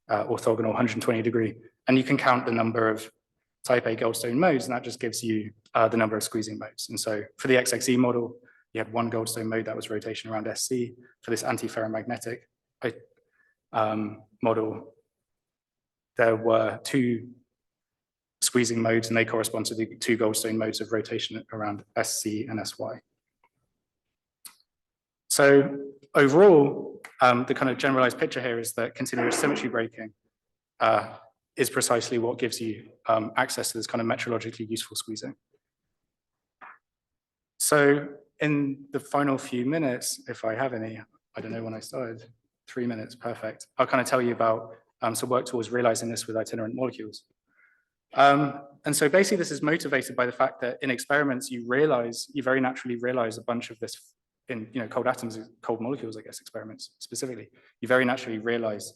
orthogonal, 120 degree, and you can count the number of type A Goldstone modes, and that just gives you the number of squeezing modes. And so for the XXE model, you had one Goldstone mode that was rotation around SC. For this antiferromagnetic model, there were two squeezing modes, and they correspond to the two Goldstone modes of rotation around SC and SY. So overall, the kind of generalized picture here is that continuous symmetry breaking is precisely what gives you access to this kind of metrologically useful squeezing. So in the final few minutes, if I have any, I don't know when I started, 3 minutes, perfect. I'll kind of tell you about some work towards realizing this with itinerant molecules. And so basically this is motivated by the fact that in experiments, you very naturally realize a bunch of this in cold atoms, cold molecules, I guess, experiments specifically. You very naturally realize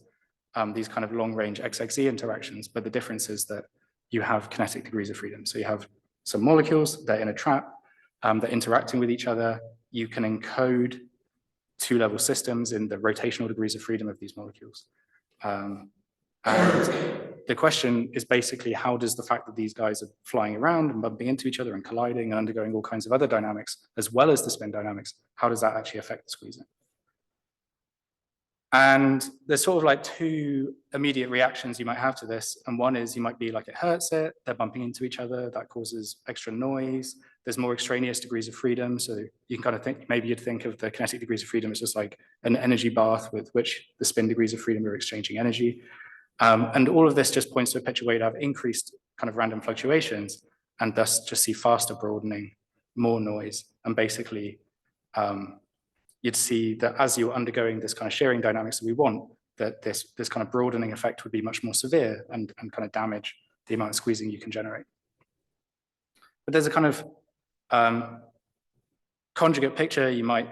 these kind of long range XXE interactions, but the difference is that you have kinetic degrees of freedom. So you have some molecules, they're in a trap, they're interacting with each other. You can encode two-level systems in the rotational degrees of freedom of these molecules. And the question is basically, how does the fact that these guys are flying around and bumping into each other and colliding and undergoing all kinds of other dynamics, as well as the spin dynamics, how does that actually affect the squeezing? And there's sort of like two immediate reactions you might have to this. And one is you might be like, it hurts it, they're bumping into each other, that causes extra noise. There's more extraneous degrees of freedom. So you can kind of think, maybe you'd think of the kinetic degrees of freedom as just like an energy bath with which the spin degrees of freedom are exchanging energy. And all of this just points to a picture where you'd have increased kind of random fluctuations and thus just see faster broadening, more noise, and basically you'd see that as you're undergoing this kind of shearing dynamics that we want, that this kind of broadening effect would be much more severe and kind of damage the amount of squeezing you can generate. But there's a kind of conjugate picture you might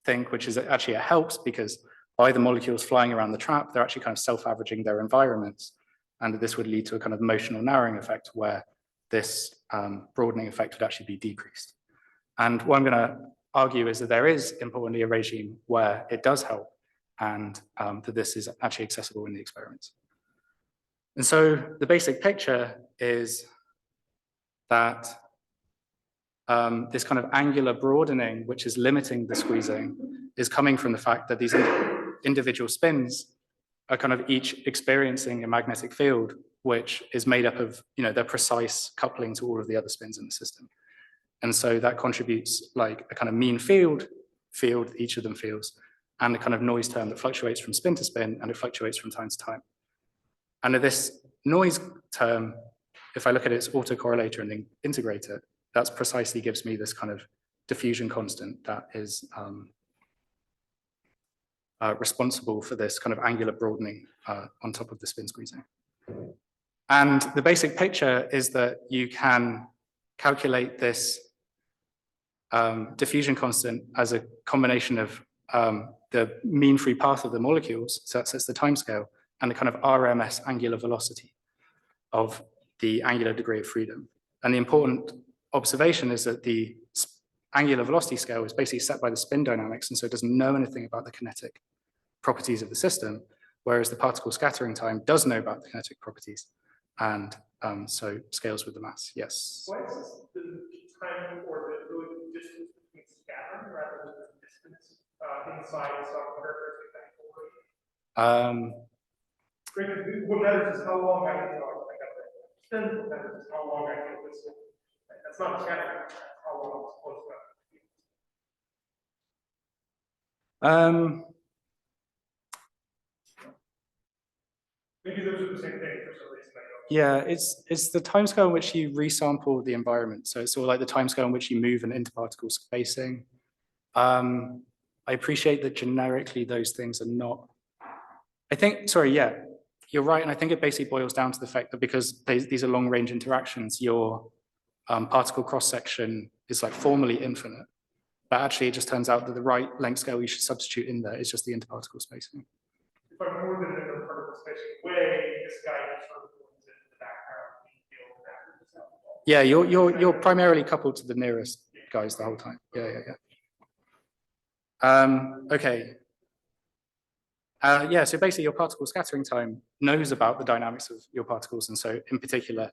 think, which is actually it helps because by the molecules flying around the trap, they're actually kind of self-averaging their environments. And this would lead to a kind of motional narrowing effect where this broadening effect would actually be decreased. And what I'm going to argue is that there is importantly a regime where it does help and that this is actually accessible in the experiments. And so the basic picture is that this kind of angular broadening, which is limiting the squeezing, is coming from the fact that these individual spins are kind of each experiencing a magnetic field, which is made up of, their precise coupling to all of the other spins in the system. And so that contributes like a kind of mean field each of them feels, and a kind of noise term that fluctuates from spin to spin, and it fluctuates from time to time. And this noise term, if I look at its autocorrelator and then integrate it, that's precisely gives me this kind of diffusion constant that is responsible for this kind of angular broadening on top of the spin squeezing. And the basic picture is that you can calculate this diffusion constant as a combination of the mean free path of the molecules, so that sets the time scale, and the kind of RMS angular velocity of the angular degree of freedom. And the important observation is that the angular velocity scale is basically set by the spin dynamics, and so it doesn't know anything about the kinetic properties of the system, whereas the particle scattering time does know about the kinetic properties, and so scales with the mass. Yes? What is the time or the relative distance between scattering rather than the distance inside some characteristic angle? What matters is how long I can spend, what matters is how long I can listen. That's not scattering, that's how long it's supposed to. Maybe those are the same thing for some reason, I don't Yeah, it's the timescale in which you resample the environment. So it's sort of like the timescale in which you move an interparticle spacing. I appreciate that generically those things are not. I think, sorry, yeah, you're right. And I think it basically boils down to the fact that because these are long range interactions, your particle cross section is like formally infinite. But actually, it just turns out that the right length scale you should substitute in there is just the interparticle spacing. If I'm more than an particle spacing away, this guy just sort of blends into the background. Yeah, you're primarily coupled to the nearest guys the whole time. Yeah. Okay. Yeah, so basically your particle scattering time knows about the dynamics of your particles. And so in particular,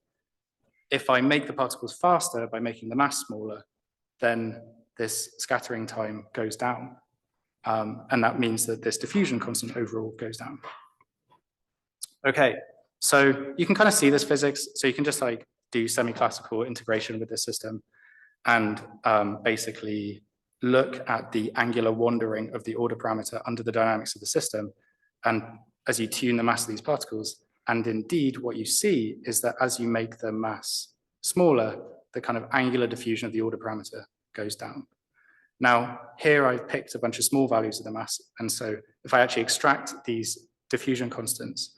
if I make the particles faster by making the mass smaller, then this scattering time goes down. And that means that this diffusion constant overall goes down. Okay, so you can kind of see this physics. So you can just like do semi-classical integration with this system and basically look at the angular wandering of the order parameter under the dynamics of the system. And as you tune the mass of these particles, and indeed what you see is that as you make the mass smaller, the kind of angular diffusion of the order parameter goes down. Now, here I've picked a bunch of small values of the mass. And so if I actually extract these diffusion constants,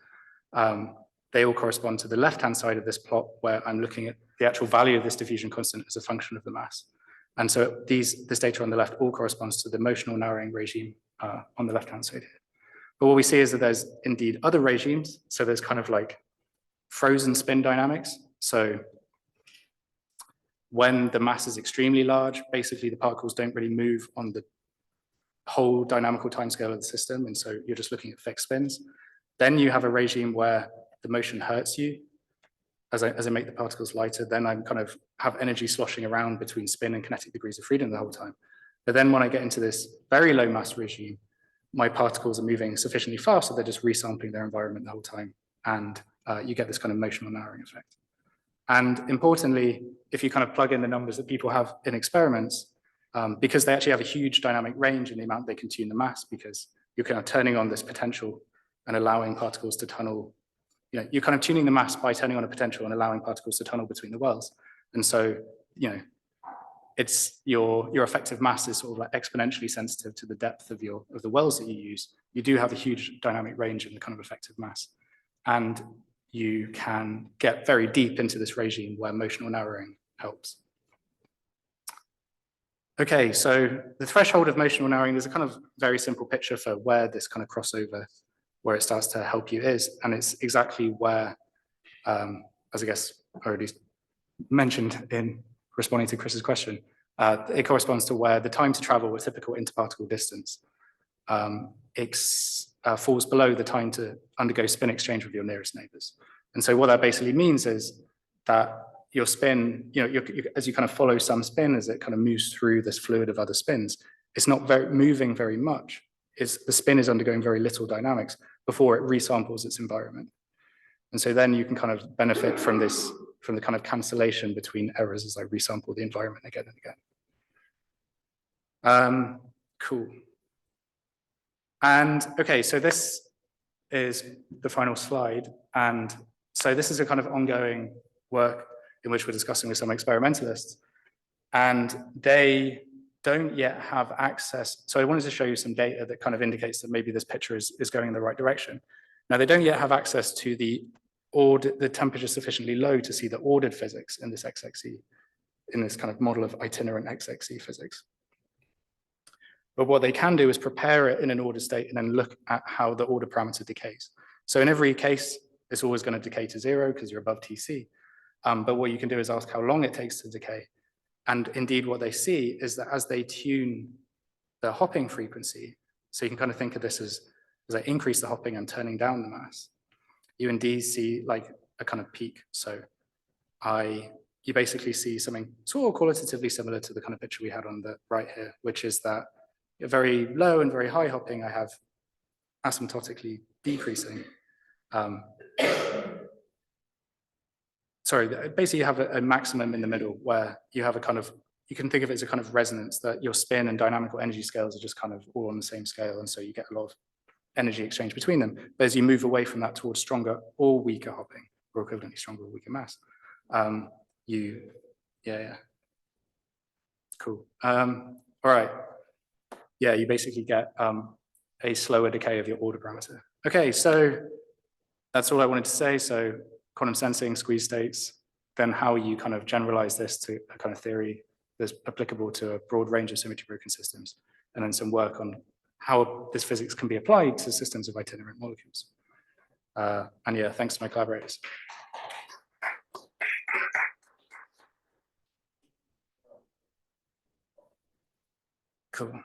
they all correspond to the left-hand side of this plot where I'm looking at the actual value of this diffusion constant as a function of the mass. And so this data on the left all corresponds to the motional narrowing regime on the left-hand side here. But what we see is that there's indeed other regimes. So there's kind of like frozen spin dynamics. So when the mass is extremely large, basically the particles don't really move on the whole dynamical timescale of the system. And so you're just looking at fixed spins. Then you have a regime where the motion hurts you. As I make the particles lighter, then I kind of have energy sloshing around between spin and kinetic degrees of freedom the whole time. But then when I get into this very low mass regime, my particles are moving sufficiently fast, so they're just resampling their environment the whole time. And you get this kind of motional narrowing effect. And importantly, if you kind of plug in the numbers that people have in experiments, because they actually have a huge dynamic range in the amount they can tune the mass, because you're kind of turning on this potential and allowing particles to tunnel. You know, you're kind of tuning the mass by turning on a potential and allowing particles to tunnel between the wells. And so, you know, it's your effective mass is sort of like exponentially sensitive to the depth of the wells that you use. You do have a huge dynamic range in the kind of effective mass. And you can get very deep into this regime where motional narrowing helps. Okay, so the threshold of motional narrowing, there's a kind of very simple picture for where this kind of crossover, where it starts to help you is, and it's exactly where, as I guess I already mentioned in responding to Chris's question, it corresponds to where the time to travel a typical interparticle distance falls below the time to undergo spin exchange with your nearest neighbors. And so what that basically means is that your spin, you know, as you kind of follow some spin, as it kind of moves through this fluid of other spins, it's not moving very much. The spin is undergoing very little dynamics before it resamples its environment. And so then you can kind of benefit from this, from the kind of cancellation between errors as I resample the environment again and again. Cool. And okay, so this is the final slide. And so this is a kind of ongoing work in which we're discussing with some experimentalists. And they don't yet have access. So I wanted to show you some data that kind of indicates that maybe this picture is going in the right direction. Now, they don't yet have access to the temperature sufficiently low to see the ordered physics in this XXE, in this kind of model of itinerant XXE physics. But what they can do is prepare it in an ordered state and then look at how the order parameter decays. So in every case, it's always going to decay to 0 because you're above TC. But what you can do is ask how long it takes to decay. And indeed, what they see is that as they tune the hopping frequency, so you can kind of think of this as I increase the hopping and turning down the mass, you indeed see like a kind of peak. So you basically see something sort of qualitatively similar to the kind of picture we had on the right here, which is that very low and very high hopping, I have asymptotically decreasing. Sorry, basically you have a maximum in the middle where you have a kind of, you can think of it as a kind of resonance that your spin and dynamical energy scales are just kind of all on the same scale. And so you get a lot of energy exchange between them. But as you move away from that towards stronger or weaker hopping, or equivalently stronger or weaker mass, yeah. Cool. All right. Yeah, you basically get a slower decay of your order parameter. Okay, so that's all I wanted to say. So quantum sensing, squeeze states, then how you kind of generalize this to a kind of theory that's applicable to a broad range of symmetry broken systems, and then some work on how this physics can be applied to systems of itinerant molecules. And yeah, thanks to my collaborators. Cool.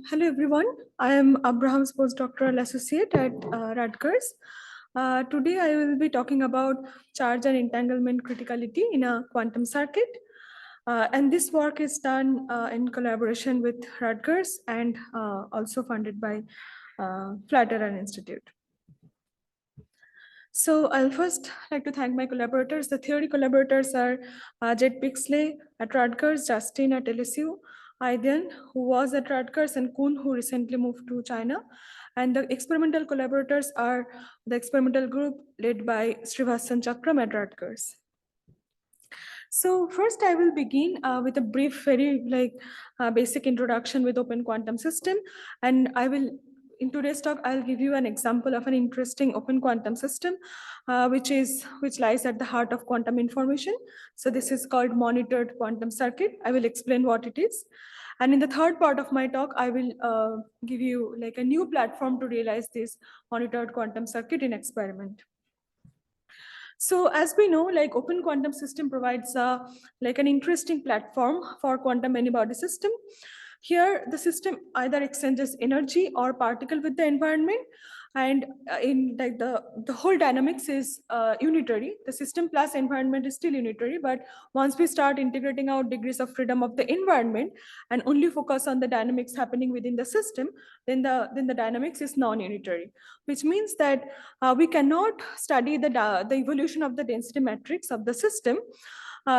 Hello, everyone. I am Abraham's postdoctoral associate at Rutgers. Today, I will be talking about charge and entanglement criticality in a quantum circuit. And this work is done in collaboration with Rutgers and also funded by Flatiron Institute. So I'll first like to thank my collaborators. The theory collaborators are Jed Pixley at Rutgers, Justin at LSU, Aiden, who was at Rutgers, and Kuhn, who recently moved to China. And the experimental collaborators are the experimental group led by Srivasan Chakram at Rutgers. So first I will begin with a brief, very basic introduction with open quantum system. And in today's talk, I'll give you an example of an interesting open quantum system, which lies at the heart of quantum information. So this is called monitored quantum circuit. I will explain what it is. And in the third part of my talk, I will give you like a new platform to realize this monitored quantum circuit in experiment. So as we know, like open quantum system provides like an interesting platform for quantum many-body system. Here, the system either exchanges energy or particle with the environment, and in like the whole dynamics is unitary. The system plus environment is still unitary, but once we start integrating out degrees of freedom of the environment and only focus on the dynamics happening within the system, then the dynamics is non-unitary, which means that we cannot study the evolution of the density matrix of the system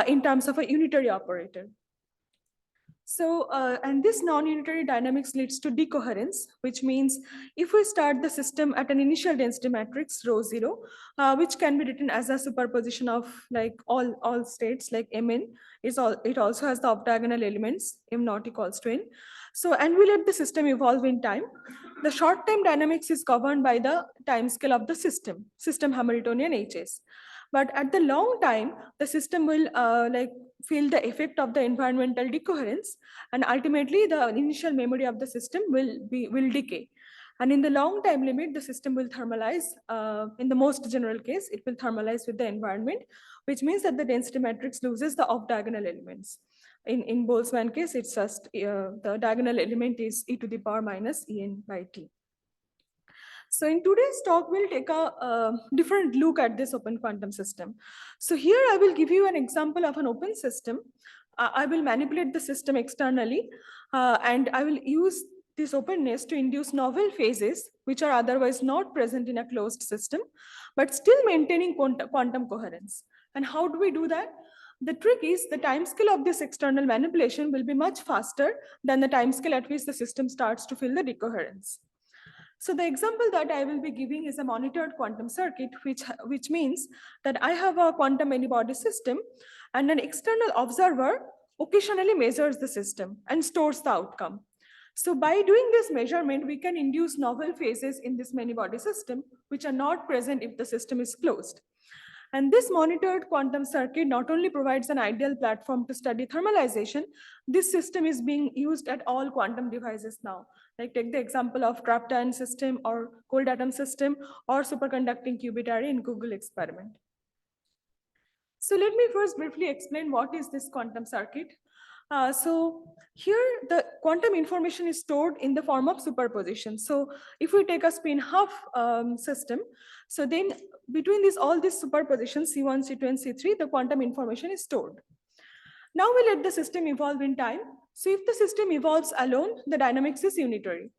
in terms of a unitary operator. So, and this non-unitary dynamics leads to decoherence, which means if we start the system at an initial density matrix, rho 0, which can be written as a superposition of like all states like Mn, it also has the off-diagonal elements, M naught equals to N. So, and we let the system evolve in time. The short-time dynamics is governed by the time scale of the system Hamiltonian Hs. But at the long time, the system will feel the effect of the environmental decoherence, and ultimately the initial memory of the system will decay. And in the long time limit, the system will thermalize. In the most general case, it will thermalize with the environment, which means that the density matrix loses the off-diagonal elements. In Boltzmann case, it's just the diagonal element is e to the power minus En by t. So in today's talk, we'll take a different look at this open quantum system. So here I will give you an example of an open system. I will manipulate the system externally, and I will use this openness to induce novel phases, which are otherwise not present in a closed system, but still maintaining quantum coherence. And how do we do that? The trick is the timescale of this external manipulation will be much faster than the timescale at which the system starts to feel the decoherence. So the example that I will be giving is a monitored quantum circuit, which means that I have a quantum many-body system, and an external observer occasionally measures the system and stores the outcome. So by doing this measurement, we can induce novel phases in this many-body system, which are not present if the system is closed. And this monitored quantum circuit not only provides an ideal platform to study thermalization, this system is being used at all quantum devices now. Like take the example of trapped ion system or cold atom system or superconducting qubit array in Google experiment. So let me first briefly explain what is this quantum circuit. So here the quantum information is stored in the form of superposition. So if we take a spin half system, so then between all these superpositions, C1, C2, and C3, the quantum information is stored. Now we let the system evolve in time. So if the system evolves alone, the dynamics is unitary.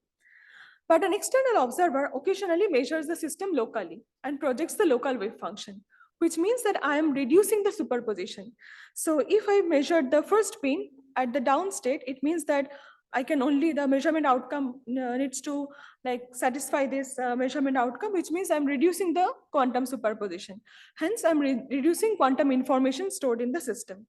But an external observer occasionally measures the system locally and projects the local wave function, which means that I am reducing the superposition. So if I measured the first spin at the down state, it means that I can only, the measurement outcome needs to like satisfy this measurement outcome, which means I'm reducing the quantum superposition. Hence, I'm reducing quantum information stored in the system.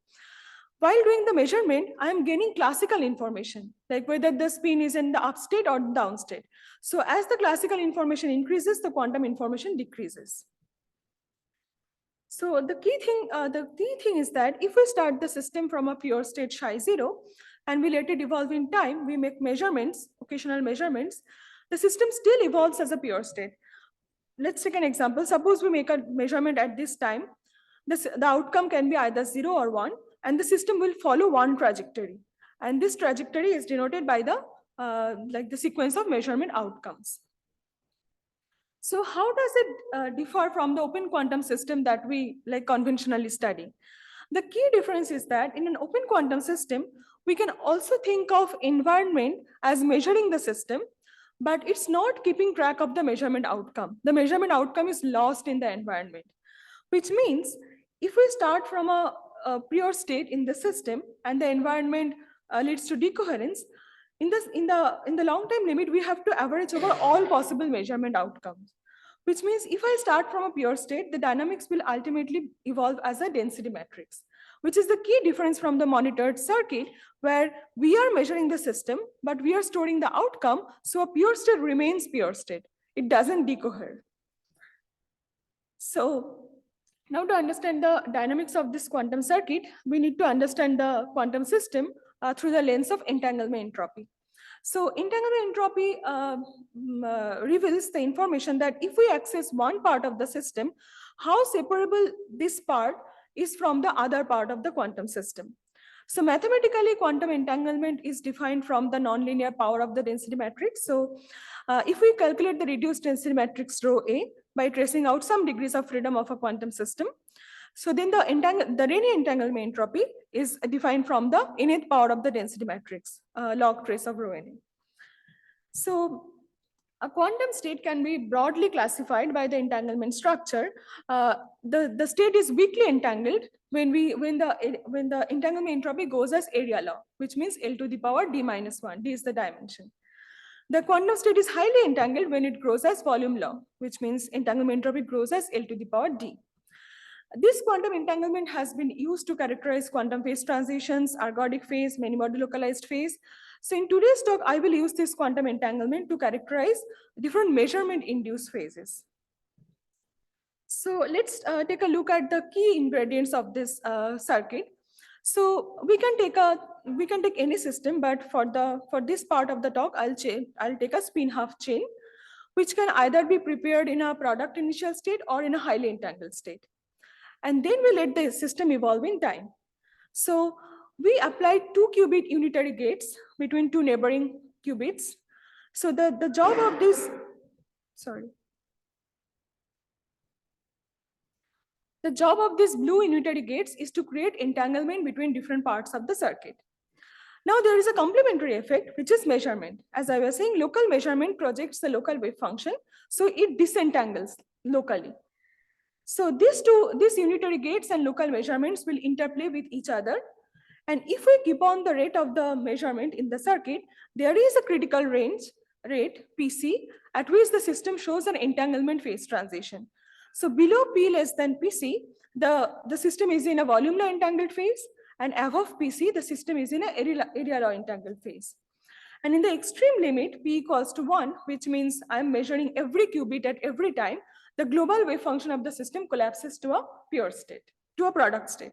While doing the measurement, I'm gaining classical information, like whether the spin is in the up state or down state. So as the classical information increases, the quantum information decreases. So the key thing is that if we start the system from a pure state Ψ0 and we let it evolve in time, we make measurements, occasional measurements, the system still evolves as a pure state. Let's take an example. Suppose we make a measurement at this time. The outcome can be either 0 or 1, and the system will follow one trajectory. And this trajectory is denoted by the the sequence of measurement outcomes. So how does it differ from the open quantum system that we conventionally study? The key difference is that in an open quantum system, we can also think of environment as measuring the system, but it's not keeping track of the measurement outcome. The measurement outcome is lost in the environment, which means if we start from a pure state in the system and the environment leads to decoherence, in the long time limit, we have to average over all possible measurement outcomes, which means if I start from a pure state, the dynamics will ultimately evolve as a density matrix, which is the key difference from the monitored circuit, where we are measuring the system, but we are storing the outcome, so a pure state remains pure state. It doesn't decohere. So now to understand the dynamics of this quantum circuit, we need to understand the quantum system through the lens of entanglement entropy. So entanglement entropy reveals the information that if we access one part of the system, how separable this part is from the other part of the quantum system. So mathematically, quantum entanglement is defined from the nonlinear power of the density matrix. So if we calculate the reduced density matrix rho A by tracing out some degrees of freedom of a quantum system, so then the Rayleigh entanglement entropy is defined from the innate power of the density matrix, log trace of rho n. So a quantum state can be broadly classified by the entanglement structure. The state is weakly entangled when the entanglement entropy goes as area law, which means L to the power d minus 1, d is the dimension. The quantum state is highly entangled when it grows as volume law, which means entanglement entropy grows as L to the power d. This quantum entanglement has been used to characterize quantum phase transitions, ergodic phase, many-mode localized phase. So in today's talk, I will use this quantum entanglement to characterize different measurement-induced phases. So let's take a look at the key ingredients of this circuit. So we can take any system, but for this part of the talk, I'll take a spin half chain, which can either be prepared in a product initial state or in a highly entangled state. And then we let the system evolve in time. So we applied 2 qubit unitary gates between 2 neighboring qubits. So the job of this, the job of these blue unitary gates is to create entanglement between different parts of the circuit. Now there is a complementary effect, which is measurement. As I was saying, local measurement projects the local wave function, so it disentangles locally. So these unitary gates and local measurements will interplay with each other. And if we keep on the rate of the measurement in the circuit, there is a critical rate, PC, at which the system shows an entanglement phase transition. So below P less than PC, the system is in a volume law entangled phase, and above PC, the system is in an area law entangled phase. And in the extreme limit, P equals to 1, which means I'm measuring every qubit at every time, the global wave function of the system collapses to a pure state, to a product state.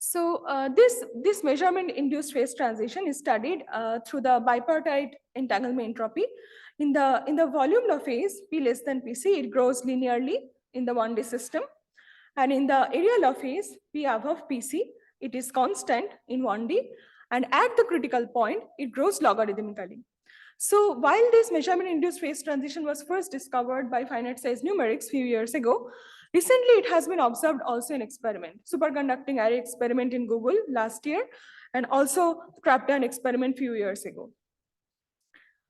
So this measurement-induced phase transition is studied through the bipartite entanglement entropy. In the volume law phase, P less than Pc, it grows linearly in the 1D system. And in the area law phase, P above Pc, it is constant in 1D. And at the critical point, it grows logarithmically. So while this measurement-induced phase transition was first discovered by finite size numerics few years ago, recently it has been observed also in experiment, superconducting array experiment in Google last year, and also Kraptan experiment few years ago.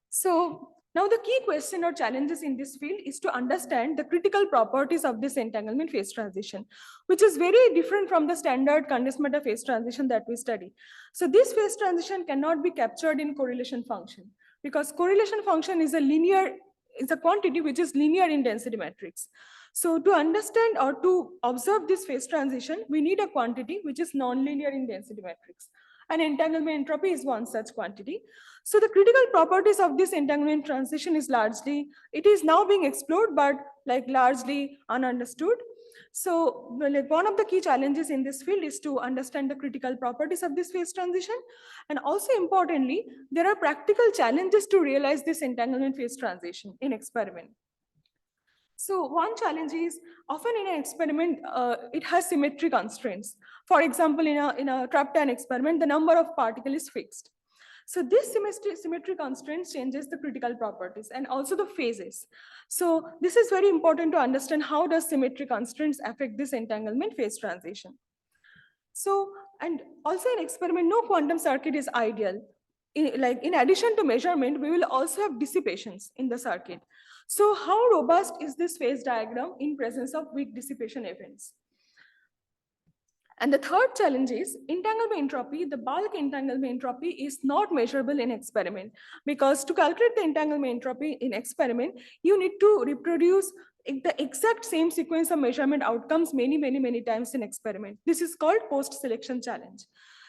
So now the key question or challenges in this field is to understand the critical properties of this entanglement phase transition, which is very different from the standard condensed matter phase transition that we study. So this phase transition cannot be captured in correlation function, because correlation function is a quantity which is linear in density matrix. So to understand or to observe this phase transition, we need a quantity which is nonlinear in density matrix. And entanglement entropy is one such quantity. So the critical properties of this entanglement transition is it is now being explored, but largely ununderstood. So one of the key challenges in this field is to understand the critical properties of this phase transition. And also importantly, there are practical challenges to realize this entanglement phase transition in experiment. So one challenge is often in an experiment, it has symmetry constraints. For example, in a Kraptan experiment, the number of particles is fixed. So this symmetry constraints changes the critical properties and also the phases. So this is very important to understand how does symmetry constraints affect this entanglement phase transition. So, and also in experiment, no quantum circuit is ideal. In addition to measurement, we will also have dissipations in the circuit. So how robust is this phase diagram in presence of weak dissipation events? And the third challenge is entanglement entropy. The bulk entanglement entropy is not measurable in experiment, because to calculate the entanglement entropy in experiment, you need to reproduce the exact same sequence of measurement outcomes many times in experiment. This is called post-selection challenge.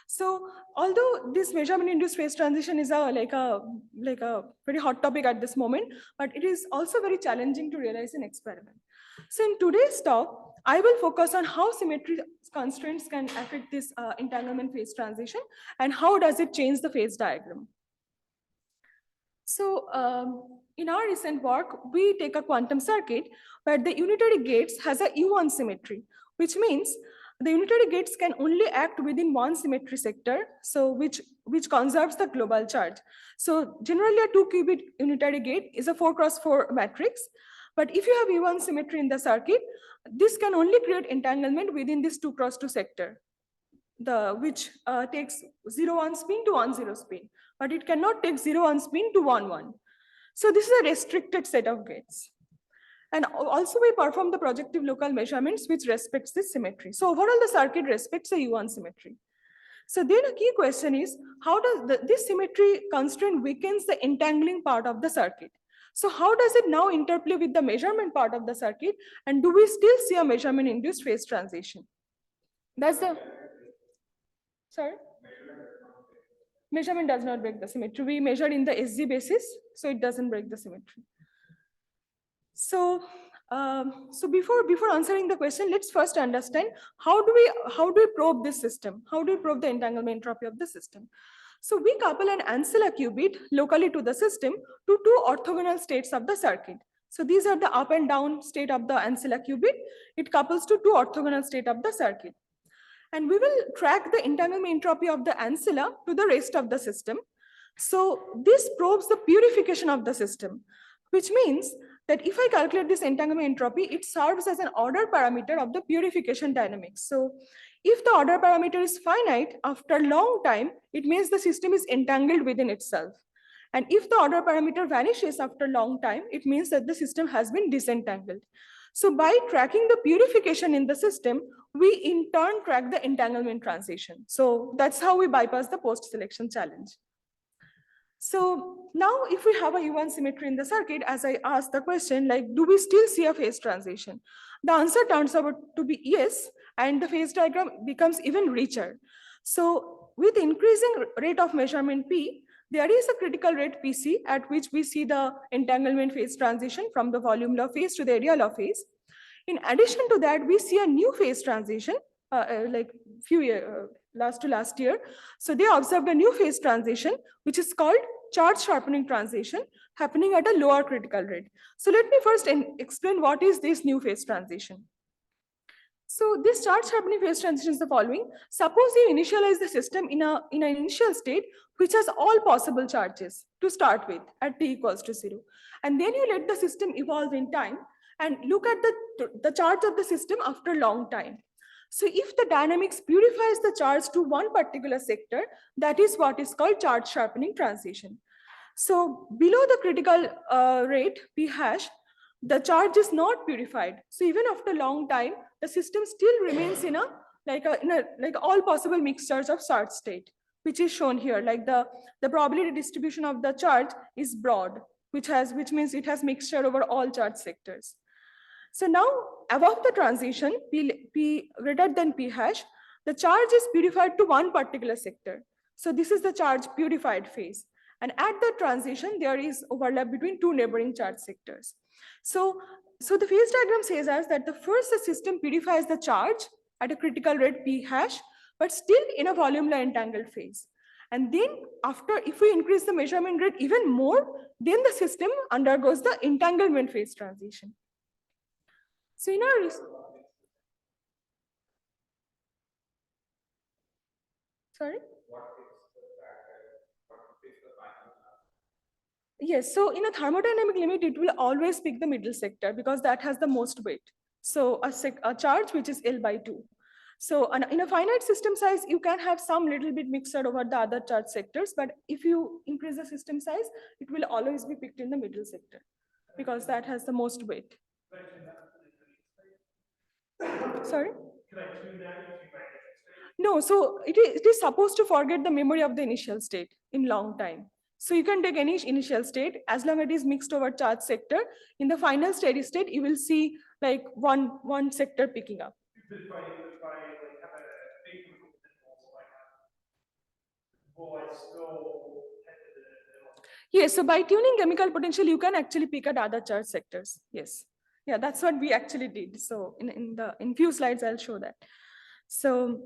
So although this measurement-induced phase transition is a very hot topic at this moment, but it is also very challenging to realize in experiment. So in today's talk, I will focus on how symmetry constraints can affect this entanglement phase transition and how does it change the phase diagram. So in our recent work, we take a quantum circuit where the unitary gates has a U1 symmetry, which means the unitary gates can only act within one symmetry sector, so which conserves the global charge. So generally a 2-qubit unitary gate is a 4x4 matrix. But if you have U1 symmetry in the circuit, this can only create entanglement within this 2x2 sector, which takes 0-1 spin to 1-0 spin, but it cannot take 0-1 spin to 1-1. So this is a restricted set of gates. And also we perform the projective local measurements which respects this symmetry. So overall the circuit respects a U1 symmetry. So then a key question is, how does this symmetry constraint weakens the entangling part of the circuit? So how does it now interplay with the measurement part of the circuit? And do we still see a measurement-induced phase transition? That's the, sorry? Measurement does not break the symmetry. We measured in the SG basis, so it doesn't break the symmetry. So, before answering the question, let's first understand how do we probe this system? How do we probe the entanglement entropy of the system? So we couple an ancilla qubit locally to the system to 2 orthogonal states of the circuit. So these are the up and down state of the ancilla qubit. It couples to 2 orthogonal state of the circuit. And we will track the entanglement entropy of the ancilla to the rest of the system. So this probes the purification of the system, which means that if I calculate this entanglement entropy, it serves as an order parameter of the purification dynamics. So if the order parameter is finite after a long time, it means the system is entangled within itself. And if the order parameter vanishes after a long time, it means that the system has been disentangled. So by tracking the purification in the system, we in turn track the entanglement transition. So that's how we bypass the post-selection challenge. So now if we have a U1 symmetry in the circuit, as I asked the question, do we still see a phase transition? The answer turns out to be yes, and the phase diagram becomes even richer. So with increasing rate of measurement P, There is a critical rate PC at which we see the entanglement phase transition from the volume law phase to the area law phase. In addition to that, we see a new phase transition, like last year. So they observed a new phase transition, which is called charge sharpening transition, happening at a lower critical rate. So let me first explain what is this new phase transition. So this charge sharpening phase transition is the following. Suppose you initialize the system in an initial state which has all possible charges to start with at t equals to 0. And then you let the system evolve in time and look at the charge of the system after a long time. So if the dynamics purifies the charge to one particular sector, that is what is called charge sharpening transition. So below the critical rate p hash, the charge is not purified. So even after a long time, the system still remains in a like all possible mixtures of charge state, which is shown here. Like the probability distribution of the charge is broad, which means it has mixture over all charge sectors. So now above the transition, p greater than p hash, the charge is purified to one particular sector. So this is the charge purified phase. And at the transition, there is overlap between two neighboring charge sectors. So the phase diagram says us that the first the system purifies the charge at a critical rate p hash, but still in a volume law entangled phase. And then after, if we increase the measurement rate even more, then the system undergoes the entanglement phase transition. So in our sorry? Yes, so in a thermodynamic limit, it will always pick the middle sector because that has the most weight. So a charge which is L by 2. So in a finite system size, you can have some little bit mixed over the other charge sectors, but if you increase the system size, it will always be picked in the middle sector because that has the most weight. Sorry? No, so it is supposed to forget the memory of the initial state in long time. So you can take any initial state as long as it is mixed over charge sector. In the final steady state, you will see like one sector picking up. Yes, so by tuning chemical potential, you can actually pick at other charge sectors. Yes. Yeah, that's what we actually did. So in few slides, I'll show that. So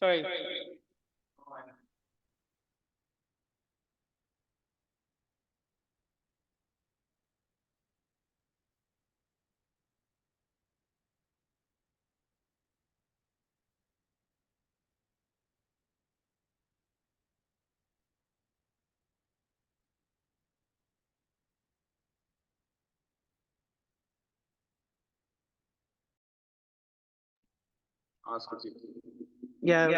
Sorry. Yeah.